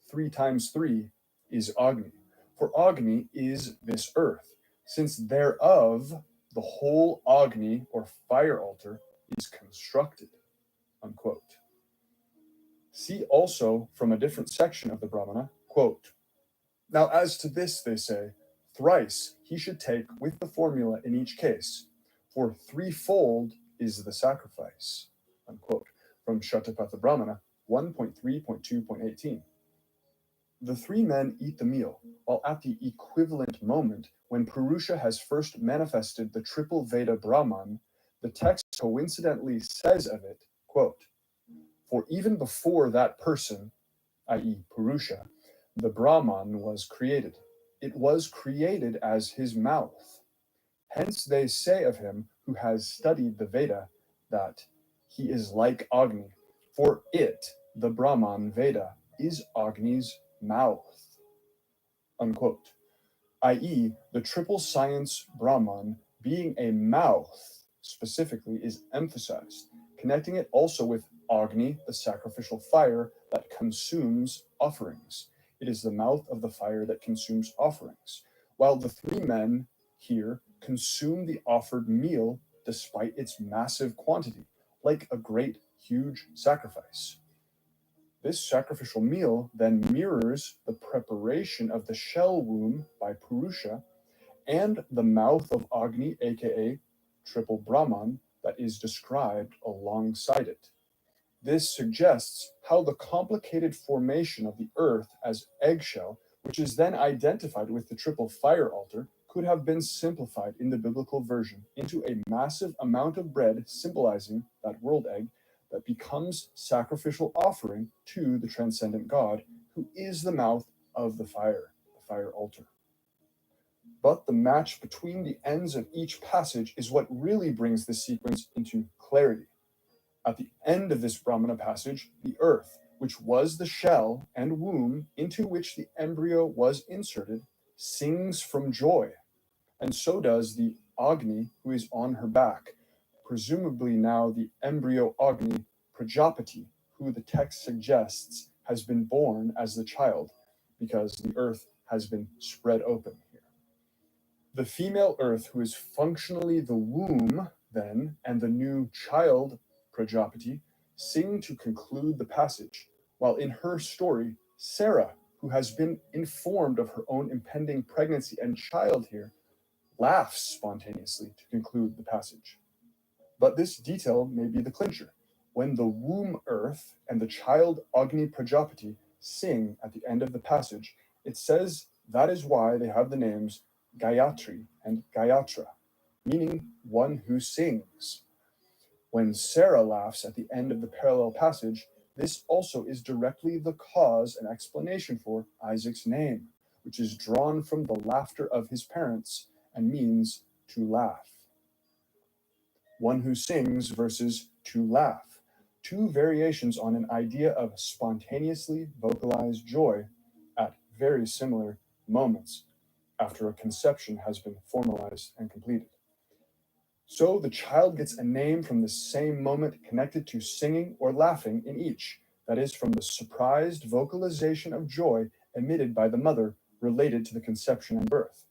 3 times 3 is Agni. For Agni is this earth, since thereof the whole Agni or fire altar is constructed. Unquote. See also from a different section of the Brahmana, quote, now as to this they say, thrice he should take with the formula in each case, for threefold is the sacrifice. Unquote. From Shatapatha Brahmana 1.3.2.18. The three men eat the meal, while at the equivalent moment when Purusha has first manifested the triple Veda Brahman, the text coincidentally says of it, quote, "For even before that person, i.e. Purusha, the Brahman was created. It was created as his mouth. Hence they say of him who has studied the Veda that he is like Agni, for it, the Brahman Veda, is Agni's mouth." Unquote. I.e., the triple science Brahman being a mouth specifically is emphasized, connecting it also with Agni, the sacrificial fire that consumes offerings. It is the mouth of the fire that consumes offerings, while the three men here consume the offered meal despite its massive quantity, like a great, huge sacrifice. This sacrificial meal then mirrors the preparation of the shell womb by Purusha and the mouth of Agni, aka triple Brahman, that is described alongside it. This suggests how the complicated formation of the earth as eggshell, which is then identified with the triple fire altar, could have been simplified in the biblical version into a massive amount of bread symbolizing that world egg that becomes sacrificial offering to the transcendent God, who is the mouth of the fire altar. But the match between the ends of each passage is what really brings the sequence into clarity. At the end of this Brahmana passage, the earth, which was the shell and womb into which the embryo was inserted, sings from joy, and so does the Agni who is on her back, presumably now the embryo Agni Prajapati, who the text suggests has been born as the child, because the earth has been spread open here. The female earth, who is functionally the womb, then, and the new child Prajapati, sing to conclude the passage, while in her story, Sarah, who has been informed of her own impending pregnancy and child here, laughs spontaneously to conclude the passage. But this detail may be the clincher. When the womb earth and the child Agni Prajapati sing at the end of the passage, it says that is why they have the names Gayatri and Gayatra, meaning one who sings. When Sarah laughs at the end of the parallel passage, this also is directly the cause and explanation for Isaac's name, which is drawn from the laughter of his parents and means to laugh. One who sings versus to laugh, two variations on an idea of spontaneously vocalized joy at very similar moments after a conception has been formalized and completed. So the child gets a name from the same moment connected to singing or laughing in each, that is, from the surprised vocalization of joy emitted by the mother related to the conception and birth.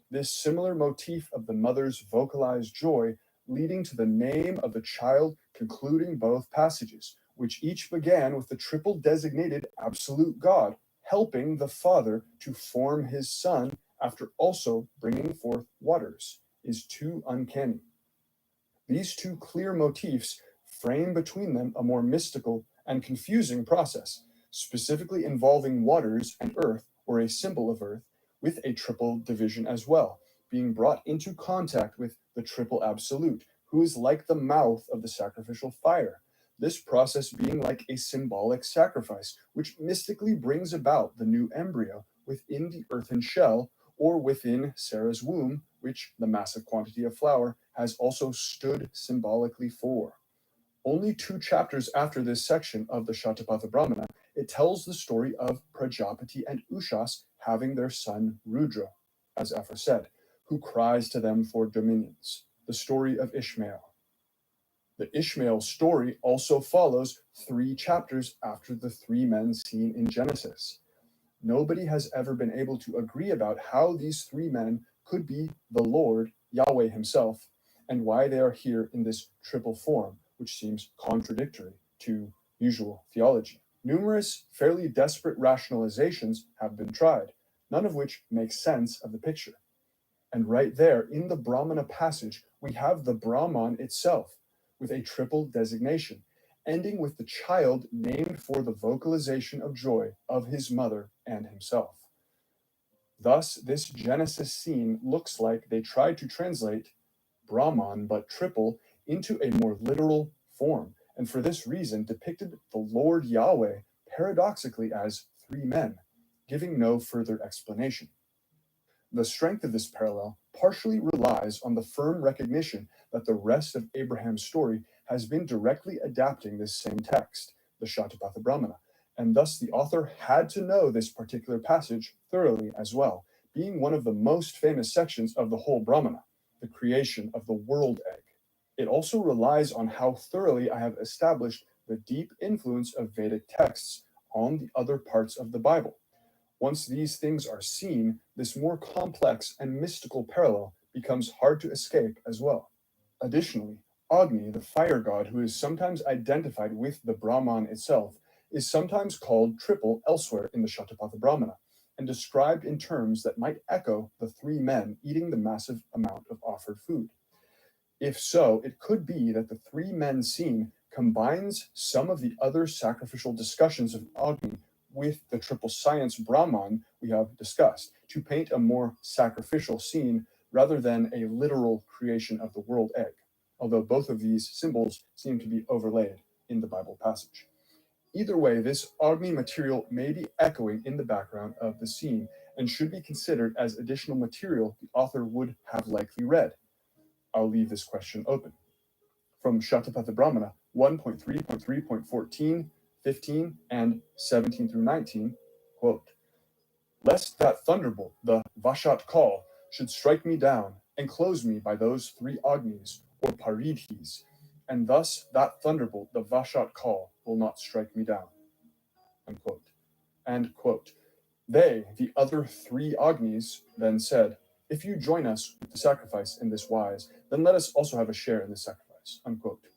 This similar motif of the mother's vocalized joy leading to the name of the child concluding both passages, which each began with the triple designated absolute God, helping the Father to form his Son after also bringing forth waters, is too uncanny. These two clear motifs frame between them a more mystical and confusing process, specifically involving waters and earth, or a symbol of earth, with a triple division as well, being brought into contact with the triple absolute, who is like the mouth of the sacrificial fire. This process being like a symbolic sacrifice, which mystically brings about the new embryo within the earthen shell, or within Sarah's womb, which the massive quantity of flour has also stood symbolically for. Only 2 chapters after this section of the Shatapatha Brahmana, it tells the story of Prajapati and Ushas having their son Rudra, as aforesaid, who cries to them for dominions, the story of Ishmael. The Ishmael story also follows 3 chapters after the 3 men seen in Genesis. Nobody has ever been able to agree about how these 3 men could be the Lord, Yahweh himself, and why they are here in this triple form, which seems contradictory to usual theology. Numerous fairly desperate rationalizations have been tried, none of which makes sense of the picture. And right there in the Brahmana passage, we have the Brahman itself with a triple designation, ending with the child named for the vocalization of joy of his mother and himself. Thus, this Genesis scene looks like they tried to translate Brahman but triple into a more literal form, and for this reason depicted the Lord Yahweh paradoxically as three men, giving no further explanation. The strength of this parallel partially relies on the firm recognition that the rest of Abraham's story has been directly adapting this same text, the Shatapatha Brahmana, and thus the author had to know this particular passage thoroughly as well, being one of the most famous sections of the whole Brahmana, the creation of the world egg. It also relies on how thoroughly I have established the deep influence of Vedic texts on the other parts of the Bible. Once these things are seen, this more complex and mystical parallel becomes hard to escape as well. Additionally, Agni, the fire god who is sometimes identified with the Brahman itself, is sometimes called triple elsewhere in the Shatapatha Brahmana, and described in terms that might echo the three men eating the massive amount of offered food. If so, it could be that the three men scene combines some of the other sacrificial discussions of Agni with the triple science Brahman we have discussed to paint a more sacrificial scene rather than a literal creation of the world egg, although both of these symbols seem to be overlaid in the Bible passage. Either way, this Agni material may be echoing in the background of the scene and should be considered as additional material the author would have likely read. I'll leave this question open. From Shatapatha Brahmana 1.3.3.14, 15, and 17 through 19, quote, "Lest that thunderbolt, the Vashat call, should strike me down and close me by those three Agnis, or Paridhis, and thus that thunderbolt, the Vashat call, will not strike me down." Unquote. And, quote, "They, the other three Agnis, then said, 'If you join us with the sacrifice in this wise, then let us also have a share in the sacrifice.'" Unquote.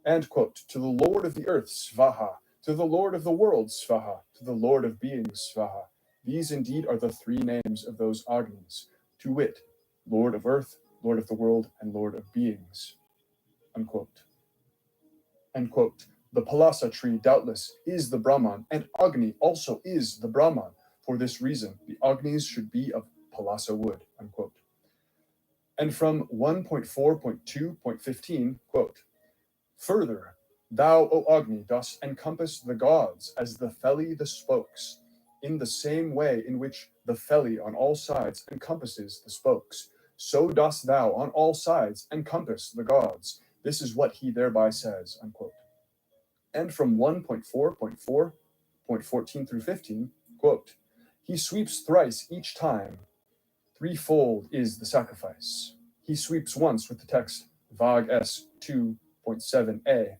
And, quote, "To the Lord of the earth, Svaha, to the Lord of the world, Svaha, to the Lord of beings, Svaha. These indeed are the three names of those Agnis, to wit, Lord of earth, Lord of the world, and Lord of beings." Unquote. And, quote, "The Palasa tree doubtless is the Brahman, and Agni also is the Brahman. For this reason, the Agnis should be of Palasa wood." Unquote. And from 1.4.2.15, quote, "Further, thou, O Agni, dost encompass the gods as the Feli the spokes, in the same way in which the Feli on all sides encompasses the spokes. So dost thou on all sides encompass the gods. This is what he thereby says." Unquote. And from 1.4.4.14 through 15, quote, "He sweeps thrice each time. Threefold is the sacrifice. He sweeps once with the text Vag S 2.7a.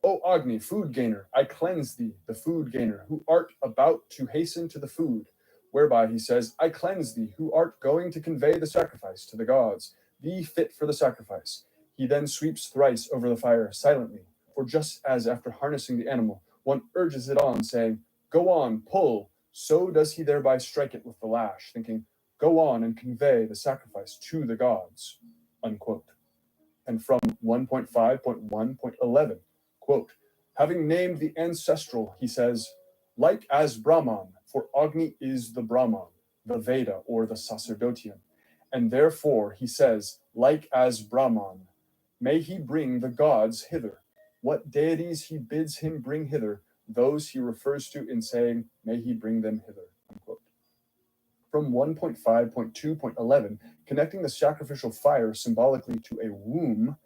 O Agni, food gainer, I cleanse thee, the food gainer, who art about to hasten to the food. Whereby he says, I cleanse thee, who art going to convey the sacrifice to the gods, thee fit for the sacrifice. He then sweeps thrice over the fire silently, for just as after harnessing the animal, one urges it on, saying, Go on, pull, so does he thereby strike it with the lash, thinking, Go on and convey the sacrifice to the gods." Unquote. And from 1.5.1.11, quote, "Having named the ancestral, he says, like as Brahman, for Agni is the Brahman, the Veda or the sacerdotium, and therefore he says, like as Brahman, may he bring the gods hither. What deities he bids him bring hither, those he refers to in saying, may he bring them hither." Unquote. From 1.5.2.11, connecting the sacrificial fire symbolically to a womb,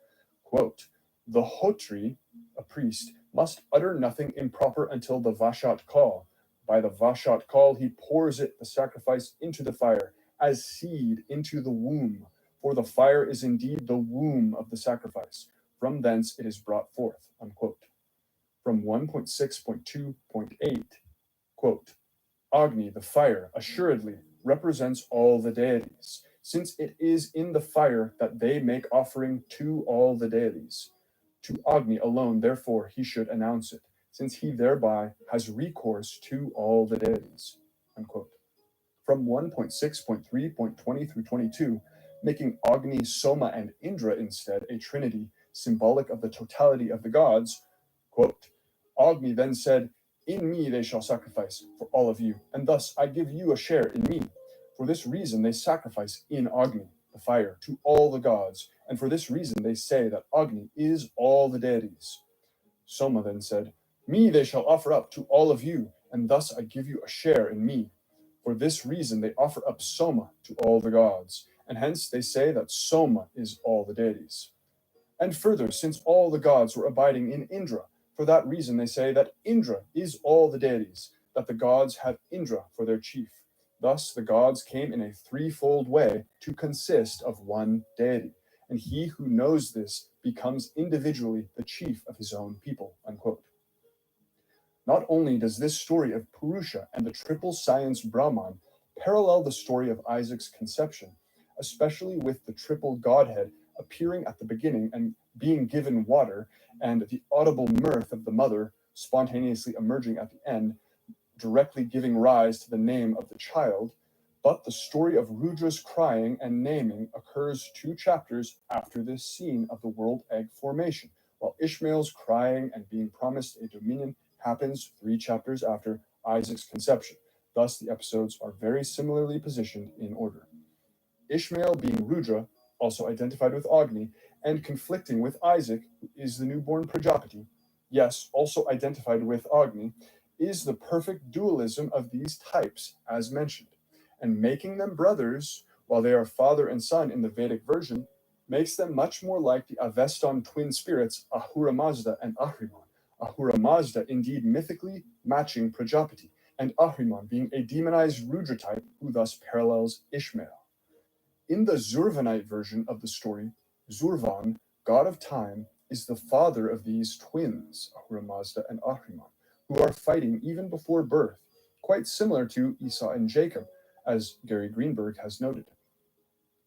quote, "The Hotri, a priest, must utter nothing improper until the Vashat call. By the Vashat call, he pours it, the sacrifice, into the fire, as seed into the womb. For the fire is indeed the womb of the sacrifice. From thence it is brought forth." Unquote. From 1.6.2.8, quote, "Agni, the fire, assuredly represents all the deities, since it is in the fire that they make offering to all the deities. To Agni alone, therefore, he should announce it, since he thereby has recourse to all the deities." Unquote. From 1.6.3.20 through 22, making Agni, Soma, and Indra instead a trinity symbolic of the totality of the gods, Quote, Agni then said, In me they shall sacrifice for all of you, and thus I give you a share in me. For this reason they sacrifice in Agni, the fire, to all the gods, and for this reason they say that Agni is all the deities. Soma then said, Me they shall offer up to all of you, and thus I give you a share in me. For this reason they offer up Soma to all the gods, and hence they say that Soma is all the deities. And further, since all the gods were abiding in Indra, for that reason they say that Indra is all the deities, that the gods have Indra for their chief. Thus the gods came in a threefold way to consist of one deity, and he who knows this becomes individually the chief of his own people. Unquote. Not only does this story of Purusha and the triple science Brahman parallel the story of Isaac's conception, especially with the triple Godhead appearing at the beginning and being given water, and the audible mirth of the mother spontaneously emerging at the end, directly giving rise to the name of the child, but the story of Rudra's crying and naming occurs 2 chapters after this scene of the world egg formation, while Ishmael's crying and being promised a dominion happens 3 chapters after Isaac's conception. Thus, the episodes are very similarly positioned in order. Ishmael being Rudra, also identified with Agni, and conflicting with Isaac, who is the newborn Prajapati, yes, also identified with Agni, is the perfect dualism of these types, as mentioned. And making them brothers, while they are father and son in the Vedic version, makes them much more like the Avestan twin spirits Ahura Mazda and Ahriman. Ahura Mazda indeed mythically matching Prajapati, and Ahriman being a demonized Rudra type who thus parallels Ishmael. In the Zurvanite version of the story, Zurvan, god of time, is the father of these twins, Ahura Mazda and Ahriman, who are fighting even before birth, quite similar to Esau and Jacob, as Gary Greenberg has noted.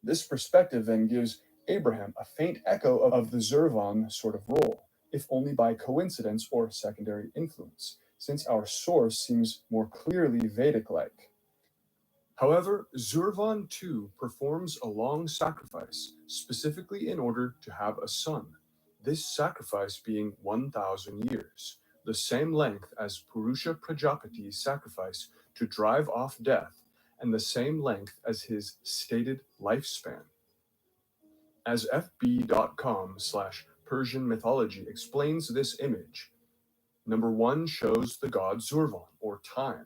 This perspective then gives Abraham a faint echo of the Zurvan sort of role, if only by coincidence or secondary influence, since our source seems more clearly Vedic-like. However, Zurvan too performs a long sacrifice, specifically in order to have a son, this sacrifice being 1,000 years, the same length as Purusha Prajapati's sacrifice to drive off death, and the same length as his stated lifespan. As fb.com/Persian mythology explains this image, number 1 shows the god Zurvan, or time.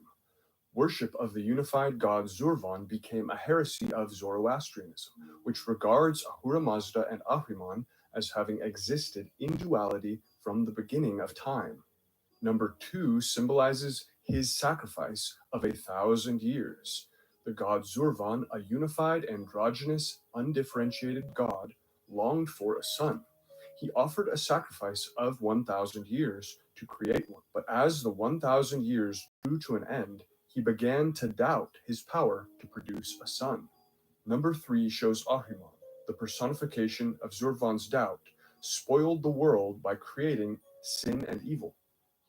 Worship of the unified god Zurvan became a heresy of Zoroastrianism, which regards Ahura Mazda and Ahriman as having existed in duality from the beginning of time. Number 2 symbolizes his sacrifice of 1,000 years. The god Zurvan, a unified, androgynous, undifferentiated god, longed for a son. He offered a sacrifice of 1,000 years to create one, but as the 1,000 years drew to an end, he began to doubt his power to produce a son. Number 3 shows Ahriman, the personification of Zurvan's doubt, spoiled the world by creating sin and evil.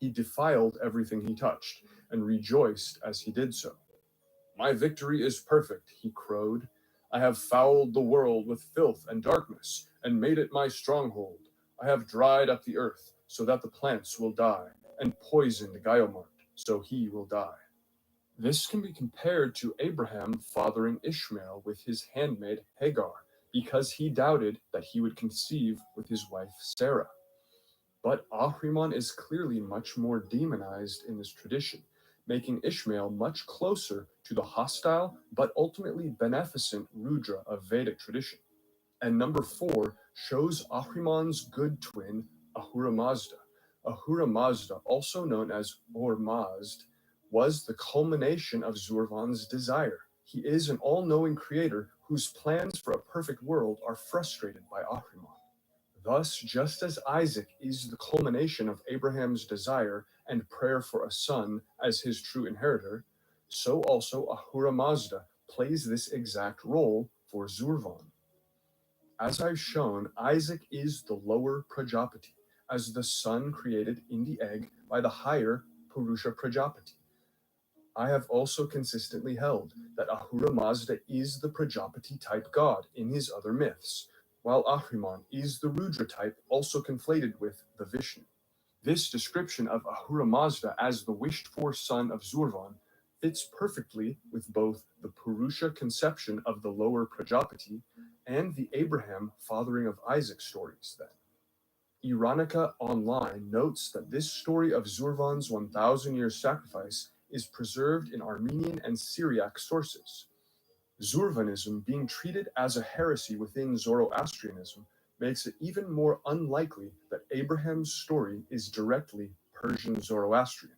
He defiled everything he touched, and rejoiced as he did so. My victory is perfect, he crowed. I have fouled the world with filth and darkness, and made it my stronghold. I have dried up the earth, so that the plants will die, and poisoned Gaiomart, so he will die. This can be compared to Abraham fathering Ishmael with his handmaid Hagar, because he doubted that he would conceive with his wife Sarah. But Ahriman is clearly much more demonized in this tradition, making Ishmael much closer to the hostile but ultimately beneficent Rudra of Vedic tradition. And number 4 shows Ahriman's good twin, Ahura Mazda. Ahura Mazda, also known as Ormazd, was the culmination of Zurvan's desire. He is an all-knowing creator whose plans for a perfect world are frustrated by Ahriman. Thus, just as Isaac is the culmination of Abraham's desire and prayer for a son as his true inheritor, so also Ahura Mazda plays this exact role for Zurvan. As I've shown, Isaac is the lower Prajapati, as the son created in the egg by the higher Purusha Prajapati. I have also consistently held that Ahura Mazda is the Prajapati type god in his other myths, while Ahriman is the Rudra type also conflated with the Vishnu. This description of Ahura Mazda as the wished-for son of Zurvan fits perfectly with both the Purusha conception of the lower Prajapati and the Abraham fathering of Isaac stories then. Iranica Online notes that this story of Zurvan's 1,000-year sacrifice is preserved in Armenian and Syriac sources. Zurvanism being treated as a heresy within Zoroastrianism makes it even more unlikely that Abraham's story is directly Persian Zoroastrian,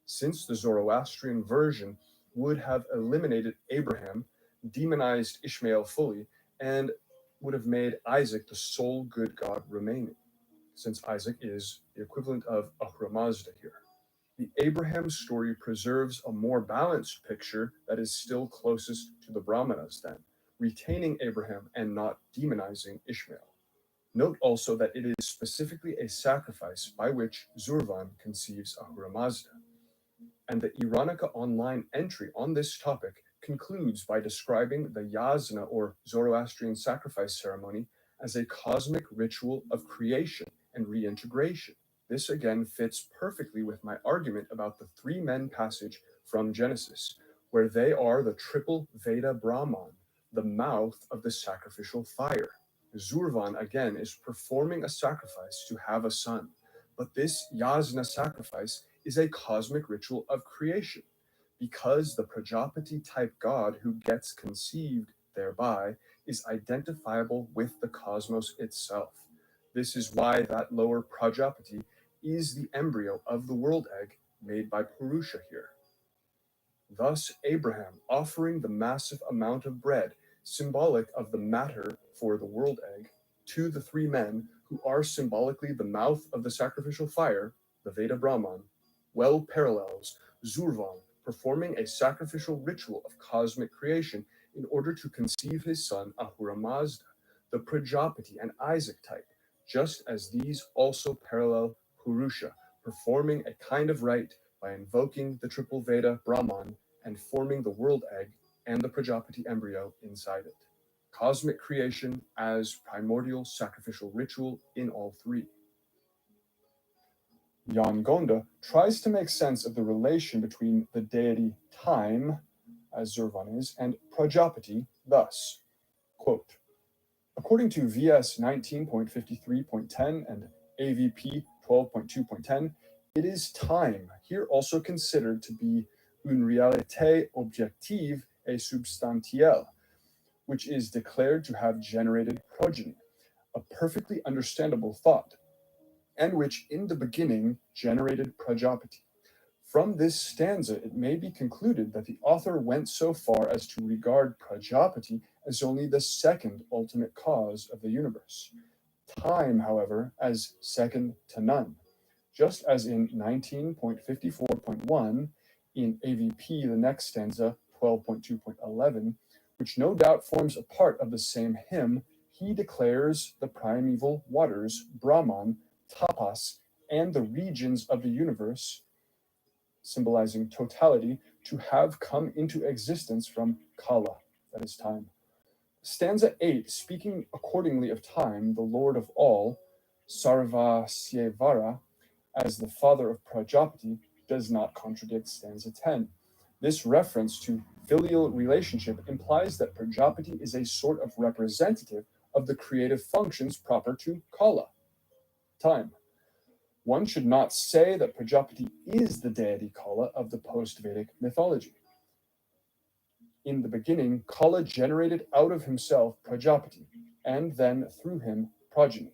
since the Zoroastrian version would have eliminated Abraham, demonized Ishmael fully, and would have made Isaac the sole good God remaining, since Isaac is the equivalent of Ahura Mazda here. The Abraham story preserves a more balanced picture that is still closest to the Brahmanas then, retaining Abraham and not demonizing Ishmael. Note also that it is specifically a sacrifice by which Zurvan conceives Ahura Mazda. And the Iranica Online entry on this topic concludes by describing the Yasna or Zoroastrian sacrifice ceremony as a cosmic ritual of creation and reintegration. This again fits perfectly with my argument about the three men passage from Genesis, where they are the triple Veda Brahman, the mouth of the sacrificial fire. Zurvan again is performing a sacrifice to have a son, but this Yasna sacrifice is a cosmic ritual of creation, because the Prajapati type god who gets conceived thereby is identifiable with the cosmos itself. This is why that lower Prajapati is the embryo of the world egg made by Purusha here. Thus, Abraham offering the massive amount of bread, symbolic of the matter for the world egg, to the three men who are symbolically the mouth of the sacrificial fire, the Veda Brahman, well parallels Zurvan performing a sacrificial ritual of cosmic creation in order to conceive his son Ahura Mazda, the Prajapati and Isaac type, just as these also parallel Purusha, performing a kind of rite by invoking the triple Veda Brahman and forming the world egg and the Prajapati embryo inside it. Cosmic creation as primordial sacrificial ritual in all three. Jan Gonda tries to make sense of the relation between the deity time, as Zurvan is, and Prajapati thus, quote, according to VS 19.53.10 and AVP 12.2.10, it is time, here also considered to be une réalité objective et substantielle, which is declared to have generated progeny, a perfectly understandable thought, and which in the beginning generated Prajapati. From this stanza, it may be concluded that the author went so far as to regard Prajapati as only the second ultimate cause of the universe. Time, however, as second to none. Just as in 19.54.1, in AVP, the next stanza, 12.2.11, which no doubt forms a part of the same hymn, he declares the primeval waters, Brahman, tapas, and the regions of the universe, symbolizing totality, to have come into existence from Kala, that is time. Stanza 8, speaking accordingly of time, the Lord of all, Sarvasyevara, as the father of Prajapati, does not contradict stanza 10. This reference to filial relationship implies that Prajapati is a sort of representative of the creative functions proper to Kala, time. One should not say that Prajapati is the deity Kala of the post-Vedic mythology. In the beginning, Kala generated out of himself Prajapati, and then through him progeny.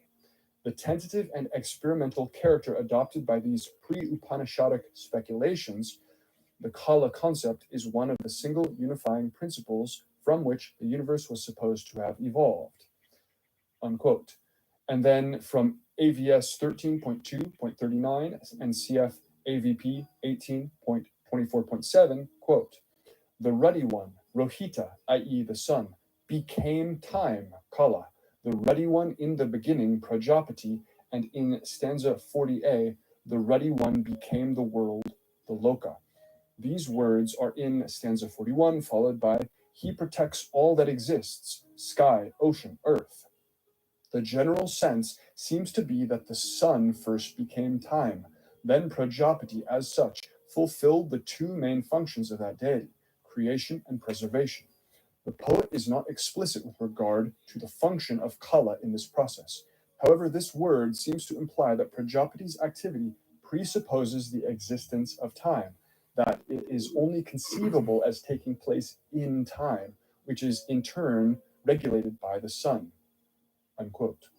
The tentative and experimental character adopted by these pre-Upanishadic speculations, the Kala concept, is one of the single unifying principles from which the universe was supposed to have evolved. Unquote. And then from AVS 13.2.39 and CF AVP 18.24.7, quote, the ruddy one, Rohita, i.e. the sun, became time, Kala, the ruddy one in the beginning, Prajapati, and in stanza 40a, the ruddy one became the world, the Loka. These words are in stanza 41, followed by, he protects all that exists, sky, ocean, earth. The general sense seems to be that the sun first became time, Then Prajapati, as such, fulfilled the two main functions of that deity, creation and preservation. The poet is not explicit with regard to the function of Kala in this process. However, this word seems to imply that Prajapati's activity presupposes the existence of time, that it is only conceivable as taking place in time, which is in turn regulated by the sun. Unquote.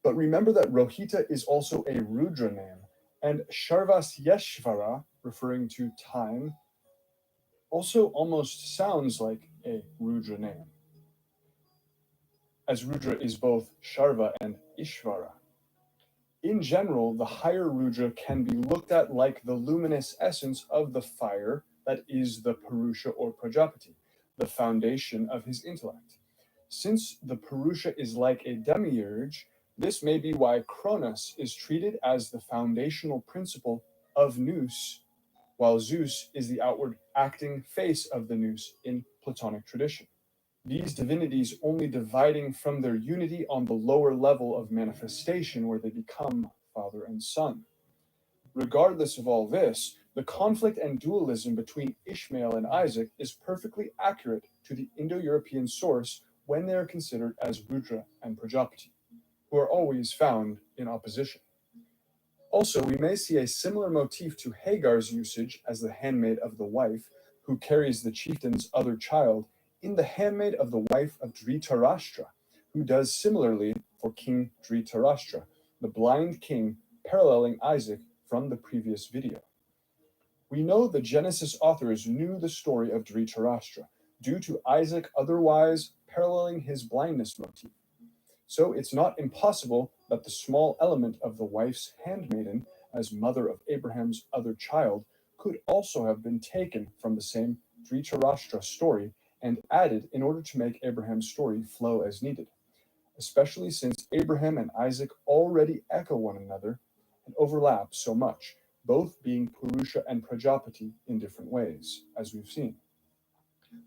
But remember that Rohita is also a Rudra name, and Sharvasyeshvara, referring to time, also almost sounds like a Rudra name, as Rudra is both Sharva and Ishvara. In general, the higher Rudra can be looked at like the luminous essence of the fire that is the Purusha or Prajapati, the foundation of his intellect. Since the Purusha is like a demiurge, this may be why Cronus is treated as the foundational principle of Nous, while Zeus is the outward acting face of the Nous in Platonic tradition. These divinities only dividing from their unity on the lower level of manifestation where they become father and son. Regardless of all this, the conflict and dualism between Ishmael and Isaac is perfectly accurate to the Indo-European source when they are considered as Rudra and Prajapati, who are always found in opposition. Also, we may see a similar motif to Hagar's usage as the handmaid of the wife, who carries the chieftain's other child, in the handmaid of the wife of Dhritarashtra, who does similarly for King Dhritarashtra, the blind king paralleling Isaac from the previous video. We know the Genesis authors knew the story of Dhritarashtra, due to Isaac otherwise paralleling his blindness motif. So it's not impossible that the small element of the wife's handmaiden as mother of Abraham's other child could also have been taken from the same Dhritarashtra story and added in order to make Abraham's story flow as needed, especially since Abraham and Isaac already echo one another and overlap so much, both being Purusha and Prajapati in different ways, as we've seen.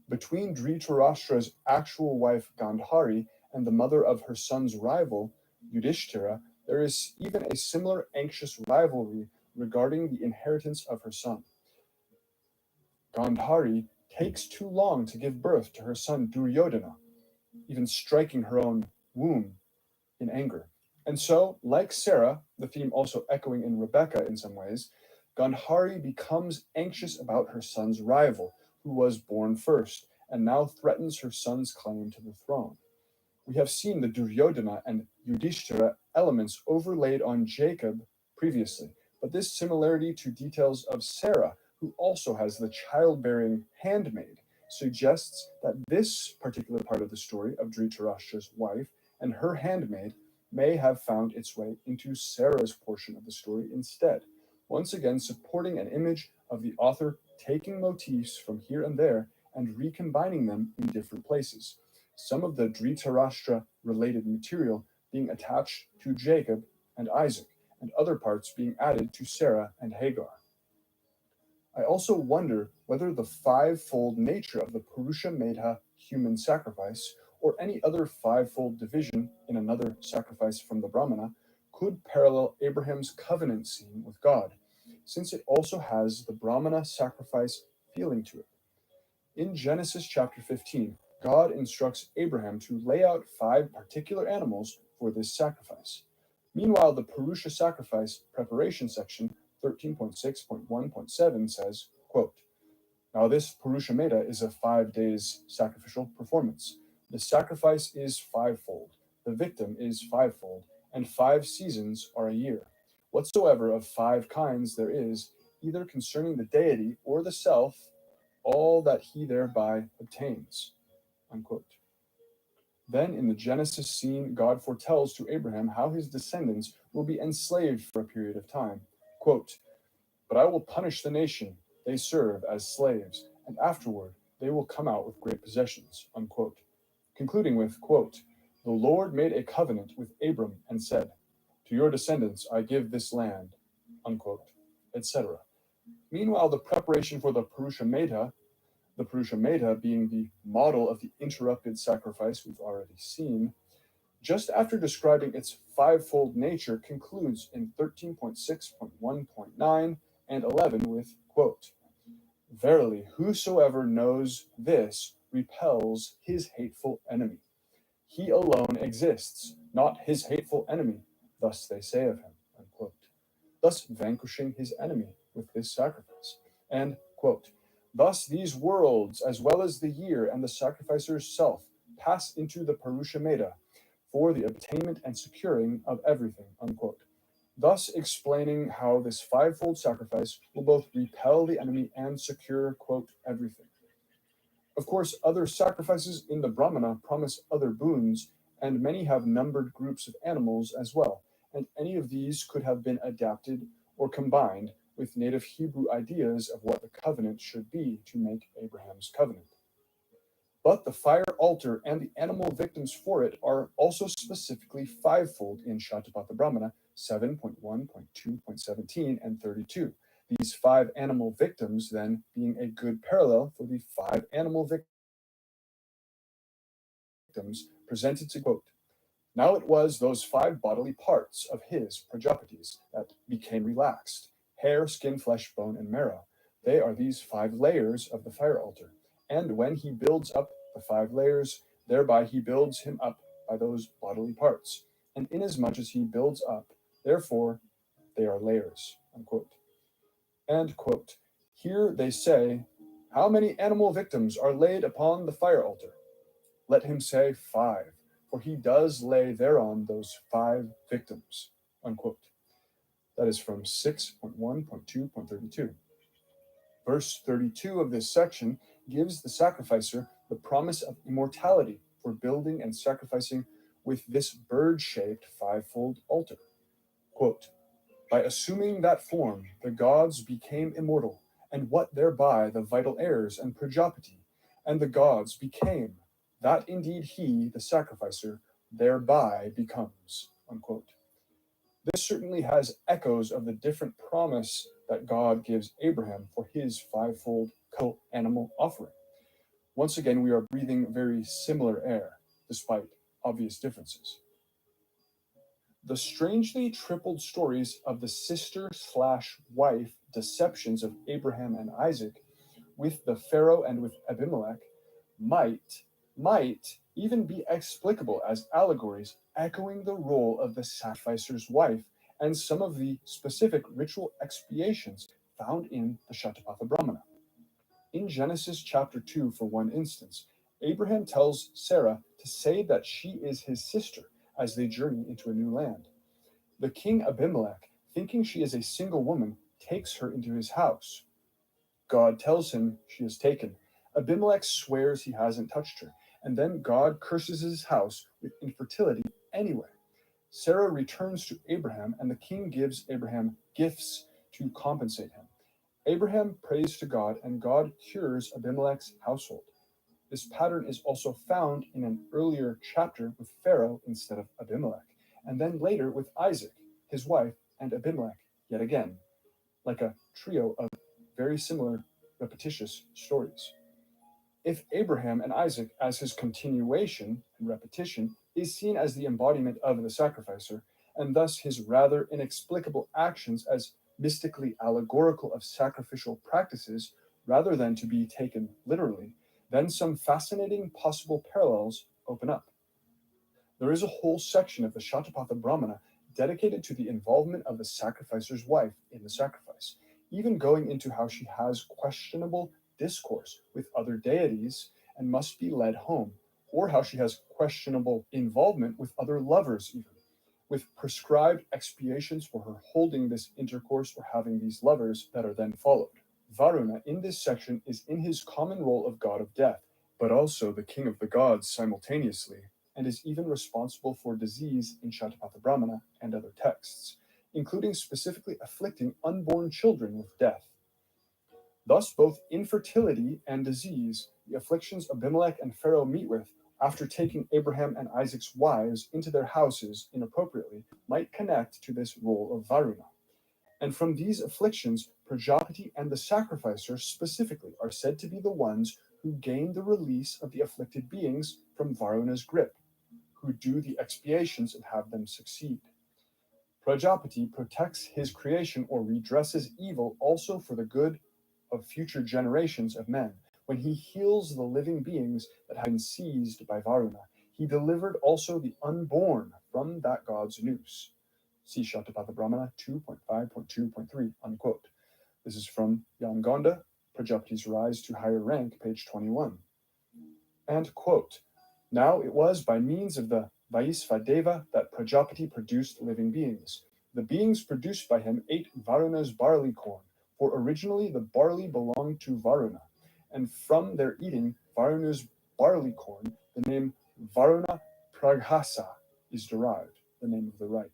Between Dhritarashtra's actual wife Gandhari and the mother of her son's rival, Yudhishthira, there is even a similar anxious rivalry regarding the inheritance of her son. Gandhari takes too long to give birth to her son Duryodhana, even striking her own womb in anger. And so, like Sarah, the theme also echoing in Rebecca in some ways, Gandhari becomes anxious about her son's rival, who was born first, and now threatens her son's claim to the throne. We have seen the Duryodhana and Yudhishthira elements overlaid on Jacob previously, but this similarity to details of Sarah, who also has the childbearing handmaid, suggests that this particular part of the story of Dhritarashtra's wife and her handmaid may have found its way into Sarah's portion of the story instead, once again supporting an image of the author taking motifs from here and there and recombining them in different places, some of the Dhritarashtra related material being attached to Jacob and Isaac, and other parts being added to Sarah and Hagar. I also wonder whether the five-fold nature of the Purusha Medha human sacrifice, or any other five-fold division in another sacrifice from the Brahmana, could parallel Abraham's covenant scene with God, since it also has the Brahmana sacrifice feeling to it. In Genesis chapter 15, God instructs Abraham to lay out 5 particular animals for this sacrifice. Meanwhile, the Purusha sacrifice preparation section 13.6.1.7 says, quote, "Now this Purusha Medha is a 5 days sacrificial performance. The sacrifice is fivefold, the victim is fivefold, and 5 seasons are a year. Whatsoever of 5 kinds there is, either concerning the deity or the self, all that he thereby obtains." Unquote. Then in the Genesis scene, God foretells to Abraham how his descendants will be enslaved for a period of time. Quote, "But I will punish the nation they serve as slaves, and afterward they will come out with great possessions." Unquote. Concluding with, quote, "The Lord made a covenant with Abram and said, 'To your descendants I give this land,'" unquote, etc. Meanwhile, the preparation for the Purusha Medha being the model of the interrupted sacrifice we've already seen, just after describing its fivefold nature, concludes in 13.6.1.9 and 11 with, quote, "Verily, whosoever knows this repels his hateful enemy. He alone exists, not his hateful enemy. Thus they say of him," unquote. Thus vanquishing his enemy with this sacrifice. And, quote, "Thus these worlds, as well as the year and the sacrificer's self, pass into the Purusha Meda for the obtainment and securing of everything," unquote. Thus explaining how this fivefold sacrifice will both repel the enemy and secure, quote, everything. Of course, other sacrifices in the Brahmana promise other boons, and many have numbered groups of animals as well, and any of these could have been adapted or combined with native Hebrew ideas of what the covenant should be to make Abraham's covenant. But the fire altar and the animal victims for it are also specifically fivefold in Shatapatha Brahmana 7.1.2.17 and 32. These 5 animal victims then being a good parallel for the 5 animal victims presented to, quote, "Now it was those 5 bodily parts of his Prajapatis that became relaxed, hair, skin, flesh, bone, and marrow. They are these 5 layers of the fire altar. And when he builds up the 5 layers, thereby he builds him up by those bodily parts. And inasmuch as he builds up, therefore they are layers," unquote. And, quote, "Here they say, how many animal victims are laid upon the fire altar? Let him say 5, for he does lay thereon those 5 victims," unquote. That is from 6.1.2.32. Verse 32 of this section gives the sacrificer the promise of immortality for building and sacrificing with this bird-shaped fivefold altar. Quote, "By assuming that form, the gods became immortal, and what thereby the vital heirs and Prajapati, and the gods became, that indeed he, the sacrificer, thereby becomes," unquote. This certainly has echoes of the different promise that God gives Abraham for his fivefold co-animal offering. Once again, we are breathing very similar air, despite obvious differences. The strangely tripled stories of the sister/wife deceptions of Abraham and Isaac with the Pharaoh and with Abimelech might even be explicable as allegories echoing the role of the sacrificer's wife and some of the specific ritual expiations found in the Shatapatha Brahmana. In Genesis chapter 2, for one instance, Abraham tells Sarah to say that she is his sister as they journey into a new land. The king Abimelech, thinking she is a single woman, takes her into his house. God tells him she is taken. Abimelech swears he hasn't touched her, and then God curses his house with infertility anyway. Sarah returns to Abraham, and the king gives Abraham gifts to compensate him. Abraham prays to God, and God cures Abimelech's household. This pattern is also found in an earlier chapter with Pharaoh instead of Abimelech, and then later with Isaac, his wife, and Abimelech yet again, like a trio of very similar repetitious stories. If Abraham and Isaac, as his continuation and repetition, is seen as the embodiment of the sacrificer, and thus his rather inexplicable actions as mystically allegorical of sacrificial practices rather than to be taken literally, then some fascinating possible parallels open up. There is a whole section of the Shatapatha Brahmana dedicated to the involvement of the sacrificer's wife in the sacrifice, even going into how she has questionable discourse with other deities and must be led home, or how she has questionable involvement with other lovers, even, with prescribed expiations for her holding this intercourse or having these lovers that are then followed. Varuna in this section is in his common role of god of death, but also the king of the gods simultaneously, and is even responsible for disease in Shatapatha Brahmana and other texts, including specifically afflicting unborn children with death. Thus, both infertility and disease, the afflictions Abimelech and Pharaoh meet with after taking Abraham and Isaac's wives into their houses inappropriately, might connect to this role of Varuna. And from these afflictions, Prajapati and the sacrificer specifically are said to be the ones who gain the release of the afflicted beings from Varuna's grip, who do the expiations and have them succeed. Prajapati protects his creation or redresses evil also for the good of future generations of men. When he heals the living beings that have been seized by Varuna, he delivered also the unborn from that god's noose. See Shatapatha Brahmana 2.5.2.3, unquote. This is from Yangonda, Prajapati's Rise to Higher Rank, page 21. And, quote, now it was by means of the Vaisvadeva that Prajapati produced living beings. The beings produced by him ate Varuna's barley corn, for originally the barley belonged to Varuna, and from their eating Varuna's barley corn, the name Varuna Praghasa is derived, the name of the right.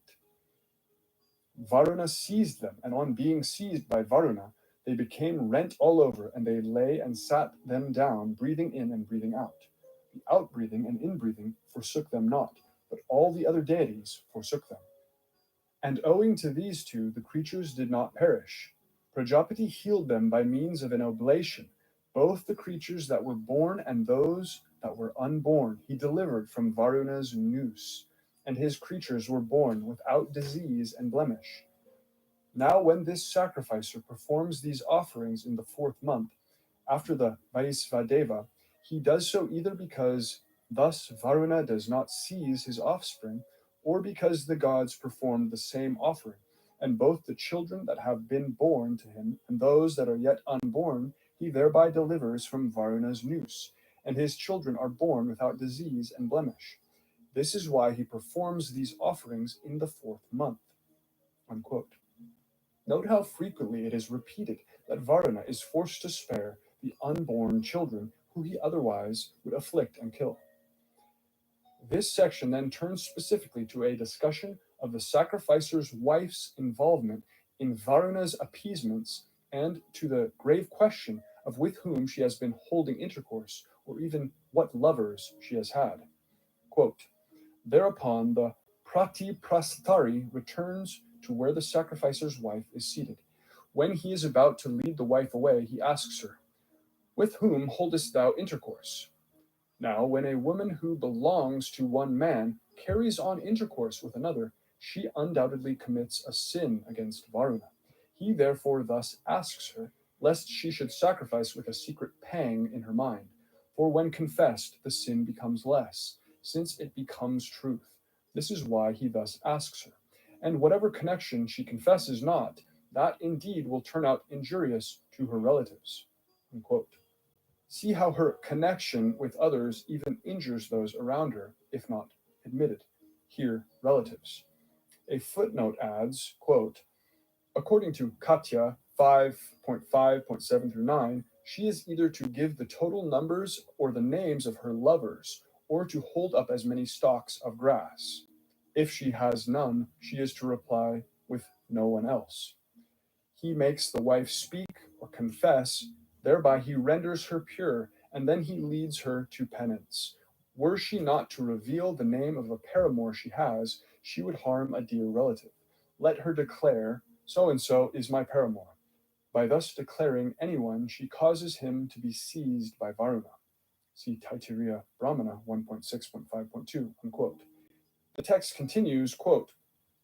Varuna seized them, and on being seized by Varuna, they became rent all over, and they lay and sat them down, breathing in and breathing out. The outbreathing and inbreathing forsook them not, but all the other deities forsook them. And owing to these two, the creatures did not perish. Prajapati healed them by means of an oblation, both the creatures that were born and those that were unborn. He delivered from Varuna's noose, and his creatures were born without disease and blemish. Now, when this sacrificer performs these offerings in the 4th month, after the Vaisvadeva, he does so either because thus Varuna does not seize his offspring, or because the gods performed the same offering, and both the children that have been born to him and those that are yet unborn, he thereby delivers from Varuna's noose, and his children are born without disease and blemish. This is why he performs these offerings in the 4th month. Unquote. Note how frequently it is repeated that Varuna is forced to spare the unborn children who he otherwise would afflict and kill. This section then turns specifically to a discussion of the sacrificer's wife's involvement in Varuna's appeasements and to the grave question of with whom she has been holding intercourse, or even what lovers she has had. Quote, thereupon the Pratiprastari returns to where the sacrificer's wife is seated. When he is about to lead the wife away, he asks her, with whom holdest thou intercourse? Now, when a woman who belongs to one man carries on intercourse with another, she undoubtedly commits a sin against Varuna. He therefore thus asks her, lest she should sacrifice with a secret pang in her mind. For when confessed, the sin becomes less, since it becomes truth. This is why he thus asks her. And whatever connection she confesses not, that indeed will turn out injurious to her relatives. Unquote. See how her connection with others even injures those around her, if not admitted. Here, relatives. A footnote adds, quote, according to Katya 5.5.7 through 9, she is either to give the total numbers or the names of her lovers, or to hold up as many stalks of grass. If she has none, she is to reply with no one else. He makes the wife speak or confess, thereby he renders her pure, and then he leads her to penance. Were she not to reveal the name of a paramour she has, she would harm a dear relative. Let her declare, so-and-so is my paramour. By thus declaring anyone, she causes him to be seized by Varuna. See Taittiriya Brahmana 1.6.5.2, unquote. The text continues, quote,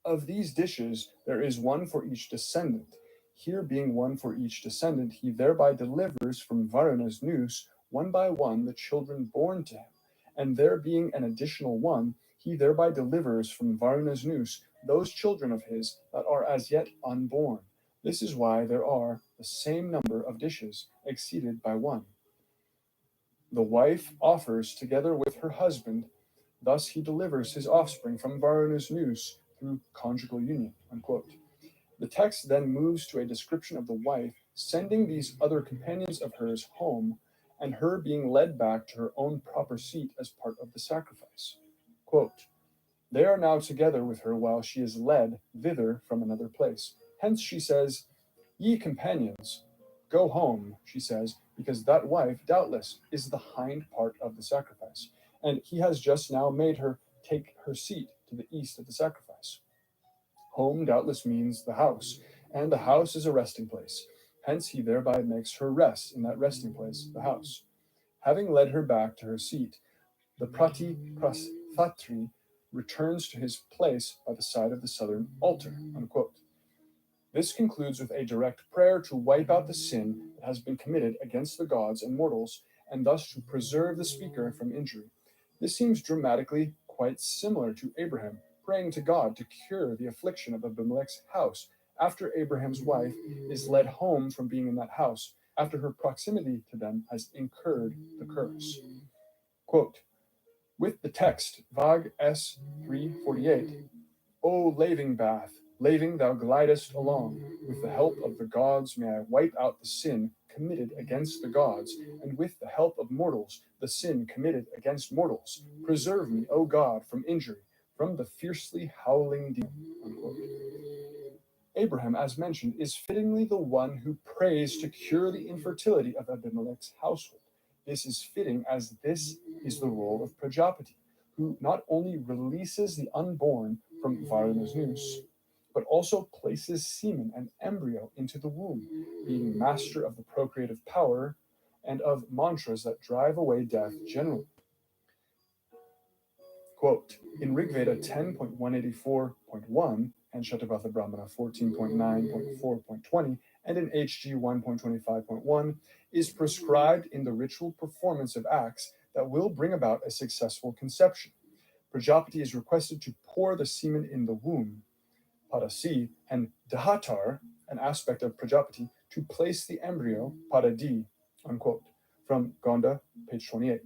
of these dishes there is one for each descendant. Here being one for each descendant, he thereby delivers from Varuna's noose one by one the children born to him. And there being an additional one, he thereby delivers from Varuna's noose those children of his that are as yet unborn. This is why there are the same number of dishes exceeded by one. The wife offers together with her husband, thus he delivers his offspring from Varuna's noose through conjugal union, unquote. The text then moves to a description of the wife sending these other companions of hers home and her being led back to her own proper seat as part of the sacrifice. Quote, they are now together with her while she is led thither from another place. Hence she says, ye companions, go home, she says, because that wife, doubtless, is the hind part of the sacrifice, and he has just now made her take her seat to the east of the sacrifice. Home doubtless means the house, and the house is a resting place. Hence he thereby makes her rest in that resting place, the house. Having led her back to her seat, the Thatri returns to his place by the side of the southern altar. Unquote. This concludes with a direct prayer to wipe out the sin that has been committed against the gods and mortals, and thus to preserve the speaker from injury. This seems dramatically quite similar to Abraham praying to God to cure the affliction of Abimelech's house after Abraham's wife is led home from being in that house, after her proximity to them has incurred the curse. Quote, with the text, Vag S 348, O laving bath, laving thou glidest along, with the help of the gods may I wipe out the sin committed against the gods, and with the help of mortals, the sin committed against mortals. Preserve me, O God, from injury, from the fiercely howling demon. Unquote. Abraham, as mentioned, is fittingly the one who prays to cure the infertility of Abimelech's household. This is fitting, as this is the role of Prajapati, who not only releases the unborn from Varna's noose, but also places semen and embryo into the womb, being master of the procreative power and of mantras that drive away death generally. Quote, in Rigveda 10.184.1 and Shatavatha Brahmana 14.9.4.20 and in HG 1.25.1 is prescribed in the ritual performance of acts that will bring about a successful conception. Prajapati is requested to pour the semen in the womb, Padasi, and Dahatar, an aspect of Prajapati, to place the embryo, Padadi, unquote, from Gonda, page 28.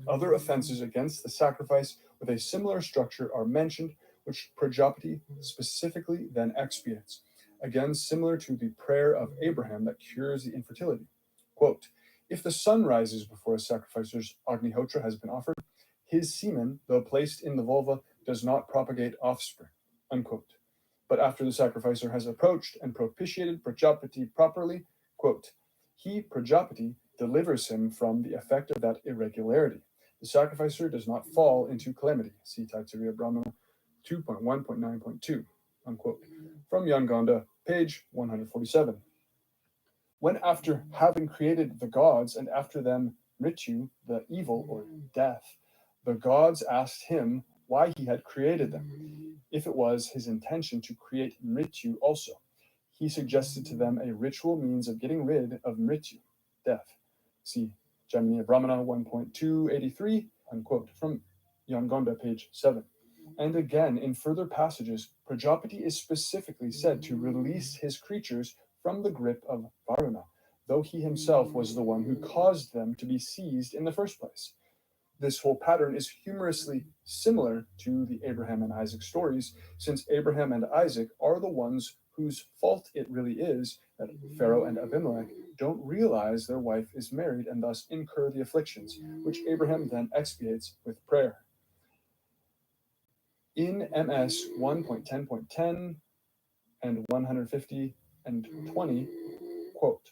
Other offenses against the sacrifice with a similar structure are mentioned, which Prajapati specifically then expiates, again similar to the prayer of Abraham that cures the infertility. Quote, if the sun rises before a sacrificer's Agnihotra has been offered, his semen, though placed in the vulva, does not propagate offspring. Unquote. But after the sacrificer has approached and propitiated Prajapati properly, quote, he, Prajapati, delivers him from the effect of that irregularity. The sacrificer does not fall into calamity. See Taittiriya Brahmana 2.1.9.2, unquote. From Yangonda, page 147. When after having created the gods and after them Mrityu, the evil or death, the gods asked him why he had created them, if it was his intention to create Mrityu also. He suggested to them a ritual means of getting rid of Mrityu, death. See Jaminiya Brahmana 1.283, unquote, from Yangonda, page 7. And again, in further passages, Prajapati is specifically said to release his creatures from the grip of Varuna, though he himself was the one who caused them to be seized in the first place. This whole pattern is humorously similar to the Abraham and Isaac stories, since Abraham and Isaac are the ones whose fault it really is that Pharaoh and Abimelech don't realize their wife is married and thus incur the afflictions, which Abraham then expiates with prayer. In MS 1.10.10 and 150 and 20, quote,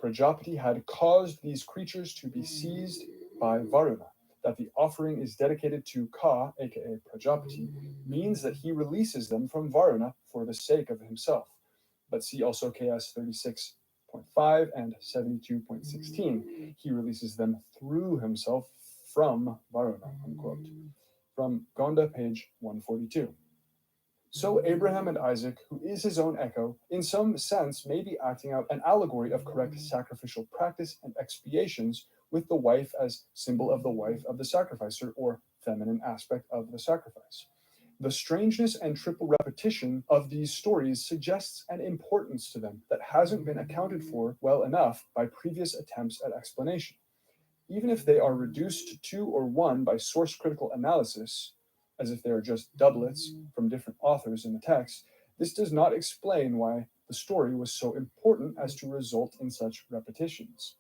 Prajapati had caused these creatures to be seized by Varuna. That the offering is dedicated to Ka, aka Prajapati, means that he releases them from Varuna for the sake of himself. But see also KS 36.5 and 72.16. He releases them through himself from Varuna, unquote. From Gonda, page 142. So Abraham and Isaac, who is his own echo, in some sense may be acting out an allegory of correct sacrificial practice and expiations, with the wife as symbol of the wife of the sacrificer, or feminine aspect of the sacrifice. The strangeness and triple repetition of these stories suggests an importance to them that hasn't been accounted for well enough by previous attempts at explanation. Even if they are reduced to 2 or 1 by source critical analysis, as if they are just doublets from different authors in the text, this does not explain why the story was so important as to result in such repetitions.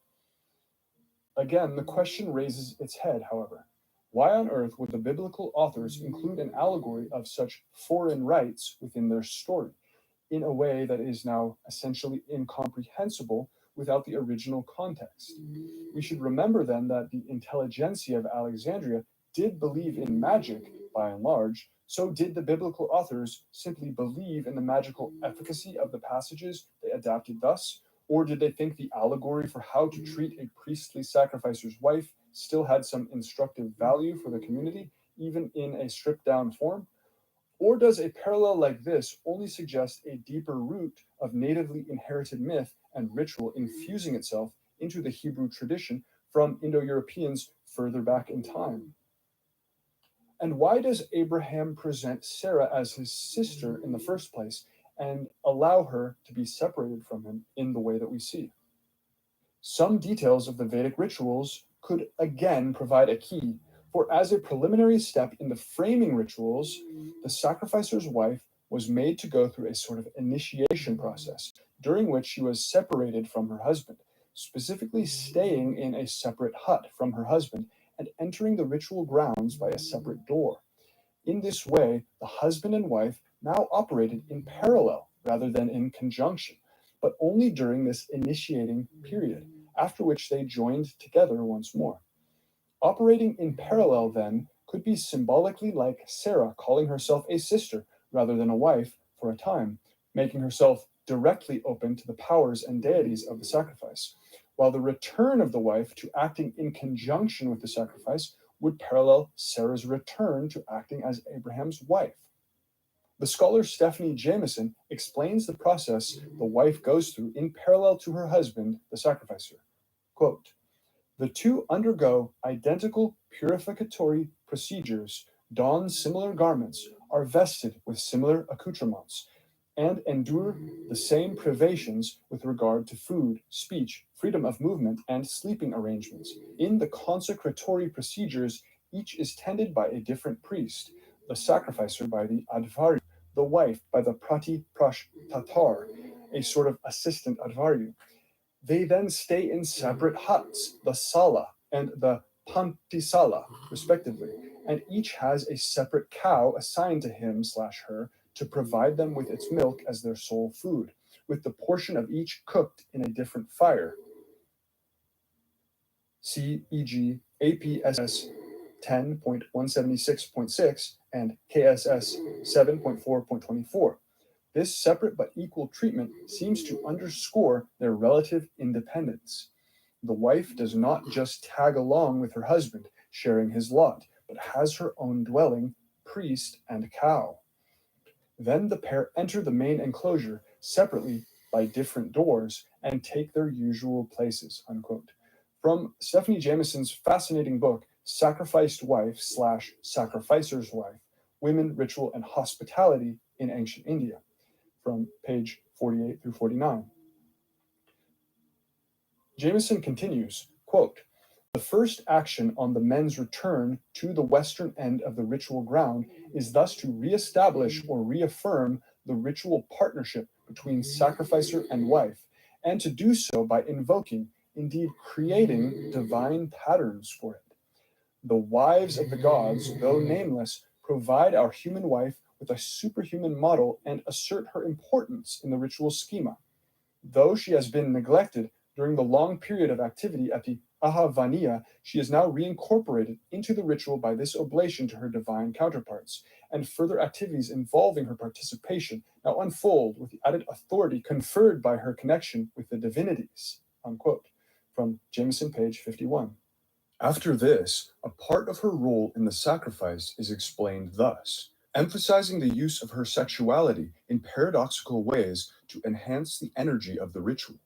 Again, the question raises its head, however. Why on earth would the biblical authors include an allegory of such foreign rites within their story, in a way that is now essentially incomprehensible without the original context? We should remember then that the intelligentsia of Alexandria did believe in magic, by and large. So did the biblical authors simply believe in the magical efficacy of the passages they adapted thus? Or did they think the allegory for how to treat a priestly sacrificer's wife still had some instructive value for the community, even in a stripped down form? Or does a parallel like this only suggest a deeper root of natively inherited myth and ritual infusing itself into the Hebrew tradition from Indo-Europeans further back in time? And why does Abraham present Sarah as his sister in the first place and allow her to be separated from him in the way that we see? Some details of the Vedic rituals could again provide a key, for as a preliminary step in the framing rituals, the sacrificer's wife was made to go through a sort of initiation process, during which she was separated from her husband, specifically staying in a separate hut from her husband and entering the ritual grounds by a separate door. In this way, the husband and wife now operated in parallel rather than in conjunction, but only during this initiating period, after which they joined together once more. Operating in parallel, then, could be symbolically like Sarah calling herself a sister rather than a wife for a time, making herself directly open to the powers and deities of the sacrifice, while the return of the wife to acting in conjunction with the sacrifice would parallel Sarah's return to acting as Abraham's wife. The scholar Stephanie Jameson explains the process the wife goes through in parallel to her husband, the sacrificer. Quote, "The two undergo identical purificatory procedures, don similar garments, are vested with similar accoutrements, and endure the same privations with regard to food, speech, freedom of movement, and sleeping arrangements. In the consecratory procedures, each is tended by a different priest, the sacrificer by the advaryu, the wife by the prati prash tatar, a sort of assistant advaryu. They then stay in separate huts, the sala and the pantisala, respectively, and each has a separate cow assigned to him/her to provide them with its milk as their sole food, with the portion of each cooked in a different fire. See e.g. APSS 10.176.6 and KSS 7.4.24. This separate but equal treatment seems to underscore their relative independence. The wife does not just tag along with her husband, sharing his lot, but has her own dwelling, priest, and cow. Then the pair enter the main enclosure separately by different doors and take their usual places." Unquote. From Stephanie Jameson's fascinating book, Sacrificed Wife/Sacrificer's Wife, Women, Ritual, and Hospitality in Ancient India, from page 48 through 49. Jameson continues, quote, "The first action on the men's return to the western end of the ritual ground is thus to reestablish or reaffirm the ritual partnership between sacrificer and wife, and to do so by invoking, indeed creating, divine patterns for it. The wives of the gods, though nameless, provide our human wife with a superhuman model and assert her importance in the ritual schema. Though she has been neglected during the long period of activity at the Ahavaniya, she is now reincorporated into the ritual by this oblation to her divine counterparts, and further activities involving her participation now unfold with the added authority conferred by her connection with the divinities." Unquote. From Jameson, page 51. After this, a part of her role in the sacrifice is explained thus, emphasizing the use of her sexuality in paradoxical ways to enhance the energy of the ritual.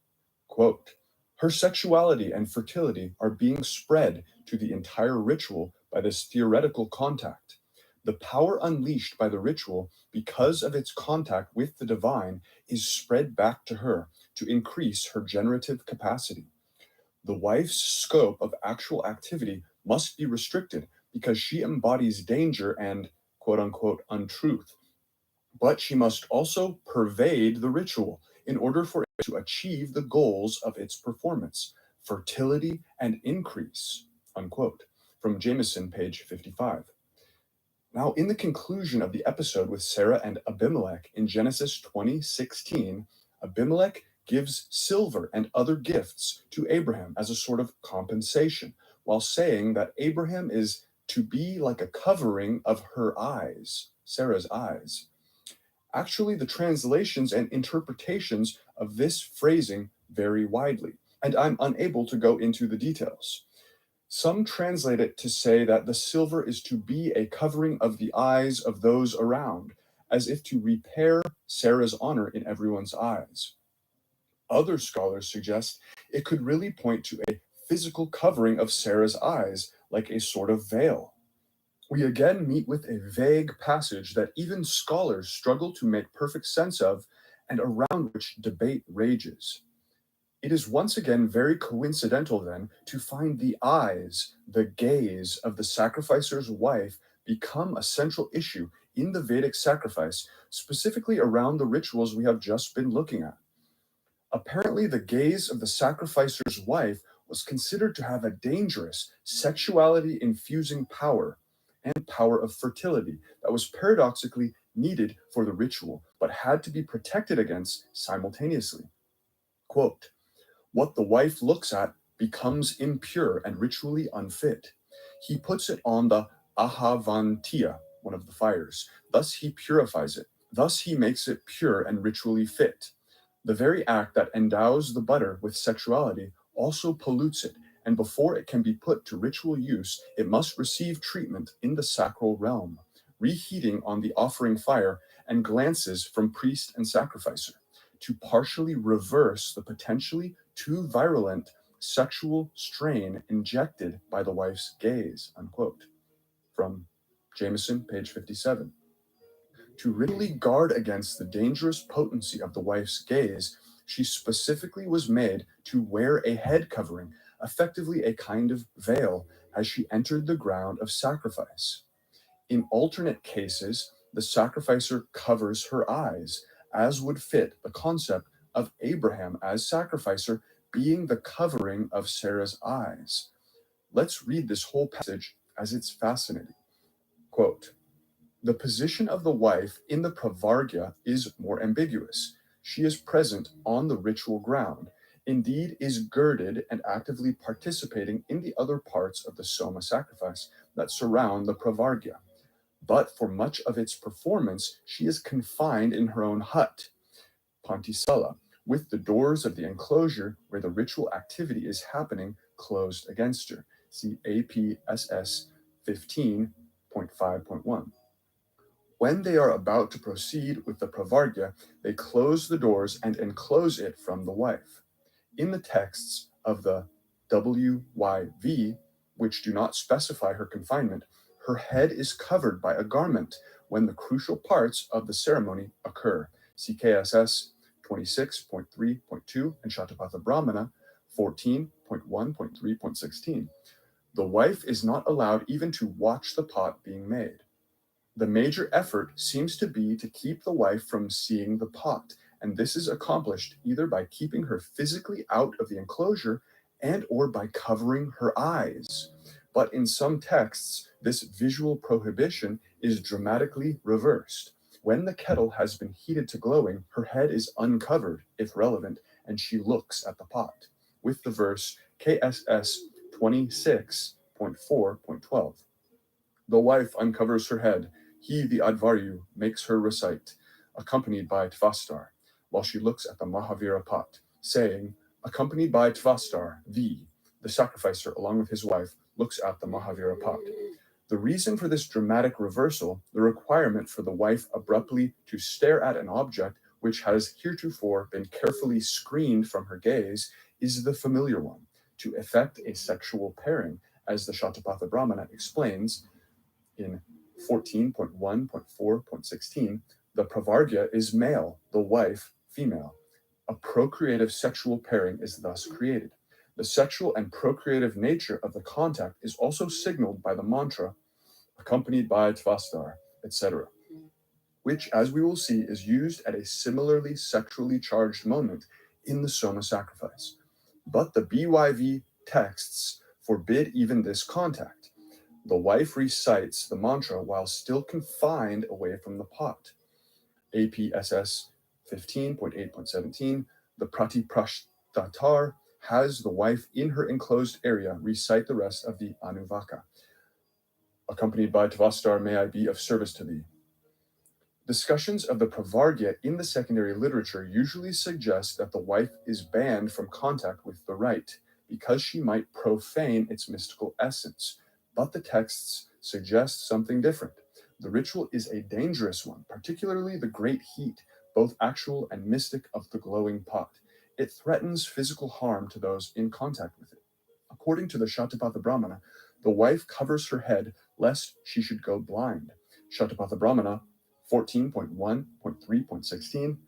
Quote, "Her sexuality and fertility are being spread to the entire ritual by this theoretical contact. The power unleashed by the ritual, because of its contact with the divine, is spread back to her to increase her generative capacity. The wife's scope of actual activity must be restricted because she embodies danger and quote-unquote untruth. But she must also pervade the ritual in order for it to achieve the goals of its performance, fertility and increase." Unquote. From Jameson, page 55. Now, in the conclusion of the episode with Sarah and Abimelech in Genesis 20:16, Abimelech gives silver and other gifts to Abraham as a sort of compensation, while saying that Abraham is to be like a covering of her eyes, Sarah's eyes. Actually, the translations and interpretations of this phrasing vary widely, and I'm unable to go into the details. Some translate it to say that the silver is to be a covering of the eyes of those around, as if to repair Sarah's honor in everyone's eyes. Other scholars suggest it could really point to a physical covering of Sarah's eyes, like a sort of veil. We again meet with a vague passage that even scholars struggle to make perfect sense of and around which debate rages. It is once again very coincidental, then, to find the eyes, the gaze of the sacrificer's wife become a central issue in the Vedic sacrifice, specifically around the rituals we have just been looking at. Apparently, the gaze of the sacrificer's wife was considered to have a dangerous, sexuality infusing power and power of fertility that was paradoxically needed for the ritual, but had to be protected against simultaneously. Quote, what the wife looks at becomes impure and ritually unfit. He puts it on the ahavantiya, one of the fires. Thus he purifies it. Thus he makes it pure and ritually fit. The very act that endows the butter with sexuality also pollutes it, and before it can be put to ritual use, it must receive treatment in the sacral realm, reheating on the offering fire and glances from priest and sacrificer, to partially reverse the potentially too virulent sexual strain injected by the wife's gaze, unquote. From Jameson, page 57. To really guard against the dangerous potency of the wife's gaze, she specifically was made to wear a head covering, effectively a kind of veil, as she entered the ground of sacrifice. In alternate cases, the sacrificer covers her eyes, as would fit the concept of Abraham as sacrificer being the covering of Sarah's eyes. Let's read this whole passage as it's fascinating. Quote, the position of the wife in the pravargya is more ambiguous. She is present on the ritual ground, indeed is girded and actively participating in the other parts of the soma sacrifice that surround the pravargya. But for much of its performance, she is confined in her own hut, Pantisala, with the doors of the enclosure where the ritual activity is happening closed against her. See APSS 15.5.1. When they are about to proceed with the pravargya, they close the doors and enclose it from the wife. In the texts of the WYV, which do not specify her confinement, her head is covered by a garment when the crucial parts of the ceremony occur. See KSS 26.3.2 and Shatapatha Brahmana 14.1.3.16. The wife is not allowed even to watch the pot being made. The major effort seems to be to keep the wife from seeing the pot, and this is accomplished either by keeping her physically out of the enclosure and or by covering her eyes. But in some texts, this visual prohibition is dramatically reversed. When the kettle has been heated to glowing, her head is uncovered, if relevant, and she looks at the pot, with the verse KSS 26.4.12. The wife uncovers her head. He, the Advaryu, makes her recite, accompanied by Tvastar, while she looks at the Mahavira pot, saying, accompanied by Tvastar, the sacrificer, along with his wife, looks at the Mahavira pot. The reason for this dramatic reversal, the requirement for the wife abruptly to stare at an object which has heretofore been carefully screened from her gaze, is the familiar one, to effect a sexual pairing, as the Shatapatha Brahmana explains in 14.1.4.16, the pravargya is male, the wife female. A procreative sexual pairing is thus created. The sexual and procreative nature of the contact is also signaled by the mantra, accompanied by Tvastar, etc., which, as we will see, is used at a similarly sexually charged moment in the Soma sacrifice. But the BYV texts forbid even this contact. The wife recites the mantra while still confined away from the pot. APSS 15.8.17, the Pratiprashtatar has the wife in her enclosed area recite the rest of the Anuvaka. Accompanied by Tvastar, may I be of service to thee. Discussions of the pravargya in the secondary literature usually suggest that the wife is banned from contact with the right, because she might profane its mystical essence. But the texts suggest something different. The ritual is a dangerous one, particularly the great heat, both actual and mystic, of the glowing pot. It threatens physical harm to those in contact with it. According to the Shatapatha Brahmana, the wife covers her head lest she should go blind. Shatapatha Brahmana 14.1.3.16.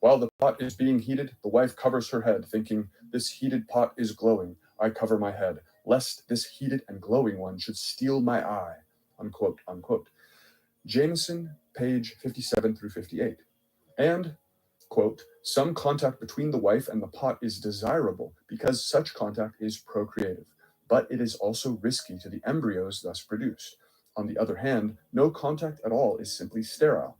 While the pot is being heated, the wife covers her head, thinking, "This heated pot is glowing. I cover my head, lest this heated and glowing one should steal my eye." Unquote, unquote. Jameson, page 57 through 58. And, quote, "Some contact between the wife and the pot is desirable because such contact is procreative, but it is also risky to the embryos thus produced. On the other hand, no contact at all is simply sterile.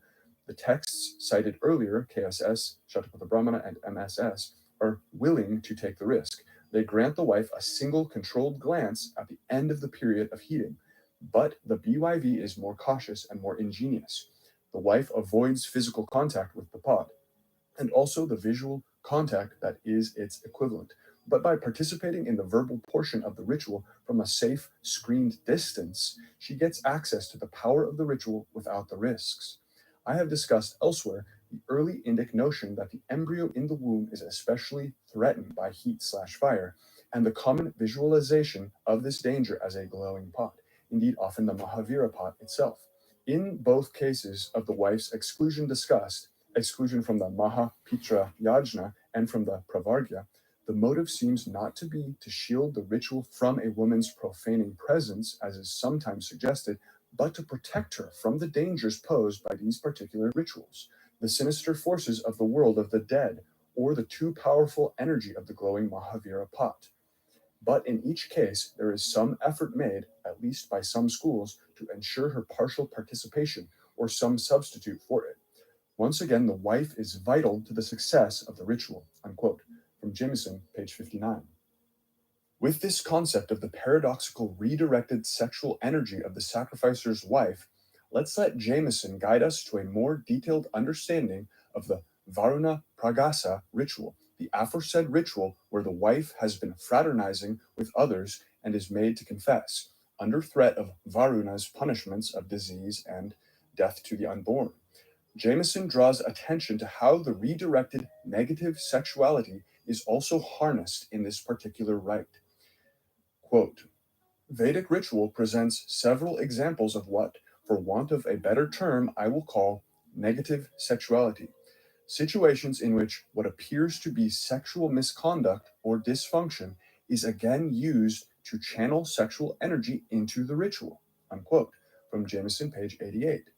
The texts cited earlier, KSS, Shatapatha Brahmana, and MSS, are willing to take the risk. They grant the wife a single controlled glance at the end of the period of heating. But the BYV is more cautious and more ingenious. The wife avoids physical contact with the pot, and also the visual contact that is its equivalent. But by participating in the verbal portion of the ritual from a safe, screened distance, she gets access to the power of the ritual without the risks. I have discussed elsewhere the early Indic notion that the embryo in the womb is especially threatened by heat/fire, and the common visualization of this danger as a glowing pot, indeed often the Mahavira pot itself. In both cases of the wife's exclusion discussed, exclusion from the Mahapitra Yajna and from the Pravargya, the motive seems not to be to shield the ritual from a woman's profaning presence, as is sometimes suggested, but to protect her from the dangers posed by these particular rituals, the sinister forces of the world of the dead, or the too powerful energy of the glowing Mahavira pot. But in each case, there is some effort made, at least by some schools, to ensure her partial participation or some substitute for it. Once again, the wife is vital to the success of the ritual." Unquote. From Jameson, page 59. With this concept of the paradoxical redirected sexual energy of the sacrificer's wife, let's let Jameson guide us to a more detailed understanding of the Varuna Pragasa ritual, the aforesaid ritual where the wife has been fraternizing with others and is made to confess, under threat of Varuna's punishments of disease and death to the unborn. Jameson draws attention to how the redirected negative sexuality is also harnessed in this particular rite. Quote, "Vedic ritual presents several examples of what, for want of a better term, I will call negative sexuality, situations in which what appears to be sexual misconduct or dysfunction is again used to channel sexual energy into the ritual." Unquote. From Jameson, page 88.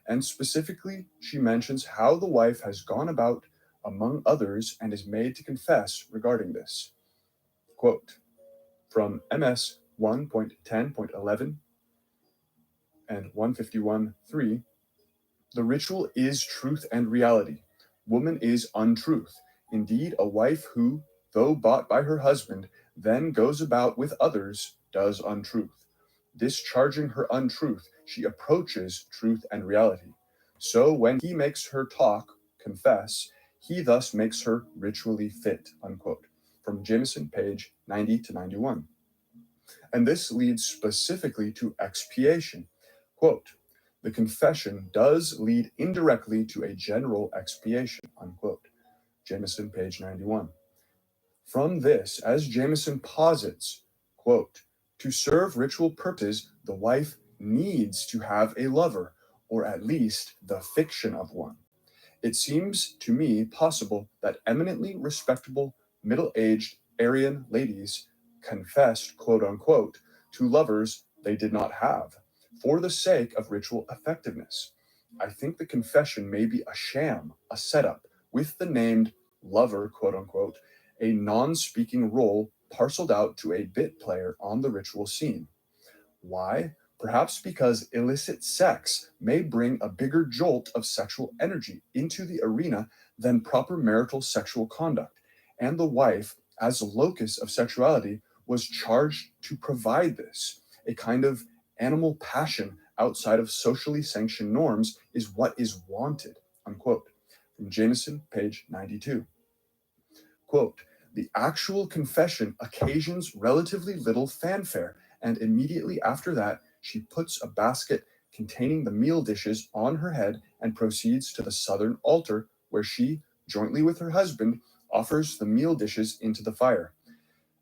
And specifically, she mentions how the wife has gone about among others and is made to confess regarding this. Quote, from MS 1.10.11 and 151.3, "The ritual is truth and reality. Woman is untruth. Indeed, a wife who, though bought by her husband, then goes about with others, does untruth. Discharging her untruth, she approaches truth and reality. So when he makes her talk, confess, he thus makes her ritually fit." Unquote. From Jameson, page 90 to 91. And this leads specifically to expiation. Quote, "The confession does lead indirectly to a general expiation." Unquote. Jameson, page 91. From this, as Jameson posits, quote, "To serve ritual purposes, the wife needs to have a lover, or at least the fiction of one. It seems to me possible that eminently respectable, middle-aged Aryan ladies confessed, quote unquote, to lovers they did not have, for the sake of ritual effectiveness. I think the confession may be a sham, a setup, with the named lover, quote unquote, a non-speaking role parceled out to a bit player on the ritual scene. Why? Perhaps because illicit sex may bring a bigger jolt of sexual energy into the arena than proper marital sexual conduct, and the wife, as a locus of sexuality, was charged to provide this. A kind of animal passion outside of socially sanctioned norms is what is wanted." Unquote. From Jameson, page 92. Quote, The actual confession occasions relatively little fanfare, and immediately after that, she puts a basket containing the meal dishes on her head and proceeds to the southern altar, where she, jointly with her husband, offers the meal dishes into the fire.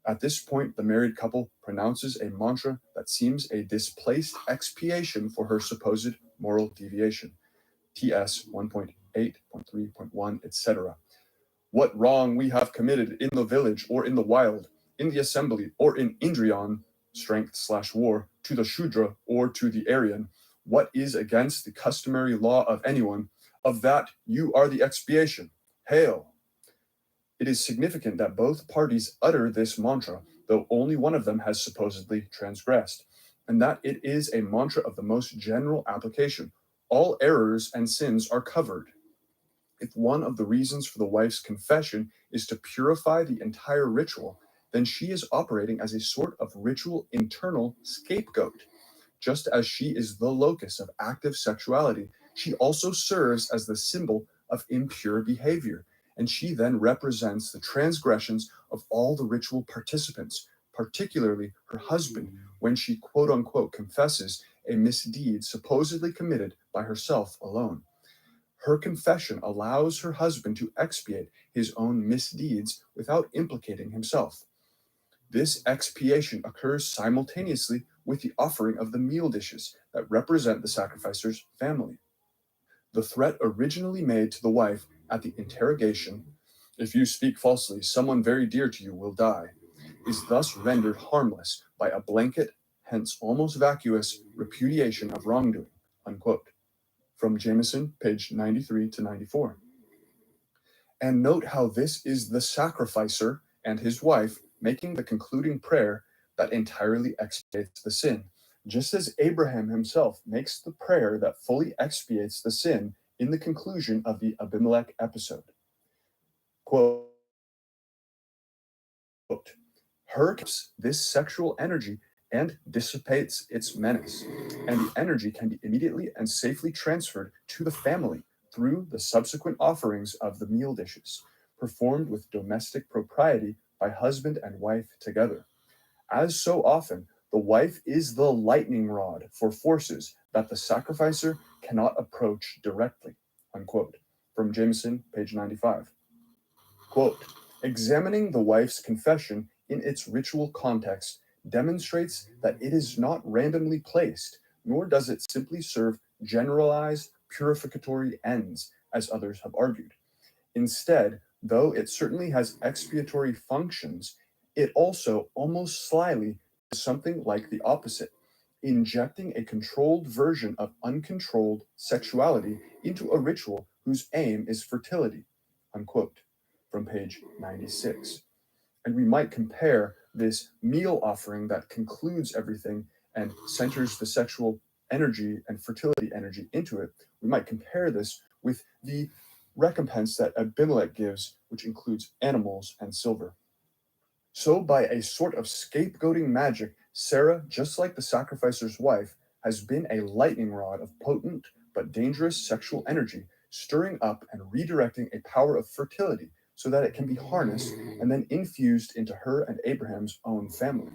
At this point, the married couple pronounces a mantra that seems a displaced expiation for her supposed moral deviation. TS 1.8.3.1, etc. What wrong we have committed in the village or in the wild, in the assembly or in Indriyan, strength/war, to the Shudra or to the Aryan, what is against the customary law of anyone, of that you are the expiation. Hail! It is significant that both parties utter this mantra, though only one of them has supposedly transgressed, and that it is a mantra of the most general application. All errors and sins are covered. If one of the reasons for the wife's confession is to purify the entire ritual, then she is operating as a sort of ritual internal scapegoat. Just as she is the locus of active sexuality, she also serves as the symbol of impure behavior, and she then represents the transgressions of all the ritual participants, particularly her husband, when she quote unquote confesses a misdeed supposedly committed by herself alone. Her confession allows her husband to expiate his own misdeeds without implicating himself. This expiation occurs simultaneously with the offering of the meal dishes that represent the sacrificer's family. The threat originally made to the wife at the interrogation, "If you speak falsely, someone very dear to you will die," is thus rendered harmless by a blanket, hence almost vacuous, repudiation of wrongdoing. Unquote. From Jameson, page 93 to 94. And note how this is the sacrificer and his wife making the concluding prayer that entirely expiates the sin, just as Abraham himself makes the prayer that fully expiates the sin in the conclusion of the Abimelech episode. Quote, her keeps this sexual energy and dissipates its menace, and the energy can be immediately and safely transferred to the family through the subsequent offerings of the meal dishes, performed with domestic propriety by husband and wife together. As so often, the wife is the lightning rod for forces that the sacrificer cannot approach directly. Unquote. From Jameson, page 95. Quote, examining the wife's confession in its ritual context demonstrates that it is not randomly placed, nor does it simply serve generalized purificatory ends, as others have argued. Instead, though it certainly has expiatory functions, it also almost slyly does something like the opposite, injecting a controlled version of uncontrolled sexuality into a ritual whose aim is fertility. Unquote. From page 96. And we might compare this meal offering that concludes everything and centers the sexual energy and fertility energy into it. We might compare this with the recompense that Abimelech gives, which includes animals and silver. So, by a sort of scapegoating magic, Sarah, just like the sacrificer's wife, has been a lightning rod of potent but dangerous sexual energy, stirring up and redirecting a power of fertility so that it can be harnessed and then infused into her and Abraham's own family.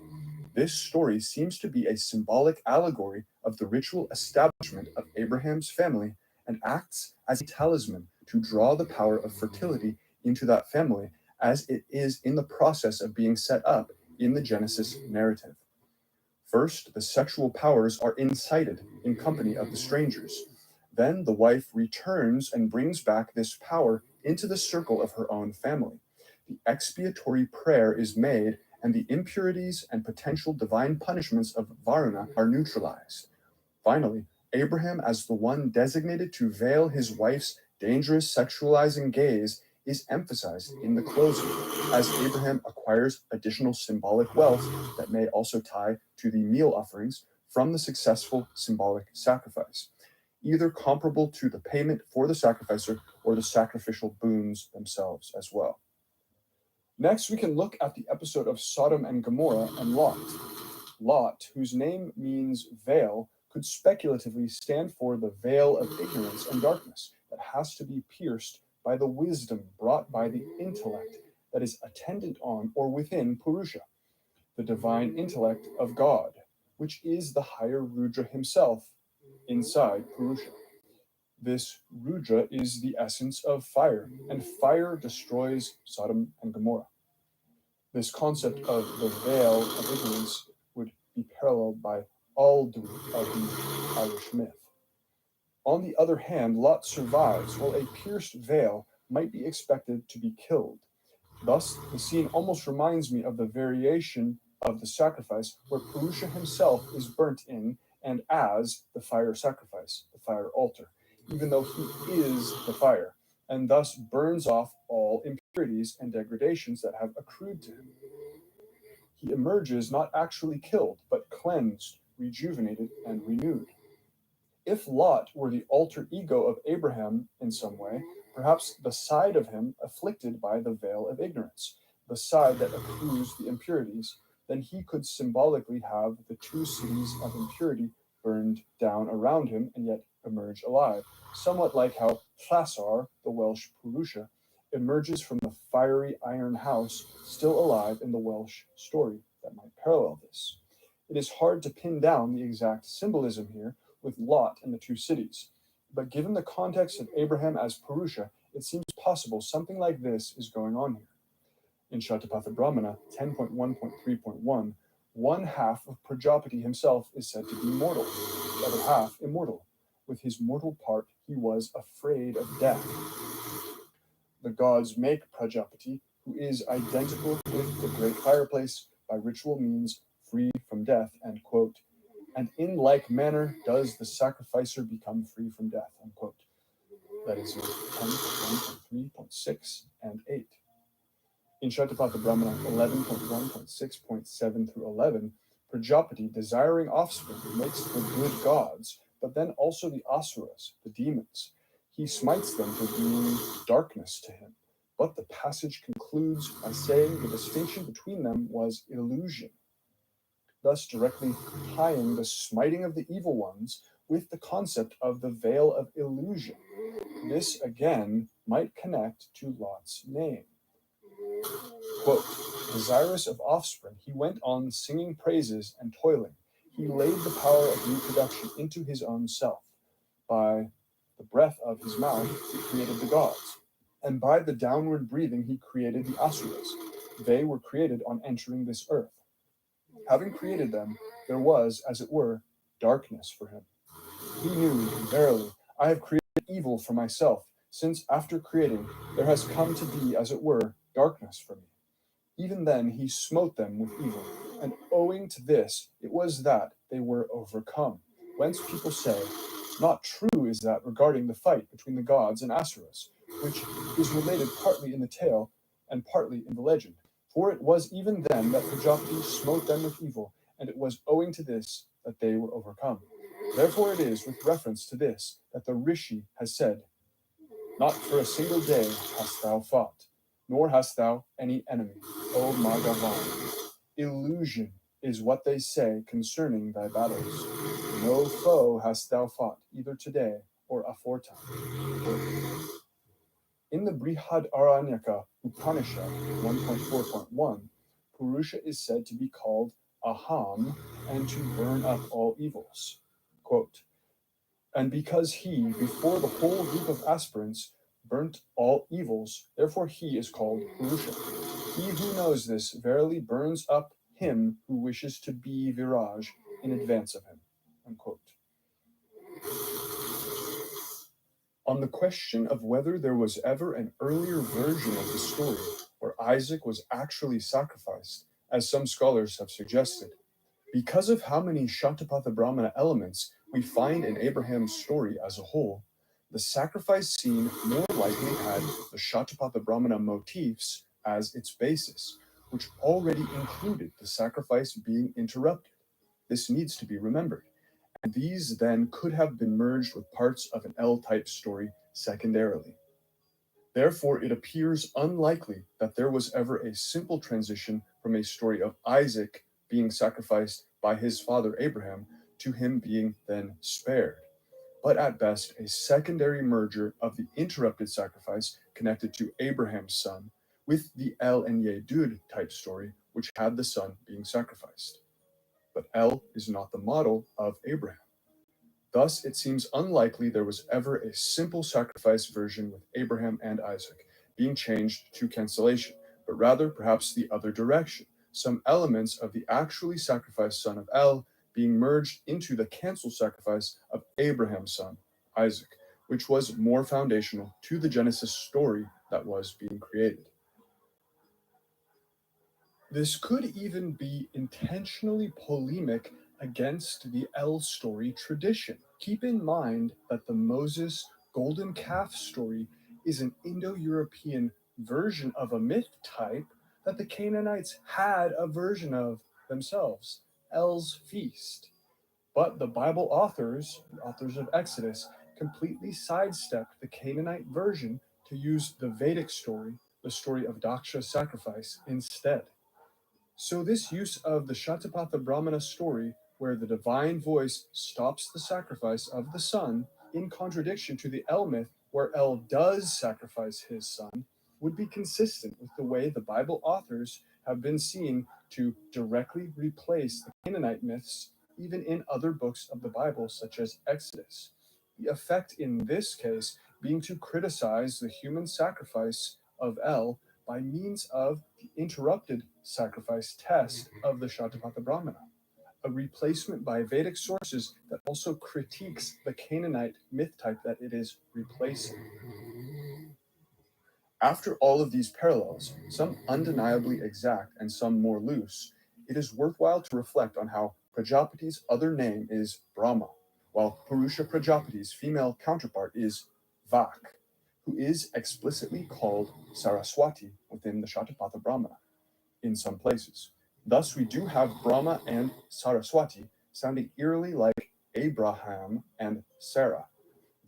This story seems to be a symbolic allegory of the ritual establishment of Abraham's family and acts as a talisman to draw the power of fertility into that family as it is in the process of being set up in the Genesis narrative. First, the sexual powers are incited in company of the strangers. Then the wife returns and brings back this power into the circle of her own family. The expiatory prayer is made, and the impurities and potential divine punishments of Varuna are neutralized. Finally, Abraham, as the one designated to veil his wife's dangerous sexualizing gaze, is emphasized in the closing, as Abraham acquires additional symbolic wealth that may also tie to the meal offerings from the successful symbolic sacrifice, either comparable to the payment for the sacrificer or the sacrificial boons themselves as well. Next, we can look at the episode of Sodom and Gomorrah and Lot. Lot, whose name means veil, could speculatively stand for the veil of ignorance and darkness that has to be pierced by the wisdom brought by the intellect that is attendant on or within Purusha, the divine intellect of God, which is the higher Rudra himself inside Purusha. This Rudra is the essence of fire, and fire destroys Sodom and Gomorrah. This concept of the veil of ignorance would be paralleled by Aldru of the Irish myth. On the other hand, Lot survives, while a pierced veil might be expected to be killed. Thus, the scene almost reminds me of the variation of the sacrifice where Purusha himself is burnt in and as the fire sacrifice, the fire altar, even though he is the fire, and thus burns off all impurities and degradations that have accrued to him. He emerges not actually killed, but cleansed, rejuvenated, and renewed. If Lot were the alter ego of Abraham in some way, perhaps the side of him afflicted by the veil of ignorance, the side that accrues the impurities, then he could symbolically have the two cities of impurity burned down around him and yet emerge alive, somewhat like how Llazar, the Welsh Purusha, emerges from the fiery iron house still alive in the Welsh story that might parallel this. It is hard to pin down the exact symbolism here with Lot and the two cities, but given the context of Abraham as Purusha, it seems possible something like this is going on here. In Shatapatha Brahmana 10.1.3.1, one half of Prajapati himself is said to be mortal, the other half immortal. With his mortal part, he was afraid of death. The gods make Prajapati, who is identical with the great fireplace, by ritual means free from death, end quote. And in like manner does the sacrificer become free from death, unquote. That is in 10.1.3.6 and 8. In Shatapatha Brahmana 11.1.6.7 through 11, Prajapati, desiring offspring, makes the good gods, but then also the asuras, the demons. He smites them for being darkness to him. But the passage concludes by saying the distinction between them was illusion, thus directly tying the smiting of the evil ones with the concept of the veil of illusion. This again might connect to Lot's name. Quote, desirous of offspring, he went on singing praises and toiling. He laid the power of reproduction into his own self. By the breath of his mouth, he created the gods. And by the downward breathing, he created the asuras. They were created on entering this earth. Having created them, there was, as it were, darkness for him. He knew, verily, I have created evil for myself, since after creating, there has come to be, as it were, darkness for me. Even then he smote them with evil, and owing to this it was that they were overcome. Whence people say, not true is that regarding the fight between the gods and Asuras, which is related partly in the tale and partly in the legend. For it was even then that Prajapati smote them with evil, and it was owing to this that they were overcome. Therefore it is with reference to this that the Rishi has said, not for a single day hast thou fought, nor hast thou any enemy, O Magavan. Illusion is what they say concerning thy battles. No foe hast thou fought, either today or aforetime. In the Brihadaranyaka Upanishad 1.4.1, Purusha is said to be called Aham and to burn up all evils. Quote, and because he, before the whole group of aspirants, burnt all evils, therefore he is called Purusha. He who knows this verily burns up him who wishes to be Viraj in advance of him. Unquote. On the question of whether there was ever an earlier version of the story where Isaac was actually sacrificed, as some scholars have suggested, because of how many Shatapatha Brahmana elements we find in Abraham's story as a whole, the sacrifice scene more likely had the Shatapatha Brahmana motifs as its basis, which already included the sacrifice being interrupted. This needs to be remembered. And these then could have been merged with parts of an L-type story secondarily. Therefore, it appears unlikely that there was ever a simple transition from a story of Isaac being sacrificed by his father Abraham to him being then spared, but at best a secondary merger of the interrupted sacrifice connected to Abraham's son with the El and Yedud type story, which had the son being sacrificed. But El is not the model of Abraham. Thus, it seems unlikely there was ever a simple sacrifice version with Abraham and Isaac being changed to cancellation, but rather perhaps the other direction, some elements of the actually sacrificed son of El being merged into the cancelled sacrifice of Abraham's son, Isaac, which was more foundational to the Genesis story that was being created. This could even be intentionally polemic against the El story tradition. Keep in mind that the Moses golden calf story is an Indo-European version of a myth type that the Canaanites had a version of themselves, El's feast. But the Bible authors, the authors of Exodus, completely sidestepped the Canaanite version to use the Vedic story, the story of Daksha's sacrifice, instead. So this use of the Shatapatha Brahmana story, where the divine voice stops the sacrifice of the son, in contradiction to the El myth, where El does sacrifice his son, would be consistent with the way the Bible authors have been seen to directly replace the Canaanite myths, even in other books of the Bible, such as Exodus. The effect in this case being to criticize the human sacrifice of El by means of the interrupted sacrifice test of the Shatapatha Brahmana, a replacement by Vedic sources that also critiques the Canaanite myth type that it is replacing. After all of these parallels, some undeniably exact and some more loose, it is worthwhile to reflect on how Prajapati's other name is Brahma, while Purusha Prajapati's female counterpart is Vak, who is explicitly called Saraswati within the Shatapatha Brahmana in some places. Thus, we do have Brahma and Saraswati sounding eerily like Abraham and Sarah,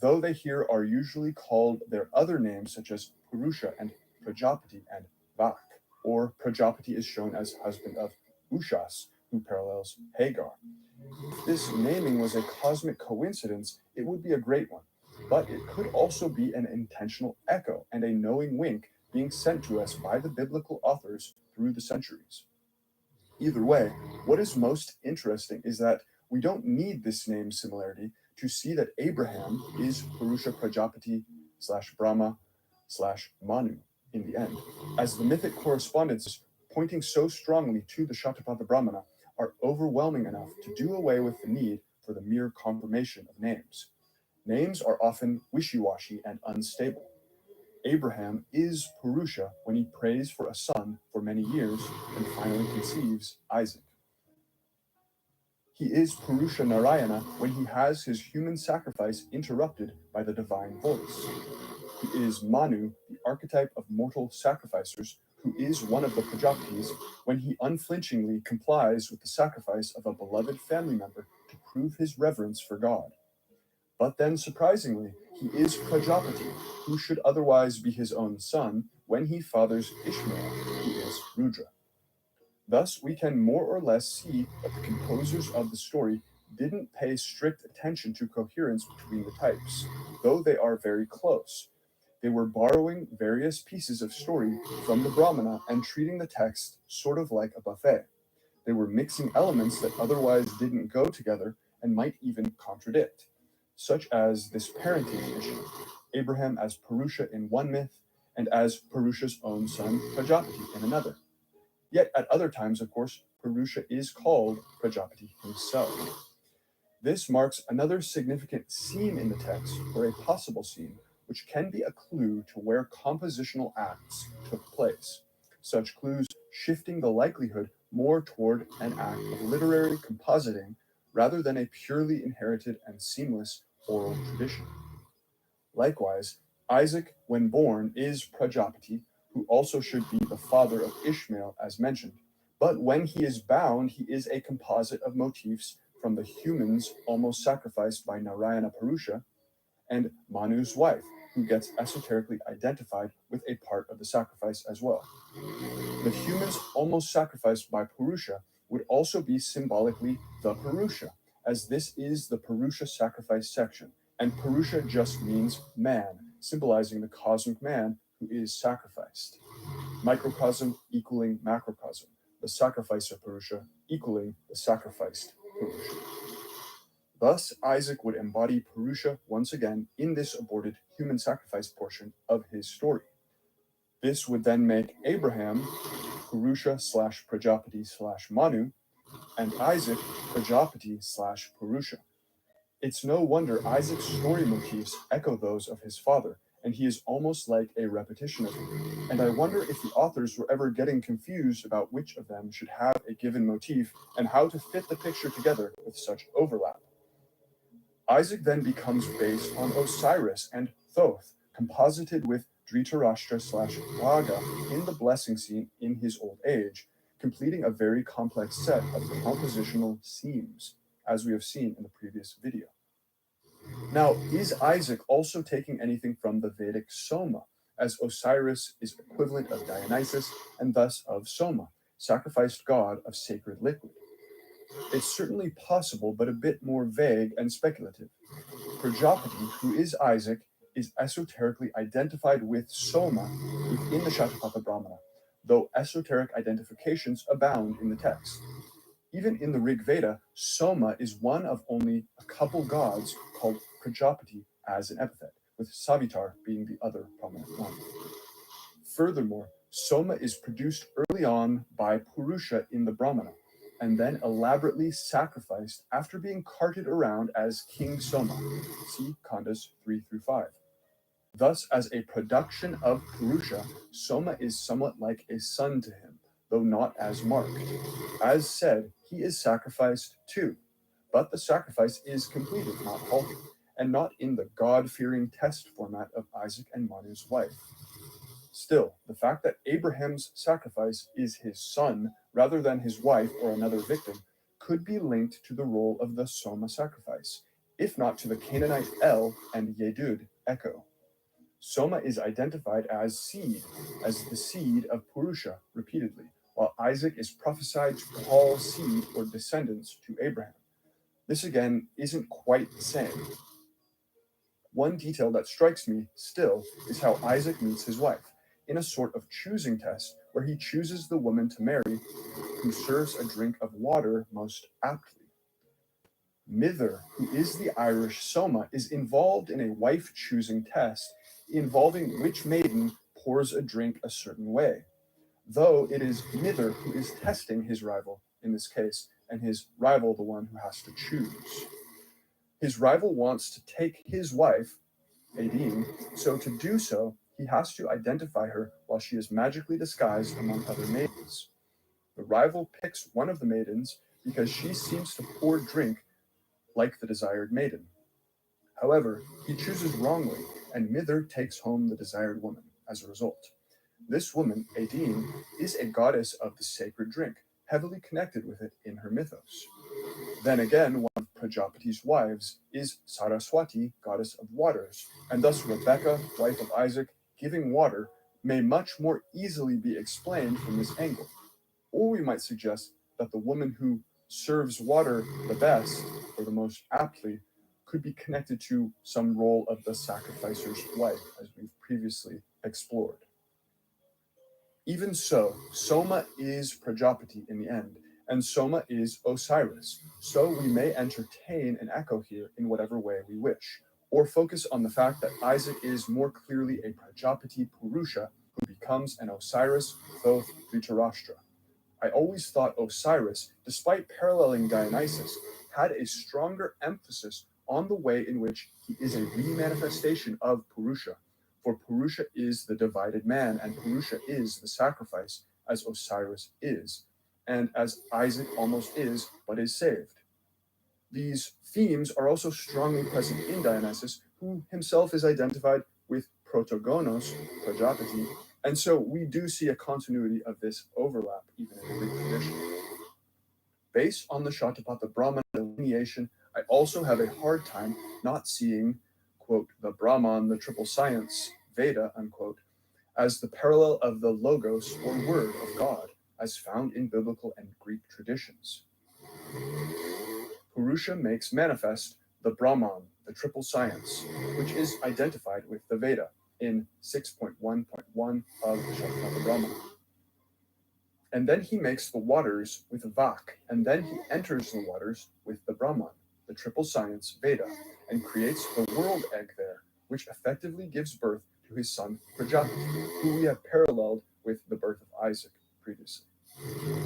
though they here are usually called their other names such as Purusha and Prajapati and Vak, or Prajapati is shown as husband of Ushas, who parallels Hagar. If this naming was a cosmic coincidence, it would be a great one, but it could also be an intentional echo and a knowing wink being sent to us by the biblical authors through the centuries. Either way, what is most interesting is that we don't need this name similarity to see that Abraham is Purusha Prajapati / Brahma / Manu in the end, as the mythic correspondences pointing so strongly to the Shatapatha Brahmana are overwhelming enough to do away with the need for the mere confirmation of names. Names are often wishy-washy and unstable. Abraham is Purusha when he prays for a son for many years and finally conceives Isaac. He is Purusha Narayana when he has his human sacrifice interrupted by the divine voice. He is Manu, the archetype of mortal sacrificers, who is one of the Prajapatis when he unflinchingly complies with the sacrifice of a beloved family member to prove his reverence for God. But then, surprisingly, he is Prajapati, who should otherwise be his own son, when he fathers Ishmael, who is Rudra. Thus, we can more or less see that the composers of the story didn't pay strict attention to coherence between the types, though they are very close. They were borrowing various pieces of story from the Brahmana and treating the text sort of like a buffet. They were mixing elements that otherwise didn't go together and might even contradict, such as this parenting issue, Abraham as Purusha in one myth and as Purusha's own son Prajapati in another. Yet at other times, of course, Purusha is called Prajapati himself. This marks another significant scene in the text, or a possible scene, which can be a clue to where compositional acts took place. Such clues shifting the likelihood more toward an act of literary compositing rather than a purely inherited and seamless oral tradition. Likewise, Isaac, when born, is Prajapati, who also should be the father of Ishmael, as mentioned. But when he is bound, he is a composite of motifs from the humans almost sacrificed by Narayana Purusha and Manu's wife, who gets esoterically identified with a part of the sacrifice as well. The humans almost sacrificed by Purusha would also be symbolically the Purusha, as this is the Purusha sacrifice section, and Purusha just means man, symbolizing the cosmic man who is sacrificed. microcosm equaling macrocosm, the sacrificer Purusha equaling the sacrificed Purusha. Thus, Isaac would embody Purusha once again in this aborted human sacrifice portion of his story. This would then make Abraham Purusha / Prajapati / Manu, and Isaac Prajapati / Purusha. It's no wonder Isaac's story motifs echo those of his father, and he is almost like a repetition of him. And I wonder if the authors were ever getting confused about which of them should have a given motif and how to fit the picture together with such overlap. Isaac then becomes based on Osiris and Thoth, composited with Dhritarashtra / Raga in the blessing scene in his old age, completing a very complex set of compositional seams, as we have seen in the previous video. Now, is Isaac also taking anything from the Vedic Soma, as Osiris is equivalent of Dionysus and thus of Soma, sacrificed god of sacred liquid? It's certainly possible, but a bit more vague and speculative. Prajapati, who is Isaac, is esoterically identified with Soma within the Shatapatha Brahmana, though esoteric identifications abound in the text. Even in the Rig Veda, Soma is one of only a couple gods called Prajapati as an epithet, with Savitar being the other prominent one. Furthermore, Soma is produced early on by Purusha in the Brahmana, and then elaborately sacrificed after being carted around as King Soma. See Kandas 3-5. Thus, as a production of Purusha, Soma is somewhat like a son to him, though not as marked. As said, he is sacrificed too, but the sacrifice is completed, not halted, and not in the God-fearing test format of Isaac and Manu's wife. Still, the fact that Abraham's sacrifice is his son rather than his wife or another victim could be linked to the role of the Soma sacrifice, if not to the Canaanite El and Yedud echo. Soma is identified as seed, as the seed of Purusha repeatedly, while Isaac is prophesied to call seed or descendants to Abraham. This again isn't quite the same. One detail that strikes me still is how Isaac meets his wife, in a sort of choosing test where he chooses the woman to marry who serves a drink of water most aptly. Mither, who is the Irish Soma, is involved in a wife-choosing test involving which maiden pours a drink a certain way, though it is Mither who is testing his rival in this case, and his rival the one who has to choose. His rival wants to take his wife, Aideen, so to do so, he has to identify her while she is magically disguised among other maidens. The rival picks one of the maidens because she seems to pour drink like the desired maiden. However, he chooses wrongly, and Mither takes home the desired woman as a result. This woman, Aideen, is a goddess of the sacred drink, heavily connected with it in her mythos. Then again, one of Prajapati's wives is Saraswati, goddess of waters, and thus Rebecca, wife of Isaac, giving water may much more easily be explained from this angle. Or we might suggest that the woman who serves water the best, or the most aptly, could be connected to some role of the sacrificer's wife, as we've previously explored. Even so, Soma is Prajapati in the end, and Soma is Osiris, so we may entertain an echo here in whatever way we wish, or focus on the fact that Isaac is more clearly a Prajapati Purusha who becomes an Osiris Thoth Dhritarashtra. I always thought Osiris, despite paralleling Dionysus, had a stronger emphasis on the way in which he is a remanifestation of Purusha, for Purusha is the divided man, and Purusha is the sacrifice, as Osiris is, and as Isaac almost is, but is saved. These themes are also strongly present in Dionysus, who himself is identified with Protogonos, Prajapati, and so we do see a continuity of this overlap even in the Greek tradition. Based on the Shatapatha Brahman delineation, I also have a hard time not seeing, quote, the Brahman, the triple science, Veda, unquote, as the parallel of the Logos or Word of God, as found in biblical and Greek traditions. Purusha makes manifest the Brahman, the triple science, which is identified with the Veda, in 6.1.1 of the Shatapatha Brahmana. And then he makes the waters with Vak, and then he enters the waters with the Brahman, the triple science Veda, and creates the world egg there, which effectively gives birth to his son Prajapati, who we have paralleled with the birth of Isaac previously.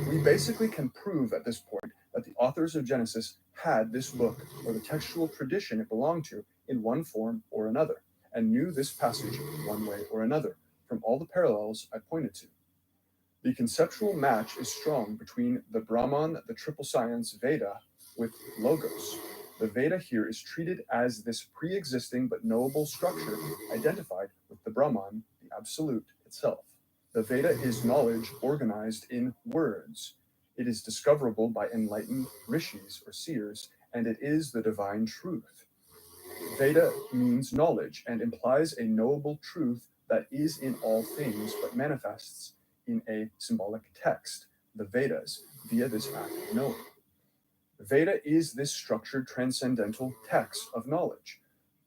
We basically can prove at this point that the authors of Genesis had this book, or the textual tradition it belonged to, in one form or another, and knew this passage one way or another, from all the parallels I pointed to. The conceptual match is strong between the Brahman, the triple science Veda, with Logos. The Veda here is treated as this pre-existing but knowable structure identified with the Brahman, the Absolute itself. The Veda is knowledge organized in words. It is discoverable by enlightened rishis or seers, and it is the divine truth. Veda means knowledge and implies a knowable truth that is in all things but manifests in a symbolic text, the Vedas, via this act of knowing. Veda is this structured transcendental text of knowledge.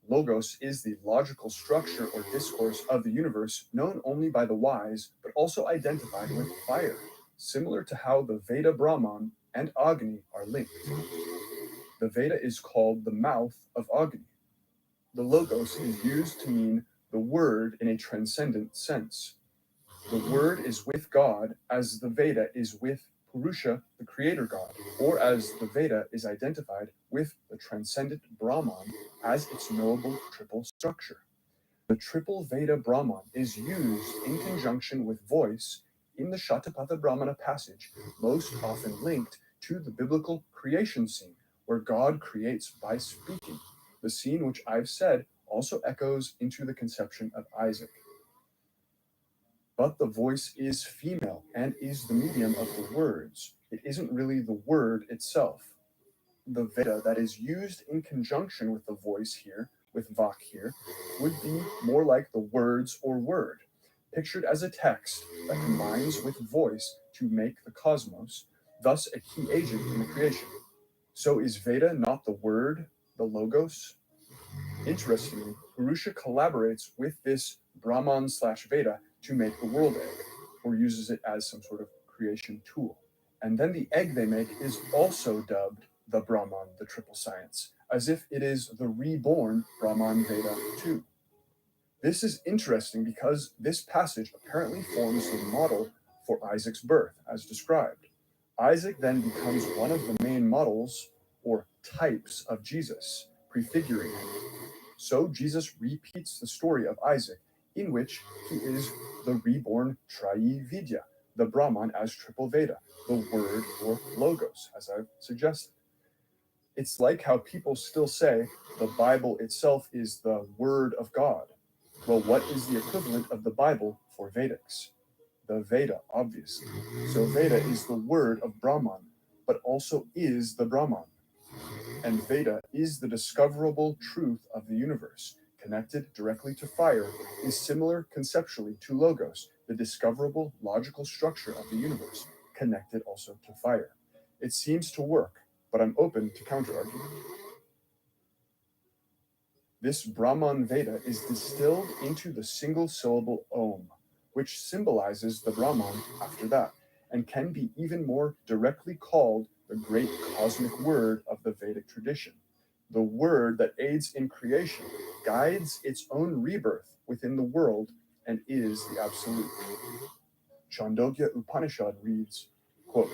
Logos is the logical structure or discourse of the universe known only by the wise, but also identified with fire, similar to how the Veda Brahman and Agni are linked. The Veda is called the mouth of Agni. The Logos is used to mean the word in a transcendent sense. The word is with God as the Veda is with Purusha, the creator god, or as the Veda is identified with the transcendent Brahman as its knowable triple structure. The triple Veda Brahman is used in conjunction with voice in the Shatapatha Brahmana passage, most often linked to the biblical creation scene, where God creates by speaking, the scene which I've said also echoes into the conception of Isaac. But the voice is female and is the medium of the words. It isn't really the word itself. The Veda that is used in conjunction with the voice here, with Vak here, would be more like the words or word, pictured as a text that combines with voice to make the cosmos, thus a key agent in the creation. So is Veda not the word, the Logos? Interestingly, Purusha collaborates with this Brahman/Veda to make the world egg, or uses it as some sort of creation tool. And then the egg they make is also dubbed the Brahman, the triple science, as if it is the reborn Brahman Veda too. This is interesting because this passage apparently forms the model for Isaac's birth, as described. Isaac then becomes one of the main models, or types, of Jesus, prefiguring him. So Jesus repeats the story of Isaac, in which he is the reborn Trayi Vidya, the Brahman as triple Veda, the word or Logos, as I've suggested. It's like how people still say the Bible itself is the Word of God. Well, what is the equivalent of the Bible for Vedics? The Veda, obviously. So Veda is the word of Brahman, but also is the Brahman. And Veda is the discoverable truth of the universe, connected directly to fire, is similar conceptually to Logos, the discoverable logical structure of the universe, connected also to fire. It seems to work, but I'm open to counter-argument. This Brahman Veda is distilled into the single syllable Om, which symbolizes the Brahman after that, and can be even more directly called the great cosmic word of the Vedic tradition, the word that aids in creation, guides its own rebirth within the world, and is the absolute. Chandogya Upanishad reads, quote,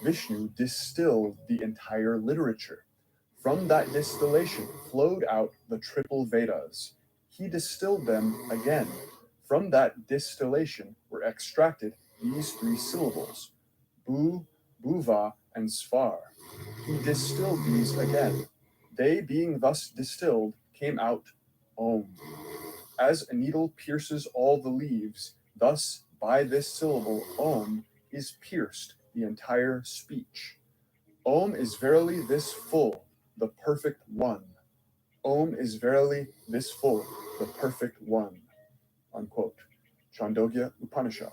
Vishnu distilled the entire literature. From that distillation flowed out the triple Vedas. He distilled them again. From that distillation were extracted these three syllables, Bu, Bhuva, and Svar. He distilled these again. They, being thus distilled, came out Om. As a needle pierces all the leaves, thus by this syllable Om is pierced the entire speech. Om is verily this full, the perfect one. Om is verily this full, the perfect one. Unquote. Chandogya Upanishad.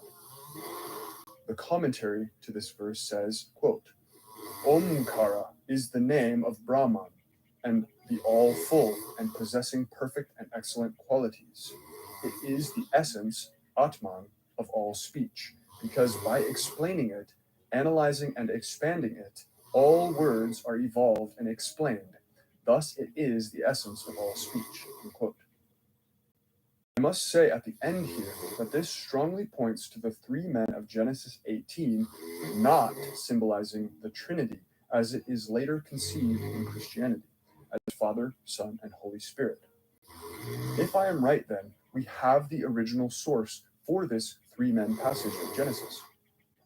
The commentary to this verse says, quote, Omkara is the name of Brahman, and the all full and possessing perfect and excellent qualities. it is the essence, Atman, of all speech, because by explaining it, analyzing and expanding it, all words are evolved and explained. Thus, it is the essence of all speech. Unquote. I must say at the end here that this strongly points to the three men of Genesis 18 not symbolizing the Trinity as it is later conceived in Christianity, as Father, Son, and Holy Spirit. If I am right, then, we have the original source for this three men passage of Genesis,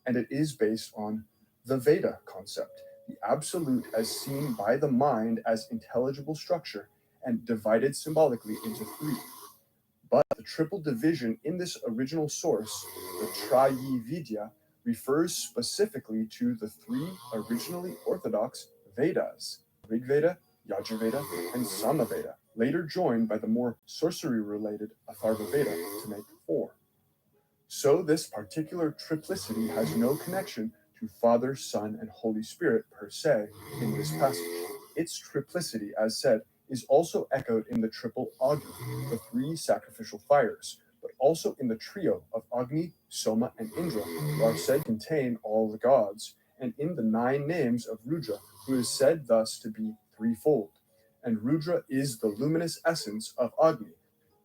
and it is based on the Veda concept, the absolute as seen by the mind as intelligible structure and divided symbolically into three. But the triple division in this original source, the Trayi-Vidya, refers specifically to the three originally orthodox Vedas, Rig Veda, Yajurveda, and Samaveda, later joined by the more sorcery-related Atharva Veda to make four. So this particular triplicity has no connection to Father, Son, and Holy Spirit per se in this passage. Its triplicity, as said, is also echoed in the triple Agni, the three sacrificial fires, but also in the trio of Agni, Soma, and Indra, who are said to contain all the gods, and in the 9 names of Rudra, who is said thus to be threefold. And Rudra is the luminous essence of Agni.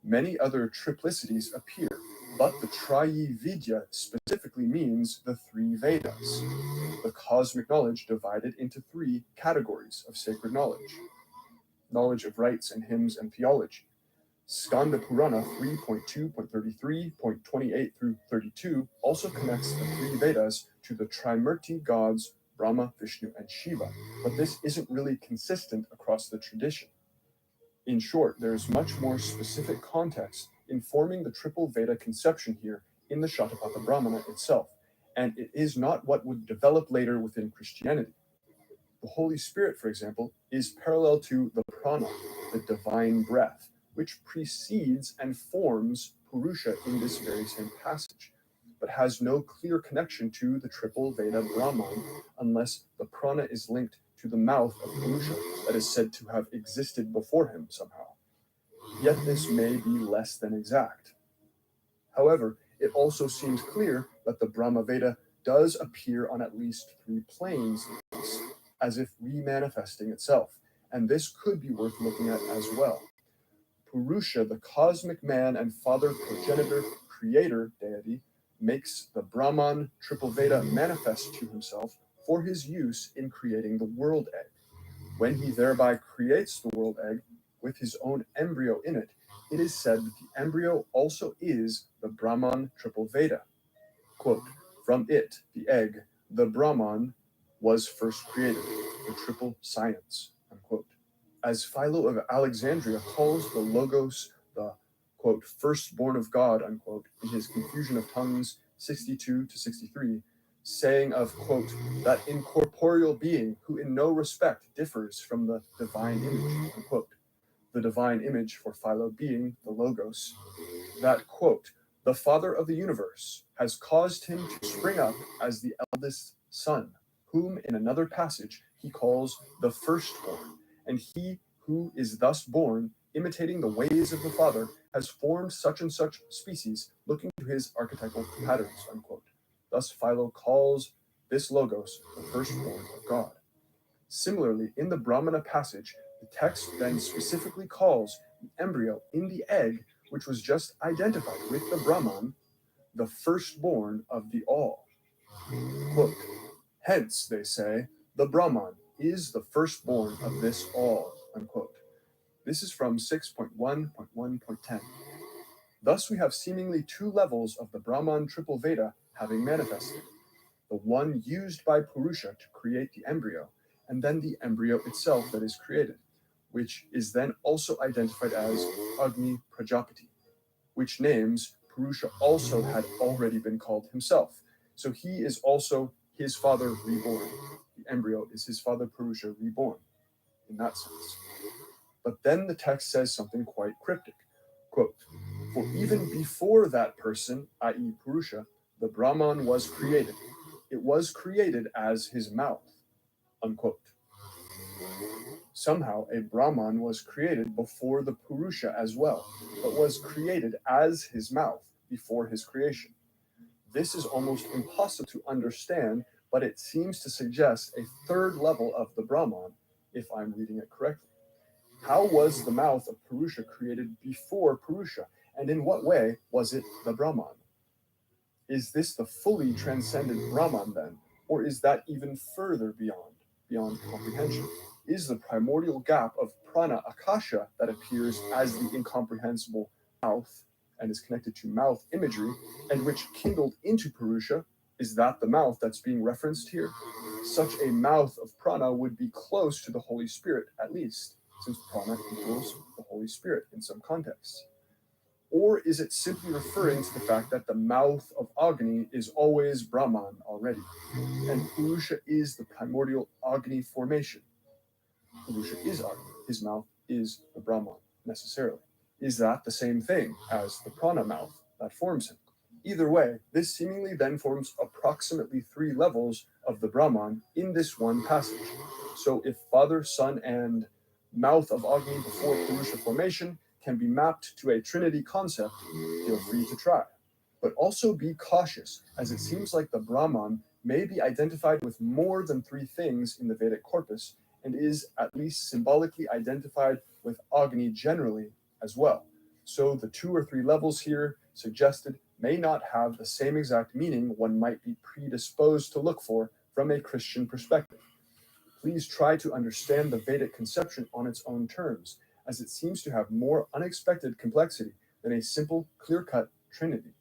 Many other triplicities appear, but the Trayi-Vidya specifically means the three Vedas, the cosmic knowledge divided into 3 categories of sacred knowledge. Knowledge of rites and hymns and theology. Skanda Purana 3.2.33.28 through 32 also connects the 3 Vedas to the Trimurti gods Brahma, Vishnu, and Shiva, but this isn't really consistent across the tradition. In short, there is much more specific context informing the triple Veda conception here in the Shatapatha Brahmana itself, and it is not what would develop later within Christianity. The Holy Spirit, for example, is parallel to the prana, the divine breath, which precedes and forms Purusha in this very same passage, but has no clear connection to the triple Veda Brahman unless the prana is linked to the mouth of Purusha that is said to have existed before him somehow. Yet this may be less than exact. However, it also seems clear that the Brahma Veda does appear on at least 3 planes, as if remanifesting itself, and this could be worth looking at as well. Purusha, the cosmic man and father, progenitor, creator deity, makes the Brahman triple Veda manifest to himself for his use in creating the world egg. When he thereby creates the world egg with his own embryo in it, it is said that the embryo also is the Brahman triple Veda. Quote, from it, the egg, the Brahman, was first created, the triple science, unquote. As Philo of Alexandria calls the Logos the, quote, firstborn of God, unquote, in his Confusion of Tongues 62 to 63, saying of, quote, that incorporeal being who in no respect differs from the divine image, unquote. The divine image for Philo being the Logos, that, quote, the Father of the universe has caused him to spring up as the eldest son, whom in another passage he calls the firstborn, and he who is thus born, imitating the ways of the Father, has formed such and such species, looking to his archetypal patterns, unquote. Thus Philo calls this Logos the firstborn of God. Similarly, in the Brahmana passage, the text then specifically calls the embryo in the egg, which was just identified with the Brahman, the firstborn of the all. Quote, hence, they say, the Brahman is the firstborn of this all, unquote. This is from 6.1.1.10. Thus we have seemingly 2 levels of the Brahman triple Veda having manifested. The one used by Purusha to create the embryo, and then the embryo itself that is created, which is then also identified as Agni Prajapati, which names Purusha also had already been called himself. So he is also his father reborn. The embryo is his father Purusha reborn, in that sense. But then the text says something quite cryptic. Quote, for even before that person, i.e. Purusha, the Brahman was created. It was created as his mouth, unquote. Somehow, a Brahman was created before the Purusha as well, but was created as his mouth before his creation. This is almost impossible to understand, but it seems to suggest a third level of the Brahman, if I'm reading it correctly. How was the mouth of Purusha created before Purusha, and in what way was it the Brahman? Is this the fully transcendent Brahman then, or is that even further beyond comprehension? Is the primordial gap of prana akasha that appears as the incomprehensible mouth and is connected to mouth imagery, and which kindled into Purusha, is that the mouth that's being referenced here? Such a mouth of prana would be close to the Holy Spirit, at least, since prana equals the Holy Spirit in some contexts. Or is it simply referring to the fact that the mouth of Agni is always Brahman already, and Purusha is the primordial Agni formation? Purusha is Agni, his mouth is the Brahman, necessarily. Is that the same thing as the prana mouth that forms him? Either way, this seemingly then forms approximately 3 levels of the Brahman in this one passage. So if Father, Son, and mouth of Agni before Purusha formation can be mapped to a Trinity concept, feel free to try. But also be cautious, as it seems like the Brahman may be identified with more than 3 things in the Vedic corpus, and is at least symbolically identified with Agni generally as well. So the 2 or 3 levels here suggested may not have the same exact meaning one might be predisposed to look for from a Christian perspective. Please try to understand the Vedic conception on its own terms, as it seems to have more unexpected complexity than a simple, clear-cut trinity.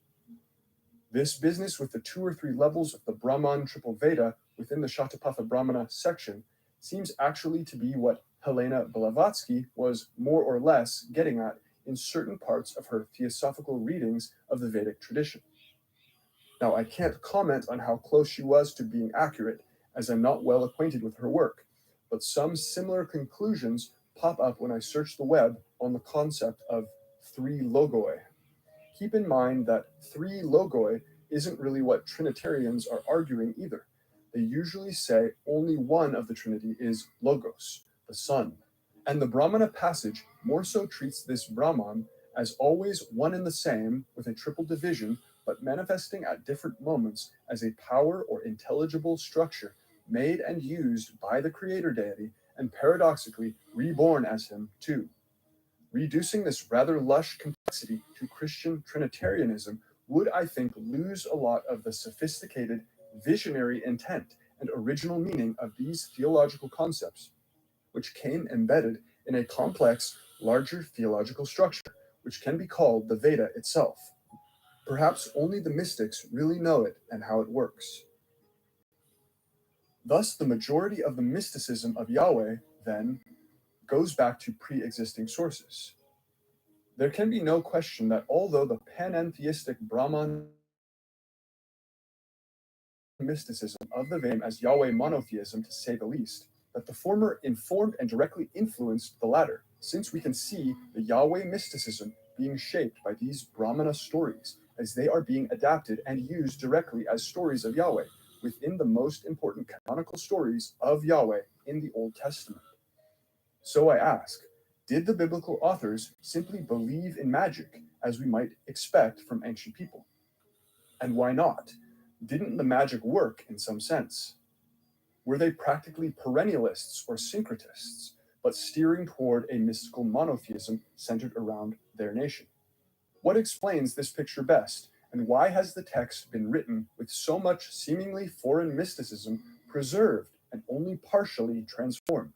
This business with the 2 or 3 levels of the Brahman triple Veda within the Shatapatha Brahmana section seems actually to be what Helena Blavatsky was more or less getting at in certain parts of her theosophical readings of the Vedic tradition. Now, I can't comment on how close she was to being accurate, as I'm not well acquainted with her work, but some similar conclusions pop up when I search the web on the concept of 3 logoi. Keep in mind that 3 logoi isn't really what Trinitarians are arguing either. They usually say only one of the Trinity is Logos, the Son. And the Brahmana passage more so treats this Brahman as always one and the same with a triple division, but manifesting at different moments as a power or intelligible structure made and used by the creator deity, and paradoxically reborn as him too. Reducing this rather lush complexity to Christian Trinitarianism would, I think, lose a lot of the sophisticated, visionary intent and original meaning of these theological concepts, which came embedded in a complex, larger theological structure, which can be called the Veda itself. Perhaps only the mystics really know it and how it works. Thus, the majority of the mysticism of Yahweh, then, goes back to pre-existing sources. There can be no question that although the panentheistic Brahman mysticism of the Veda as Yahweh monotheism, to say the least, that the former informed and directly influenced the latter, since we can see the Yahweh mysticism being shaped by these Brahmana stories, as they are being adapted and used directly as stories of Yahweh within the most important canonical stories of Yahweh in the Old Testament. So I ask, did the biblical authors simply believe in magic, as we might expect from ancient people? And why not? Didn't the magic work in some sense? Were they practically perennialists or syncretists, but steering toward a mystical monotheism centered around their nation? What explains this picture best, and why has the text been written with so much seemingly foreign mysticism preserved and only partially transformed?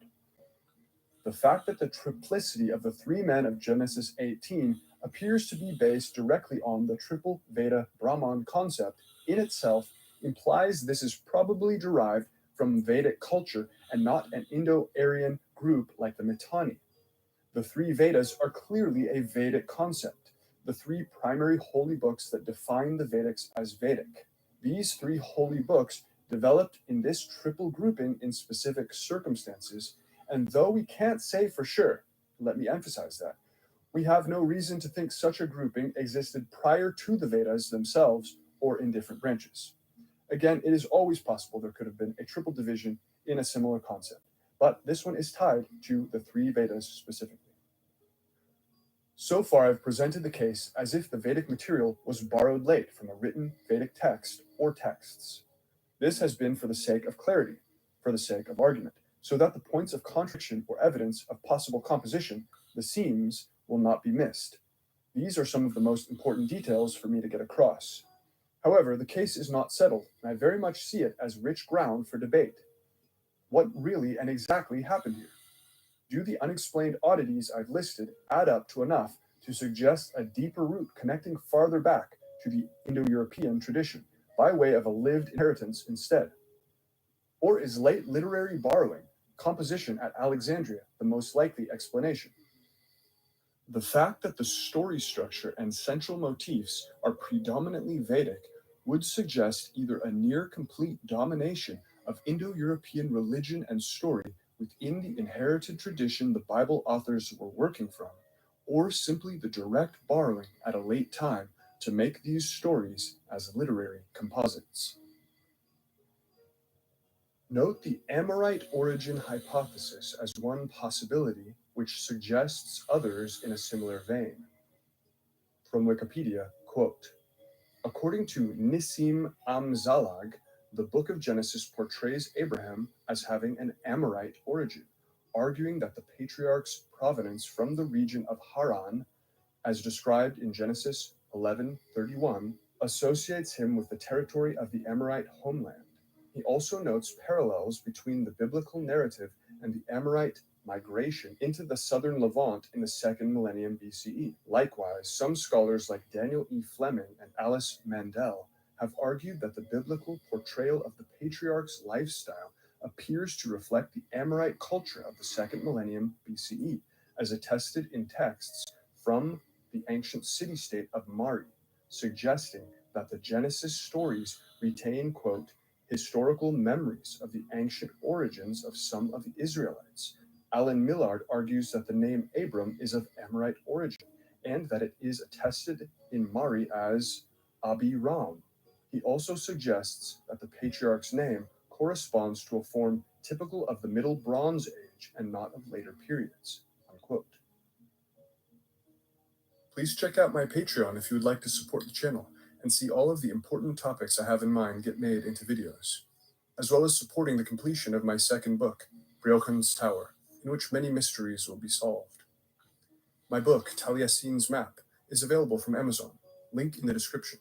The fact that the triplicity of the 3 men of Genesis 18 appears to be based directly on the triple Veda Brahman concept in itself implies this is probably derived from Vedic culture and not an Indo-Aryan group like the Mitanni. The 3 Vedas are clearly a Vedic concept, the 3 primary holy books that define the Vedics as Vedic. These 3 holy books developed in this triple grouping in specific circumstances, and though we can't say for sure, let me emphasize that, we have no reason to think such a grouping existed prior to the Vedas themselves or in different branches. Again, it is always possible there could have been a triple division in a similar concept, but this one is tied to the three Vedas specifically. So far, I've presented the case as if the Vedic material was borrowed late from a written Vedic text or texts. This has been for the sake of clarity, for the sake of argument, so that the points of contradiction or evidence of possible composition, the seams, will not be missed. These are some of the most important details for me to get across. However, the case is not settled, and I very much see it as rich ground for debate. What really and exactly happened here? Do the unexplained oddities I've listed add up to enough to suggest a deeper root connecting farther back to the Indo-European tradition by way of a lived inheritance instead? Or is late literary borrowing, composition at Alexandria, the most likely explanation? The fact that the story structure and central motifs are predominantly Vedic would suggest either a near complete domination of Indo-European religion and story within the inherited tradition the Bible authors were working from, or simply the direct borrowing at a late time to make these stories as literary composites. Note the Amorite origin hypothesis as one possibility, which suggests others in a similar vein. From Wikipedia, quote, according to Nissim Amzalag, the book of Genesis portrays Abraham as having an Amorite origin, arguing that the patriarch's provenance from the region of Haran, as described in Genesis 11:31, associates him with the territory of the Amorite homeland. He also notes parallels between the biblical narrative and the Amorite migration into the southern Levant in the 2nd millennium BCE. Likewise, some scholars like Daniel E. Fleming and Alice Mandel have argued that the biblical portrayal of the patriarch's lifestyle appears to reflect the Amorite culture of the 2nd millennium BCE, as attested in texts from the ancient city-state of Mari, suggesting that the Genesis stories retain, quote, historical memories of the ancient origins of some of the Israelites. Alan Millard argues that the name Abram is of Amorite origin, and that it is attested in Mari as Abiram. He also suggests that the patriarch's name corresponds to a form typical of the Middle Bronze Age and not of later periods, unquote. Please check out my Patreon if you would like to support the channel and see all of the important topics I have in mind get made into videos, as well as supporting the completion of my second book, Briohan's Tower, in which many mysteries will be solved. My book, Taliesin's Map, is available from Amazon, link in the description.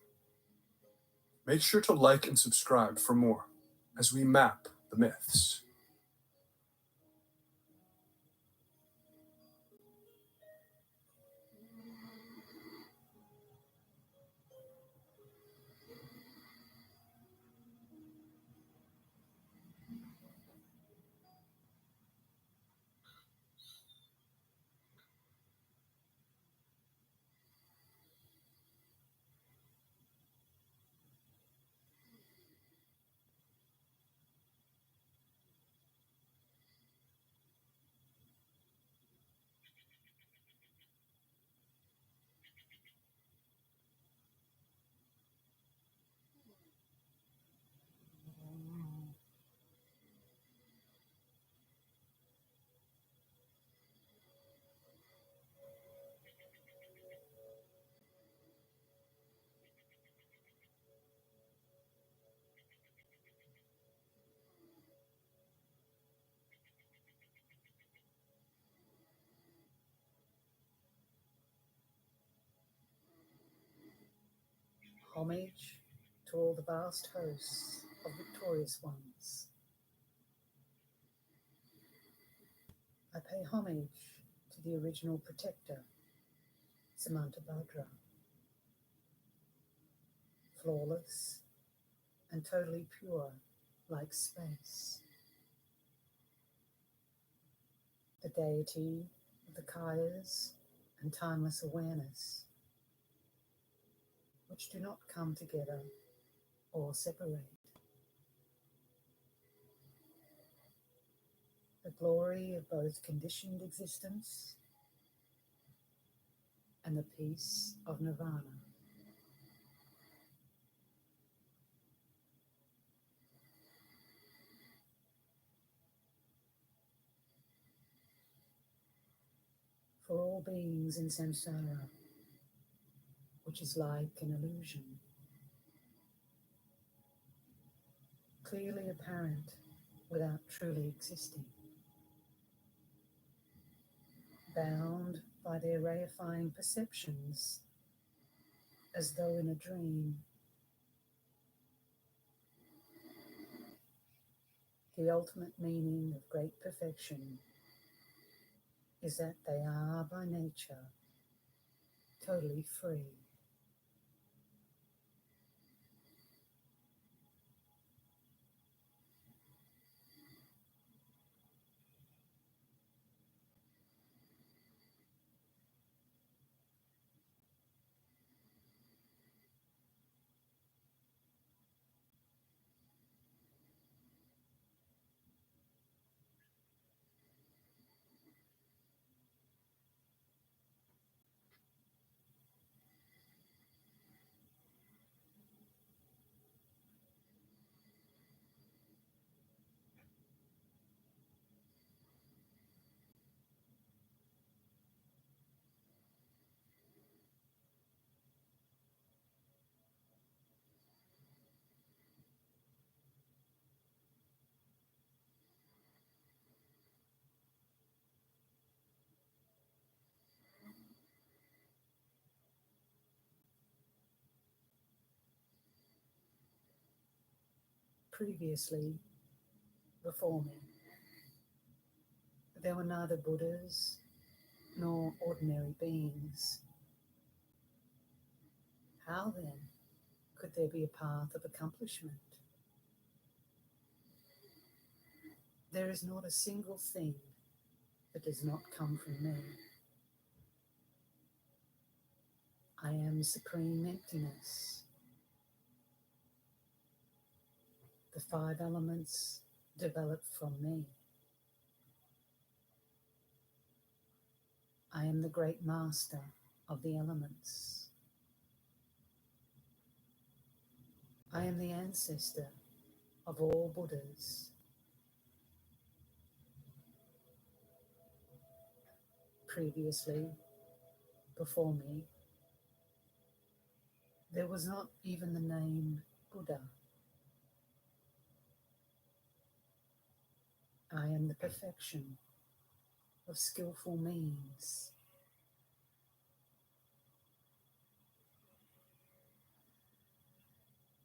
Make sure to like and subscribe for more as we map the myths. Homage to all the vast hosts of victorious ones. I pay homage to the original protector, Samantabhadra, flawless and totally pure like space. The deity of the Kayas and timeless awareness, which do not come together or separate. The glory of both conditioned existence and the peace of nirvana. for all beings in samsara, which is like an illusion, clearly apparent without truly existing, bound by their reifying perceptions as though in a dream. The ultimate meaning of great perfection is that they are by nature totally free. Previously, before me, there were neither Buddhas nor ordinary beings. How then could there be a path of accomplishment? There is not a single thing that does not come from me. I am supreme emptiness. The five elements developed from me. I am the great master of the elements. I am the ancestor of all Buddhas. Previously, before me, there was not even the name Buddha. I am the perfection of skillful means.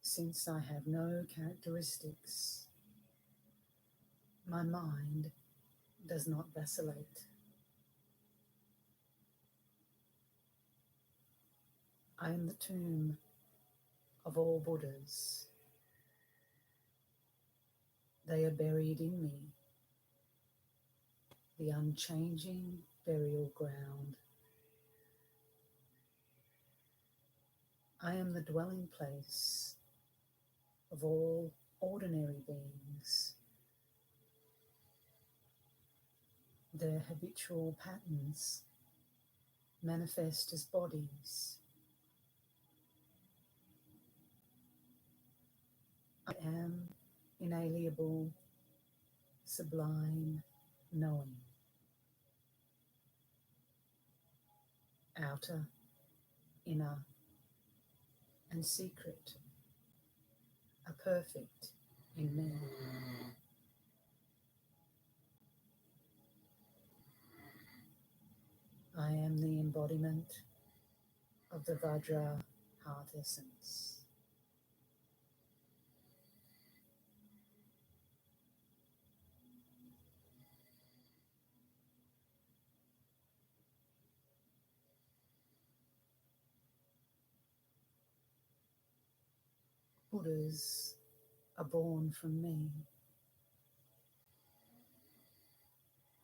Since I have no characteristics, my mind does not vacillate. I am the tomb of all Buddhas. They are buried in me, the unchanging burial ground. I am the dwelling place of all ordinary beings. Their habitual patterns manifest as bodies. I am inalienable, sublime knowing. Outer, inner, and secret are perfect in me. I am the embodiment of the Vajra heart essence. Buddhas are born from me.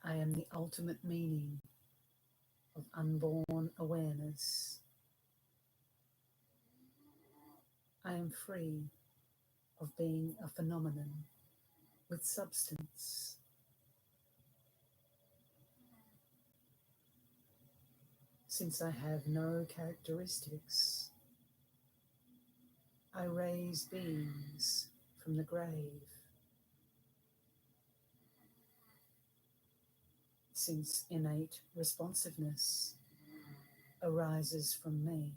I am the ultimate meaning of unborn awareness. I am free of being a phenomenon with substance. Since I have no characteristics, I raise beings from the grave. since innate responsiveness arises from me.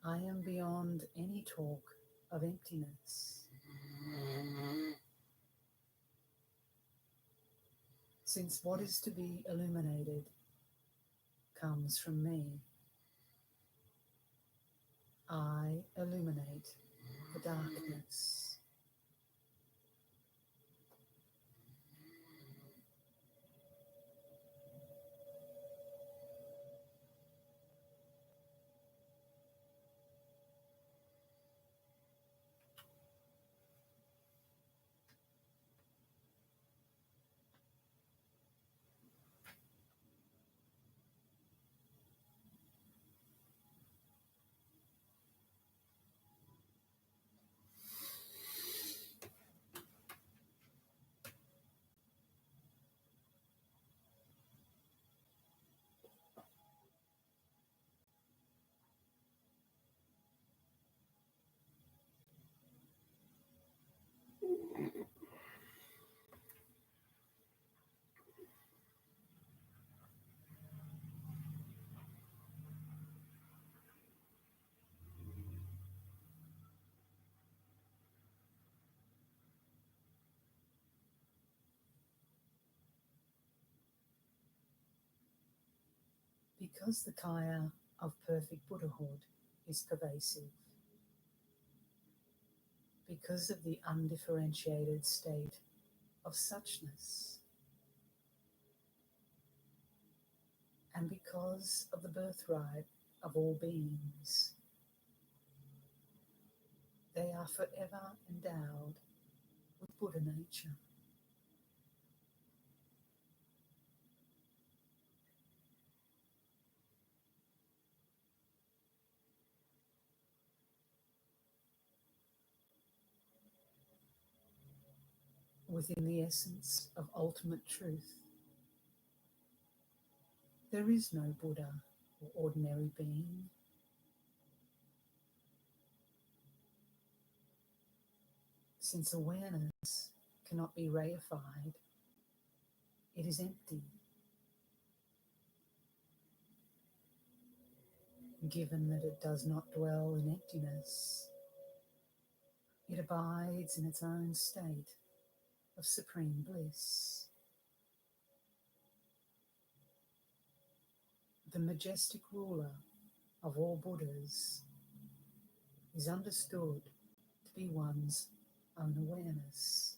I am beyond any talk of emptiness. Since what is to be illuminated comes from me, I illuminate the darkness. Because the kaya of perfect Buddhahood is pervasive, because of the undifferentiated state of suchness, and because of the birthright of all beings, they are forever endowed with Buddha nature. Within the essence of ultimate truth, there is no Buddha or ordinary being. Since awareness cannot be reified, it is empty. Given that it does not dwell in emptiness, it abides in its own state of supreme bliss. The majestic ruler of all Buddhas is understood to be one's own awareness.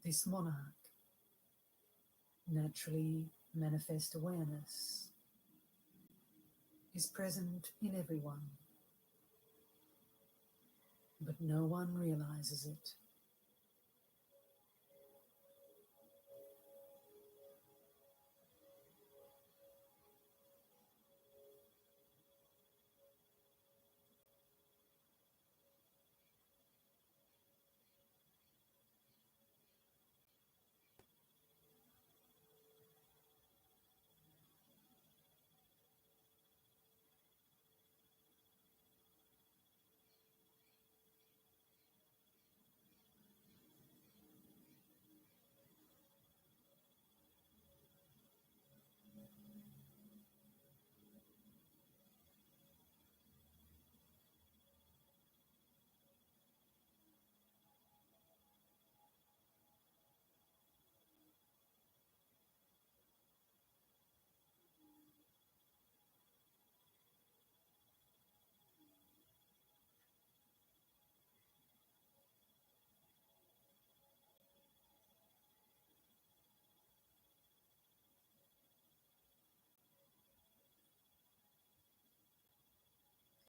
This monarch, naturally manifest awareness, is present in everyone, but no one realizes it.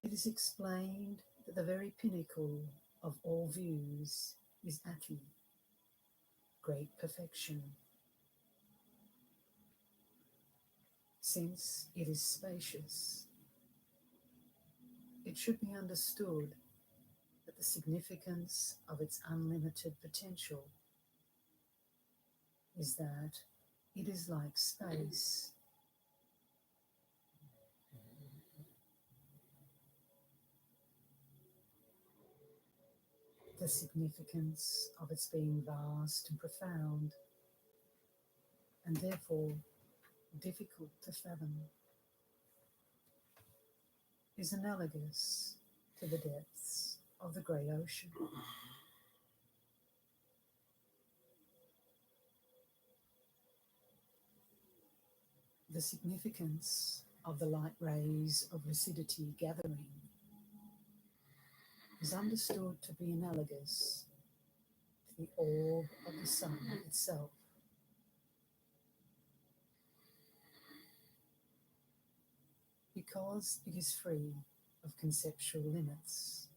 It is explained that the very pinnacle of all views is Ati, great perfection. Since it is spacious, it should be understood that the significance of its unlimited potential is that it is like space. the significance of its being vast and profound, and therefore difficult to fathom, is analogous to the depths of the great ocean. The significance of the light rays of lucidity gathering is understood to be analogous to the orb of the sun itself. Because it is free of conceptual limits,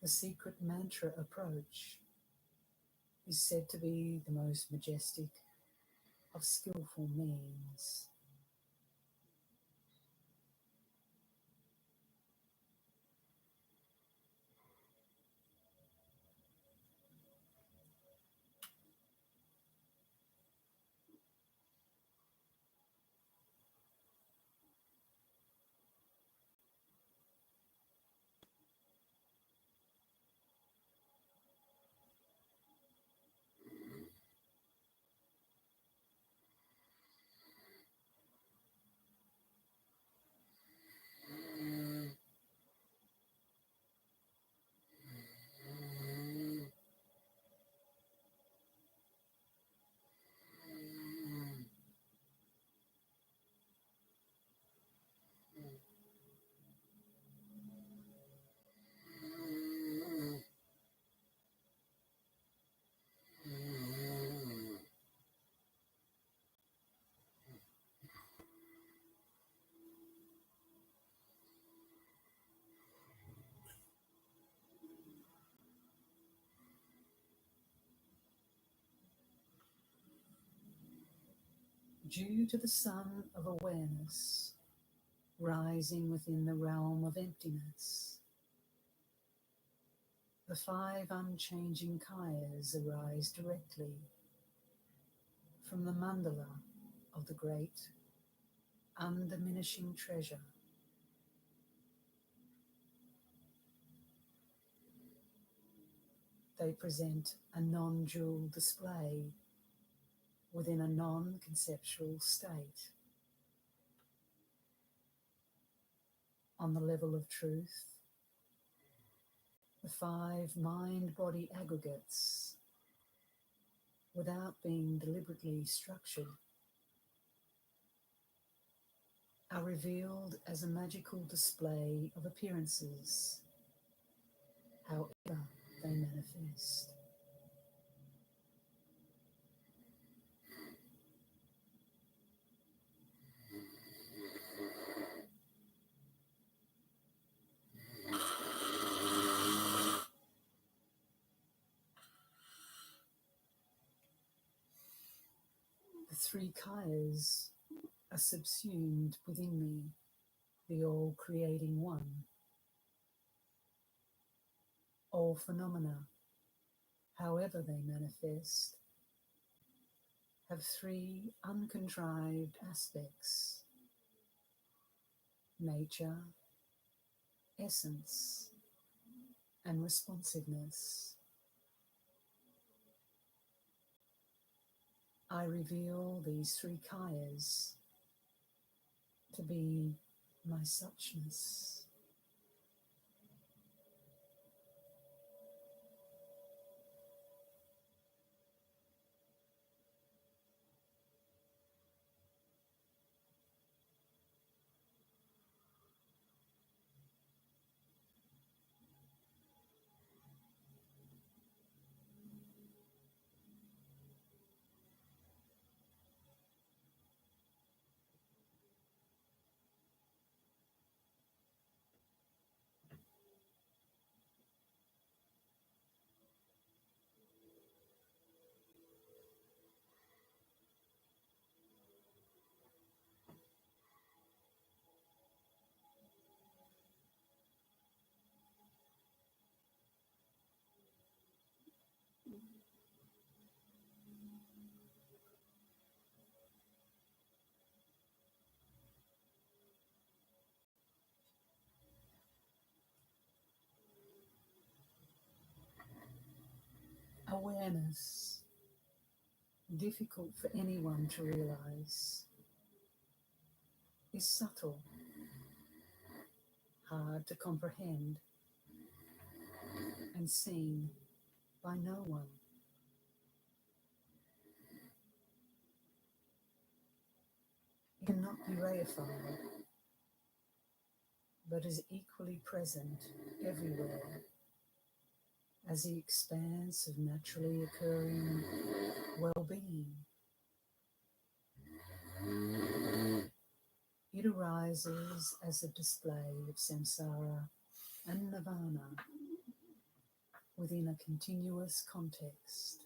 the secret mantra approach is said to be the most majestic of skillful means. Due to the sun of awareness rising within the realm of emptiness, the five unchanging kayas arise directly from the mandala of the great undiminishing treasure. They present a non-dual display within a non-conceptual state. On the level of truth, the five mind-body aggregates, without being deliberately structured, are revealed as a magical display of appearances, however they manifest. The three kayas are subsumed within me, the all-creating one. All phenomena, however they manifest, have three uncontrived aspects: nature, essence, and responsiveness. I reveal these three kayas to be my suchness. Awareness, difficult for anyone to realize, is subtle, hard to comprehend, and seen by no one. It cannot be reified, but is equally present everywhere as the expanse of naturally occurring well-being. It arises as a display of samsara and nirvana within a continuous context.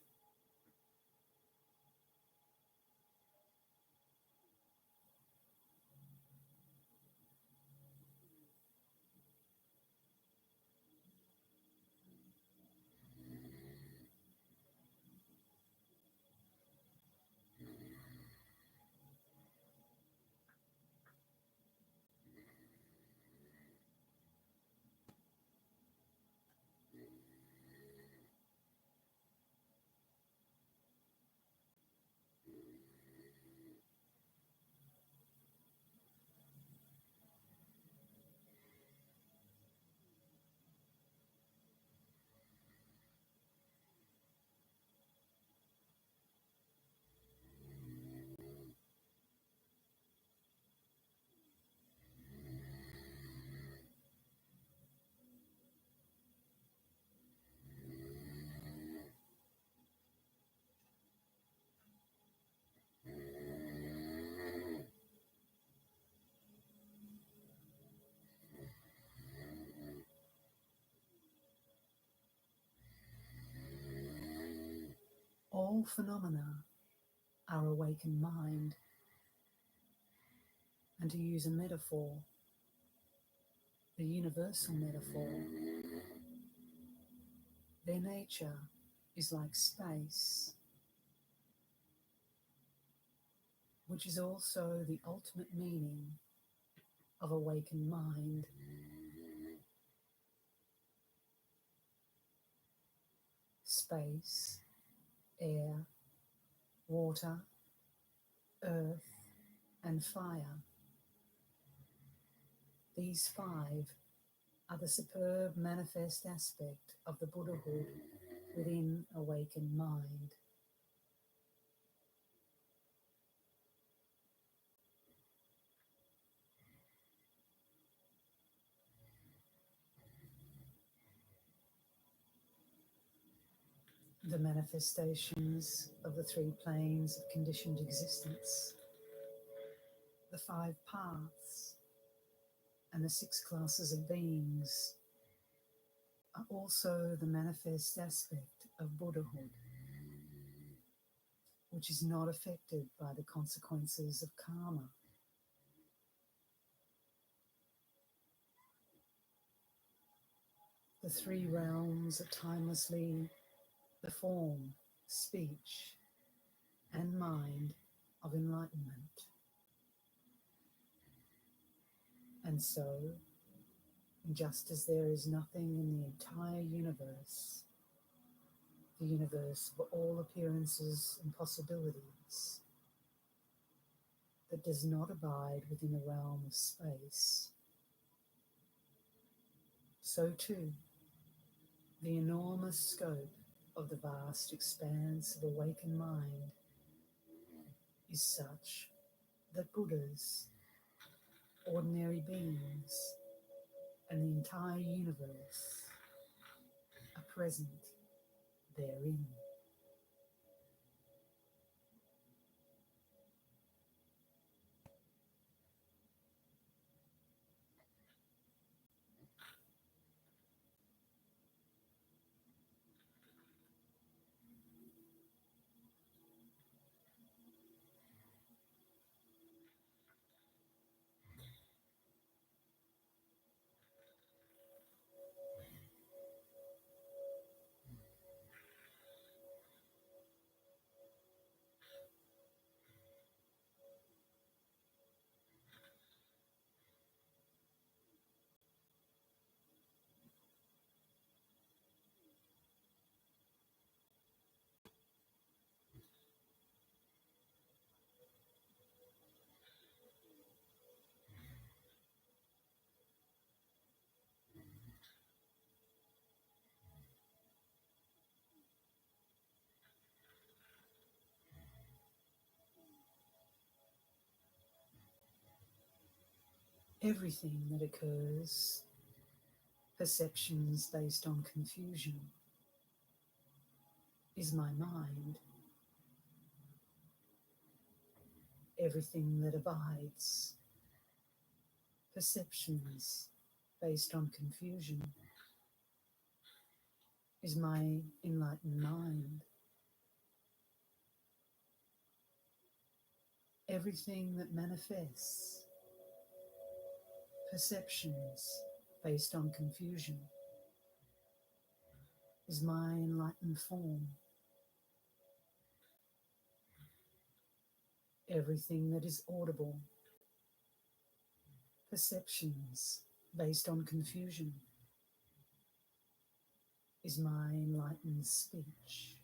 All phenomena are awakened mind, and to use a metaphor, a universal metaphor, their nature is like space, which is also the ultimate meaning of awakened mind. Space, air, water, earth, and fire. These five are the superb manifest aspect of the Buddhahood within awakened mind. The manifestations of the three planes of conditioned existence, the five paths, and the six classes of beings are also the manifest aspect of Buddhahood, which is not affected by the consequences of karma. The three realms are timelessly the form, speech, and mind of enlightenment. And so, just as there is nothing in the entire universe, the universe of all appearances and possibilities, that does not abide within the realm of space, so too, the enormous scope of the vast expanse of awakened mind is such that Buddhas, ordinary beings, and the entire universe are present therein. Everything that occurs, perceptions based on confusion, is my mind. Everything that abides, perceptions based on confusion, is my enlightened mind. Everything that manifests, perceptions based on confusion, is my enlightened form. Everything that is audible, perceptions based on confusion, is my enlightened speech.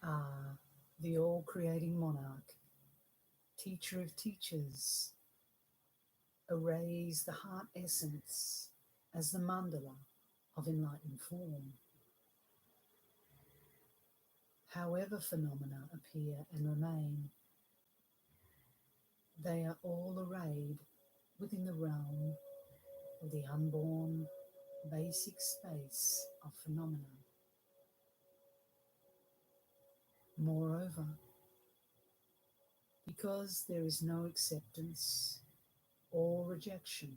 Ah, the all-creating monarch, teacher of teachers, arrays the heart essence as the mandala of enlightened form. However phenomena appear and remain, they are all arrayed within the realm of the unborn basic space of phenomena. Moreover, because there is no acceptance or rejection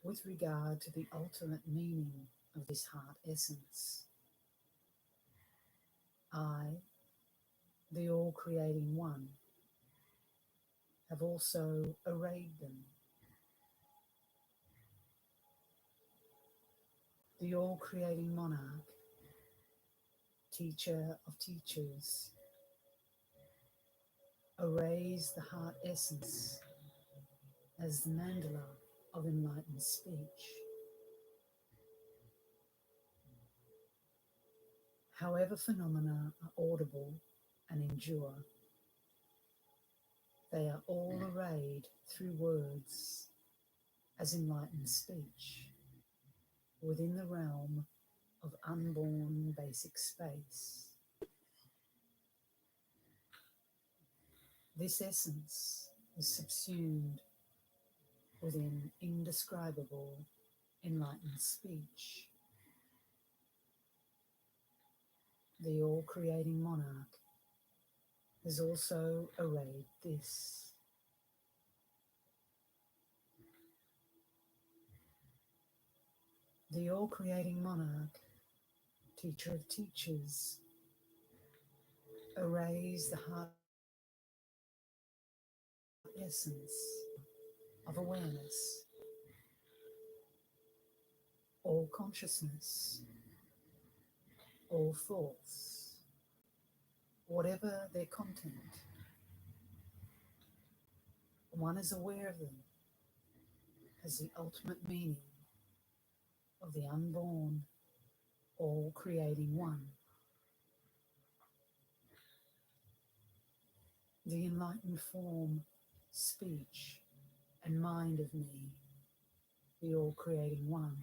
with regard to the ultimate meaning of this heart essence, I, the all-creating one, have also arrayed them. The all-creating monarch, teacher of teachers, arrays the heart essence as the mandala of enlightened speech. However phenomena are audible and endure, they are all arrayed through words as enlightened speech within the realm of unborn basic space. This essence is subsumed within indescribable enlightened speech. The all-creating monarch has also arrayed this. The all-creating monarch, teacher of teachers, arrays the heart essence of awareness, all consciousness, all thoughts, whatever their content. One is aware of them as the ultimate meaning of the unborn, all-creating one. The enlightened form, speech, and mind of me, the all-creating one,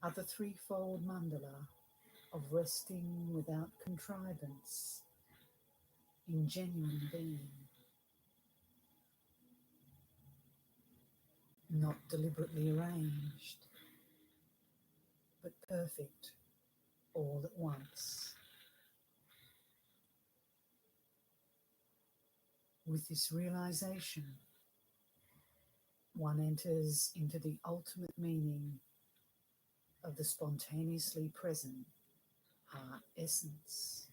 are the threefold mandala of resting without contrivance in genuine being, not deliberately arranged, but perfect all at once. With this realization, one enters into the ultimate meaning of the spontaneously present heart essence.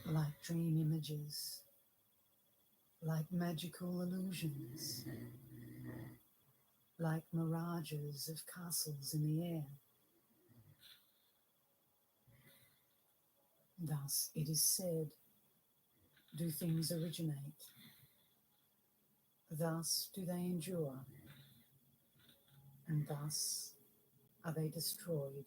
Like dream images, like magical illusions, like mirages of castles in the air. Thus, it is said, do things originate? Thus do they endure, and thus are they destroyed.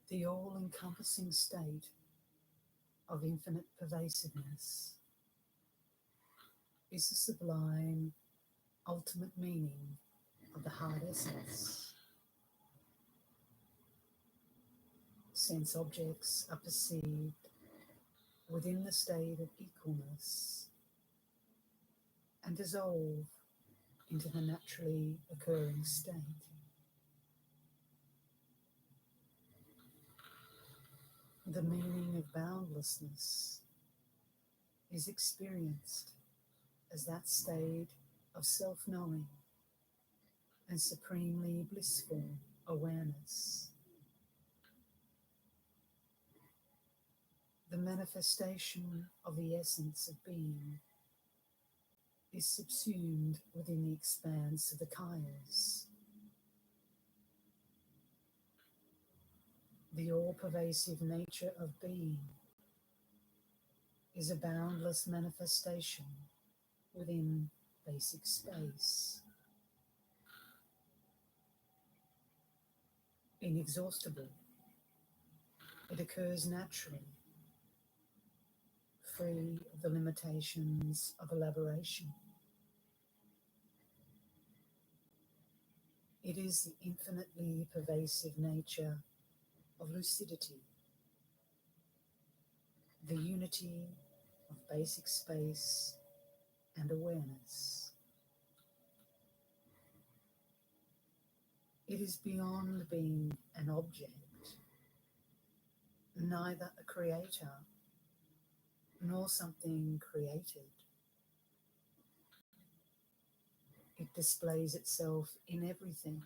The all-encompassing state of infinite pervasiveness is the sublime ultimate meaning of the heart essence. Sense objects are perceived within the state of equalness and dissolve into the naturally occurring state. The meaning of boundlessness is experienced as that state of self-knowing and supremely blissful awareness. The manifestation of the essence of being is subsumed within the expanse of the kayas. The all-pervasive nature of being is a boundless manifestation within basic space. Inexhaustible, it occurs naturally, free of the limitations of elaboration. It is the infinitely pervasive nature of lucidity, the unity of basic space and awareness. It is beyond being an object, neither a creator nor something created. It displays itself in everything,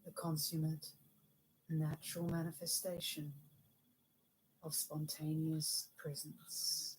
the consummate, natural manifestation of spontaneous presence.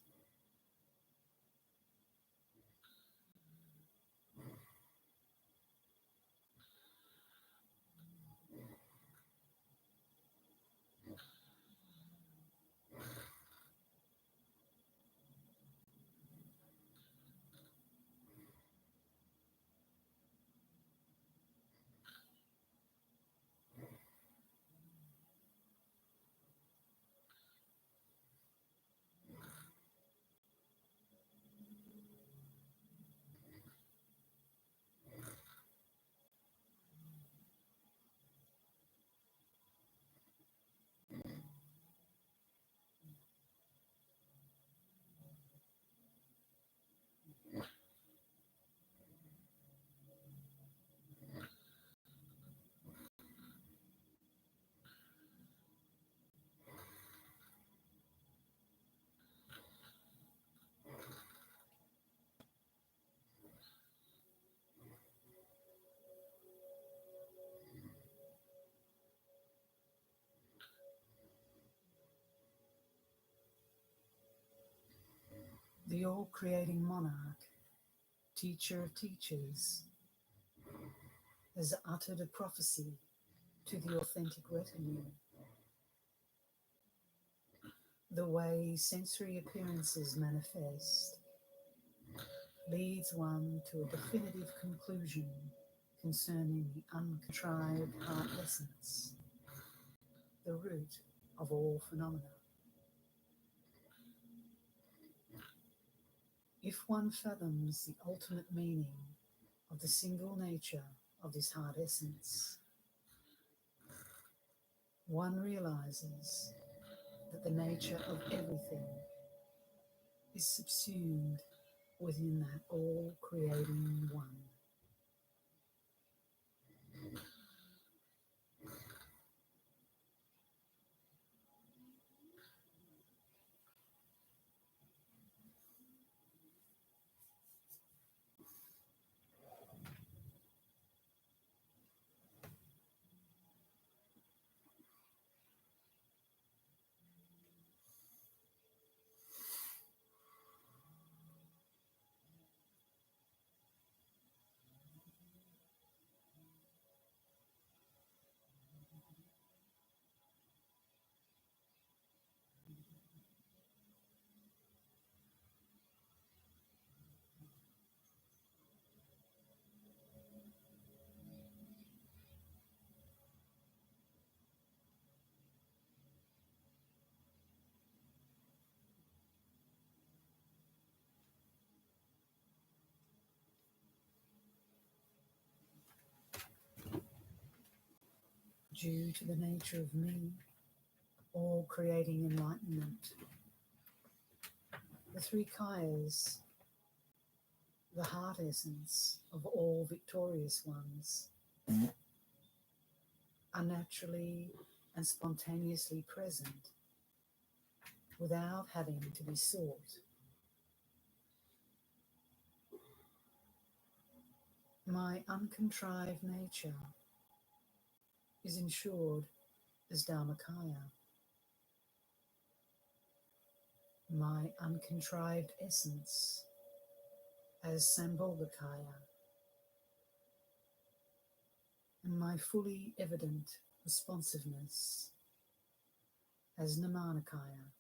The all-creating monarch, teacher of teachers, has uttered a prophecy to the authentic retinue. The way sensory appearances manifest leads one to a definitive conclusion concerning the uncontrived heart essence, the root of all phenomena. If one fathoms the ultimate meaning of the single nature of this heart essence, one realizes that the nature of everything is subsumed within that all-creating one. Due to the nature of me, all creating enlightenment, the three kayas, the heart essence of all victorious ones, are naturally and spontaneously present without having to be sought. My uncontrived nature is ensured as Dharmakaya. My uncontrived essence as Sambhogakaya, and my fully evident responsiveness as Nirmanakaya.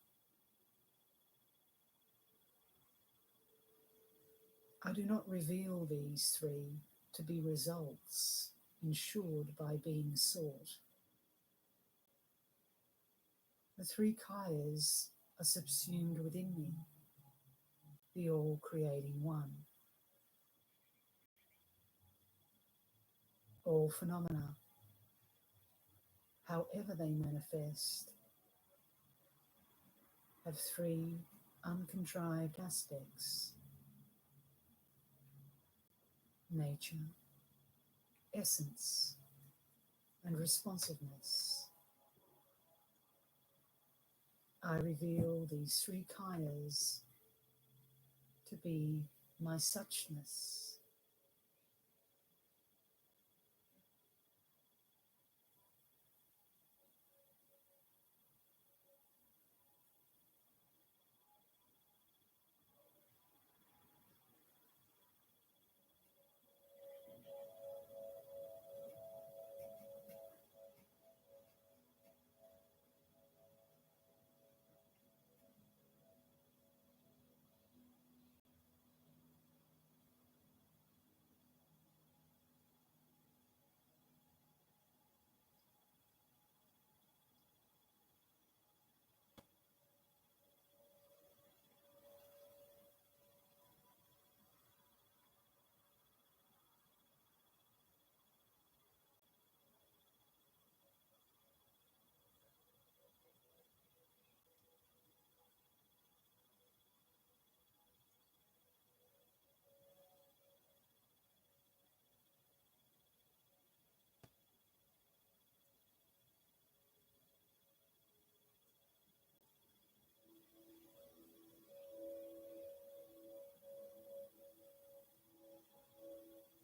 I do not reveal these three to be results ensured by being sought. The three kayas are subsumed within me, the all-creating one. All phenomena, however they manifest, have three uncontrived aspects: nature, essence and responsiveness. I reveal these three kayas to be my suchness.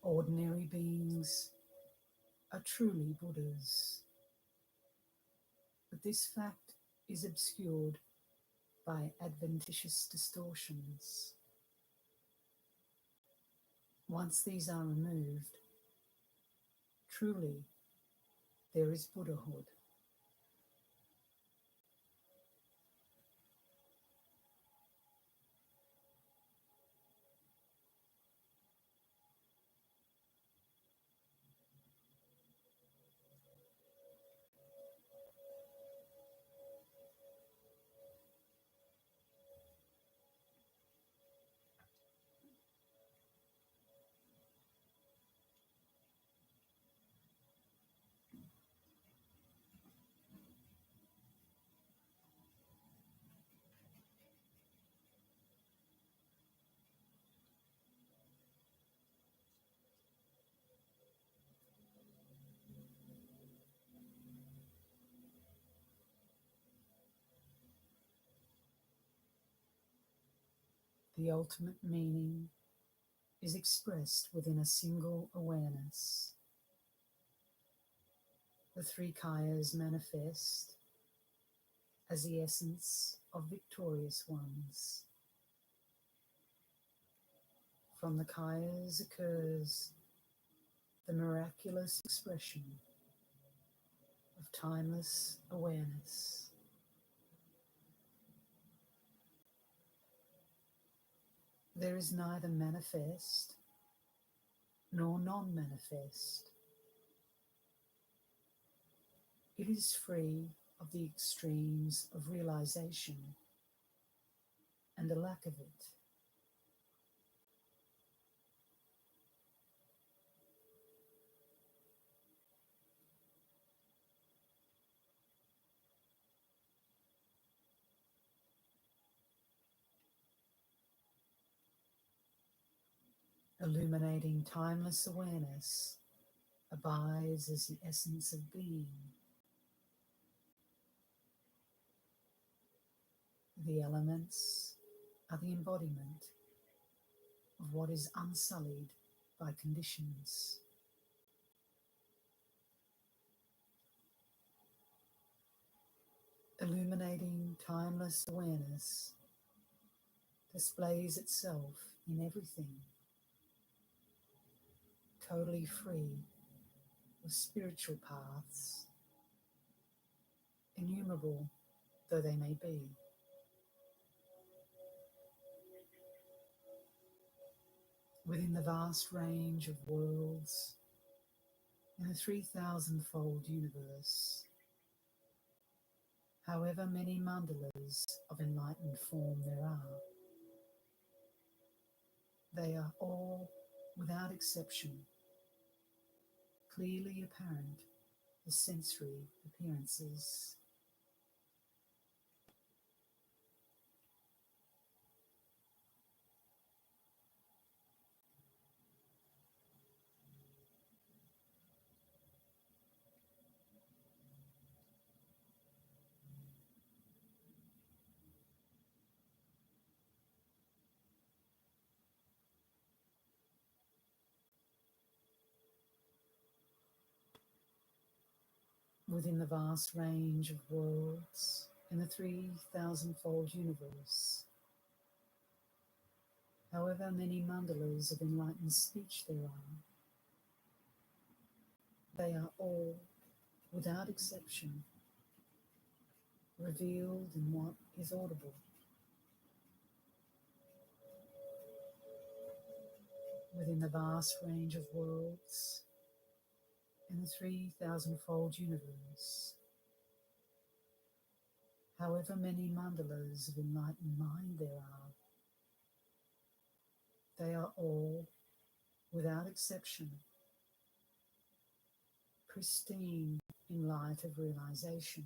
Ordinary beings are truly Buddhas, but this fact is obscured by adventitious distortions. Once these are removed, truly there is Buddhahood. The ultimate meaning is expressed within a single awareness. The three kayas manifest as the essence of victorious ones. From the kayas occurs the miraculous expression of timeless awareness. There is neither manifest nor non-manifest. It is free of the extremes of realization and a lack of it. Illuminating timeless awareness abides as the essence of being. The elements are the embodiment of what is unsullied by conditions. Illuminating timeless awareness displays itself in everything, totally free of spiritual paths, innumerable though they may be. Within the vast range of worlds in a 3,000-fold universe, however many mandalas of enlightened form there are, they are all, without exception, clearly apparent as sensory appearances. Within the vast range of worlds in the 3,000-fold universe, however many mandalas of enlightened speech there are, they are all, without exception, revealed in what is audible. Within the vast range of worlds in the 3,000-fold universe, however many mandalas of enlightened mind there are, they are all, without exception, pristine in light of realization.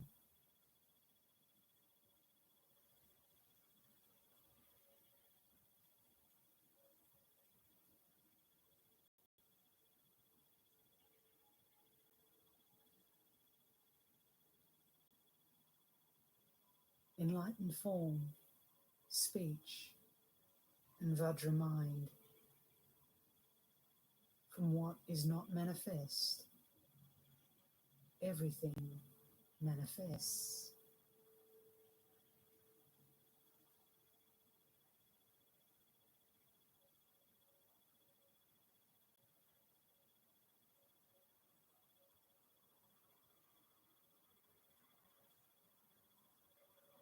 Enlightened form, speech, and Vajra mind, from what is not manifest, everything manifests.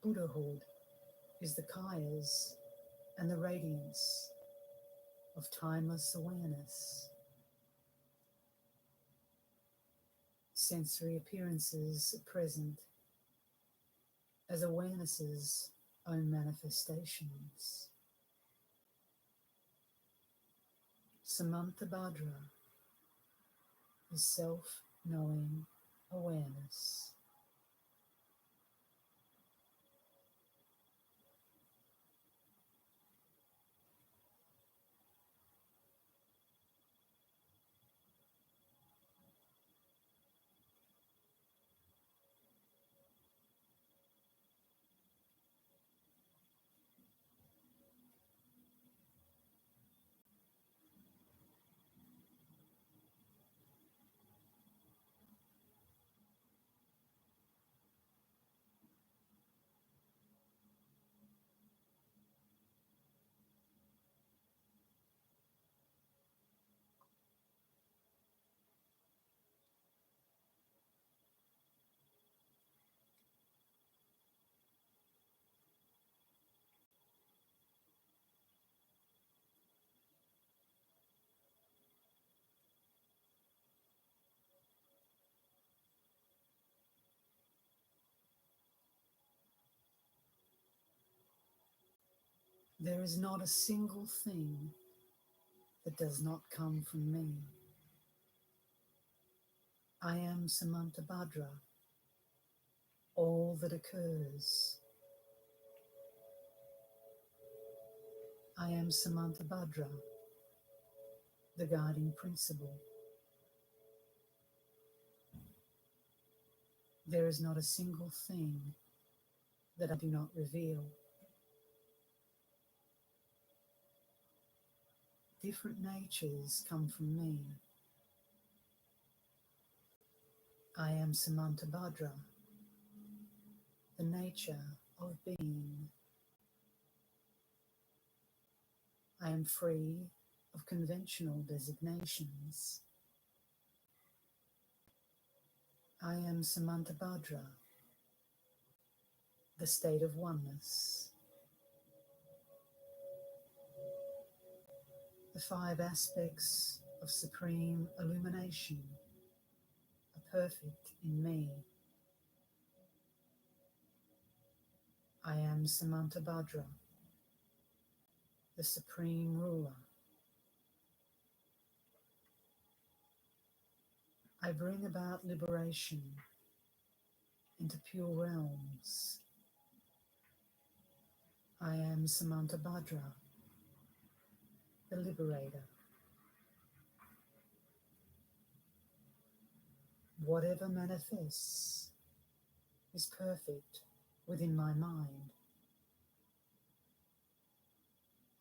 Buddhahood is the kayas and the radiance of timeless awareness. Sensory appearances are present as awareness's own manifestations. Samantabhadra is self-knowing awareness. There is not a single thing that does not come from me. I am Samantabhadra, all that occurs. I am Samantabhadra, the guiding principle. There is not a single thing that I do not reveal. Different natures come from me. I am Samantabhadra, the nature of being. I am free of conventional designations. I am Samantabhadra, the state of oneness. The 5 aspects of supreme illumination are perfect in me. I am Samantabhadra, the supreme ruler. I bring about liberation into pure realms. I am Samantabhadra, the liberator. Whatever manifests is perfect within my mind.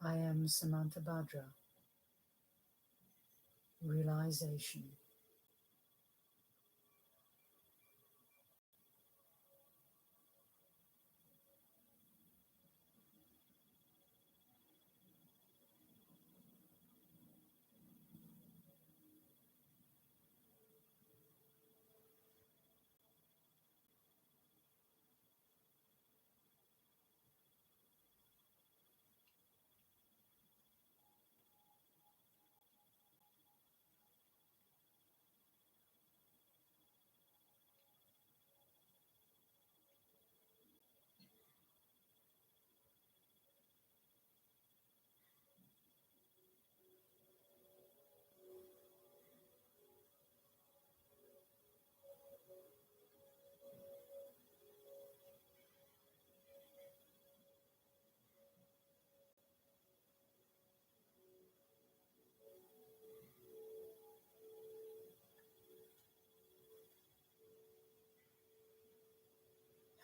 I am Samantabhadra, realization.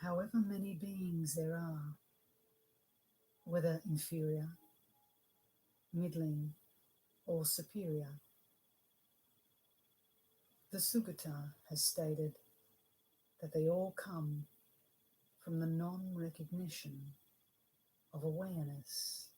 However many beings there are, whether inferior, middling, or superior, the Sugata has stated that they all come from the non-recognition of awareness.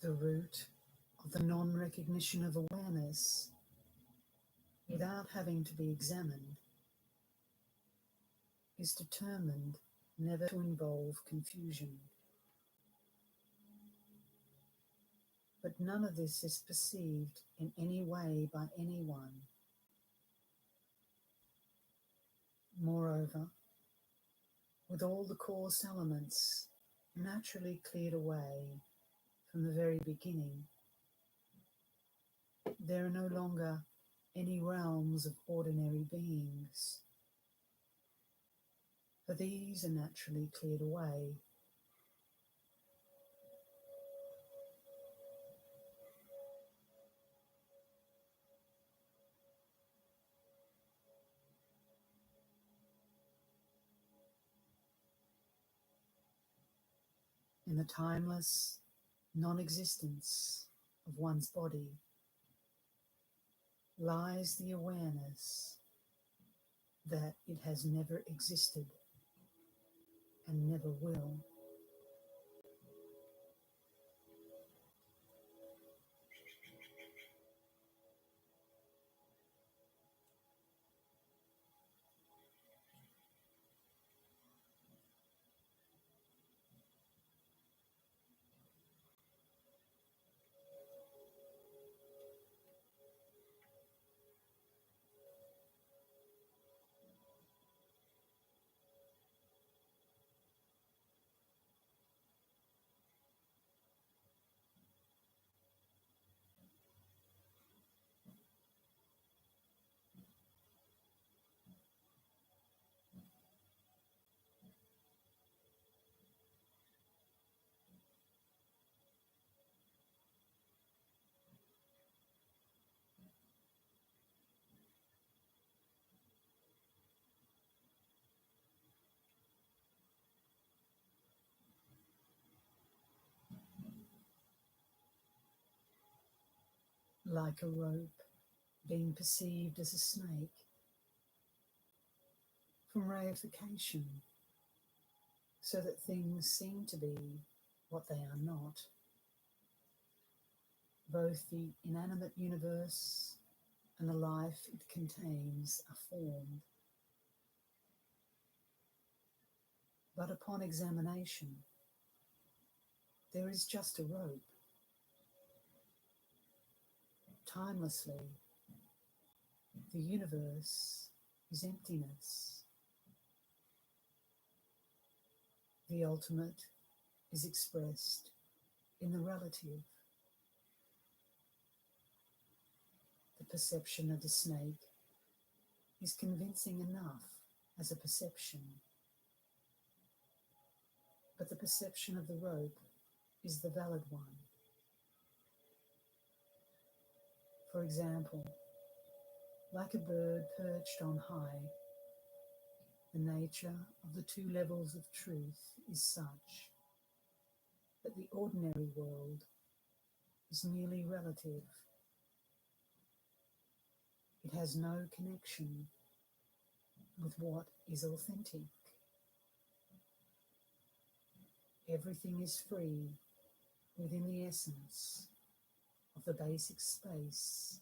The root of the non-recognition of awareness, without having to be examined, is determined never to involve confusion. But none of this is perceived in any way by anyone. Moreover, with all the coarse elements naturally cleared away from the very beginning, there are no longer any realms of ordinary beings, for these are naturally cleared away. In the timeless non-existence of one's body lies the awareness that it has never existed and never will. Like a rope being perceived as a snake, from reification, so that things seem to be what they are not. Both the inanimate universe and the life it contains are formed. But upon examination, there is just a rope. Timelessly, the universe is emptiness. The ultimate is expressed in the relative. The perception of the snake is convincing enough as a perception. that the perception of the rope is the valid one. For example, like a bird perched on high, the nature of the two levels of truth is such that the ordinary world is merely relative. It has no connection with what is authentic. Everything is free within the essence of the basic space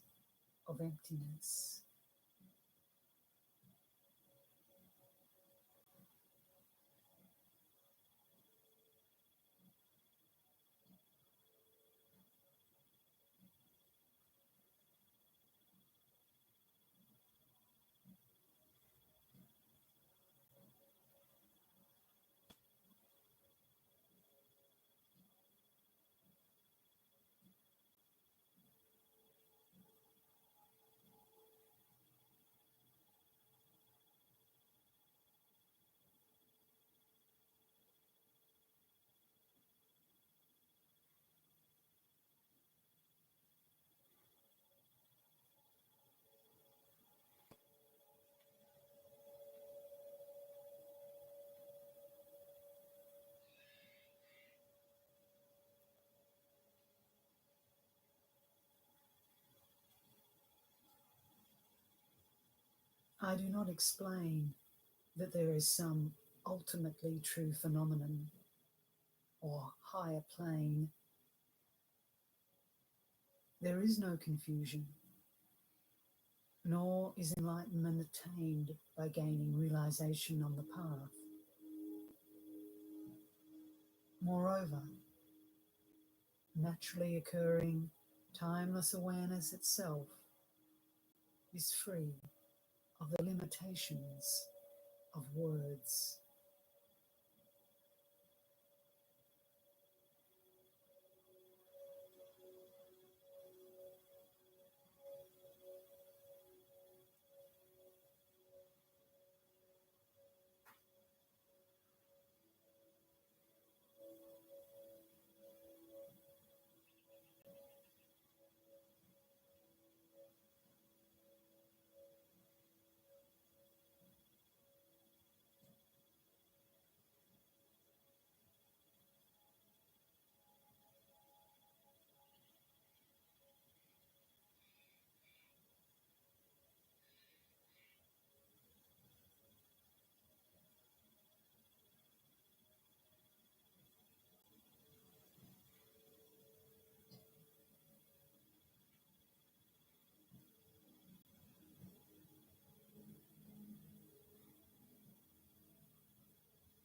of emptiness. I do not explain that there is some ultimately true phenomenon or higher plane. There is no confusion, nor is enlightenment attained by gaining realization on the path. Moreover, naturally occurring, timeless awareness itself is free of the limitations of words.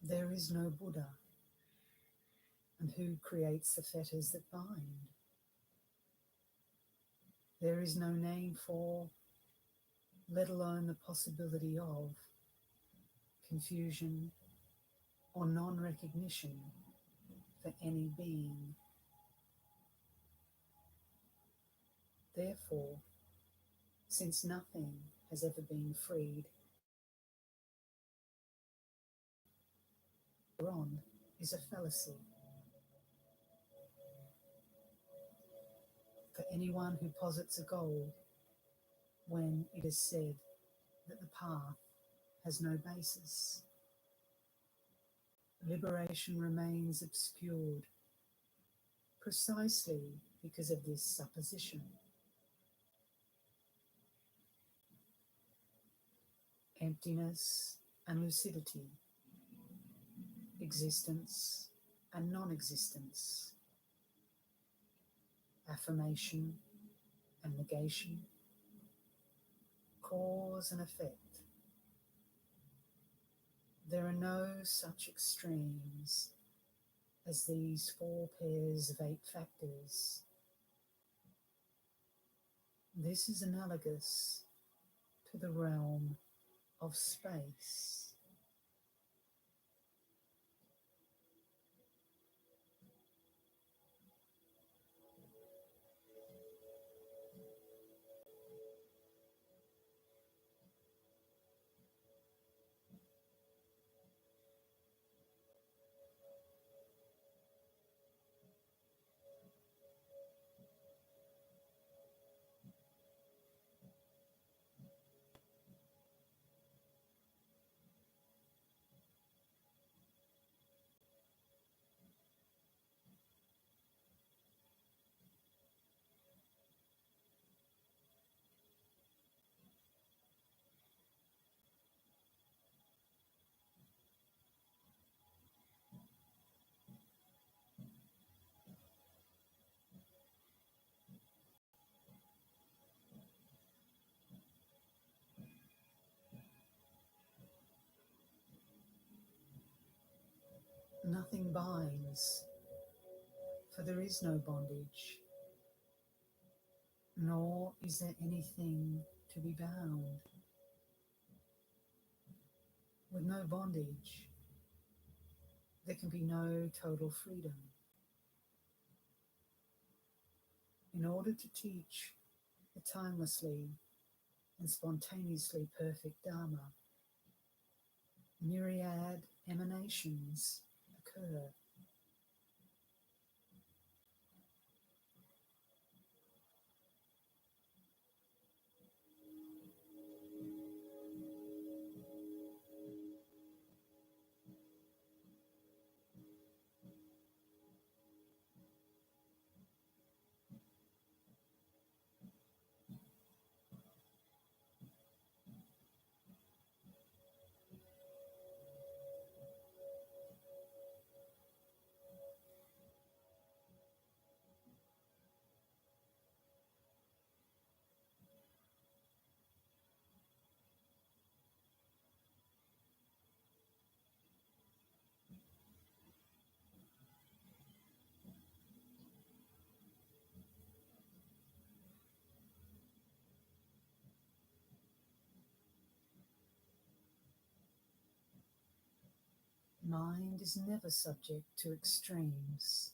There is no Buddha, and who creates the fetters that bind? There is no name for, let alone the possibility of, confusion or non-recognition for any being. Therefore, since nothing has ever been freed, on is a fallacy. For anyone who posits a goal when it is said that the path has no basis, liberation remains obscured precisely because of this supposition. Emptiness and lucidity, existence and non-existence, affirmation and negation, cause and effect. There are no such extremes as these four pairs of 8 factors. This is analogous to the realm of space. Nothing binds, for there is no bondage, nor is there anything to be bound. With no bondage, there can be no total freedom. In order to teach the timelessly and spontaneously perfect Dharma, myriad emanations occur. Mind is never subject to extremes.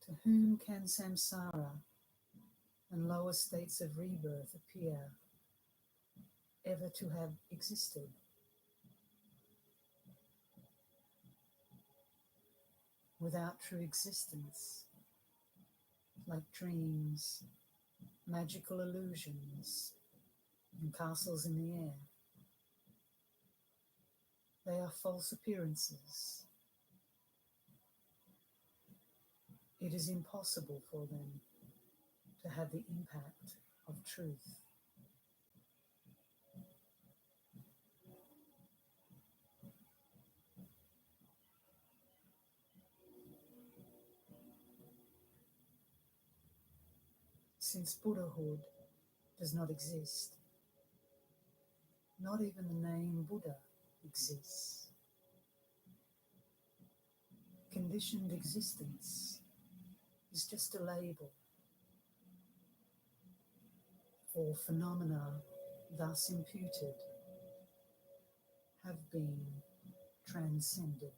To whom can samsara and lower states of rebirth appear ever to have existed? Without true existence, like dreams, magical illusions, and castles in the air. They are false appearances. It is impossible for them to have the impact of truth. Since Buddhahood does not exist, not even the name Buddha exists. Conditioned existence is just a label for phenomena thus imputed have been transcended.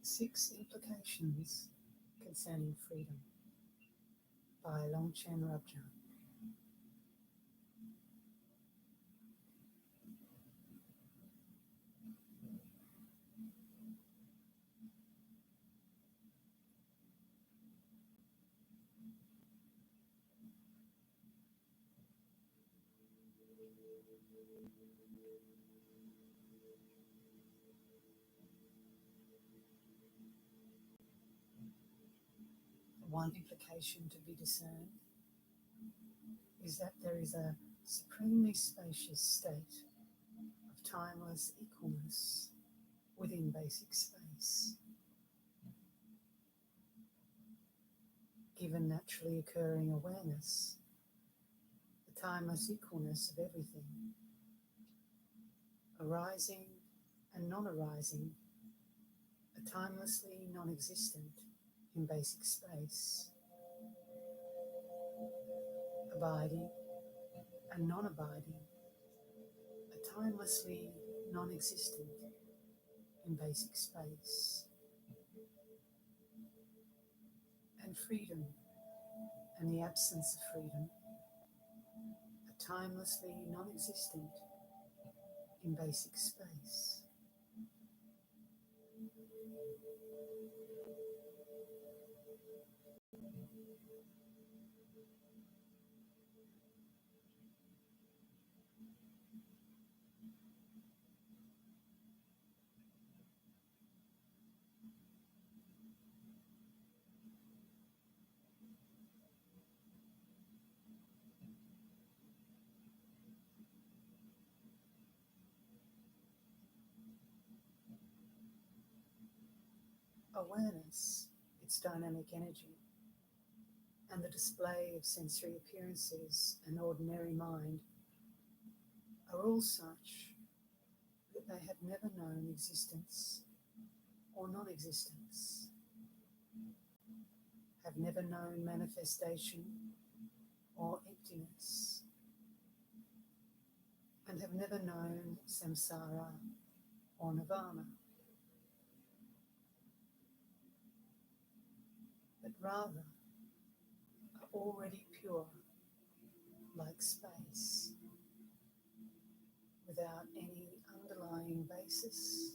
6 Implications Concerning Freedom by Longchen Rabjan. One implication to be discerned is that there is a supremely spacious state of timeless equalness within basic space. Given naturally occurring awareness, the timeless equalness of everything, arising and non-arising, are timelessly non-existent in basic space, abiding and non-abiding, are timelessly non-existent in basic space, and freedom and the absence of freedom are timelessly non-existent in basic space. Awareness, its dynamic energy, and the display of sensory appearances and ordinary mind are all such that they have never known existence or non-existence, have never known manifestation or emptiness, and have never known samsara or nirvana, but rather are already pure like space, without any underlying basis.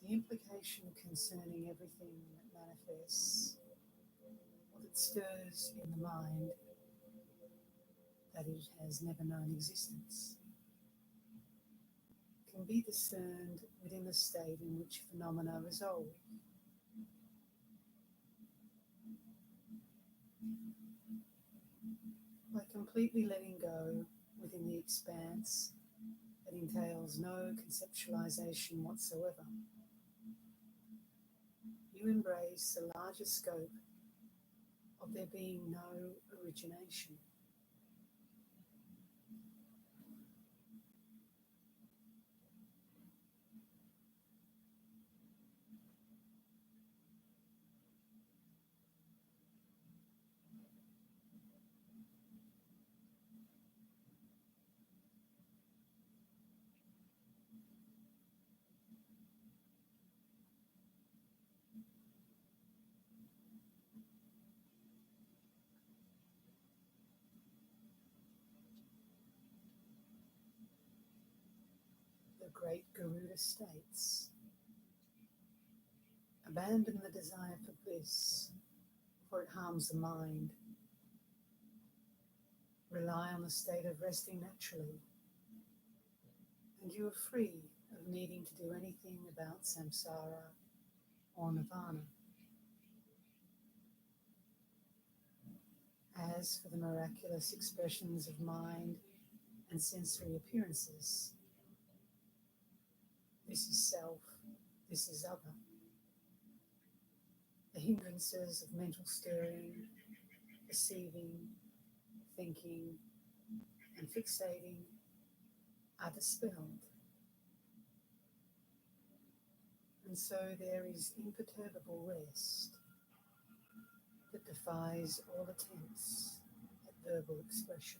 The implication concerning everything that manifests or that stirs in the mind that it has never known existence can be discerned within the state in which phenomena resolve. By completely letting go within the expanse that entails no conceptualization whatsoever, you embrace a larger scope of there being no origination. great Garuda states, abandon the desire for bliss, for it harms the mind. Rely on the state of resting naturally, and you are free of needing to do anything about samsara or nirvana. As for the miraculous expressions of mind and sensory appearances, this is self, this is other. The hindrances of mental stirring, perceiving, thinking, and fixating are dispelled. And so there is imperturbable rest that defies all attempts at verbal expression.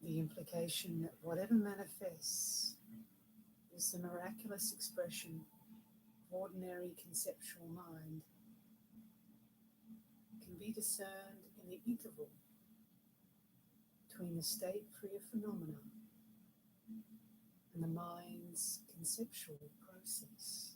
The implication that whatever manifests is the miraculous expression of ordinary conceptual mind can be discerned in the interval between the state free of phenomena and the mind's conceptual process.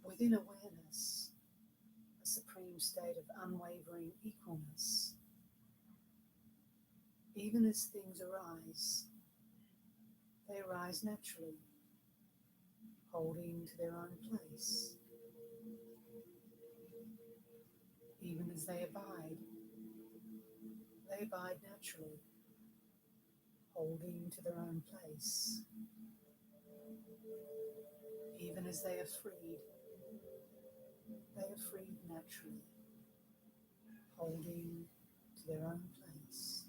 Within awareness, a supreme state of unwavering equalness, even as things arise, they arise naturally, holding to their own place. Even as they abide naturally, holding to their own place. Even as they are freed naturally, holding to their own place.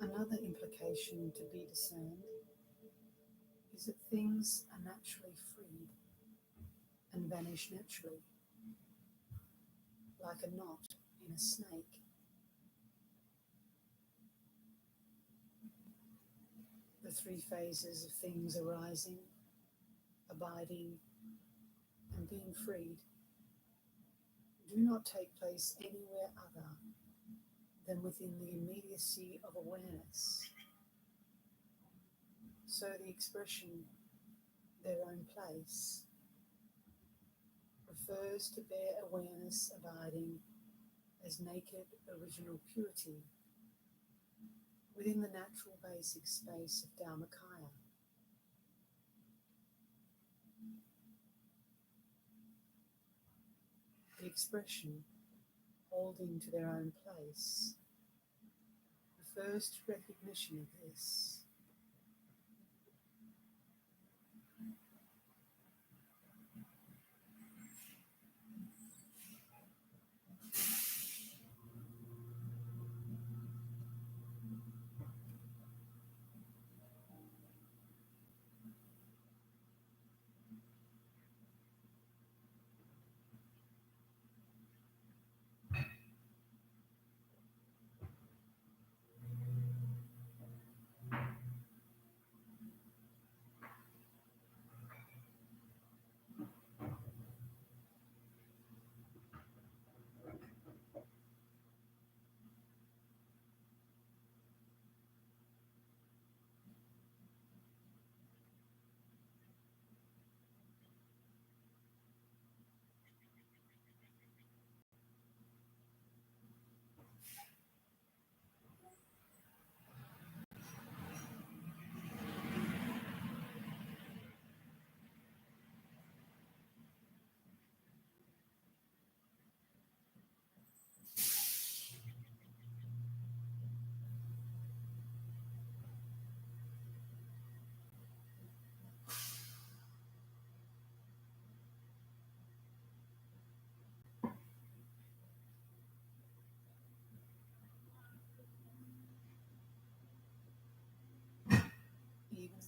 Another implication to be discerned is that things are naturally freed and vanish naturally, like a knot in a snake. The three phases of things arising, abiding, and being freed do not take place anywhere other than within the immediacy of awareness. So the expression, their own place, refers to bare awareness abiding as naked original purity within the natural basic space of Dharmakaya. The expression, holding to their own place, refers to recognition of this.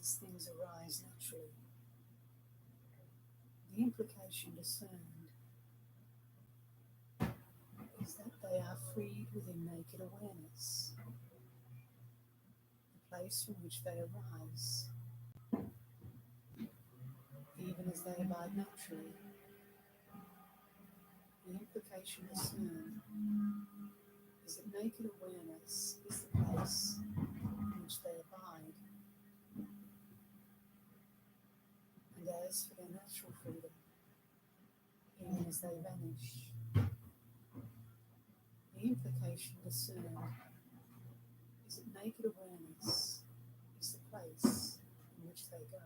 as things arise naturally. The implication discerned is that they are freed within naked awareness, the place from which they arise, even as they abide naturally. The implication discerned is that naked awareness is the place in which they abide, and as for their natural freedom, even as they vanish, the implication discerned is that naked awareness is the place in which they go.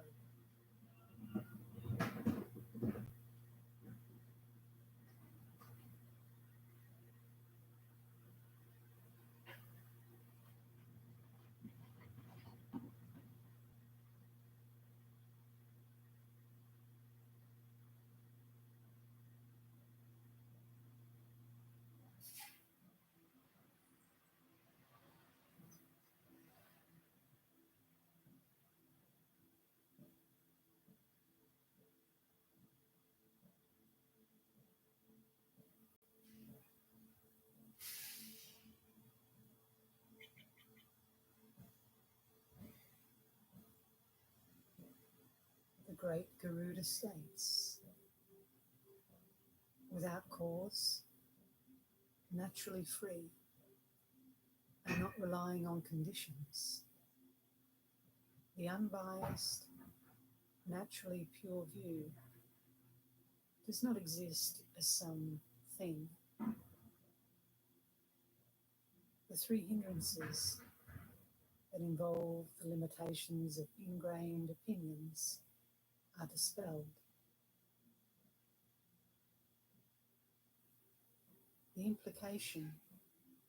The great Garuda states, without cause, naturally free, and not relying on conditions, the unbiased, naturally pure view does not exist as some thing. The three hindrances that involve the limitations of ingrained opinions are dispelled. The implication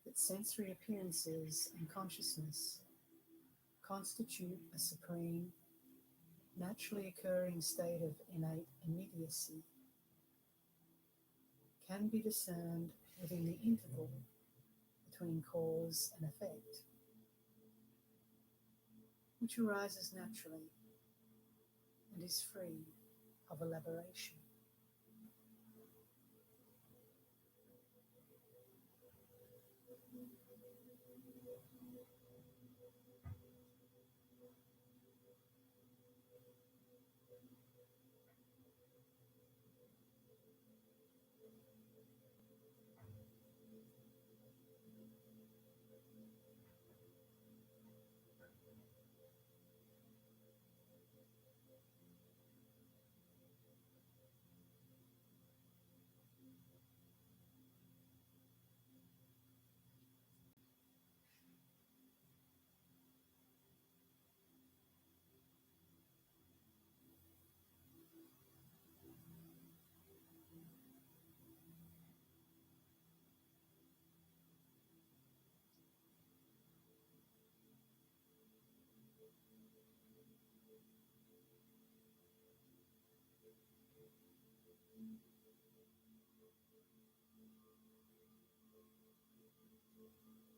that sensory appearances and consciousness constitute a supreme, naturally occurring state of innate immediacy can be discerned within the interval between cause and effect, which arises naturally and is free of elaboration.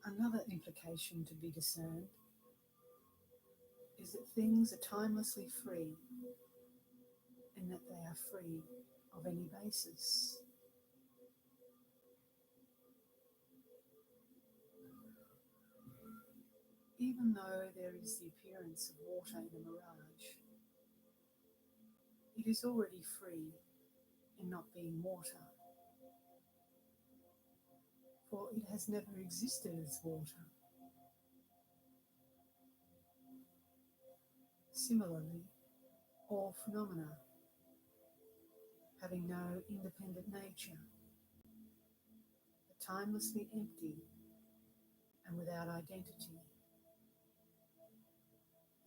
Another implication to be discerned is that things are timelessly free, in that they are free of any basis. Even though there is the appearance of water in a mirage, it is already free in not being water, for it has never existed as water. Similarly, all phenomena, having no independent nature, are timelessly empty and without identity,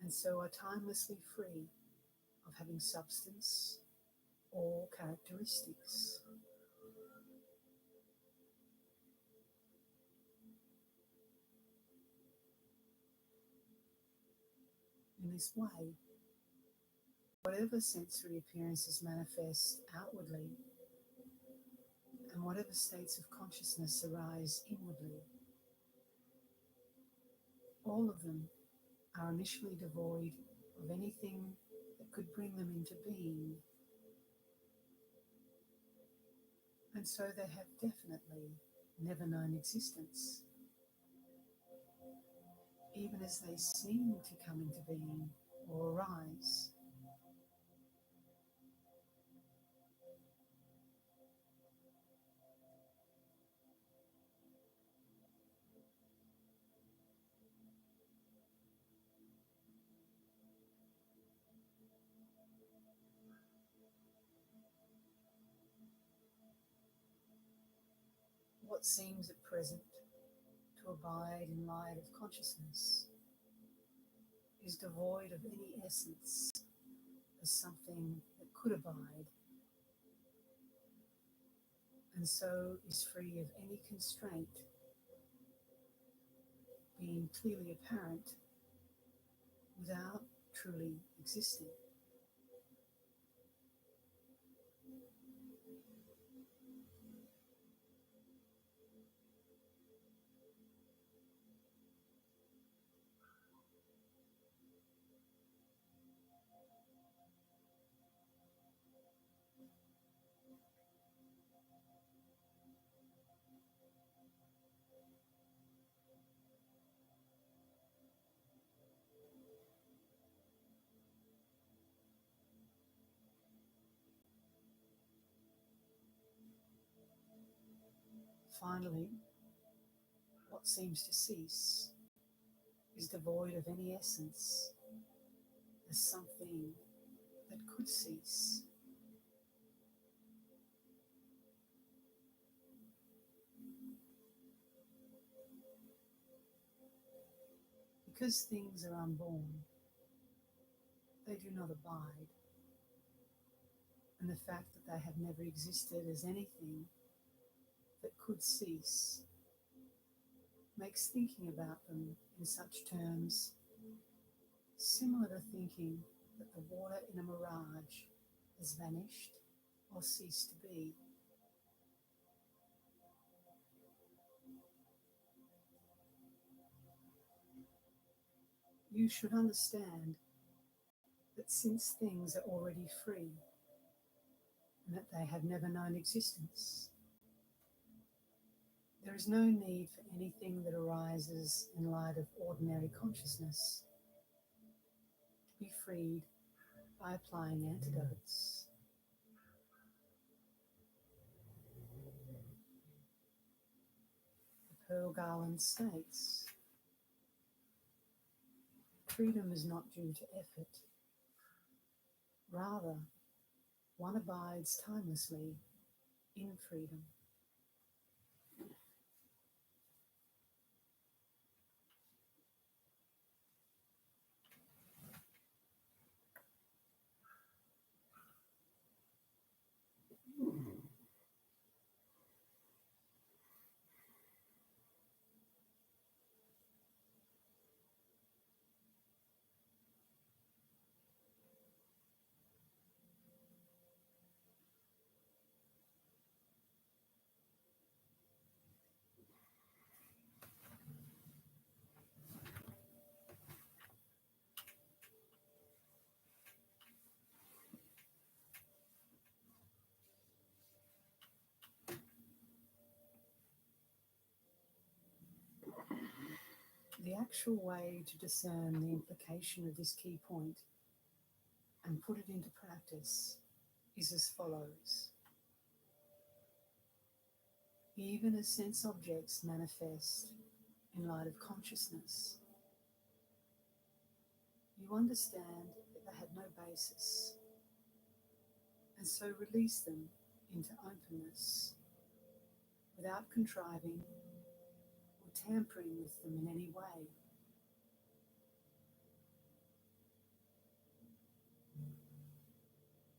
and so are timelessly free of having substance or characteristics. In this way, whatever sensory appearances manifest outwardly and whatever states of consciousness arise inwardly, all of them are initially devoid of anything that could bring them into being. And so they have definitely never known existence, even as they seem to come into being or arise. What seems at present to abide in light of consciousness is devoid of any essence as something that could abide, and so is free of any constraint, being clearly apparent without truly existing. Finally, what seems to cease is devoid of any essence as something that could cease. Because things are unborn, they do not abide, and the fact that they have never existed as anything that could cease makes thinking about them in such terms similar to thinking that the water in a mirage has vanished or ceased to be. You should understand that since things are already free and that they have never known existence, there is no need for anything that arises in light of ordinary consciousness to be freed by applying antidotes. The Pearl Garland states, freedom is not due to effort. Rather, one abides timelessly in freedom. The actual way to discern the implication of this key point and put it into practice is as follows. Even as sense objects manifest in light of consciousness, you understand that they have no basis, and so release them into openness without contriving or tampering with them in any way.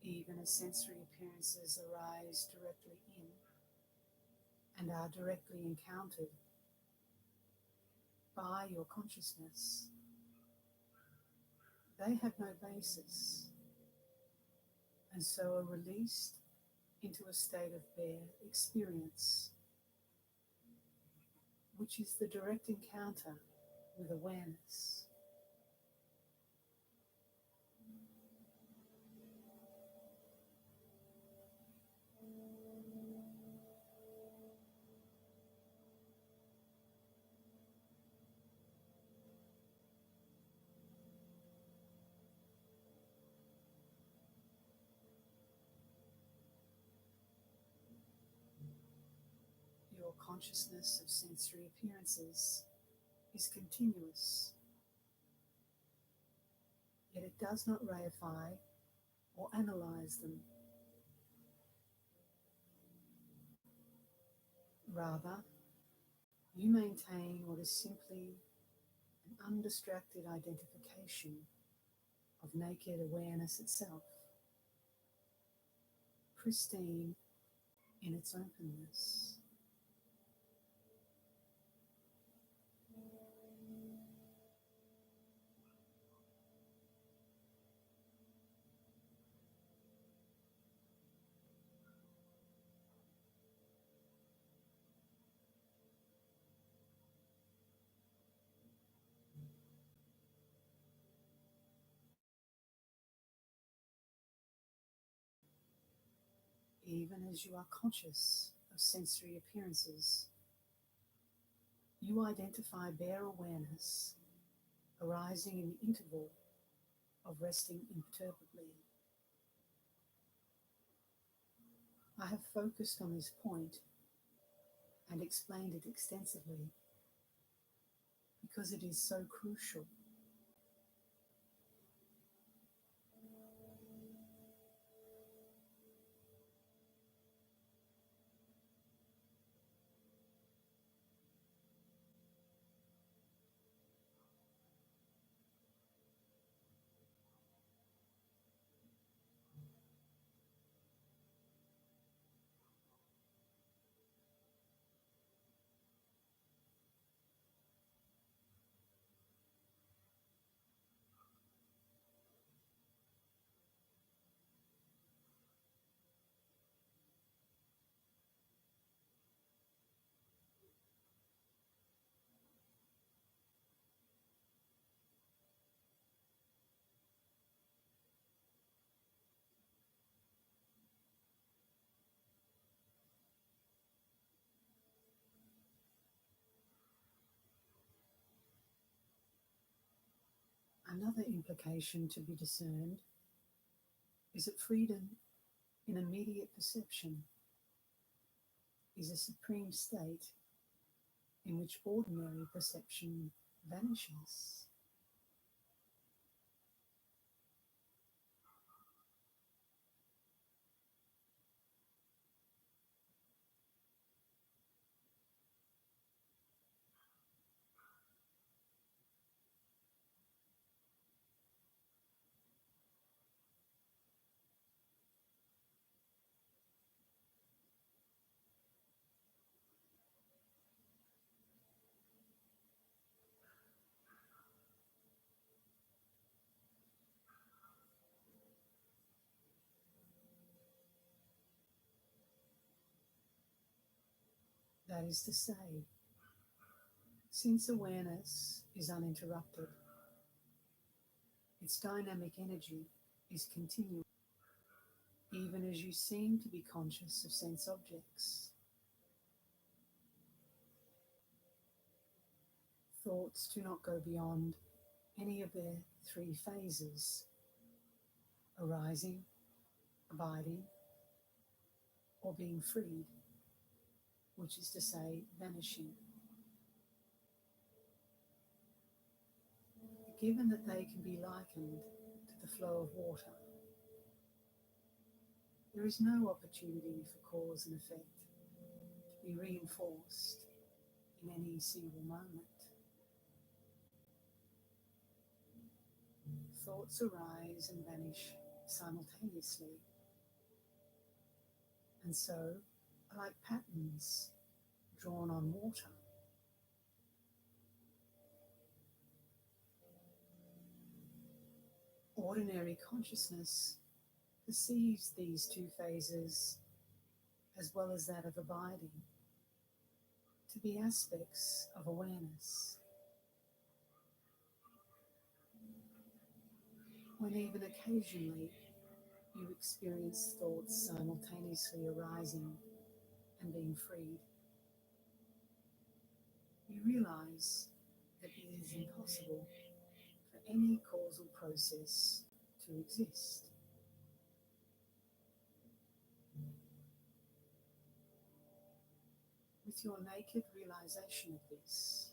Even as sensory appearances arise directly in and are directly encountered by your consciousness, they have no basis, and so are released into a state of bare experience, which is the direct encounter with awareness. your consciousness of sensory appearances is continuous, yet it does not reify or analyze them. Rather, you maintain what is simply an undistracted identification of naked awareness itself, pristine in its openness. Even as you are conscious of sensory appearances, you identify bare awareness arising in the interval of resting imperturbably. I have focused on this point and explained it extensively because it is so crucial. Another implication to be discerned is that freedom in immediate perception is a supreme state in which ordinary perception vanishes. That is to say, since awareness is uninterrupted, its dynamic energy is continuous, even as you seem to be conscious of sense objects. Thoughts do not go beyond any of their three phases: arising, abiding, or being freed, which is to say, vanishing. Given that they can be likened to the flow of water, there is no opportunity for cause and effect to be reinforced in any single moment. Thoughts arise and vanish simultaneously, and so are like patterns drawn on water. Ordinary consciousness perceives these two phases, as well as that of abiding, to be aspects of awareness. When even occasionally you experience thoughts simultaneously arising and being freed, you realize that it is impossible for any causal process to exist. With With your naked realization of this,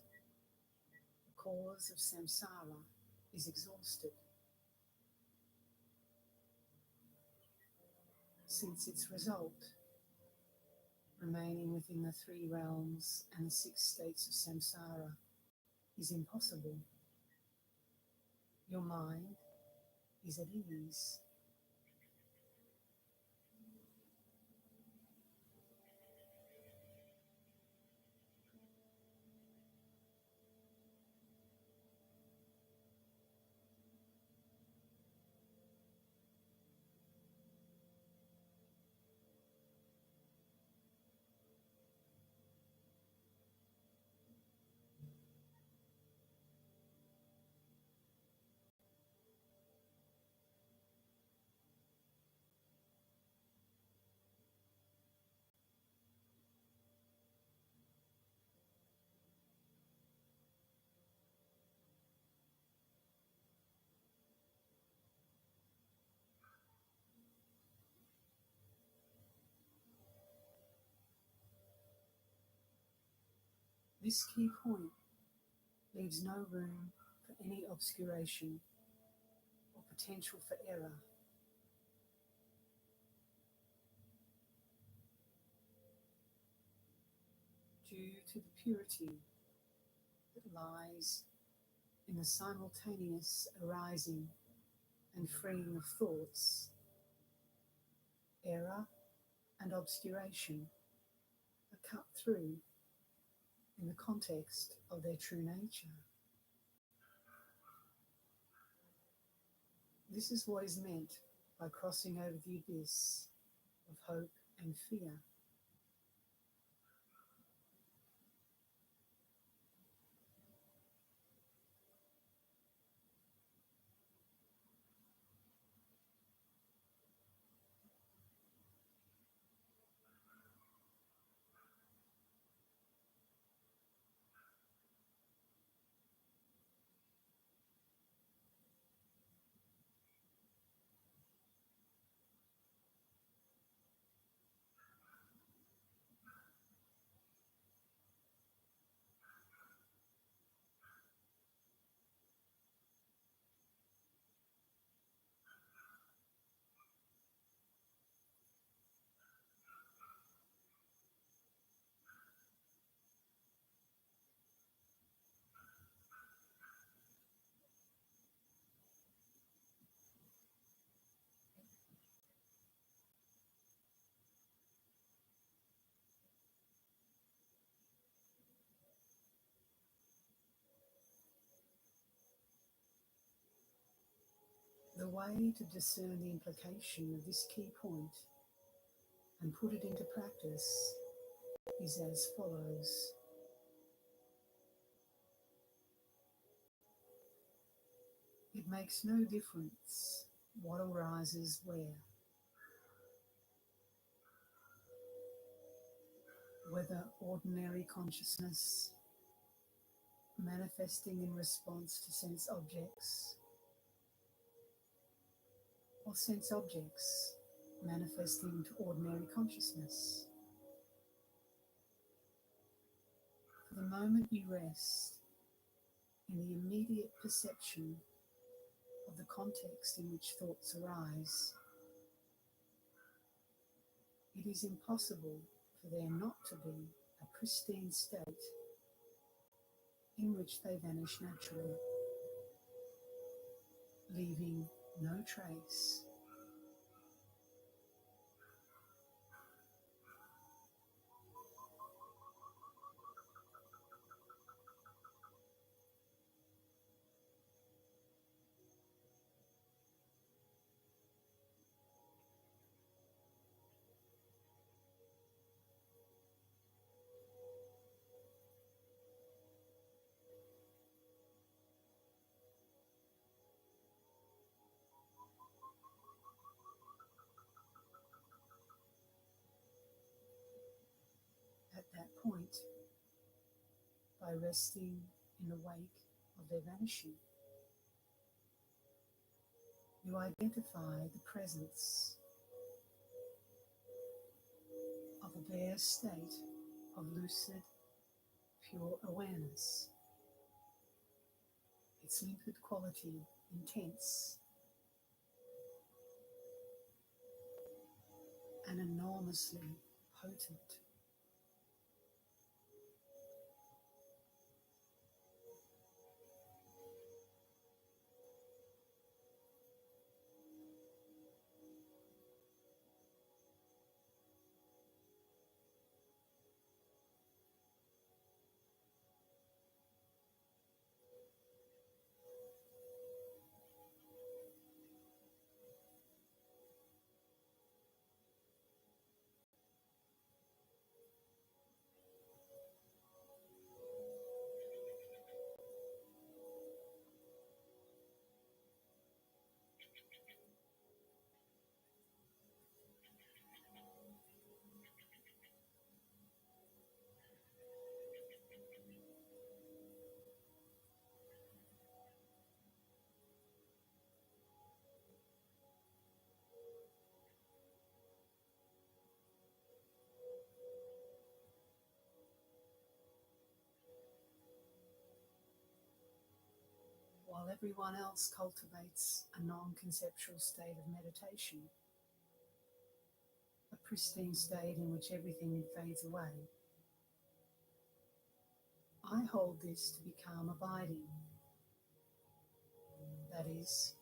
the cause of samsara is exhausted, since its result, remaining within the 3 realms and the 6 states of samsara, is impossible. Your mind is at ease. This key point leaves no room for any obscuration or potential for error. Due to the purity that lies in the simultaneous arising and freeing of thoughts, error and obscuration are cut through in the context of their true nature. This is what is meant by crossing over the abyss of hope and fear. The way to discern the implication of this key point and put it into practice is as follows. It makes no difference what arises where, whether ordinary consciousness manifesting in response to sense objects, or sense objects manifesting to ordinary consciousness. For the moment you rest in the immediate perception of the context in which thoughts arise, it is impossible for there not to be a pristine state in which they vanish naturally, leaving no trace. At that point, by resting in the wake of their vanishing, you identify the presence of a bare state of lucid, pure awareness, its limpid quality intense and enormously potent. While everyone else cultivates a non-conceptual state of meditation, a pristine state in which everything fades away, I hold this to become abiding, that is,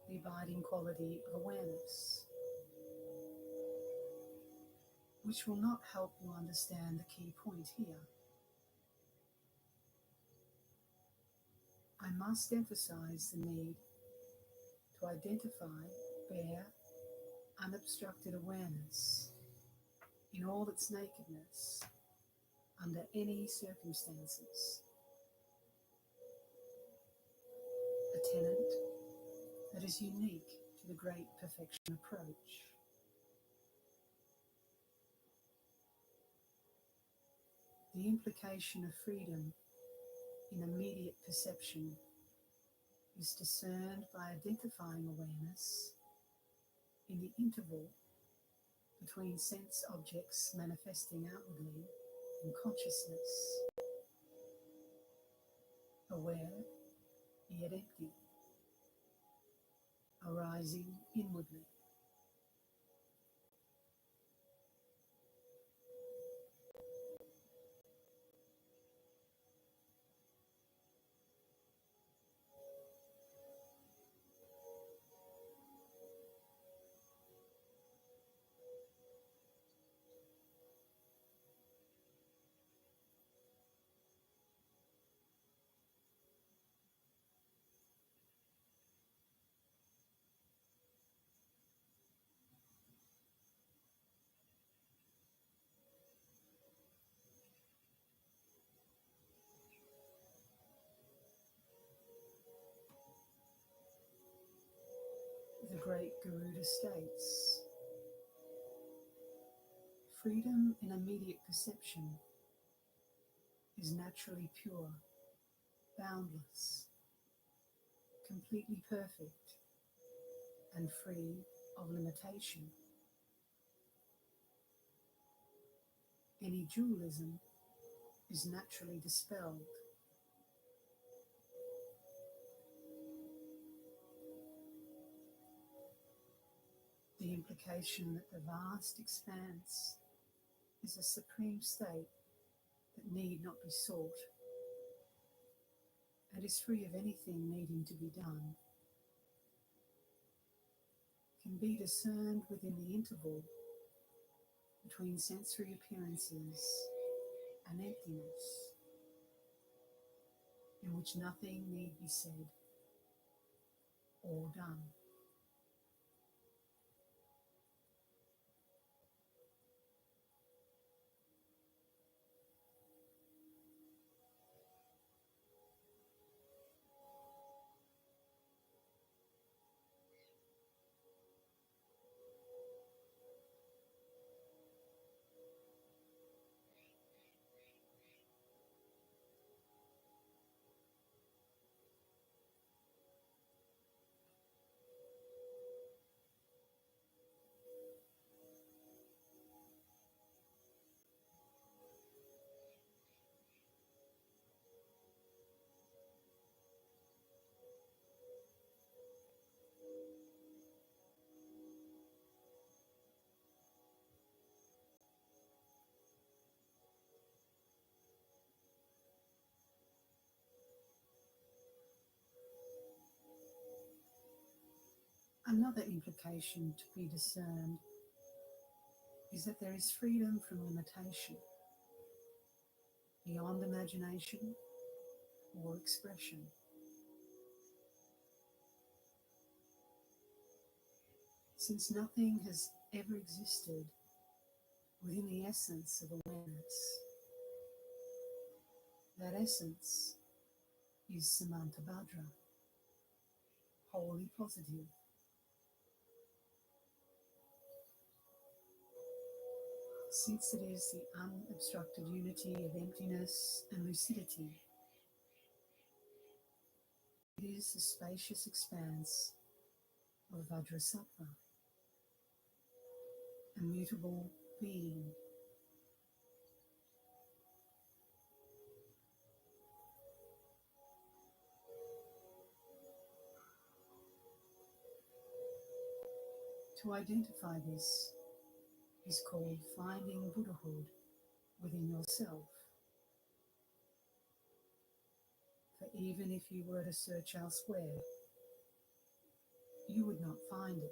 the abiding quality of awareness, which will not help you understand the key point here. I must emphasize the need to identify bare, unobstructed awareness in all its nakedness under any circumstances. A tenet that is unique to the Great Perfection approach. The implication of freedom in immediate perception is discerned by identifying awareness in the interval between sense objects manifesting outwardly in consciousness, aware yet empty, arising inwardly. The great Garuda states, freedom in immediate perception is naturally pure, boundless, completely perfect, and free of limitation. Any dualism is naturally dispelled. The implication that the vast expanse is a supreme state that need not be sought and is free of anything needing to be done can be discerned within the interval between sensory appearances and emptiness, in which nothing need be said or done. Another implication to be discerned is that there is freedom from limitation beyond imagination or expression. Since nothing has ever existed within the essence of awareness, that essence is Samantabhadra, wholly positive. Since it is the unobstructed unity of emptiness and lucidity, it is the spacious expanse of Vajrasattva, immutable being. To identify this is called finding Buddhahood within yourself. For even if you were to search elsewhere, you would not find it.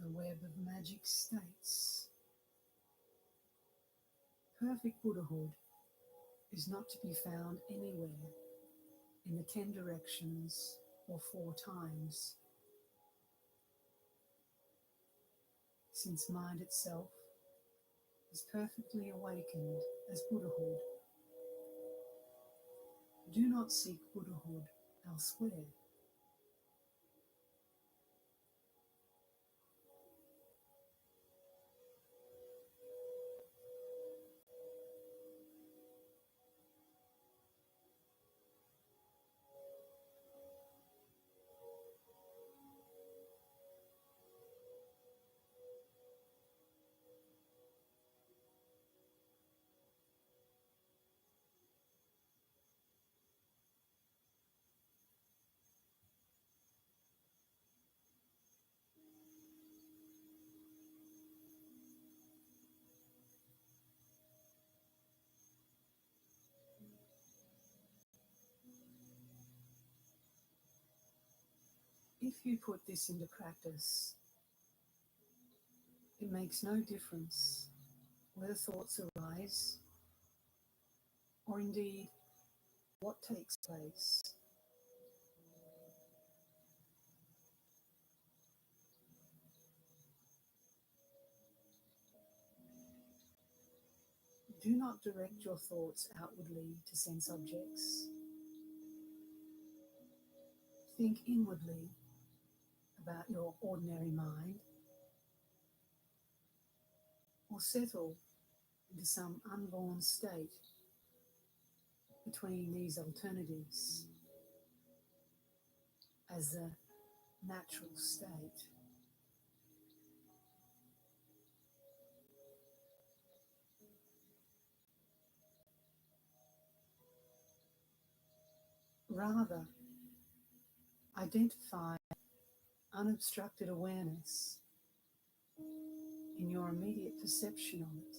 The web of magic states. Perfect Buddhahood is not to be found anywhere in the 10 directions or 4 times, since mind itself is perfectly awakened as Buddhahood. Do not seek Buddhahood elsewhere. If you put this into practice, it makes no difference whether thoughts arise or indeed what takes place. Do not direct your thoughts outwardly to sense objects. Think inwardly about your ordinary mind, or settle into some unborn state between these alternatives as a natural state. Rather, identify unobstructed awareness in your immediate perception of it.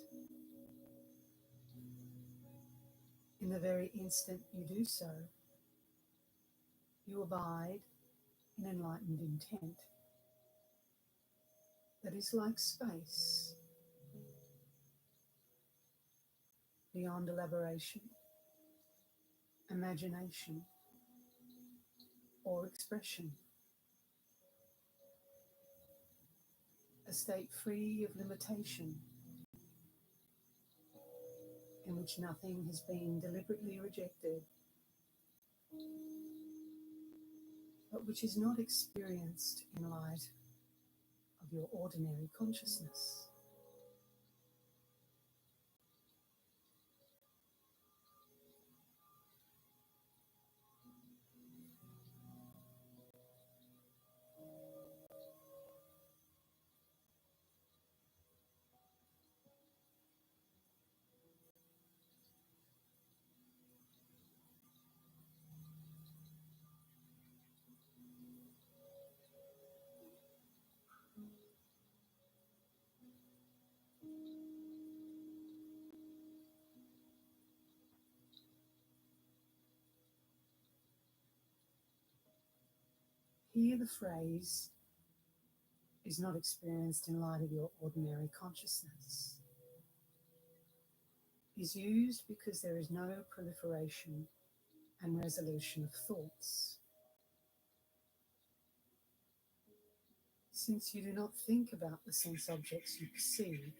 In the very instant you do so, you abide in enlightened intent that is like space, beyond elaboration, imagination, or expression. A state free of limitation, in which nothing has been deliberately rejected, but which is not experienced in light of your ordinary consciousness. Here the phrase is not experienced in light of your ordinary consciousness. Is used because there is no proliferation and resolution of thoughts. Since you do not think about the sense objects you perceive,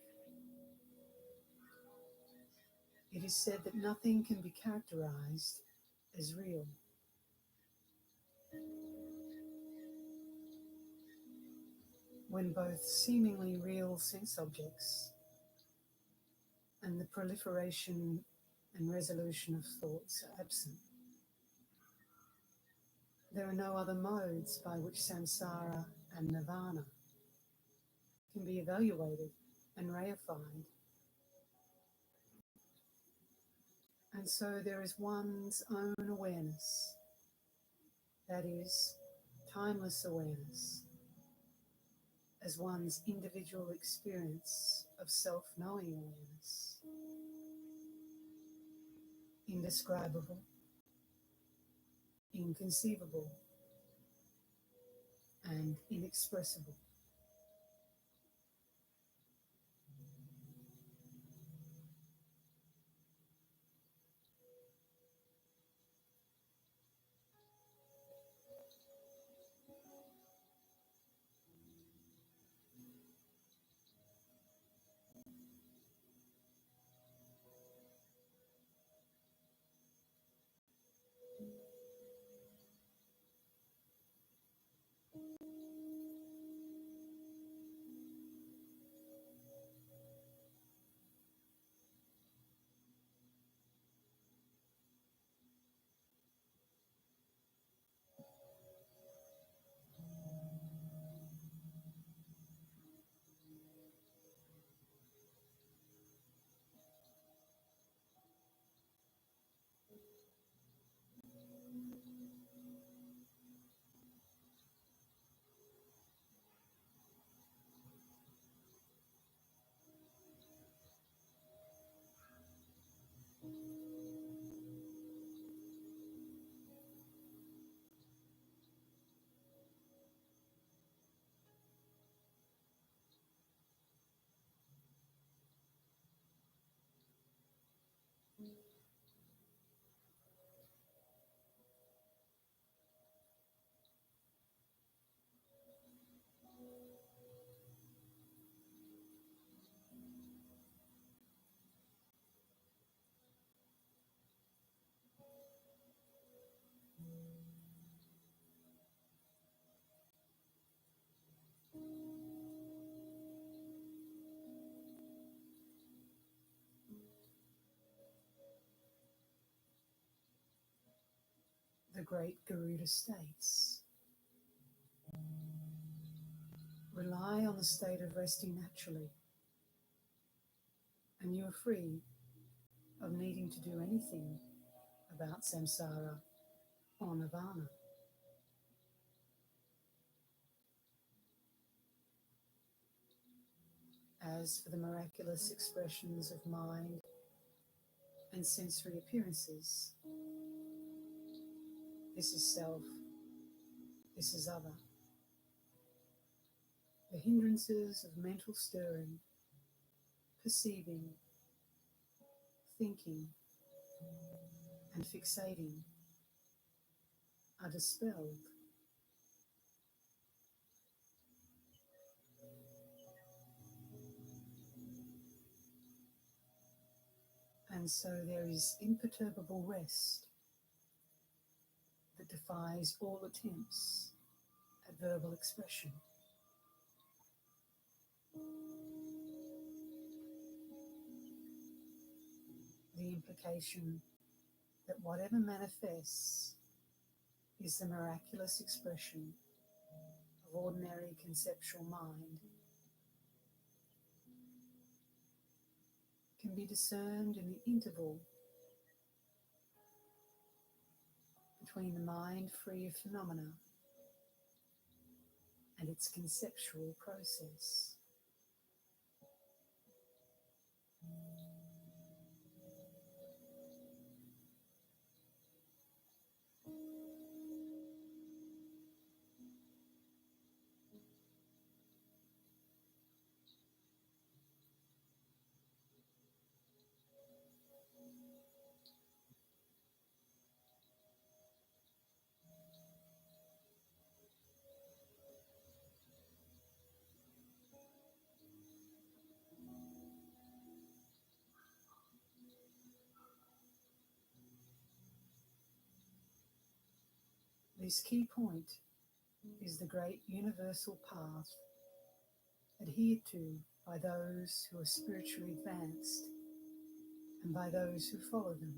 it is said that nothing can be characterized as real. When both seemingly real sense objects and the proliferation and resolution of thoughts are absent, there are no other modes by which samsara and nirvana can be evaluated and reified. And so there is one's own awareness, that is, timeless awareness, as one's individual experience of self-knowing awareness. Indescribable, inconceivable, and inexpressible. The great Garuda states, rely on the state of resting naturally, and you are free of needing to do anything about samsara or nirvana. As for the miraculous expressions of mind and sensory appearances, this is self, this is other. The hindrances of mental stirring, perceiving, thinking, and fixating are dispelled. And so there is imperturbable rest that defies all attempts at verbal expression. The implication that whatever manifests is the miraculous expression of ordinary conceptual mind can be discerned in the interval between the mind free of phenomena and its conceptual process. This key point is the great universal path adhered to by those who are spiritually advanced and by those who follow them.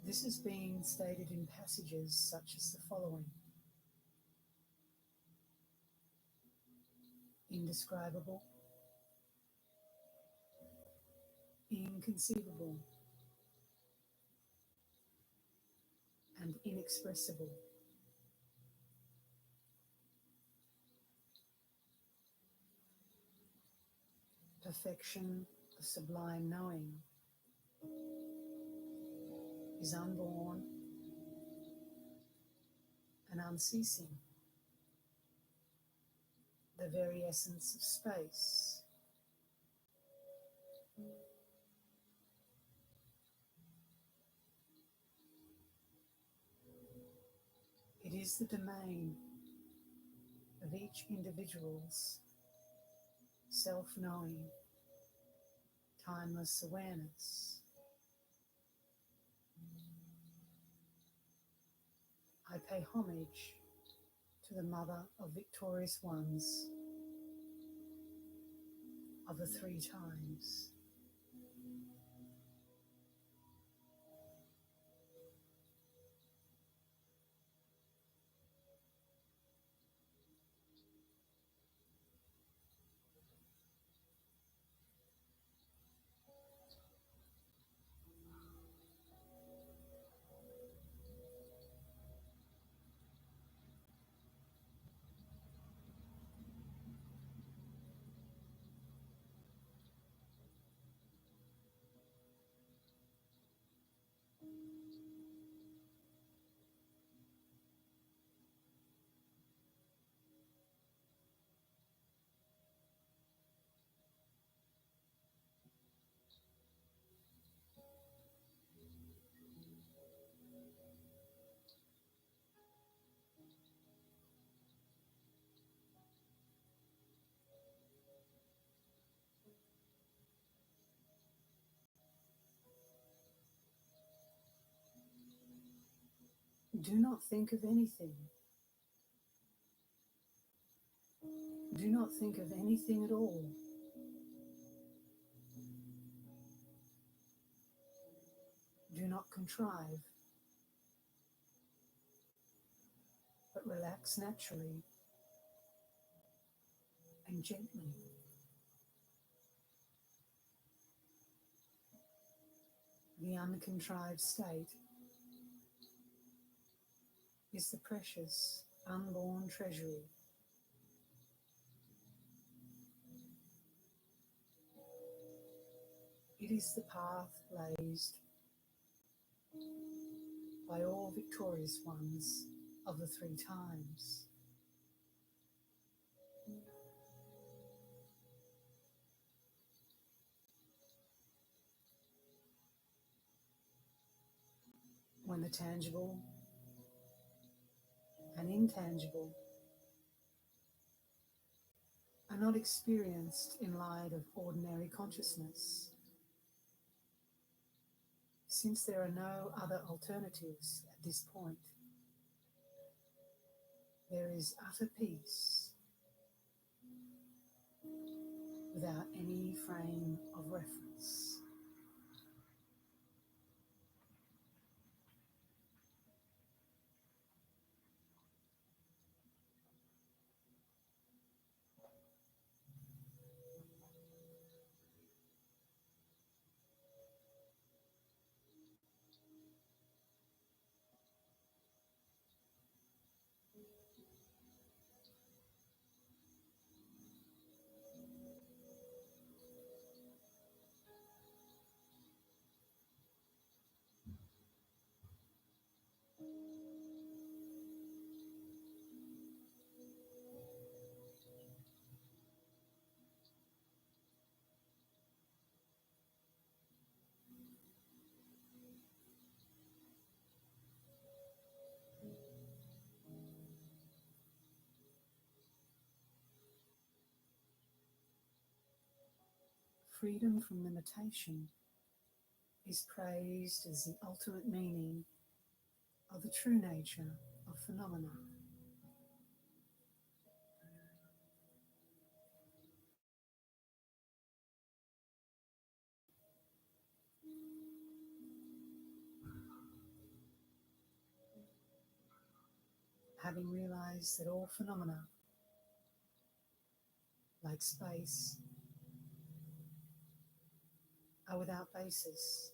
This has been stated in passages such as the following: indescribable, inconceivable, and inexpressible. Perfection of sublime knowing is unborn and unceasing, the very essence of space. It is the domain of each individual's self-knowing, timeless awareness. I pay homage to the Mother of Victorious Ones of the Three Times. Do not think of anything. Do not think of anything at all. Do not contrive, but relax naturally and gently. The uncontrived state is the precious, unborn treasury. It is the path blazed by all victorious ones of the Three Times. When the tangible and intangible are not experienced in light of ordinary consciousness, since there are no other alternatives at this point, there is utter peace without any frame of reference. Freedom from limitation is praised as the ultimate meaning of the true nature of phenomena. Having realized that all phenomena, like space, are without basis,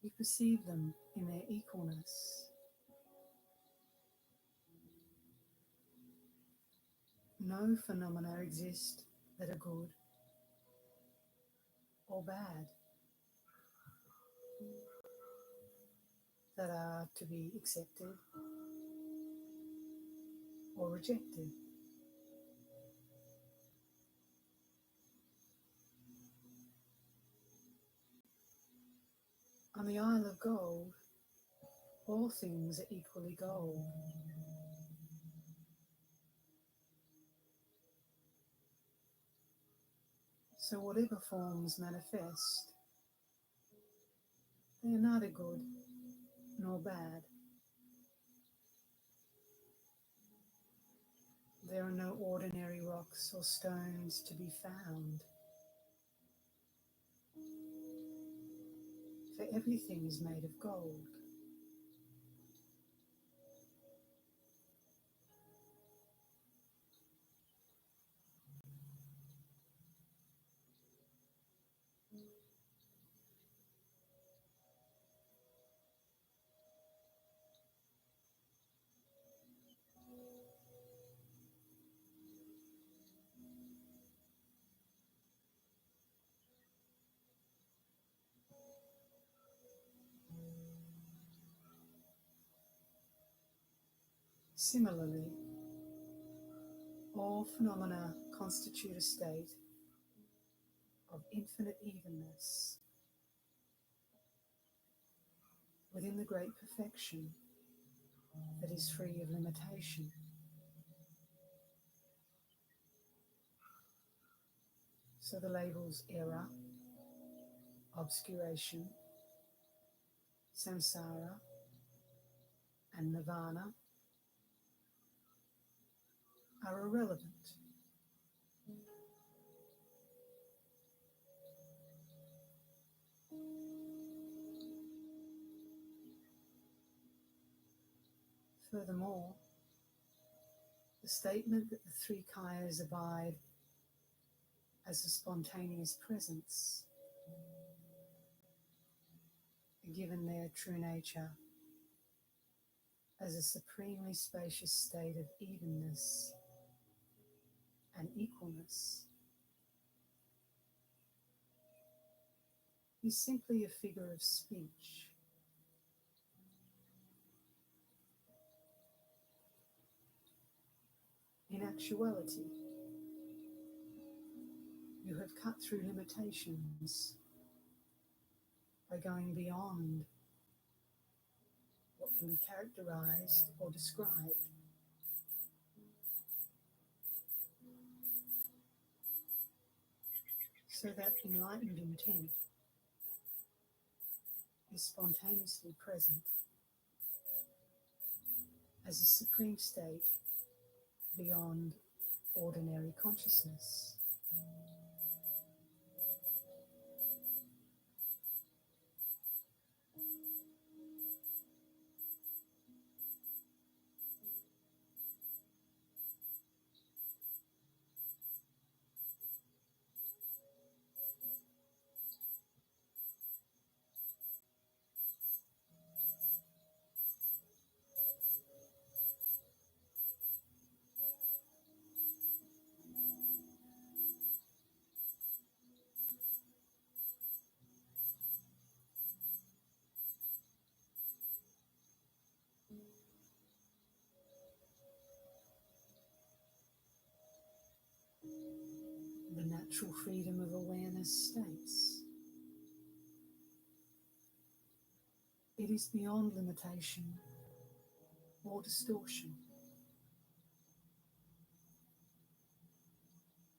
you perceive them in their equalness. No phenomena exist that are good or bad, that are to be accepted or rejected. On the Isle of Gold, all things are equally gold. So whatever forms manifest, they are neither good nor bad. There are no ordinary rocks or stones to be found, for everything is made of gold. Similarly, all phenomena constitute a state of infinite evenness within the great perfection that is free of limitation. So the labels error, obscuration, samsara, and nirvana are irrelevant. Furthermore, the statement that the three kayas abide as a spontaneous presence, given their true nature as a supremely spacious state of evenness and equalness, is simply a figure of speech. In actuality, you have cut through limitations by going beyond what can be characterized or described. So that enlightened intent is spontaneously present as a supreme state beyond ordinary consciousness. The natural freedom of awareness states it is beyond limitation or distortion.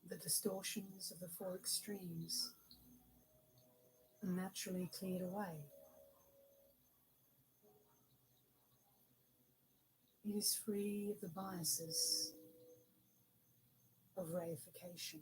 The distortions of the four extremes naturally cleared away. It is free of the biases of reification.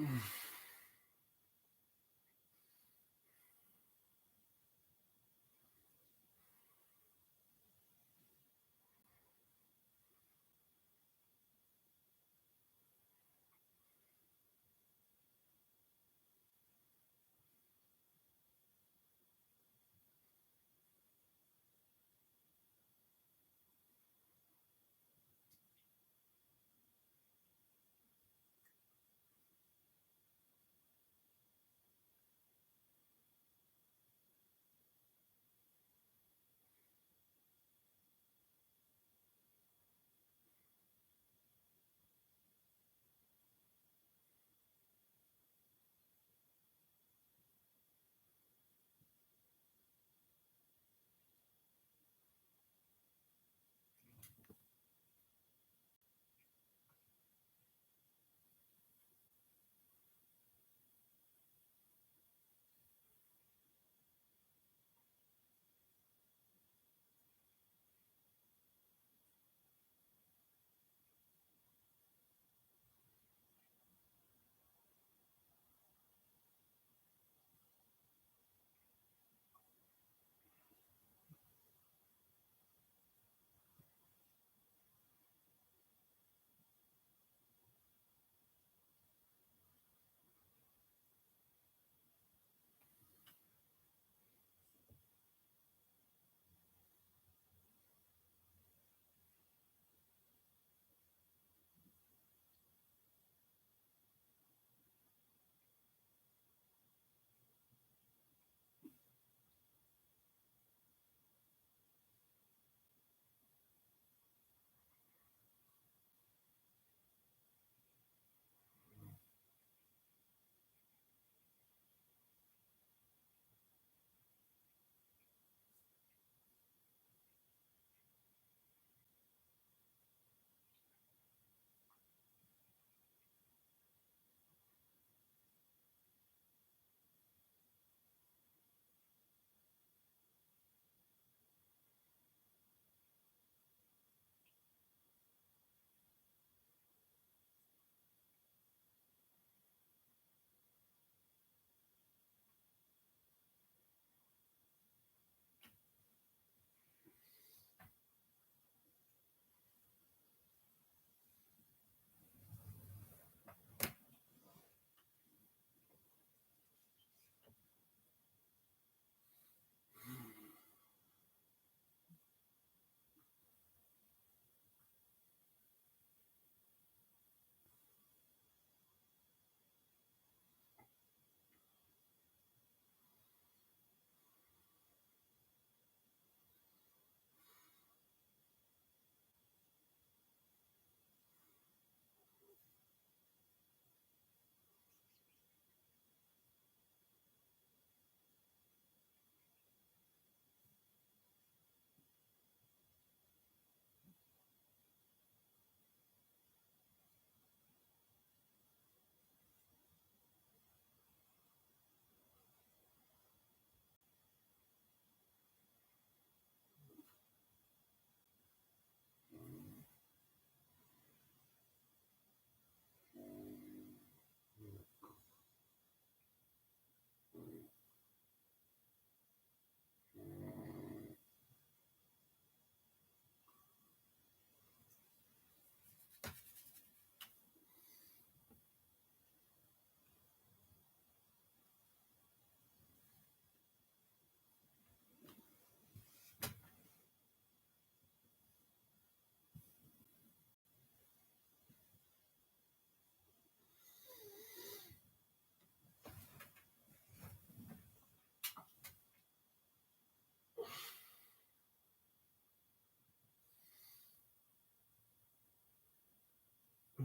I'm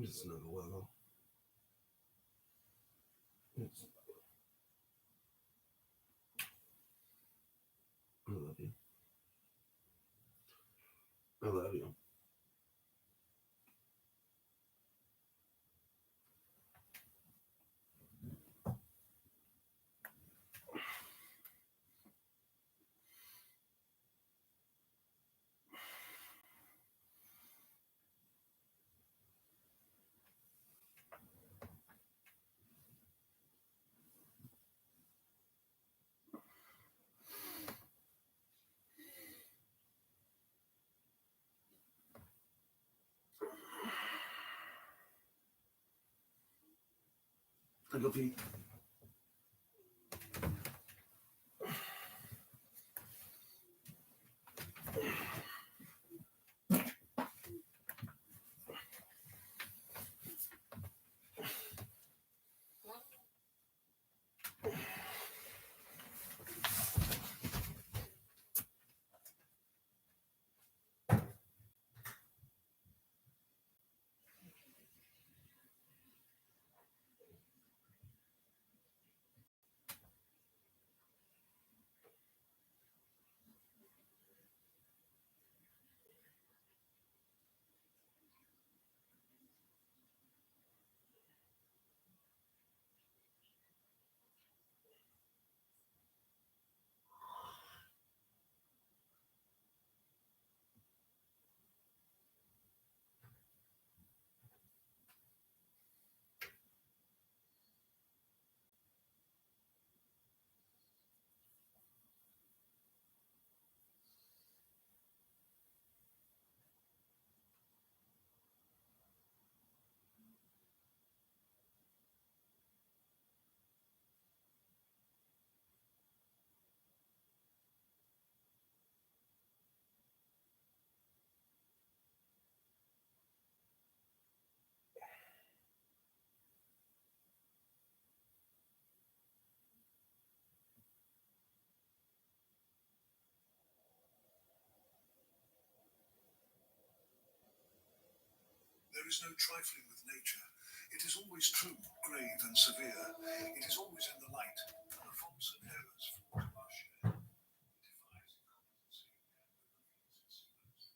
just another level. I love you. I love you. I go pee. There is no trifling with nature. It is always true, grave, and severe. It is always in the light, and the faults and errors fall to our share. It defies incompetency, but reveals its secrets.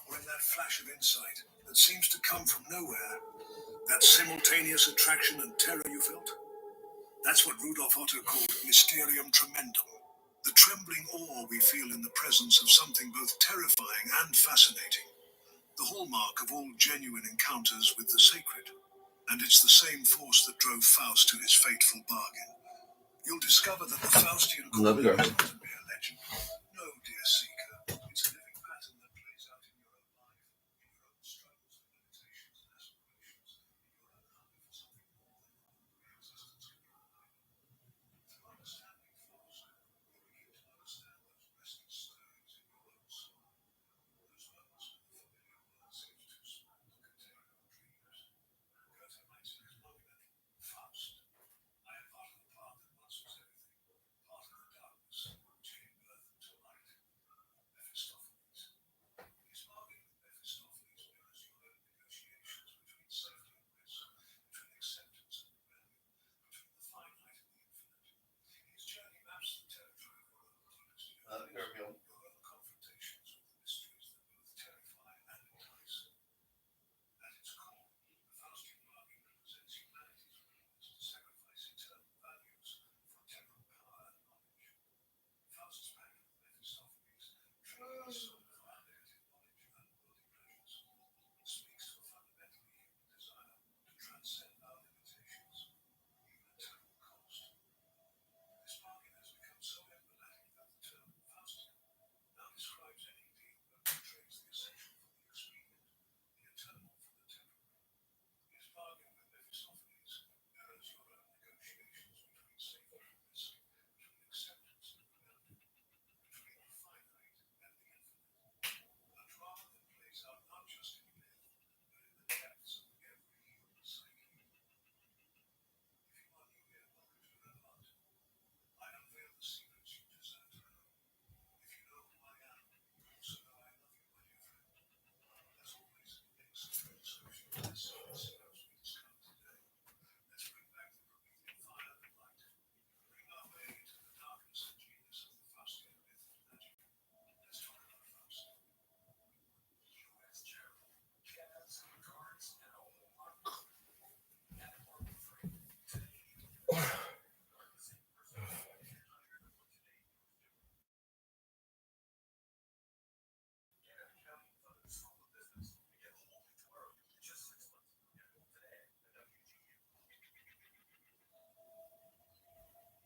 Or in that flash of insight that seems to come from nowhere, that simultaneous attraction and terror you felt? That's what Rudolf Otto called mysterium tremendum, the trembling awe we feel in the presence of something both terrifying and fascinating, the hallmark of all genuine encounters with the sacred. And it's the same force that drove Faust to his fateful bargain. You'll discover that the Faustian calling isn't a mere legend. No, dear seeker, it's a living pattern that plays out in your own life, in your own struggles, limitations, and aspirations, in your own hunger for something more than ordinary existence can provide. Through understanding Faust, you begin to understand those restless stirrings in your own soul, those moments when the familiar world seems too small to contain your dreams. Goethe writes in his monument, Faust, I am part of the part that once was everything, part of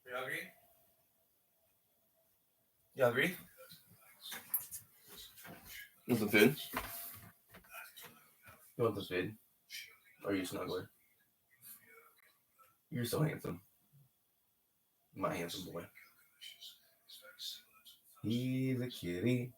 You agree? You agree? You want some food? You want the food? Or are you snuggler? You're so handsome. My handsome boy. He's a kitty.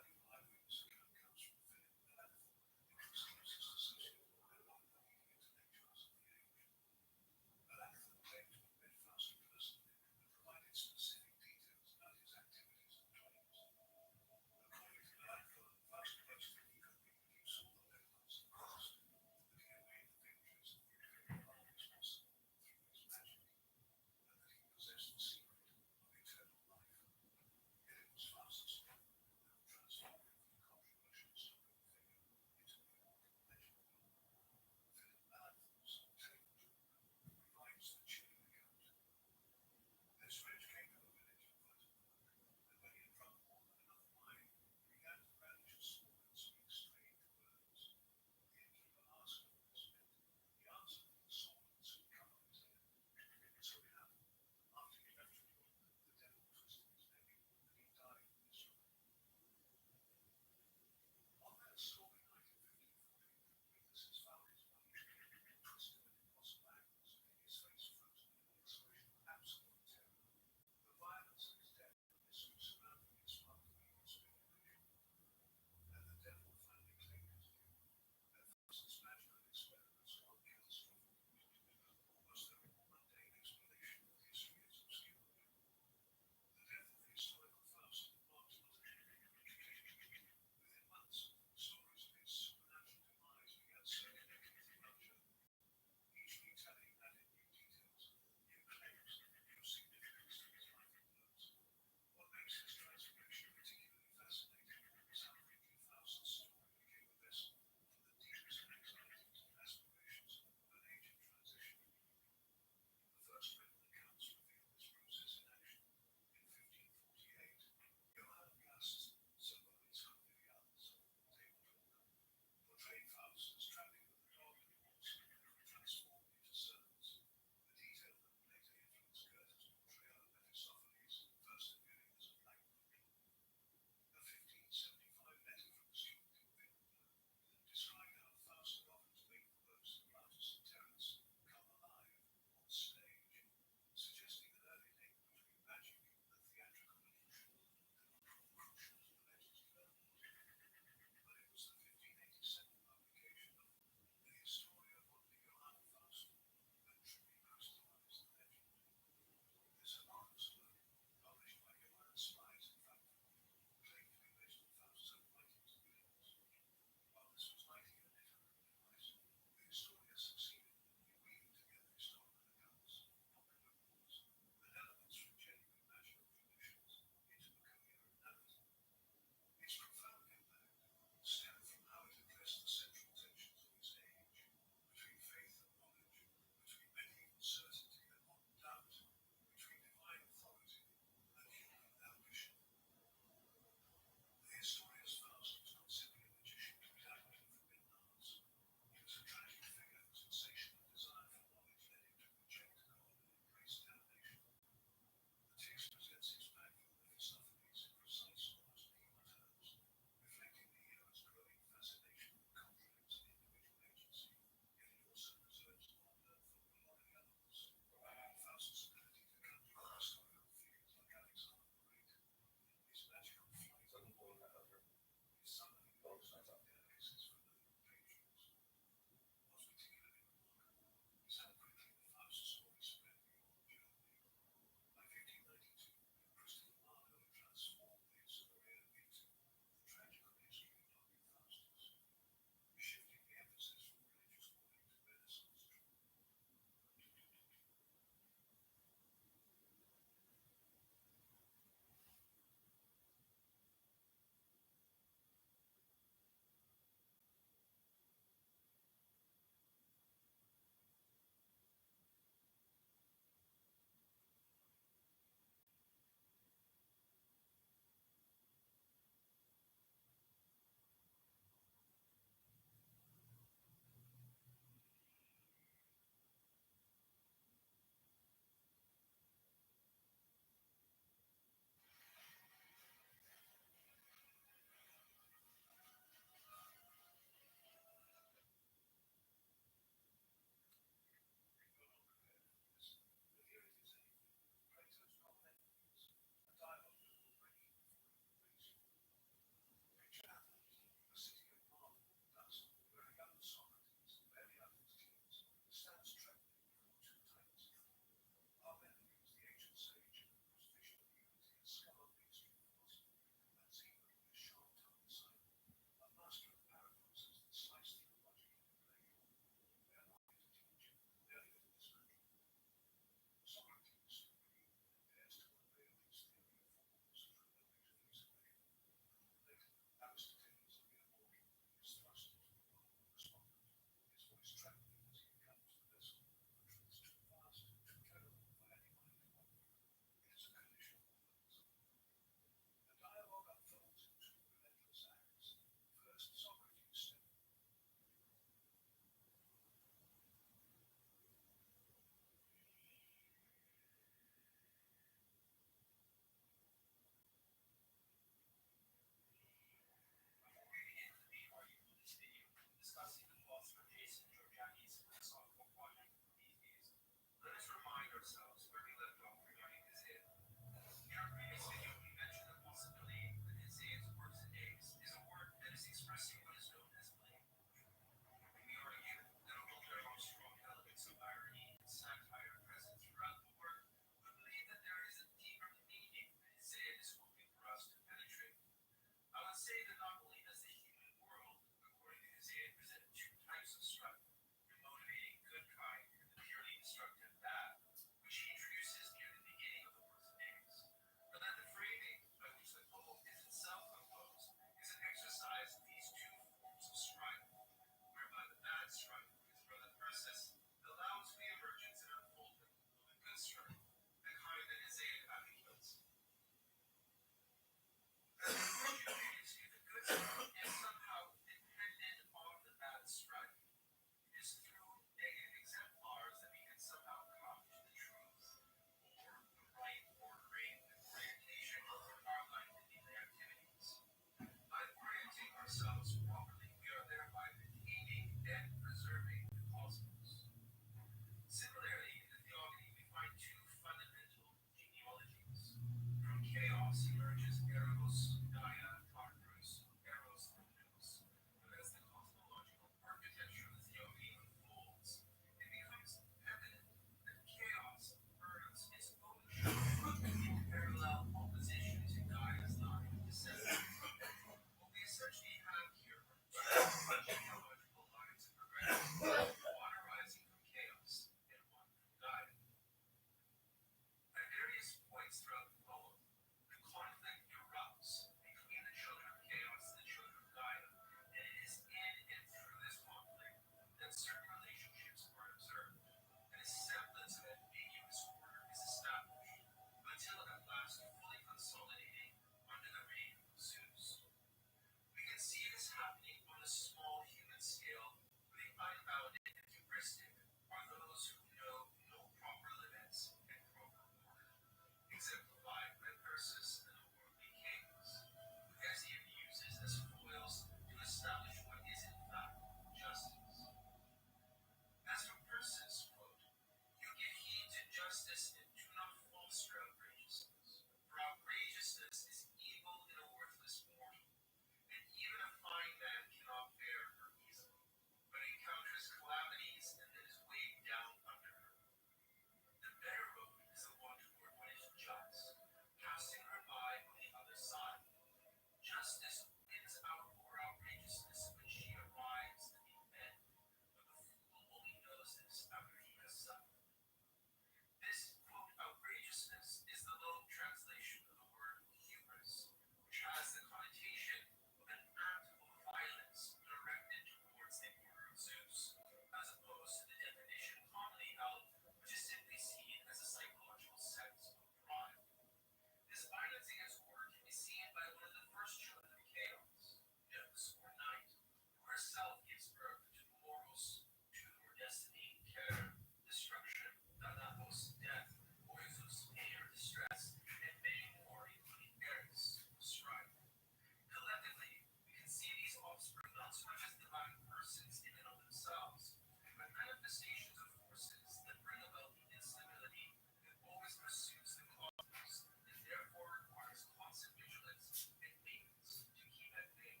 manifestations of forces that bring about the instability that always pursues the causes, and therefore requires constant vigilance and maintenance to keep at bay.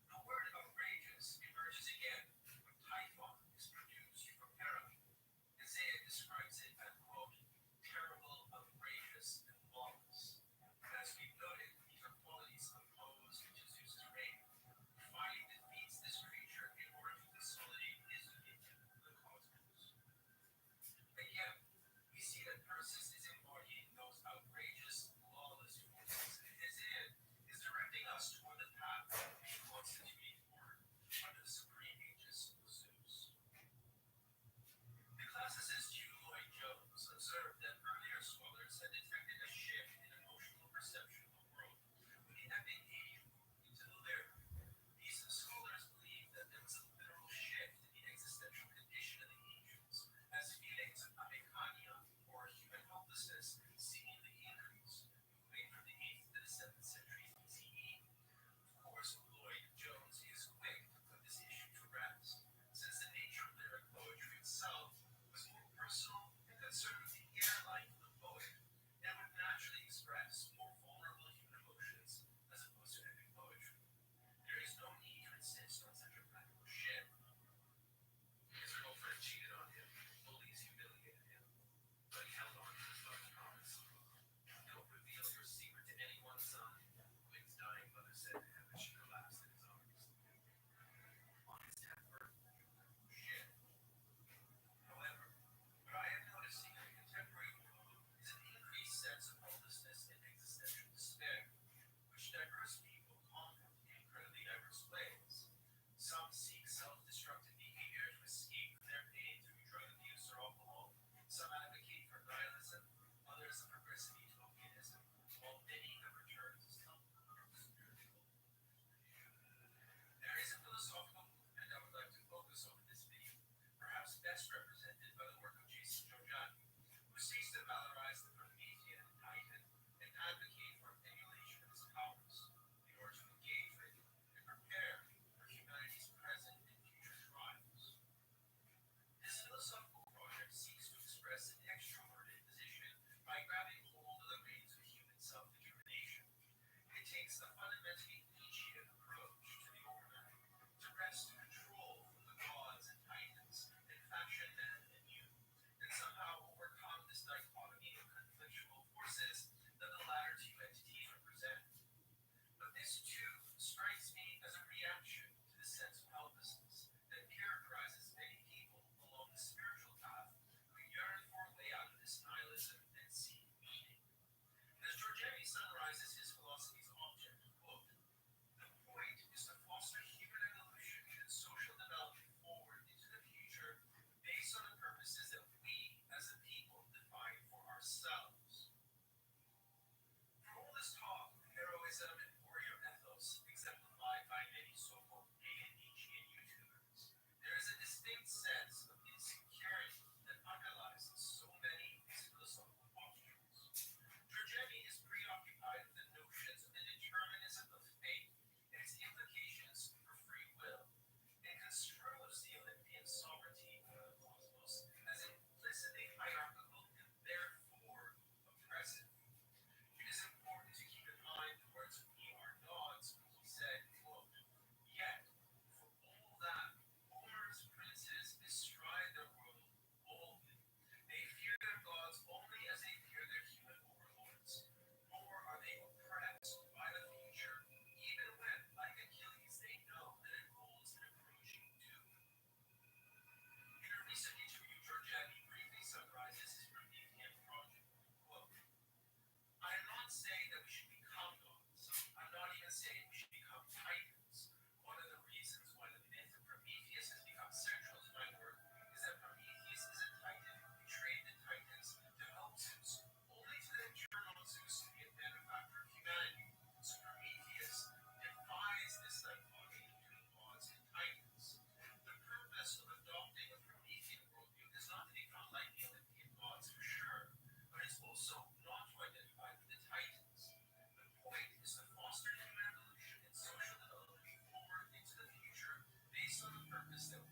The word outrageous emerges again when Typhon is produced from Paramount. Isaiah describes it as, quote, terrible, outrageous, and lawless. As we've noted, these are qualities opposed to Zeus's reign. Finally defeats this creature in order to consolidate his dominion of the cosmos. Again, we see that Perseus is embodying those outrageous, lawless forces, and Isaiah is directing us toward the path of constituting order under the supreme aegis of Zeus. The classicist Hugh Lloyd-Jones observed that earlier scholars had detected a shift in emotional perception of the world with the epic age into the lyric. These scholars believed that there was a literal shift in the existential condition of the ancients, as feelings of amicania, or human helplessness, seemingly increased, moving from the 8th to the 7th centuries BCE. Of course, Lloyd-Jones is quick to put this issue to rest, since the nature of lyric poetry itself was more personal and concerned with the inner life of the poet, and would naturally express more vulnerable human emotions as opposed to epic poetry. There is no need to insist on such a radical shift. His girlfriend cheated on him, bullies humiliated him, but he held on to his love promise. Don't reveal your secret to anyone, son, Wig's dying mother said to him as she collapsed in his arms. On his 10th birthday, shift. However, what I am noticing in the contemporary world is an increased sense of hopelessness and existential despair, which diverse people combat in incredibly diverse ways. Some seek self-destructive behavior to escape from their pain through drug abuse or alcohol. Some advocate for nihilism, others a progressive utopianism, while many have returned to self-spiritual. There is a philosophical movement I would like to focus on in this video, perhaps best represented by the work of Jason Giorgiani, who seeks to valorize the Promethean Titan and advocate for emulation of his powers in order to engage with and prepare for humanity's present and future trials. This philosophical project seeks to express an extroverted position by grabbing hold of the reins of human self-determination. It takes a fundamentally Nietzschean approach to the overnight, to wrest control from the gods and titans and fashion man anew, and somehow overcome this dichotomy of conflictual forces that the latter two entities represent. But this too strikes me as a reaction to the sense of helplessness that characterizes many people along the spiritual path who yearn for a way out of this nihilism and seek meaning. As Giorgiani summarizes his philosophy's object, quote, the point is to foster human evolution and social development forward into the future based on the purposes that we as a people define for ourselves. For all this talk of heroism and warrior ethos exemplified by many so-called pagan Nietzschean YouTubers, there is a distinct sense of insecurity that underlies so many of these philosophical postures. Giorgiani is preoccupied with the notions of the determinism of fate and its implications for free will, and construes the Olympian sovereignty of the cosmos as implicitly hierarchical and therefore oppressive. It is important to keep in mind the words of "We are gods," when he said, quote, yet, for all that, Homer's princes bestride their world boldly. They fear their gods only as they fear their human overlords, nor are they oppressed by the future, even when, like Achilles, they know that it holds an approaching doom. In a recent interview, Giorgiani briefly summarizes his Promethean project, quote, I am not saying that we should become gods. I'm not even saying we should become titans. One of the reasons why the myth of Prometheus has become central to my work is that Prometheus is a titan who betrayed the titans to help Zeus, only to then turn on Zeus to be a benefactor of humanity. So Prometheus defies this dichotomy between gods and titans. The purpose of adopting a Promethean worldview is not to become like the Olympian gods for sure, but it's also not to identify with the titans. The point is to foster human evolution and social development forward into the future based on the purpose that